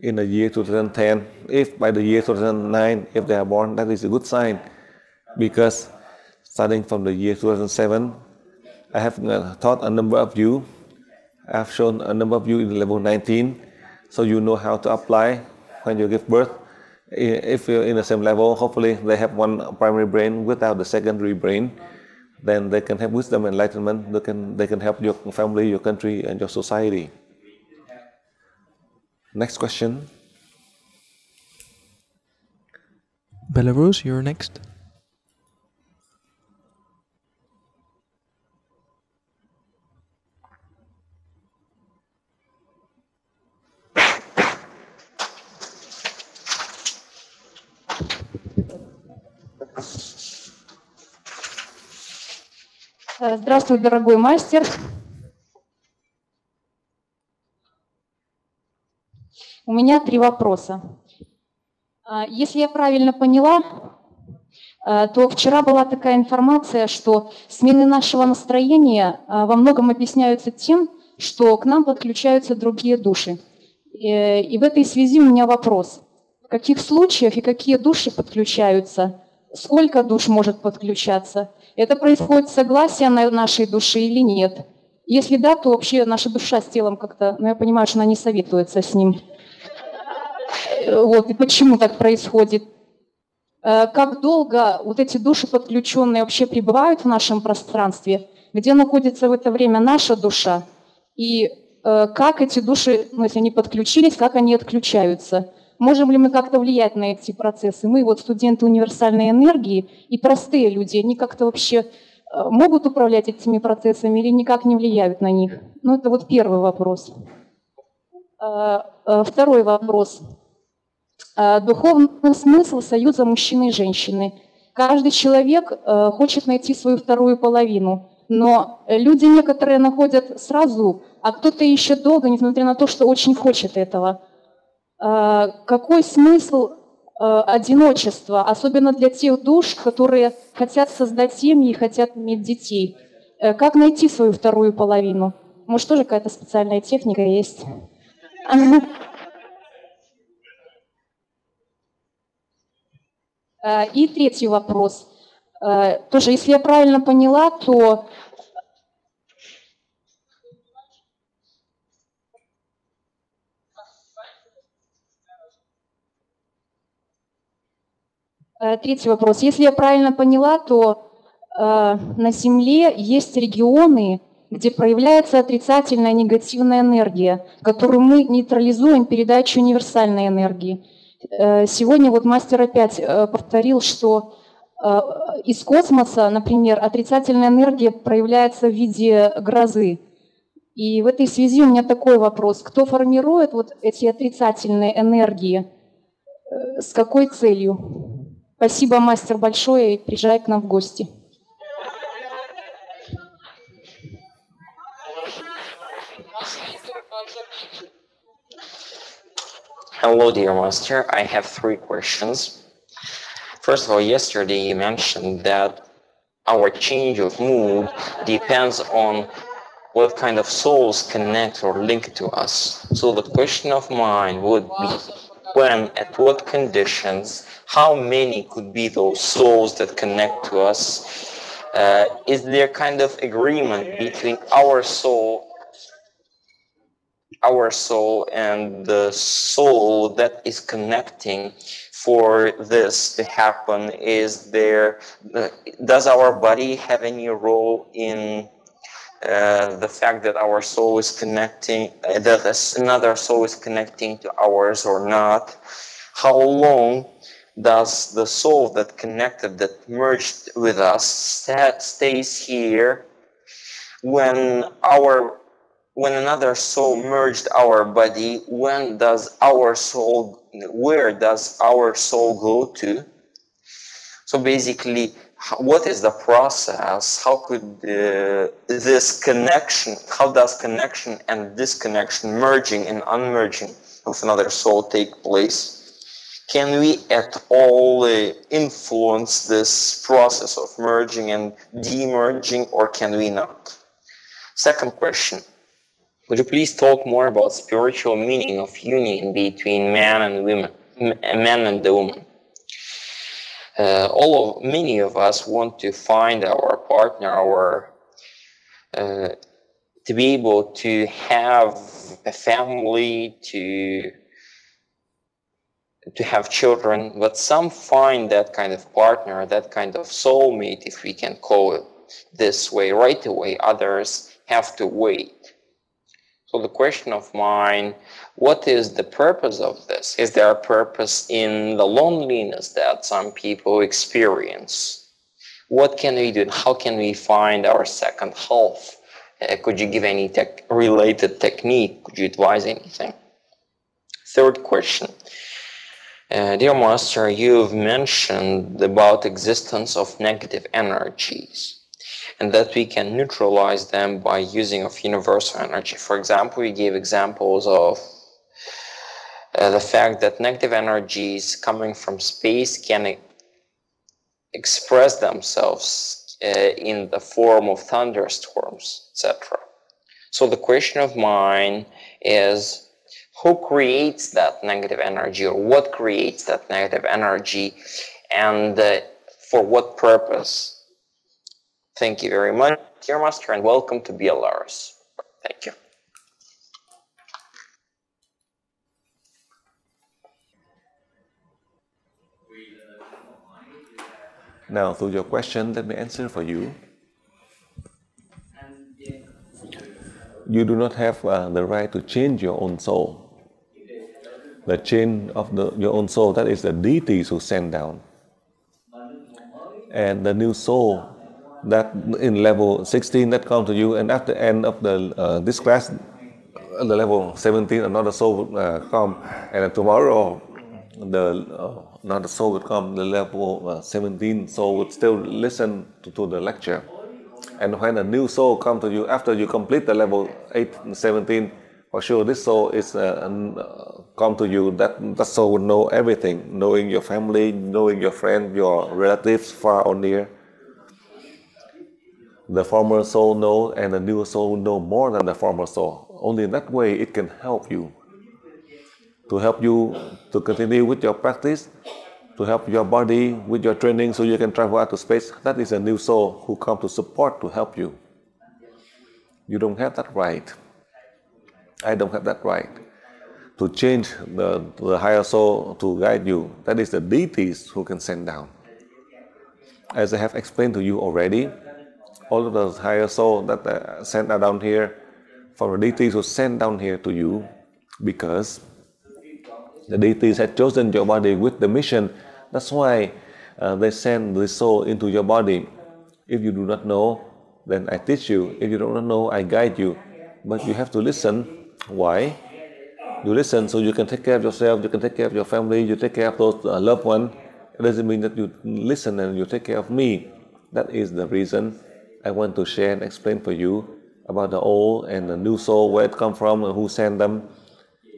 In the year 2010, if by the year 2009, if they are born, that is a good sign, because starting from the year 2007, I have taught a number of you. I have shown a number of you in level 19, so you know how to apply when you give birth. If you're in the same level, hopefully they have one primary brain without the secondary brain. Then they can have wisdom and enlightenment. They can help your family, your country, and your society. Next question. Belarus, you're next. Здравствуй, дорогой мастер. У меня 3 вопроса. Если я правильно поняла, то вчера была такая информация, что смены нашего настроения во многом объясняются тем, что к нам подключаются другие души. И в этой связи у меня вопрос. В каких случаях и какие души подключаются? Сколько душ может подключаться? Это происходит согласие нашей души или нет? Если да, то вообще наша душа с телом как-то, я понимаю, что она не советуется с ним. Вот, и почему так происходит? Как долго вот эти души подключенные вообще пребывают в нашем пространстве? Где находится в это время наша душа? И как эти души, если они подключились, как они отключаются? Можем ли мы как-то влиять на эти процессы? Мы, вот студенты универсальной энергии и простые люди, они как-то вообще могут управлять этими процессами или никак не влияют на них? Ну, это вот первый вопрос. Второй вопрос. Духовный смысл союза мужчины и женщины. Каждый человек хочет найти свою вторую половину, но люди некоторые находят сразу, а кто-то ищет долго, несмотря на то, что очень хочет этого. Какой смысл одиночества, особенно для тех душ, которые хотят создать семьи и хотят иметь детей? Как найти свою вторую половину? Может, тоже какая-то специальная техника есть? И третий вопрос. Тоже, если я правильно поняла, то Третий вопрос. Если я правильно поняла, то на Земле есть регионы, где проявляется отрицательная негативная энергия, которую мы нейтрализуем передачей универсальной энергии. Сегодня вот мастер опять повторил, что из космоса, например, отрицательная энергия проявляется в виде грозы. И в этой связи у меня такой вопрос. Кто формирует вот эти отрицательные энергии? С какой целью? Спасибо, мастер, большое, и приезжай к нам в гости. Hello, dear master. I have 3 questions. First of all, yesterday you mentioned that our change of mood depends on what kind of souls connect or link to us. So the question of mine would be, when, at what conditions, how many could be those souls that connect to us? Is there kind of agreement between our soul and the soul that is connecting for this to happen? Does our body have any role in the fact that our soul is connecting, that another soul is connecting to ours or not? How long does the soul that connected, that merged with us, stays here when another soul merged our body? Where does our soul go to? So basically, what is the process? How could how does connection and disconnection, merging and unmerging of another soul take place? Can we at all influence this process of merging and demerging, or can we not? Second question. Would you please talk more about spiritual meaning of union between man and the woman? Many of us want to find our partner, to be able to have a family, to have children, but some find that kind of partner, that kind of soulmate, if we can call it this way, right away. Others have to wait. So the question of mine, what is the purpose of this? Is there a purpose in the loneliness that some people experience? What can we do? How can we find our second half? Could you give any related technique? Could you advise anything? Third question. Dear Master, you've mentioned about existence of negative energies, and that we can neutralize them by using of universal energy. For example, you gave examples of the fact that negative energies coming from space can express themselves in the form of thunderstorms, etc. So the question of mine is, who creates that negative energy, or what creates that negative energy, and for what purpose? Thank you very much, dear Master, and welcome to Belarus. Thank you. Now, to your question, let me answer for you. You do not have the right to change your own soul. The change of your own soul, that is the deities who send down. And the new soul that in level 16 that come to you, and at the end of this class, the level 17, another soul will come, and tomorrow another soul will come, the level 17 soul would still listen to the lecture. And when a new soul comes to you after you complete the level 8 and 17, for sure this soul is come to you, that soul will know everything, knowing your family, knowing your friends, your relatives far or near. The former soul knows, and the new soul know more than the former soul. Only in that way it can help you. To help you to continue with your practice, to help your body with your training so you can travel out to space. That is a new soul who comes to support, to help you. You don't have that right. I don't have that right to change the higher soul to guide you. That is the deities who can send down. As I have explained to you already, all of those higher souls that sent down here, for the deities who sent down here to you, because the deities had chosen your body with the mission. That's why they send the soul into your body. If you do not know, then I teach you. If you do not know, I guide you. But you have to listen. Why? You listen so you can take care of yourself, you can take care of your family, you take care of those loved ones. It doesn't mean that you listen and you take care of me. That is the reason I want to share and explain for you about the old and the new soul, where it come from and who sent them.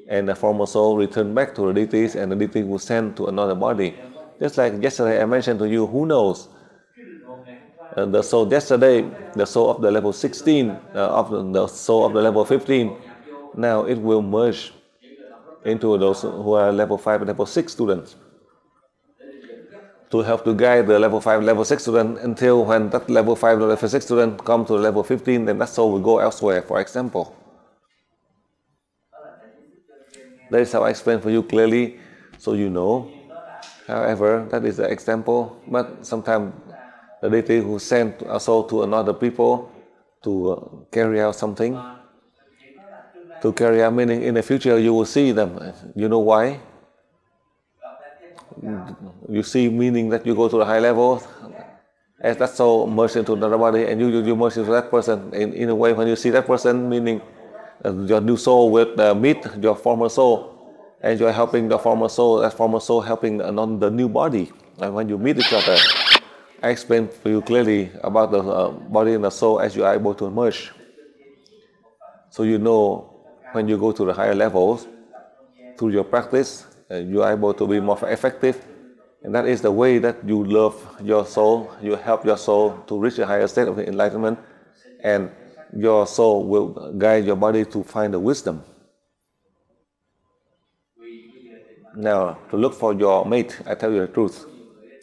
And the former soul return back to the deities, and the deity will send to another body. Just like yesterday I mentioned to you, who knows? The soul yesterday, the soul of the level 16, of the soul of the level 15, now it will merge into those who are level 5 and level 6 students, to help to guide the level 5 and level 6 student until when that level 5 and level 6 student come to the level 15, then that soul will go elsewhere, for example. That is how I explain for you clearly, so you know. However, that is the example, but sometimes the deity who sent a soul to another people to carry out something, to carry out, meaning in the future you will see them. You know why? You see, meaning that you go to the high level, as that soul merges into another body, and you merge into that person. In a way, when you see that person, meaning your new soul will meet your former soul, and you are helping the former soul, that former soul helping the new body. And when you meet each other, I explained for you clearly about the body and the soul as you are able to merge. So you know, when you go to the higher levels, through your practice, you are able to be more effective. And that is the way that you love your soul, you help your soul to reach a higher state of enlightenment, and your soul will guide your body to find the wisdom. Now, to look for your mate, I tell you the truth.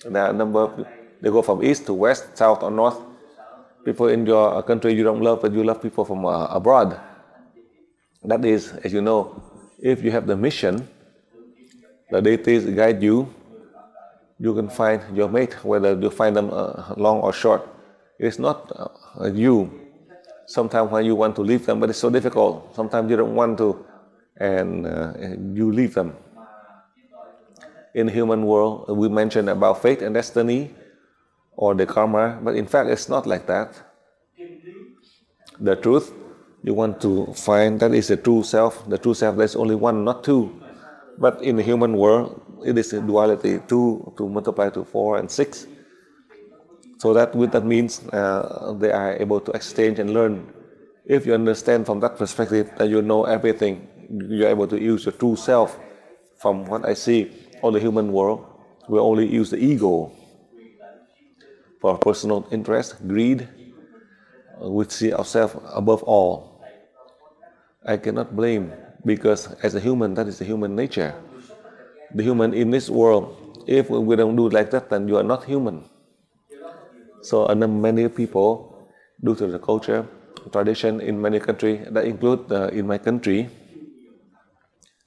There are a number of, they go from east to west, south or north. People in your country you don't love, but you love people from abroad. That is, as you know, if you have the mission, the deities guide you, you can find your mate, whether you find them long or short. It's not you. Sometimes when you want to leave them, but it's so difficult. Sometimes you don't want to, and you leave them. In the human world, we mentioned about fate and destiny, or the karma, but in fact it's not like that. The truth, you want to find, that is the true self. The true self, there's only one, not two. But in the human world, it is a duality, 2 to multiply to 4 and 6. So that means they are able to exchange and learn. If you understand from that perspective that you know everything, you're able to use your true self. From what I see, all the human world will only use the ego for personal interest, greed. We see ourselves above all. I cannot blame, because as a human, that is the human nature. The human in this world, if we don't do like that, then you are not human. So many people, due to the culture, tradition in many countries, that include in my country,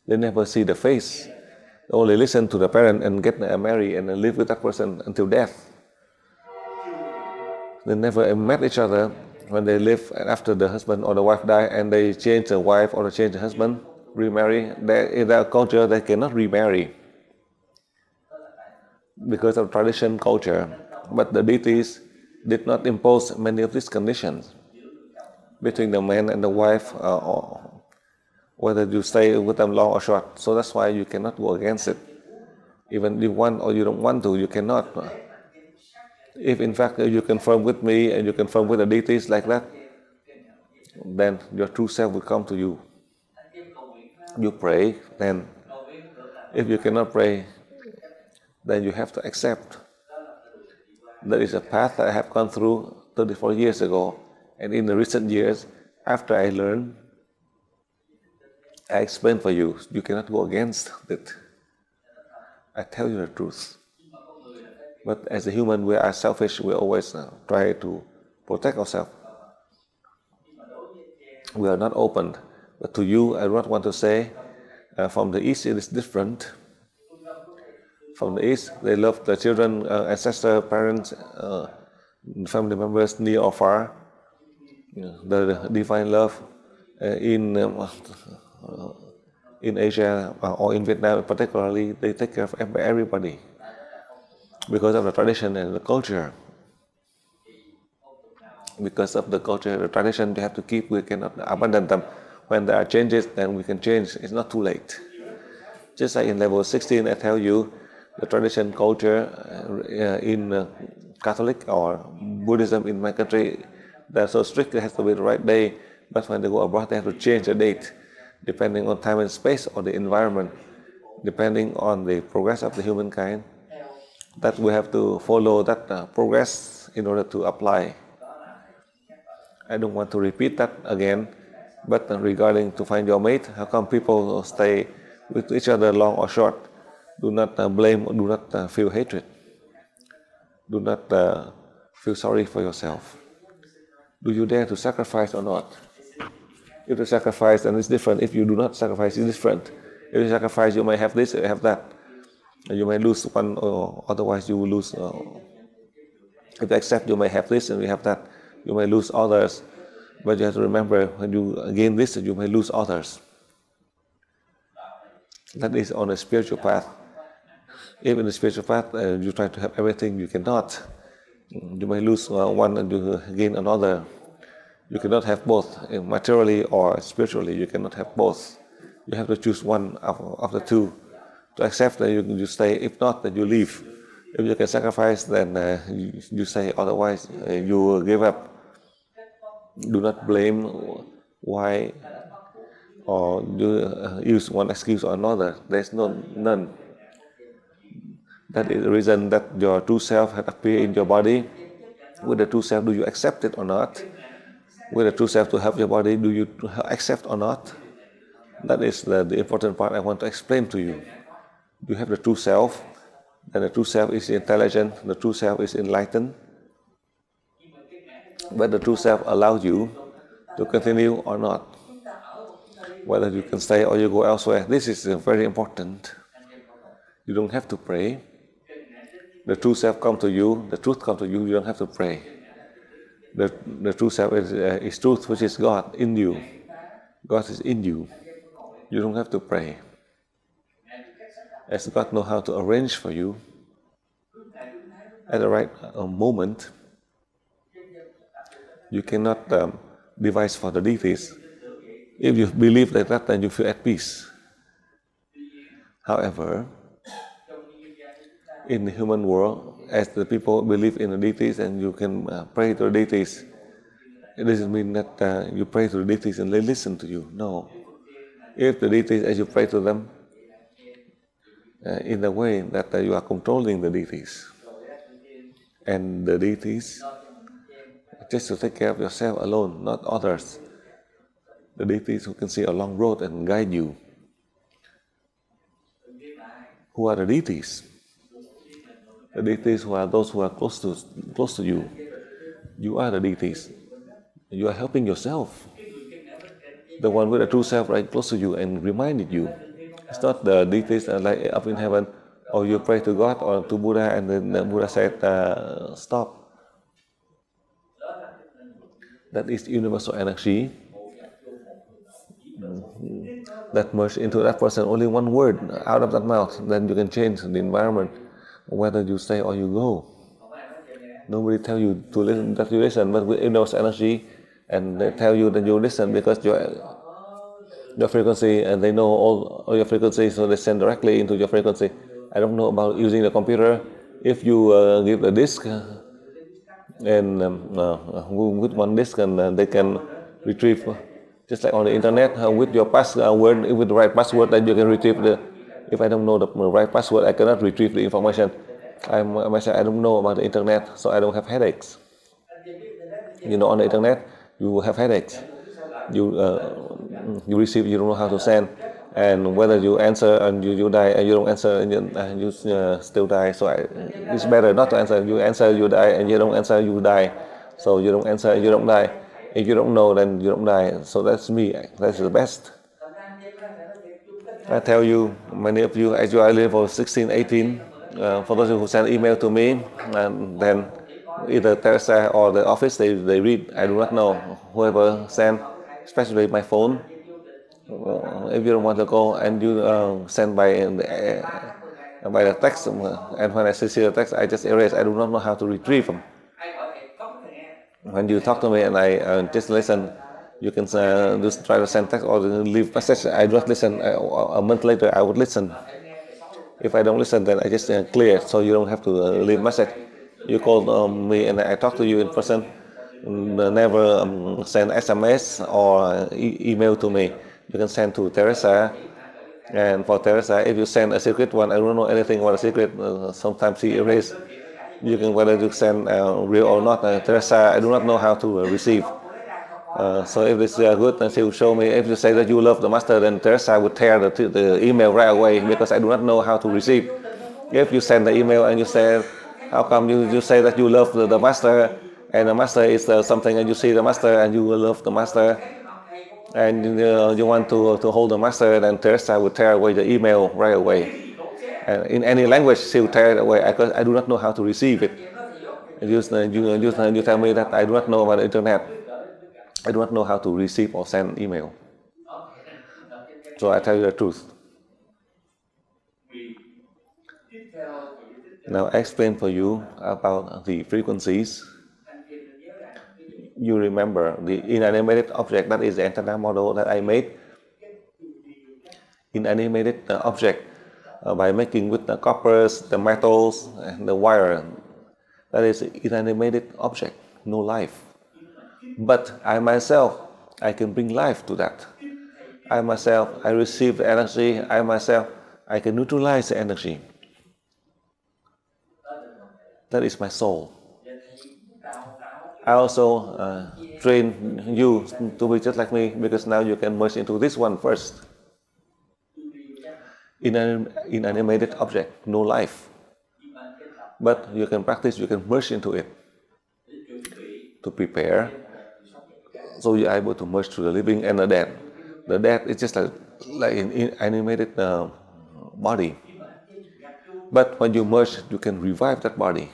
they never see the face. They only listen to the parent and get married and live with that person until death. They never met each other when they live after the husband or the wife die, and they change the wife or they change the husband, remarry. In their culture, they cannot remarry because of tradition, culture. But the deities did not impose many of these conditions between the man and the wife, or whether you stay with them long or short. So that's why you cannot go against it. Even if you want or you don't want to, you cannot. If in fact you confirm with me and you confirm with the deities like that, then your true self will come to you. You pray, then if you cannot pray, then you have to accept. There is a path that I have gone through 34 years ago, and in the recent years, after I learned, I explain for you. You cannot go against it. I tell you the truth. But as a human, we are selfish. We always try to protect ourselves. We are not open. But to you, I do not want to say From the East, it is different. From the East, they love the children, ancestor, parents, family members near or far. The divine love in Asia or in Vietnam particularly, they take care of everybody because of the tradition and the culture. Because of the culture, the tradition, they have to keep. We cannot abandon them. When there are changes, then we can change. It's not too late. Just like in level 16, I tell you, the tradition, culture in Catholic or Buddhism in my country, they're so strict. It has to be the right day. But when they go abroad, they have to change the date, depending on time and space or the environment, depending on the progress of the humankind. That we have to follow that progress in order to apply. I don't want to repeat that again, but regarding to find your mate, how come people stay with each other long or short? Do not blame, do not feel hatred. Do not feel sorry for yourself. Do you dare to sacrifice or not? If you sacrifice, then it's different. If you do not sacrifice, it's different. If you sacrifice, you may have this, you have that. You may lose one, or otherwise you will lose. If you accept, you may have this and you have that. You may lose others, but you have to remember, when you gain this, you may lose others. That is on a spiritual path. If in the spiritual path you try to have everything, you cannot. You may lose one and you gain another. You cannot have both, materially or spiritually. You cannot have both. You have to choose one of the two. To accept that you stay. If not, then you leave. If you can sacrifice, then you stay. Otherwise, you give up. Do not blame why or you use one excuse or another. There is none. That is the reason that your true self has appeared in your body. With the true self, do you accept it or not? With the true self to help your body, do you accept or not? That is the important part I want to explain to you. You have the true self, and the true self is intelligent, the true self is enlightened. But the true self allows you to continue or not. Whether you can stay or you go elsewhere. This is very important. You don't have to pray. The true self comes to you, the truth comes to you, you don't have to pray. The true self is truth, which is God in you. God is in you. You don't have to pray. As God knows how to arrange for you at the right moment, you cannot devise for the deities. If you believe like that, then you feel at peace. However, in the human world, as the people believe in the deities and you can pray to the deities, it doesn't mean that you pray to the deities and they listen to you. No. If the deities, as you pray to them, in the way that you are controlling the deities, and the deities, just to take care of yourself alone, not others. The deities who can see a long road and guide you. Who are the deities? The deities who are those who are close to you. You are the deities. You are helping yourself. The one with the true self right close to you and reminded you. It's not the deities like up in heaven, or you pray to God or to Buddha and then Buddha said, stop. That is universal energy that merged into that person. Only one word out of that mouth, then you can change the environment, whether you stay or you go. Nobody tell you to listen, that you listen, but with universal energy, and they tell you that you listen because your frequency, and they know all your frequency, so they send directly into your frequency. I don't know about using the computer. If you give the disk, and with one disk, and they can retrieve, just like on the internet, with your password, with the right password, then you can retrieve the. If I don't know the right password, I cannot retrieve the information. I don't know about the internet, so I don't have headaches. You know, on the internet, you will have headaches. You receive, you don't know how to send, and whether you answer and you die, and you don't answer and you still die. So it's better not to answer. You answer, you die, and you don't answer, you die. So you don't answer, you don't die. If you don't know, then you don't die. So that's me. That's the best. I tell you, many of you, as you are level 16, 18, for those who send email to me, and then either Teresa or the office, they read, I do not know, whoever sent, especially my phone. If you don't want to go and you send by the text, and when I see the text, I just erase. I do not know how to retrieve them. When you talk to me and I just listen, you can just try to send text or leave message. I do not listen. A month later, I would listen. If I don't listen, then I just clear, so you don't have to leave message. You call me and I talk to you in person. Never send SMS or email to me. You can send to Teresa. And for Teresa, if you send a secret one, I don't know anything about a secret. Sometimes she erase. You can whether you send real or not. Teresa, I do not know how to receive. So if it's good, then she will show me. If you say that you love the master, then Teresa would tear the email right away because I do not know how to receive. If you send the email and you say, how come you say that you love the master, and the master is something, and you see the master and you love the master, and you want to hold the master, then Teresa would tear away the email right away. And in any language, she will tear it away because I do not know how to receive it. You tell me that I do not know about the internet. I do not know how to receive or send email. So I tell you the truth. Now I explain for you about the frequencies. You remember the inanimated object, that is the antenna model that I made. Inanimated object by making with the coppers, the metals, and the wire. That is inanimated object, no life. But I myself, I can bring life to that. I myself, I receive the energy. I myself, I can neutralize the energy. That is my soul. I also train you to be just like me, because now you can merge into this one first. Inanimated object, no life. But you can practice, you can merge into it to prepare. So you are able to merge to the living and the dead. The dead is just like an inanimated body. But when you merge, you can revive that body.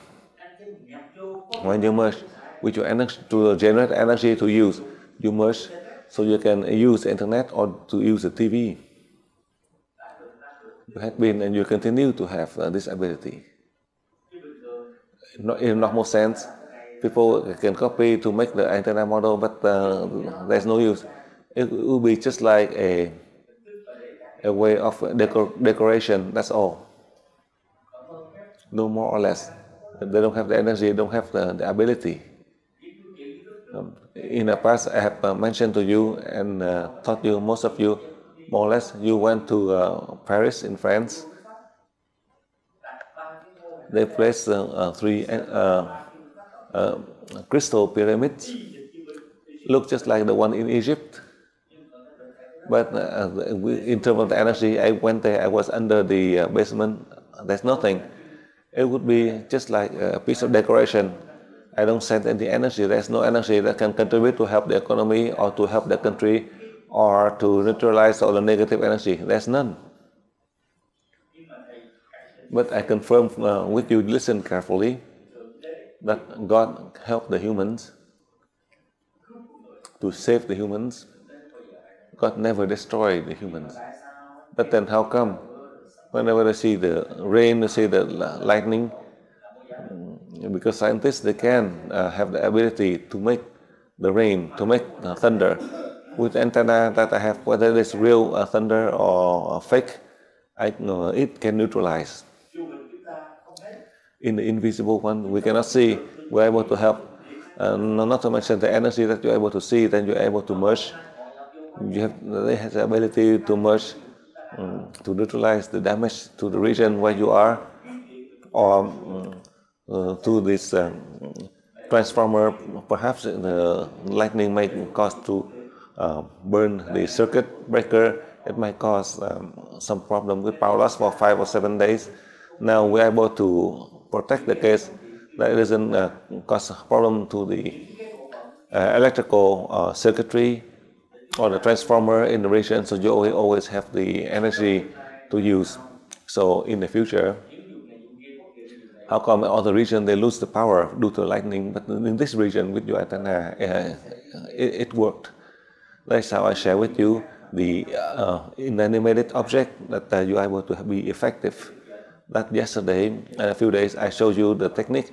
When you merge with your energy to generate energy to use, you merge so you can use the internet or to use the TV. You have been and you continue to have this ability. In normal sense, people can copy to make the antenna model, but there's no use. It will be just like a way of decoration, that's all. No more or less. They don't have the energy, they don't have the ability. In the past, I have mentioned to you and taught you, most of you, more or less, you went to Paris in France. They placed 3 crystal pyramids, look just like the one in Egypt. But in terms of the energy, I went there, I was under the basement, there's nothing. It would be just like a piece of decoration. I don't send any energy. There's no energy that can contribute to help the economy or to help the country or to neutralize all the negative energy. There's none. But I confirm with you, listen carefully, that God helped the humans to save the humans. God never destroyed the humans. But then how come? Whenever they see the rain, they see the lightning, because scientists, they can have the ability to make the rain, to make thunder. With antenna that I have, whether it's real thunder or fake, it can neutralize. In the invisible one, we cannot see, we're able to help. Not to mention the energy that you're able to see, then you're able to merge. They have the ability to merge, to neutralize the damage to the region where you are, or to this transformer. Perhaps the lightning may cause to burn the circuit breaker. It might cause some problem with power loss for 5 or 7 days. Now we're able to protect the case that it doesn't cause a problem to the electrical circuitry or the transformer in the region, so you always have the energy to use. So in the future, how come in other region they lose the power due to lightning, but in this region with your antenna, it worked. That's how I share with you the inanimated object that you are able to be effective. That yesterday, in a few days, I showed you the technique.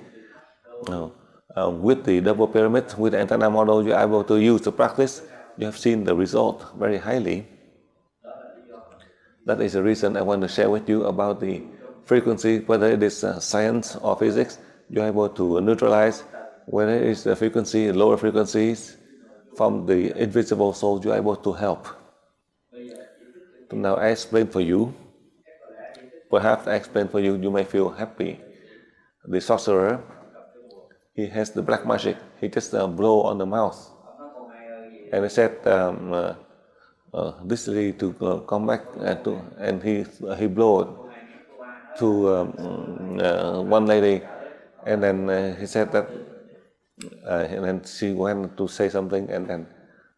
With the double pyramid, with the antenna model, you are able to use to practice. You have seen the result very highly. That is the reason I want to share with you about the frequency, whether it is science or physics, you are able to neutralize, whether it is the frequency, lower frequencies, from the invisible soul, you are able to help. So now I explain for you. Perhaps I explain for you, you may feel happy. The sorcerer, he has the black magic. He just blow on the mouth. And he said, this lady to come back and he blow to one lady, and then he said that, and then she went to say something, and then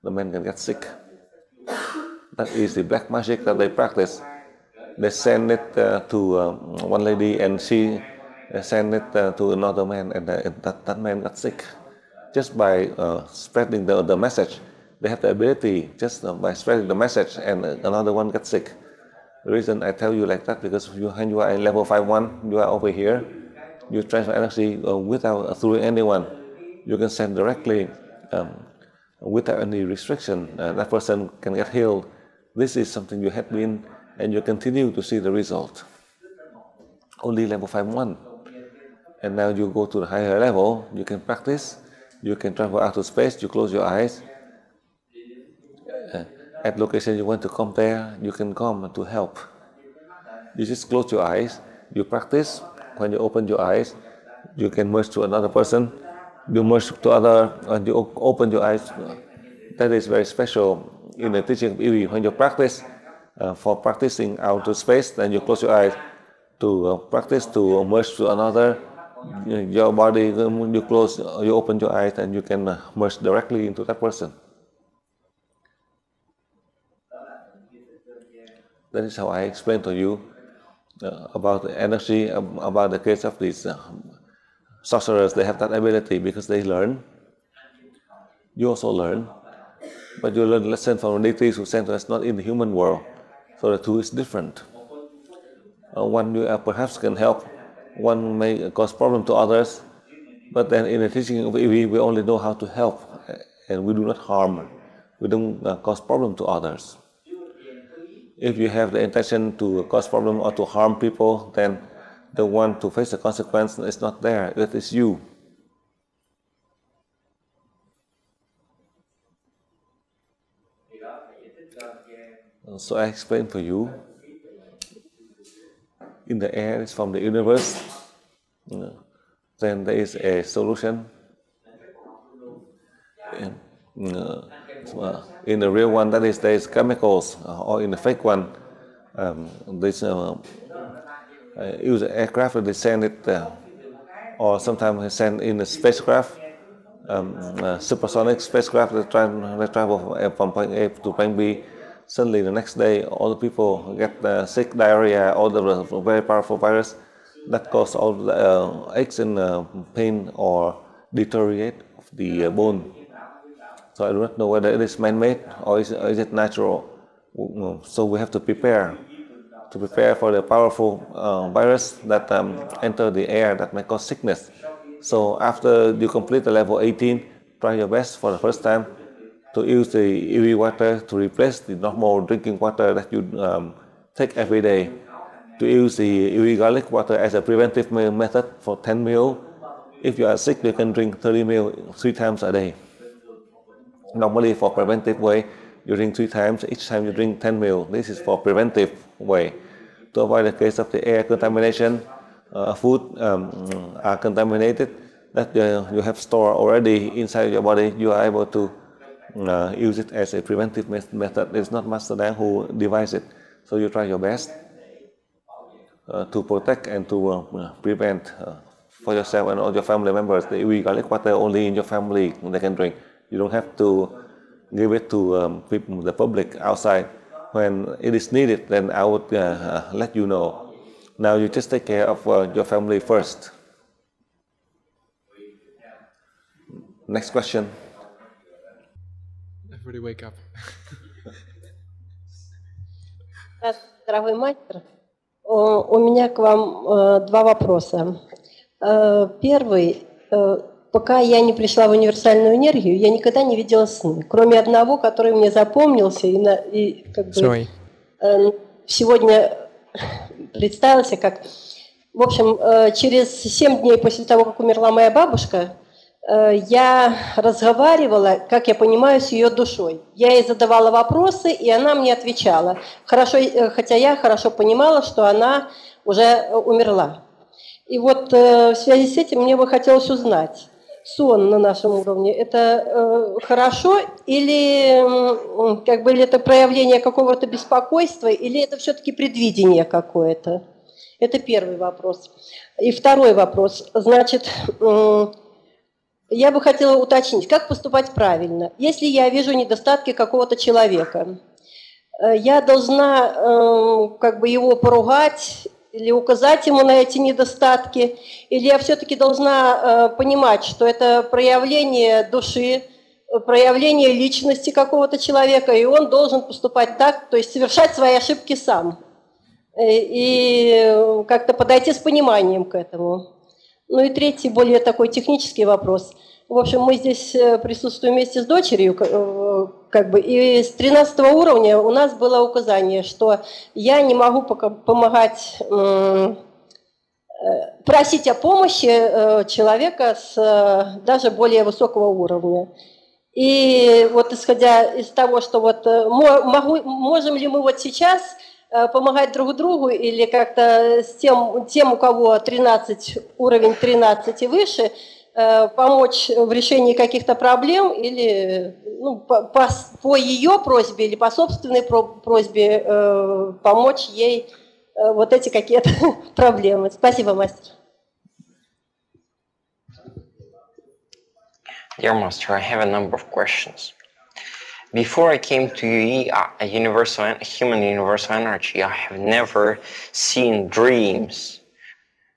the man can get sick. That is the black magic that they practice. They send it to one lady, and she send it to another man, and that man got sick. Just by spreading the message, they have the ability just by spreading the message, and another one gets sick. The reason I tell you like that, because when you are in level 5-1, you are over here, you transfer energy without through anyone. You can send directly without any restriction. That person can get healed. This is something you have been, and you continue to see the result. Only level 5-1. And now you go to the higher level, you can practice, you can travel out to space, you close your eyes. At location you want to come there, you can come to help. You just close your eyes, you practice. When you open your eyes, you can merge to another person. You merge to other, and you open your eyes. That is very special in the teaching of EV. When you practice, for practicing out to space, then you close your eyes to practice to merge to another. Your body, you close, you open your eyes, and you can merge directly into that person. That is how I explain to you about the energy, about the case of these sorcerers. They have that ability because they learn. You also learn, but you learn lesson from deities who sent us not in the human world. So the two is different. One you perhaps can help, one may cause problem to others, but then in the teaching of EV, we only know how to help, and we do not harm. We don't cause problem to others. If you have the intention to cause problem or to harm people, then the one to face the consequence is not there, it is you. So I explain for you, in the air is from the universe, then there is a solution. In the real one, that is, there is chemicals, or in the fake one, this use aircraft and they send it, or sometimes they send in a spacecraft, supersonic spacecraft. They travel from point A to point B. Suddenly, the next day, all the people get sick, diarrhea, all the very powerful virus that cause all the aches and pain or deteriorate of the bone. So I do not know whether it is man-made or is it natural. So we have to prepare for the powerful virus that enter the air that may cause sickness. So after you complete the level 18, try your best for the first time to use the EV water to replace the normal drinking water that you take every day. To use the EV garlic water as a preventive method for 10 meals. If you are sick, you can drink 30 ml 3 times a day. Normally for preventive way, you drink 3 times, each time you drink 10 ml. This is for preventive way. To avoid the case of the air contamination, food are contaminated, that you have stored already inside your body, you are able to use it as a preventive method. It's not Master Dang who devised it. So you try your best to protect and to prevent for yourself and all your family members. The EV garlic water only in your family they can drink. You don't have to give it to the public outside. When it is needed, then I would let you know. Now you just take care of your family first. Next question. Everybody wake up. Дорогой мастер, у меня к вам два вопроса. Первый. Пока я не пришла в универсальную энергию, я никогда не видела сны, кроме одного, который мне запомнился и как бы сегодня представился как... В общем, через 7 дней после того, как умерла моя бабушка, я разговаривала, как я понимаю, с ее душой. Я ей задавала вопросы, и она мне отвечала. Хорошо, хотя я хорошо понимала, что она уже умерла. И вот в связи с этим мне бы хотелось узнать, сон на нашем уровне – это хорошо или как бы это проявление какого-то беспокойства, или это все-таки предвидение какое-то? Это первый вопрос. И второй вопрос. Значит, я бы хотела уточнить, как поступать правильно. Если я вижу недостатки какого-то человека, я должна как бы его поругать или указать ему на эти недостатки, или я все-таки должна понимать, что это проявление души, проявление личности какого-то человека, и он должен поступать так, то есть совершать свои ошибки сам, и как-то подойти с пониманием к этому. Ну и третий, более такой технический вопрос. В общем, мы здесь присутствуем вместе с дочерью, как бы, и с 13 уровня у нас было указание, что я не могу помогать, просить о помощи человека с даже более высокого уровня. И вот исходя из того, что вот можем ли мы вот сейчас помогать друг другу или как-то с тем, у кого 13, уровень 13 и выше, помочь в решении каких-то проблем или по ее просьбе или по собственной просьбе помочь ей вот эти какие-то проблемы. Спасибо, мастер. Dear Master, I have a number of questions. Before I came to UE, a human universal energy, I have never seen dreams,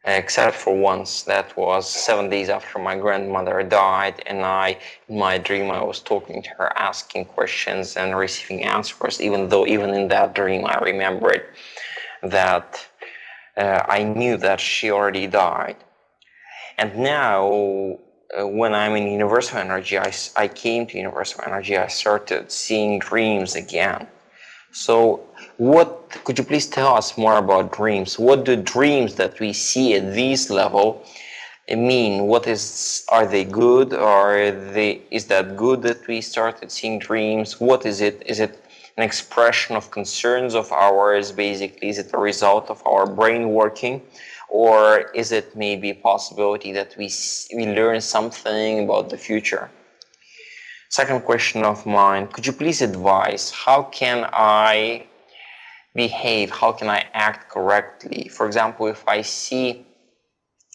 except for once. That was 7 days after my grandmother died, and in my dream, I was talking to her, asking questions and receiving answers, even though even in that dream, I remembered that I knew that she already died. And now, when I'm in universal energy, I came to universal energy, I started seeing dreams again. So could you please tell us more about dreams? What do dreams that we see at this level mean? Are they good, or is that good that we started seeing dreams? What is it? Is it an expression of concerns of ours, basically? Is it a result of our brain working? Or is it maybe a possibility that we learn something about the future? Second question of mine, could you please advise, how can I behave, how can I act correctly? For example, if I see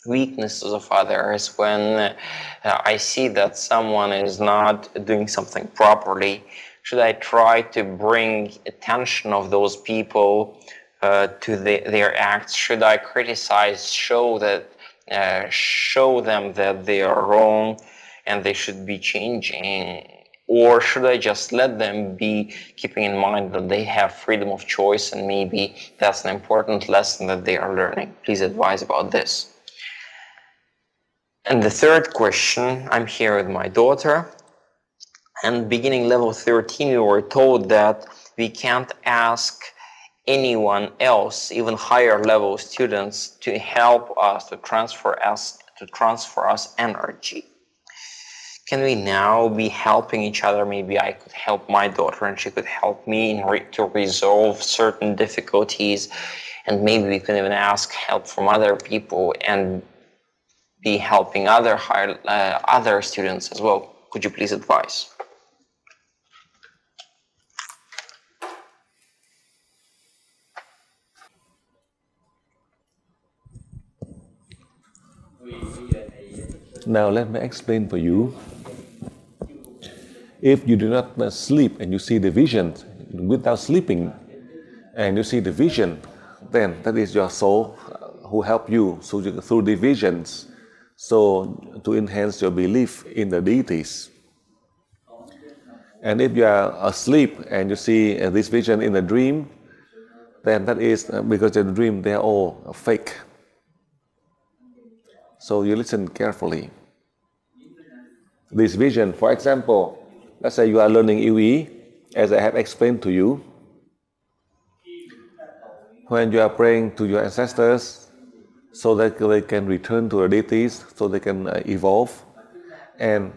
weaknesses of others, when I see that someone is not doing something properly, should I try to bring attention of those people to their acts? Should I criticize, show them that they are wrong and they should be changing? Or should I just let them be, keeping in mind that they have freedom of choice and maybe that's an important lesson that they are learning? Please advise about this. And the third question, I'm here with my daughter, and beginning level 13 we were told that we can't ask anyone else, even higher level students, to help us, to transfer us energy. Can we now be helping each other? Maybe I could help my daughter and she could help me to resolve certain difficulties, and maybe we could even ask help from other people and be helping other students as well. Could you please advise? Now let me explain for you. If you do not sleep and you see the vision without sleeping, and you see the vision, then that is your soul who help you through the visions, so to enhance your belief in the deities. And if you are asleep and you see this vision in a dream, then that is because in the dream they are all fake. So you listen carefully. This vision, for example, let's say you are learning UE, as I have explained to you. When you are praying to your ancestors, so that they can return to the deities, so they can evolve, and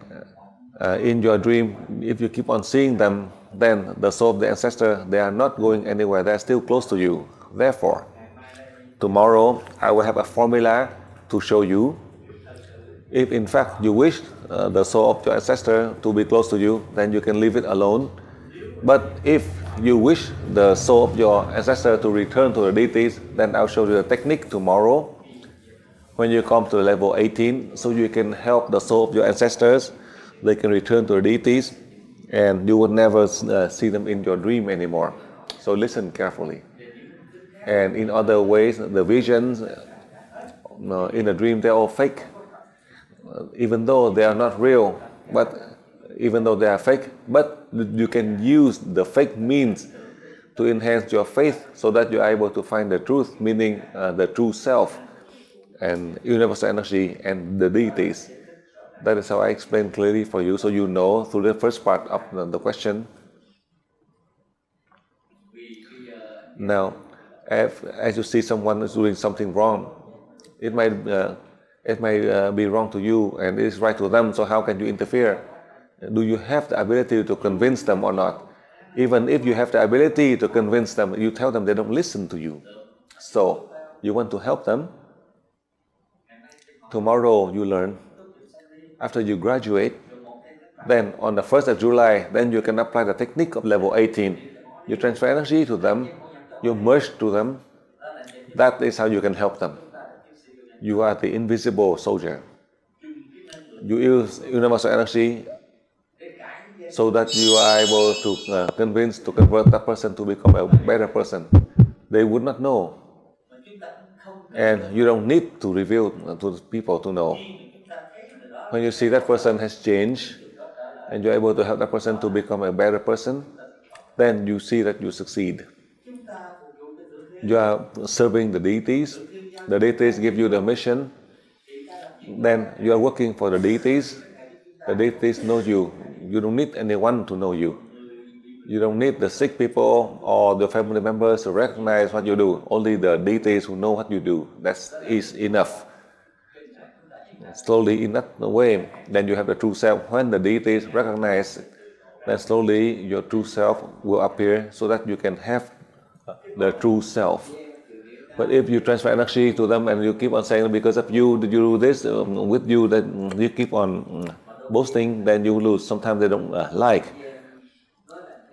in your dream, if you keep on seeing them, then the soul of the ancestor, they are not going anywhere, they are still close to you. Therefore, tomorrow I will have a formula to show you. If in fact you wish the soul of your ancestor to be close to you, then you can leave it alone. But if you wish the soul of your ancestor to return to the deities, then I'll show you the technique tomorrow when you come to level 18, so you can help the soul of your ancestors. They can return to the deities, and you will never see them in your dream anymore. So listen carefully. And in other ways, the visions in a dream, they're all fake. Even though they are not real, but even though they are fake, but you can use the fake means to enhance your faith, so that you are able to find the truth, meaning the true self, and universal energy, and the deities. That is how I explain clearly for you, so you know through the first part of the question. Now, as you see someone is doing something wrong, it might be wrong to you, and it is right to them, so how can you interfere? Do you have the ability to convince them or not? Even if you have the ability to convince them, you tell them, they don't listen to you. So, you want to help them. Tomorrow you learn. After you graduate, then on the 1st of July, then you can apply the technique of level 18. You transfer energy to them, you merge to them. That is how you can help them. You are the invisible soldier. You use universal energy so that you are able to convert that person to become a better person. They would not know. And you don't need to reveal to people to know. When you see that person has changed, and you're able to help that person to become a better person, then you see that you succeed. You are serving the deities. The deities give you the mission. Then you are working for the deities. The deities know you. You don't need anyone to know you. You don't need the sick people or the family members to recognize what you do. Only the deities who know what you do. That is enough. Slowly, in that way, then you have the true self. When the deities recognize it, then slowly your true self will appear, so that you can have the true self. But if you transfer energy to them and you keep on saying, because of you, did you do this with you, that you keep on boasting, then you lose. Sometimes they don't like.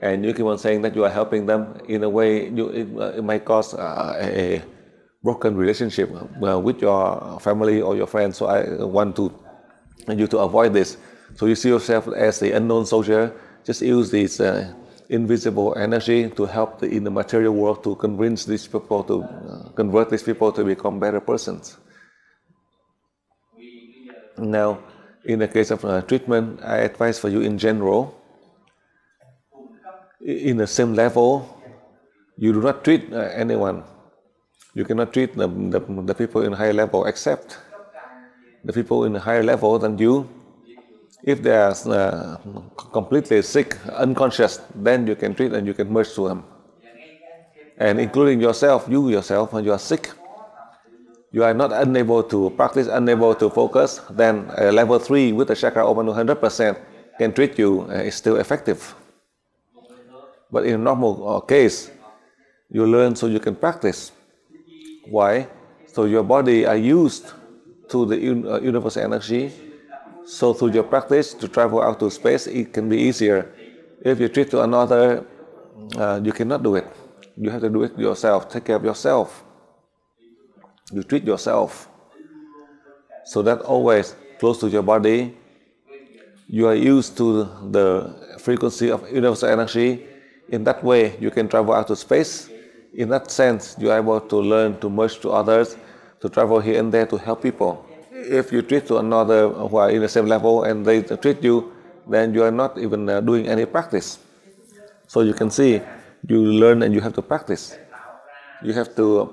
And you keep on saying that you are helping them, in a way it might cause a broken relationship with your family or your friends. So I want you to avoid this. So you see yourself as the unknown soldier. Just use this invisible energy to help in the material world, to convince these people, to convert these people to become better persons. Now, in the case of treatment, I advise for you in general, in the same level, you do not treat anyone. You cannot treat the people in a higher level, except the people in a higher level than you. If they are completely sick, unconscious, then you can treat and you can merge to them. And including yourself, you yourself, when you are sick, you are not unable to practice, unable to focus, then level 3 with the chakra open to 100% can treat you, is still effective. But in a normal case, you learn so you can practice. Why? So your body are used to the universal energy. So through your practice to travel out to space, it can be easier. If you treat to another, you cannot do it. You have to do it yourself. Take care of yourself. You treat yourself. So that always close to your body. you are used to the frequency of universal energy. In that way, you can travel out to space. In that sense, you are able to learn to merge to others, to travel here and there to help people. If you treat to another who are in the same level and they treat you, then you are not even doing any practice. So you can see, you learn and you have to practice. You have to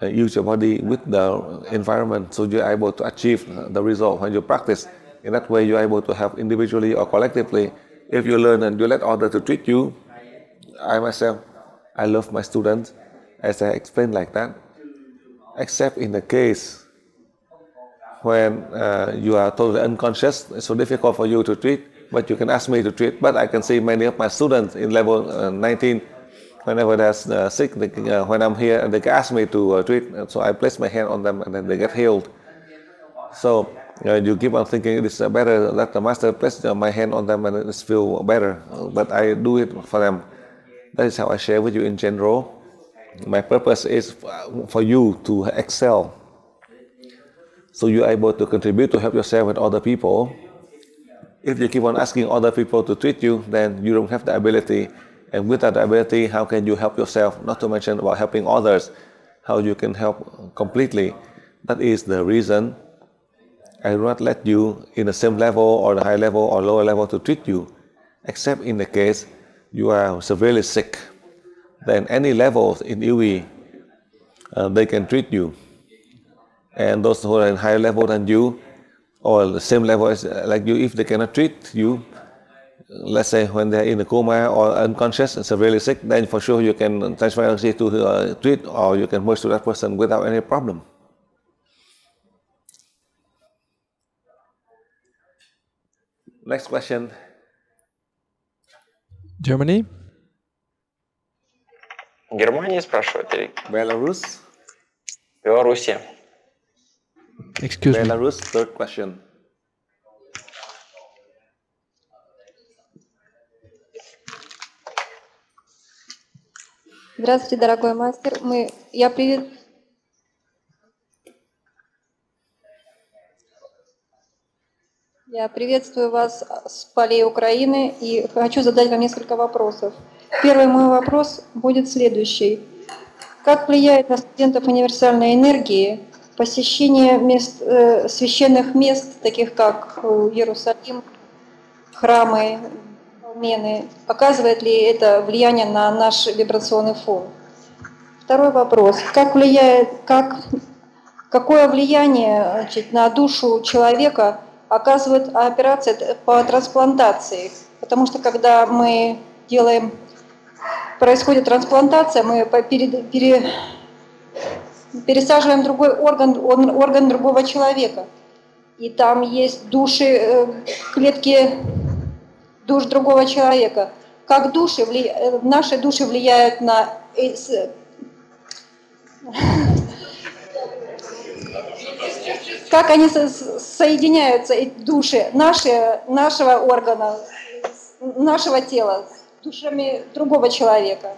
use your body with the environment so you are able to achieve the result when you practice. In that way, you are able to help individually or collectively. If you learn and you let others to treat you, I myself, I love my students, as I explained like that, except in the case when you are totally unconscious. It's so difficult for you to treat, but you can ask me to treat. But I can see many of my students in level 19, whenever they're sick, when I'm here, they can ask me to treat, so I place my hand on them and then they get healed. So you keep on thinking it is better let the master place my hand on them and it feels better, but I do it for them. That is how I share with you in general. My purpose is for you to excel, so you are able to contribute to help yourself and other people. If you keep on asking other people to treat you, then you don't have the ability. And without the ability, how can you help yourself? Not to mention about helping others, how you can help completely. That is the reason I do not let you in the same level or the high level or lower level to treat you, except in the case you are severely sick. Then any levels in UE, they can treat you. And those who are in higher level than you, or the same level as like you, if they cannot treat you, let's say when they're in a coma or unconscious and severely sick, then for sure you can transfer energy to treat, or you can merge to that person without any problem. Next question. Germany? Германия спрашивает, или? Belarus? Белоруссия. Excuse me. Belarus, third question. Здравствуйте, дорогой мастер. Я приветствую вас с полей Украины и хочу задать вам несколько вопросов. Первый мой вопрос будет следующий. Как влияет на студентов универсальной энергии посещение священных мест, таких как Иерусалим, храмы, домены? Оказывает ли это влияние на наш вибрационный фон? Второй вопрос. Какое влияние на душу человека оказывает операция по трансплантации? Потому что когда происходит трансплантация, мы пересаживаем другой орган другого человека. И там есть клетки душ другого человека. Как наши души влияют на... Как они соединяются, души нашего органа, нашего тела, с душами другого человека?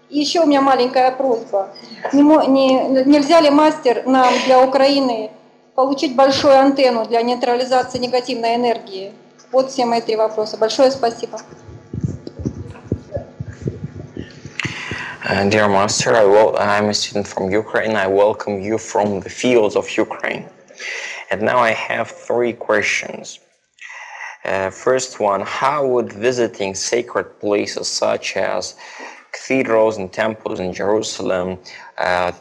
И еще у меня маленькая просьба. Нельзя ли, мастер, нам для Украины получить большую антенну для нейтрализации негативной энергии? Вот все мои 3 вопроса. Большое спасибо. Dear Master, I'm a student from Ukraine. I welcome you from the fields of Ukraine. And now I have 3 questions. First one, how would visiting sacred places such as cathedrals and temples in Jerusalem,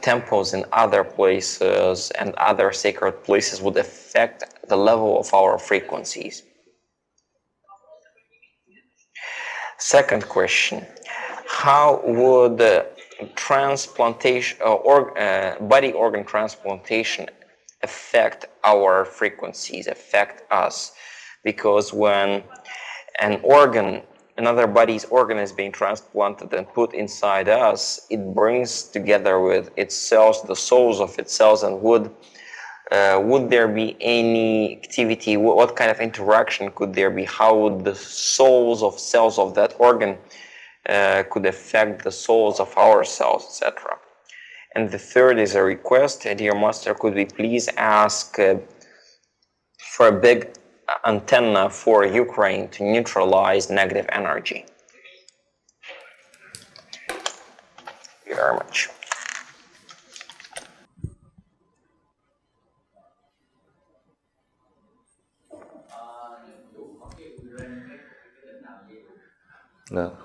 temples in other places and other sacred places would affect the level of our frequencies? Second question, how would transplantation body organ transplantation affect our frequencies, affect us? Because when another body's organ is being transplanted and put inside us, it brings together with its cells the souls of its cells. And would there be any activity? What kind of interaction could there be? How would the souls of cells of that organ could affect the souls of our cells, etc.? And the third is a request. Dear Master, could we please ask for a big antenna for Ukraine to neutralize negative energy? Thank you very much.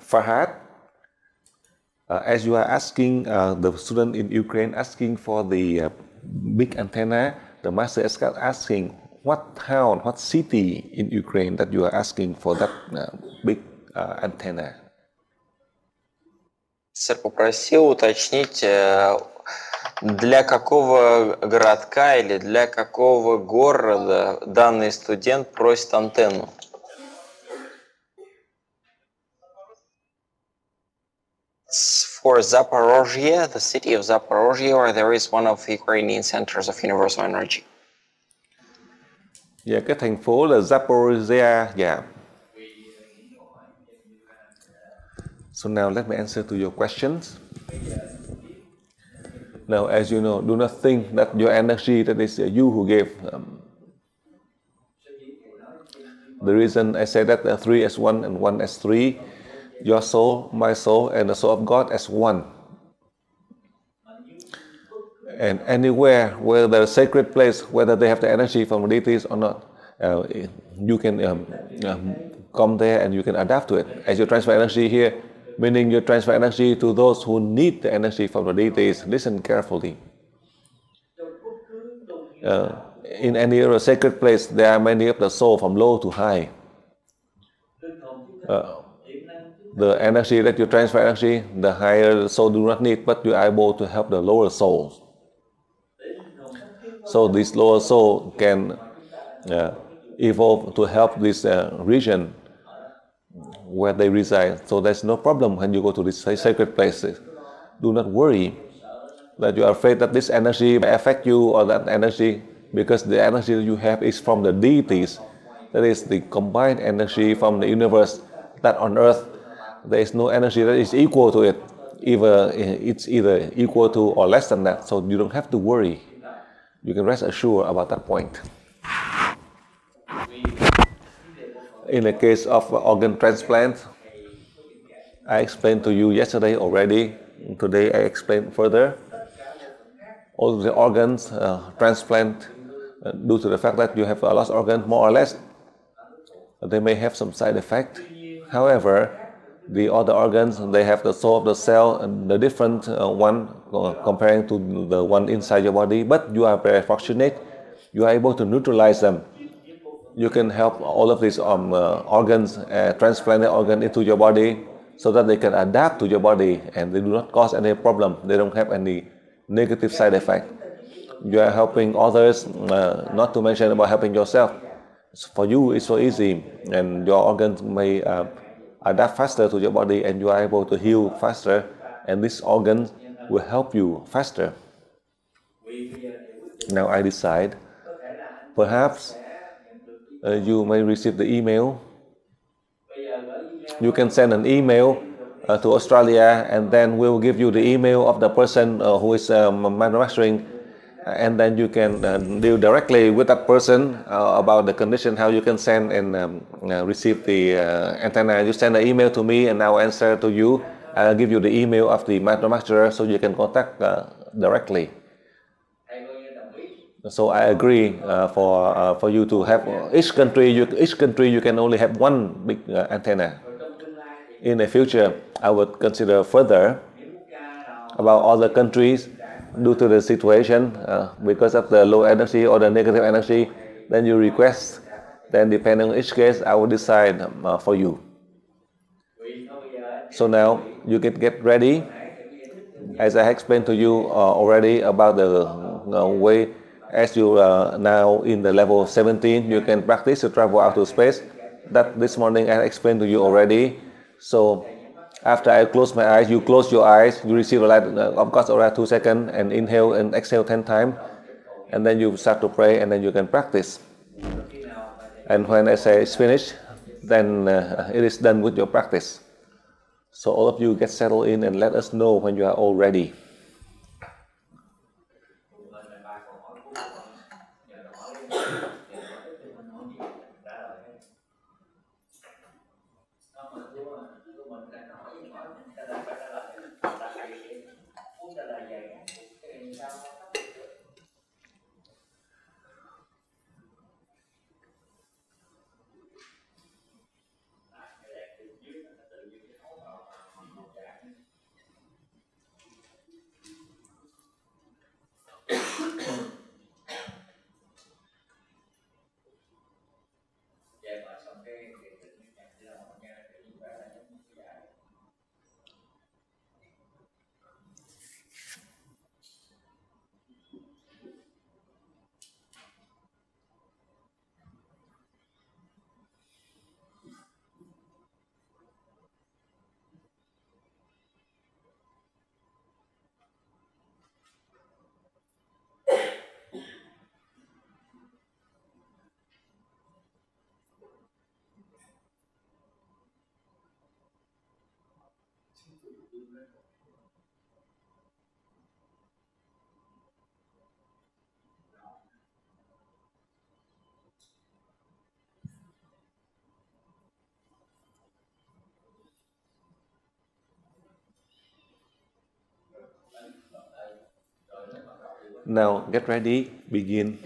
Farhad, as you are asking, the student in Ukraine asking for the big antenna, the master is asking what town, what city in Ukraine that you are asking for that big antenna. Сэр попросил уточнить, для какого городка или для какого города данный студент просит антенну. For Zaporozhye, the city of Zaporozhye, where there is one of the Ukrainian centers of universal energy. Yeah, cái thành phố là Zaporizhia. Yeah. So now let me answer to your questions. Now, as you know, do not think that your energy, that is you who gave. The reason I say that 3 as 1 and 1 as 3, your soul, my soul, and the soul of God as one. And anywhere where there is a sacred place, whether they have the energy from the deities or not, you can come there and you can adapt to it. As you transfer energy here, meaning you transfer energy to those who need the energy from the deities. Listen carefully. In any other sacred place, there are many of the soul from low to high. The energy that you transfer energy, the higher soul do not need, but you are able to help the lower souls. So this lower soul can evolve to help this region where they reside. So there's no problem when you go to these sacred places. Do not worry that you are afraid that this energy may affect you or that energy, because the energy that you have is from the deities. That is the combined energy from the universe, that on earth there is no energy that is equal to it. It's either equal to or less than that. So you don't have to worry. You can rest assured about that point. In the case of organ transplant, I explained to you yesterday already. Today I explain further. All the organs transplant due to the fact that you have a lost organ, more or less, they may have some side effect. However, the other organs, they have the soul of the cell, and the different one comparing to the one inside your body, but you are very fortunate. You are able to neutralize them. You can help all of these organs, transplant the organ into your body so that they can adapt to your body and they do not cause any problem. They don't have any negative side effect. You are helping others, not to mention about helping yourself. For you, it's so easy, and your organs may adapt faster to your body, and you are able to heal faster, and these organs will help you faster. Now I decide, perhaps you may receive the email. You can send an email to Australia, and then we'll give you the email of the person who is manufacturing, and then you can deal directly with that person about the condition, how you can send and receive the antenna. You send an email to me and I'll answer to you. I'll give you the email of the manufacturer so you can contact directly. So I agree for you to have each country you can only have one big antenna. In the future, I would consider further about other countries due to the situation, because of the low energy or the negative energy. Then you request. Then depending on each case, I will decide for you. So now you can get ready. As I explained to you already about the way. As you are now in the level 17, you can practice to travel out to space. That this morning I explained to you already. So after I close my eyes, you close your eyes, you receive a light of God's aura 2 seconds, and inhale and exhale 10 times. And then you start to pray, and then you can practice. And when I say it's finished, then it is done with your practice. So all of you get settled in and let us know when you are all ready. Now get ready, begin.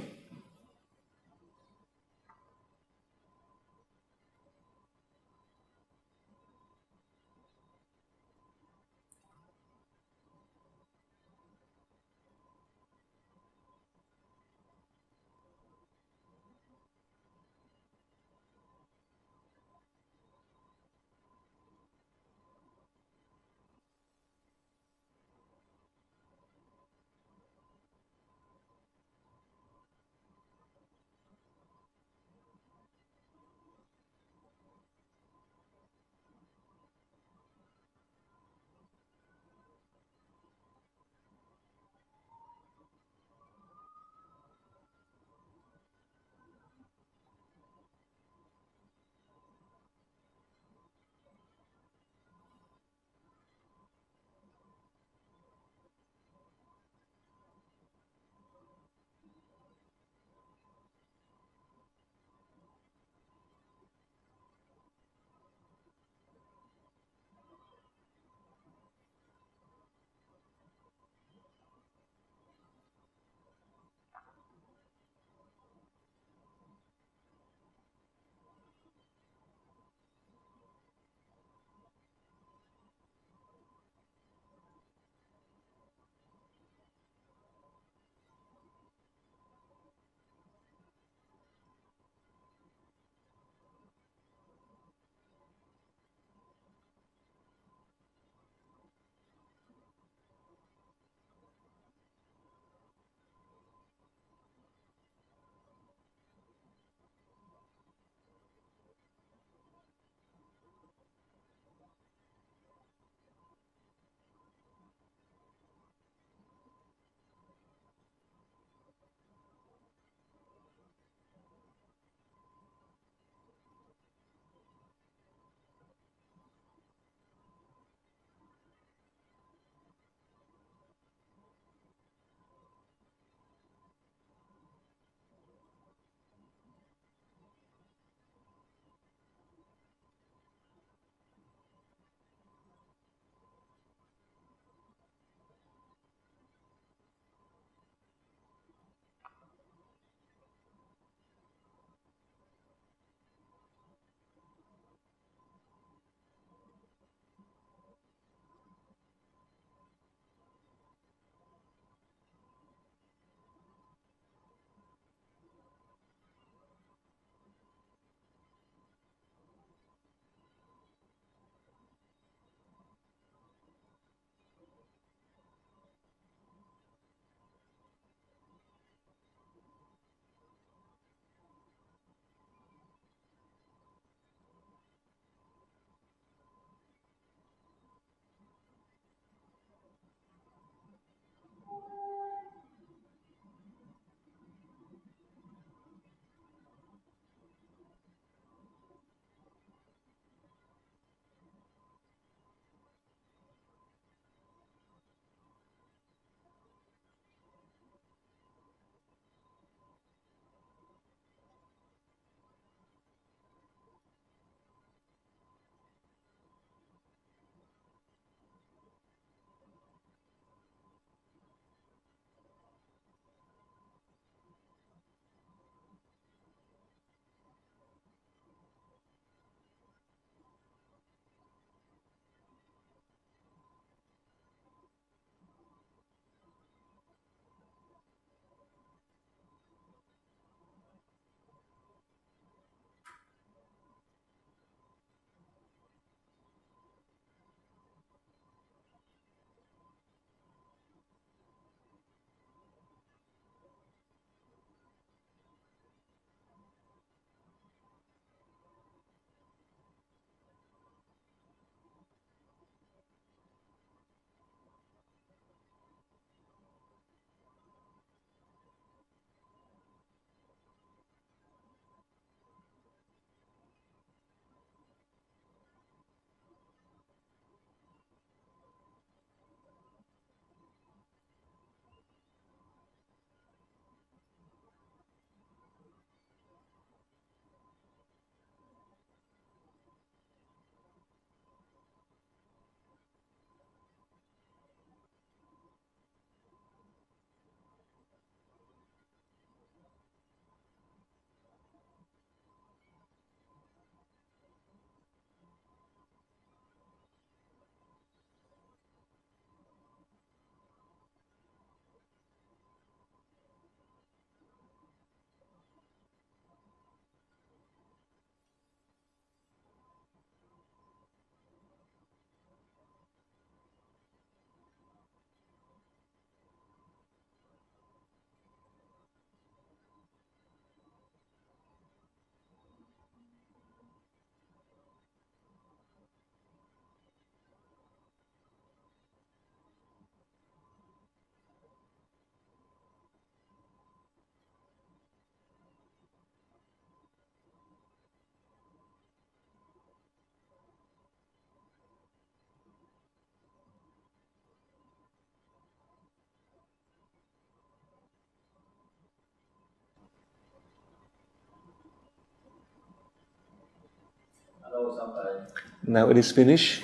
Now it is finished.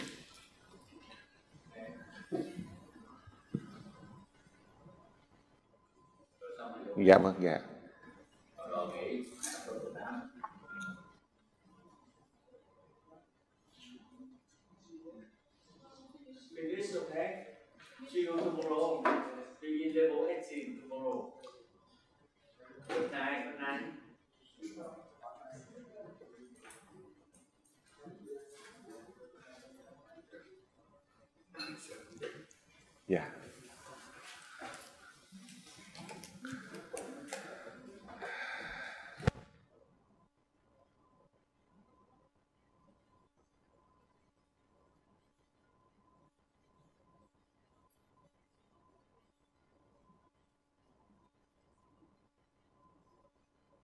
Dạ vâng, dạ. See you tomorrow. Begin level 18 tomorrow. Good night. Good night. Yeah.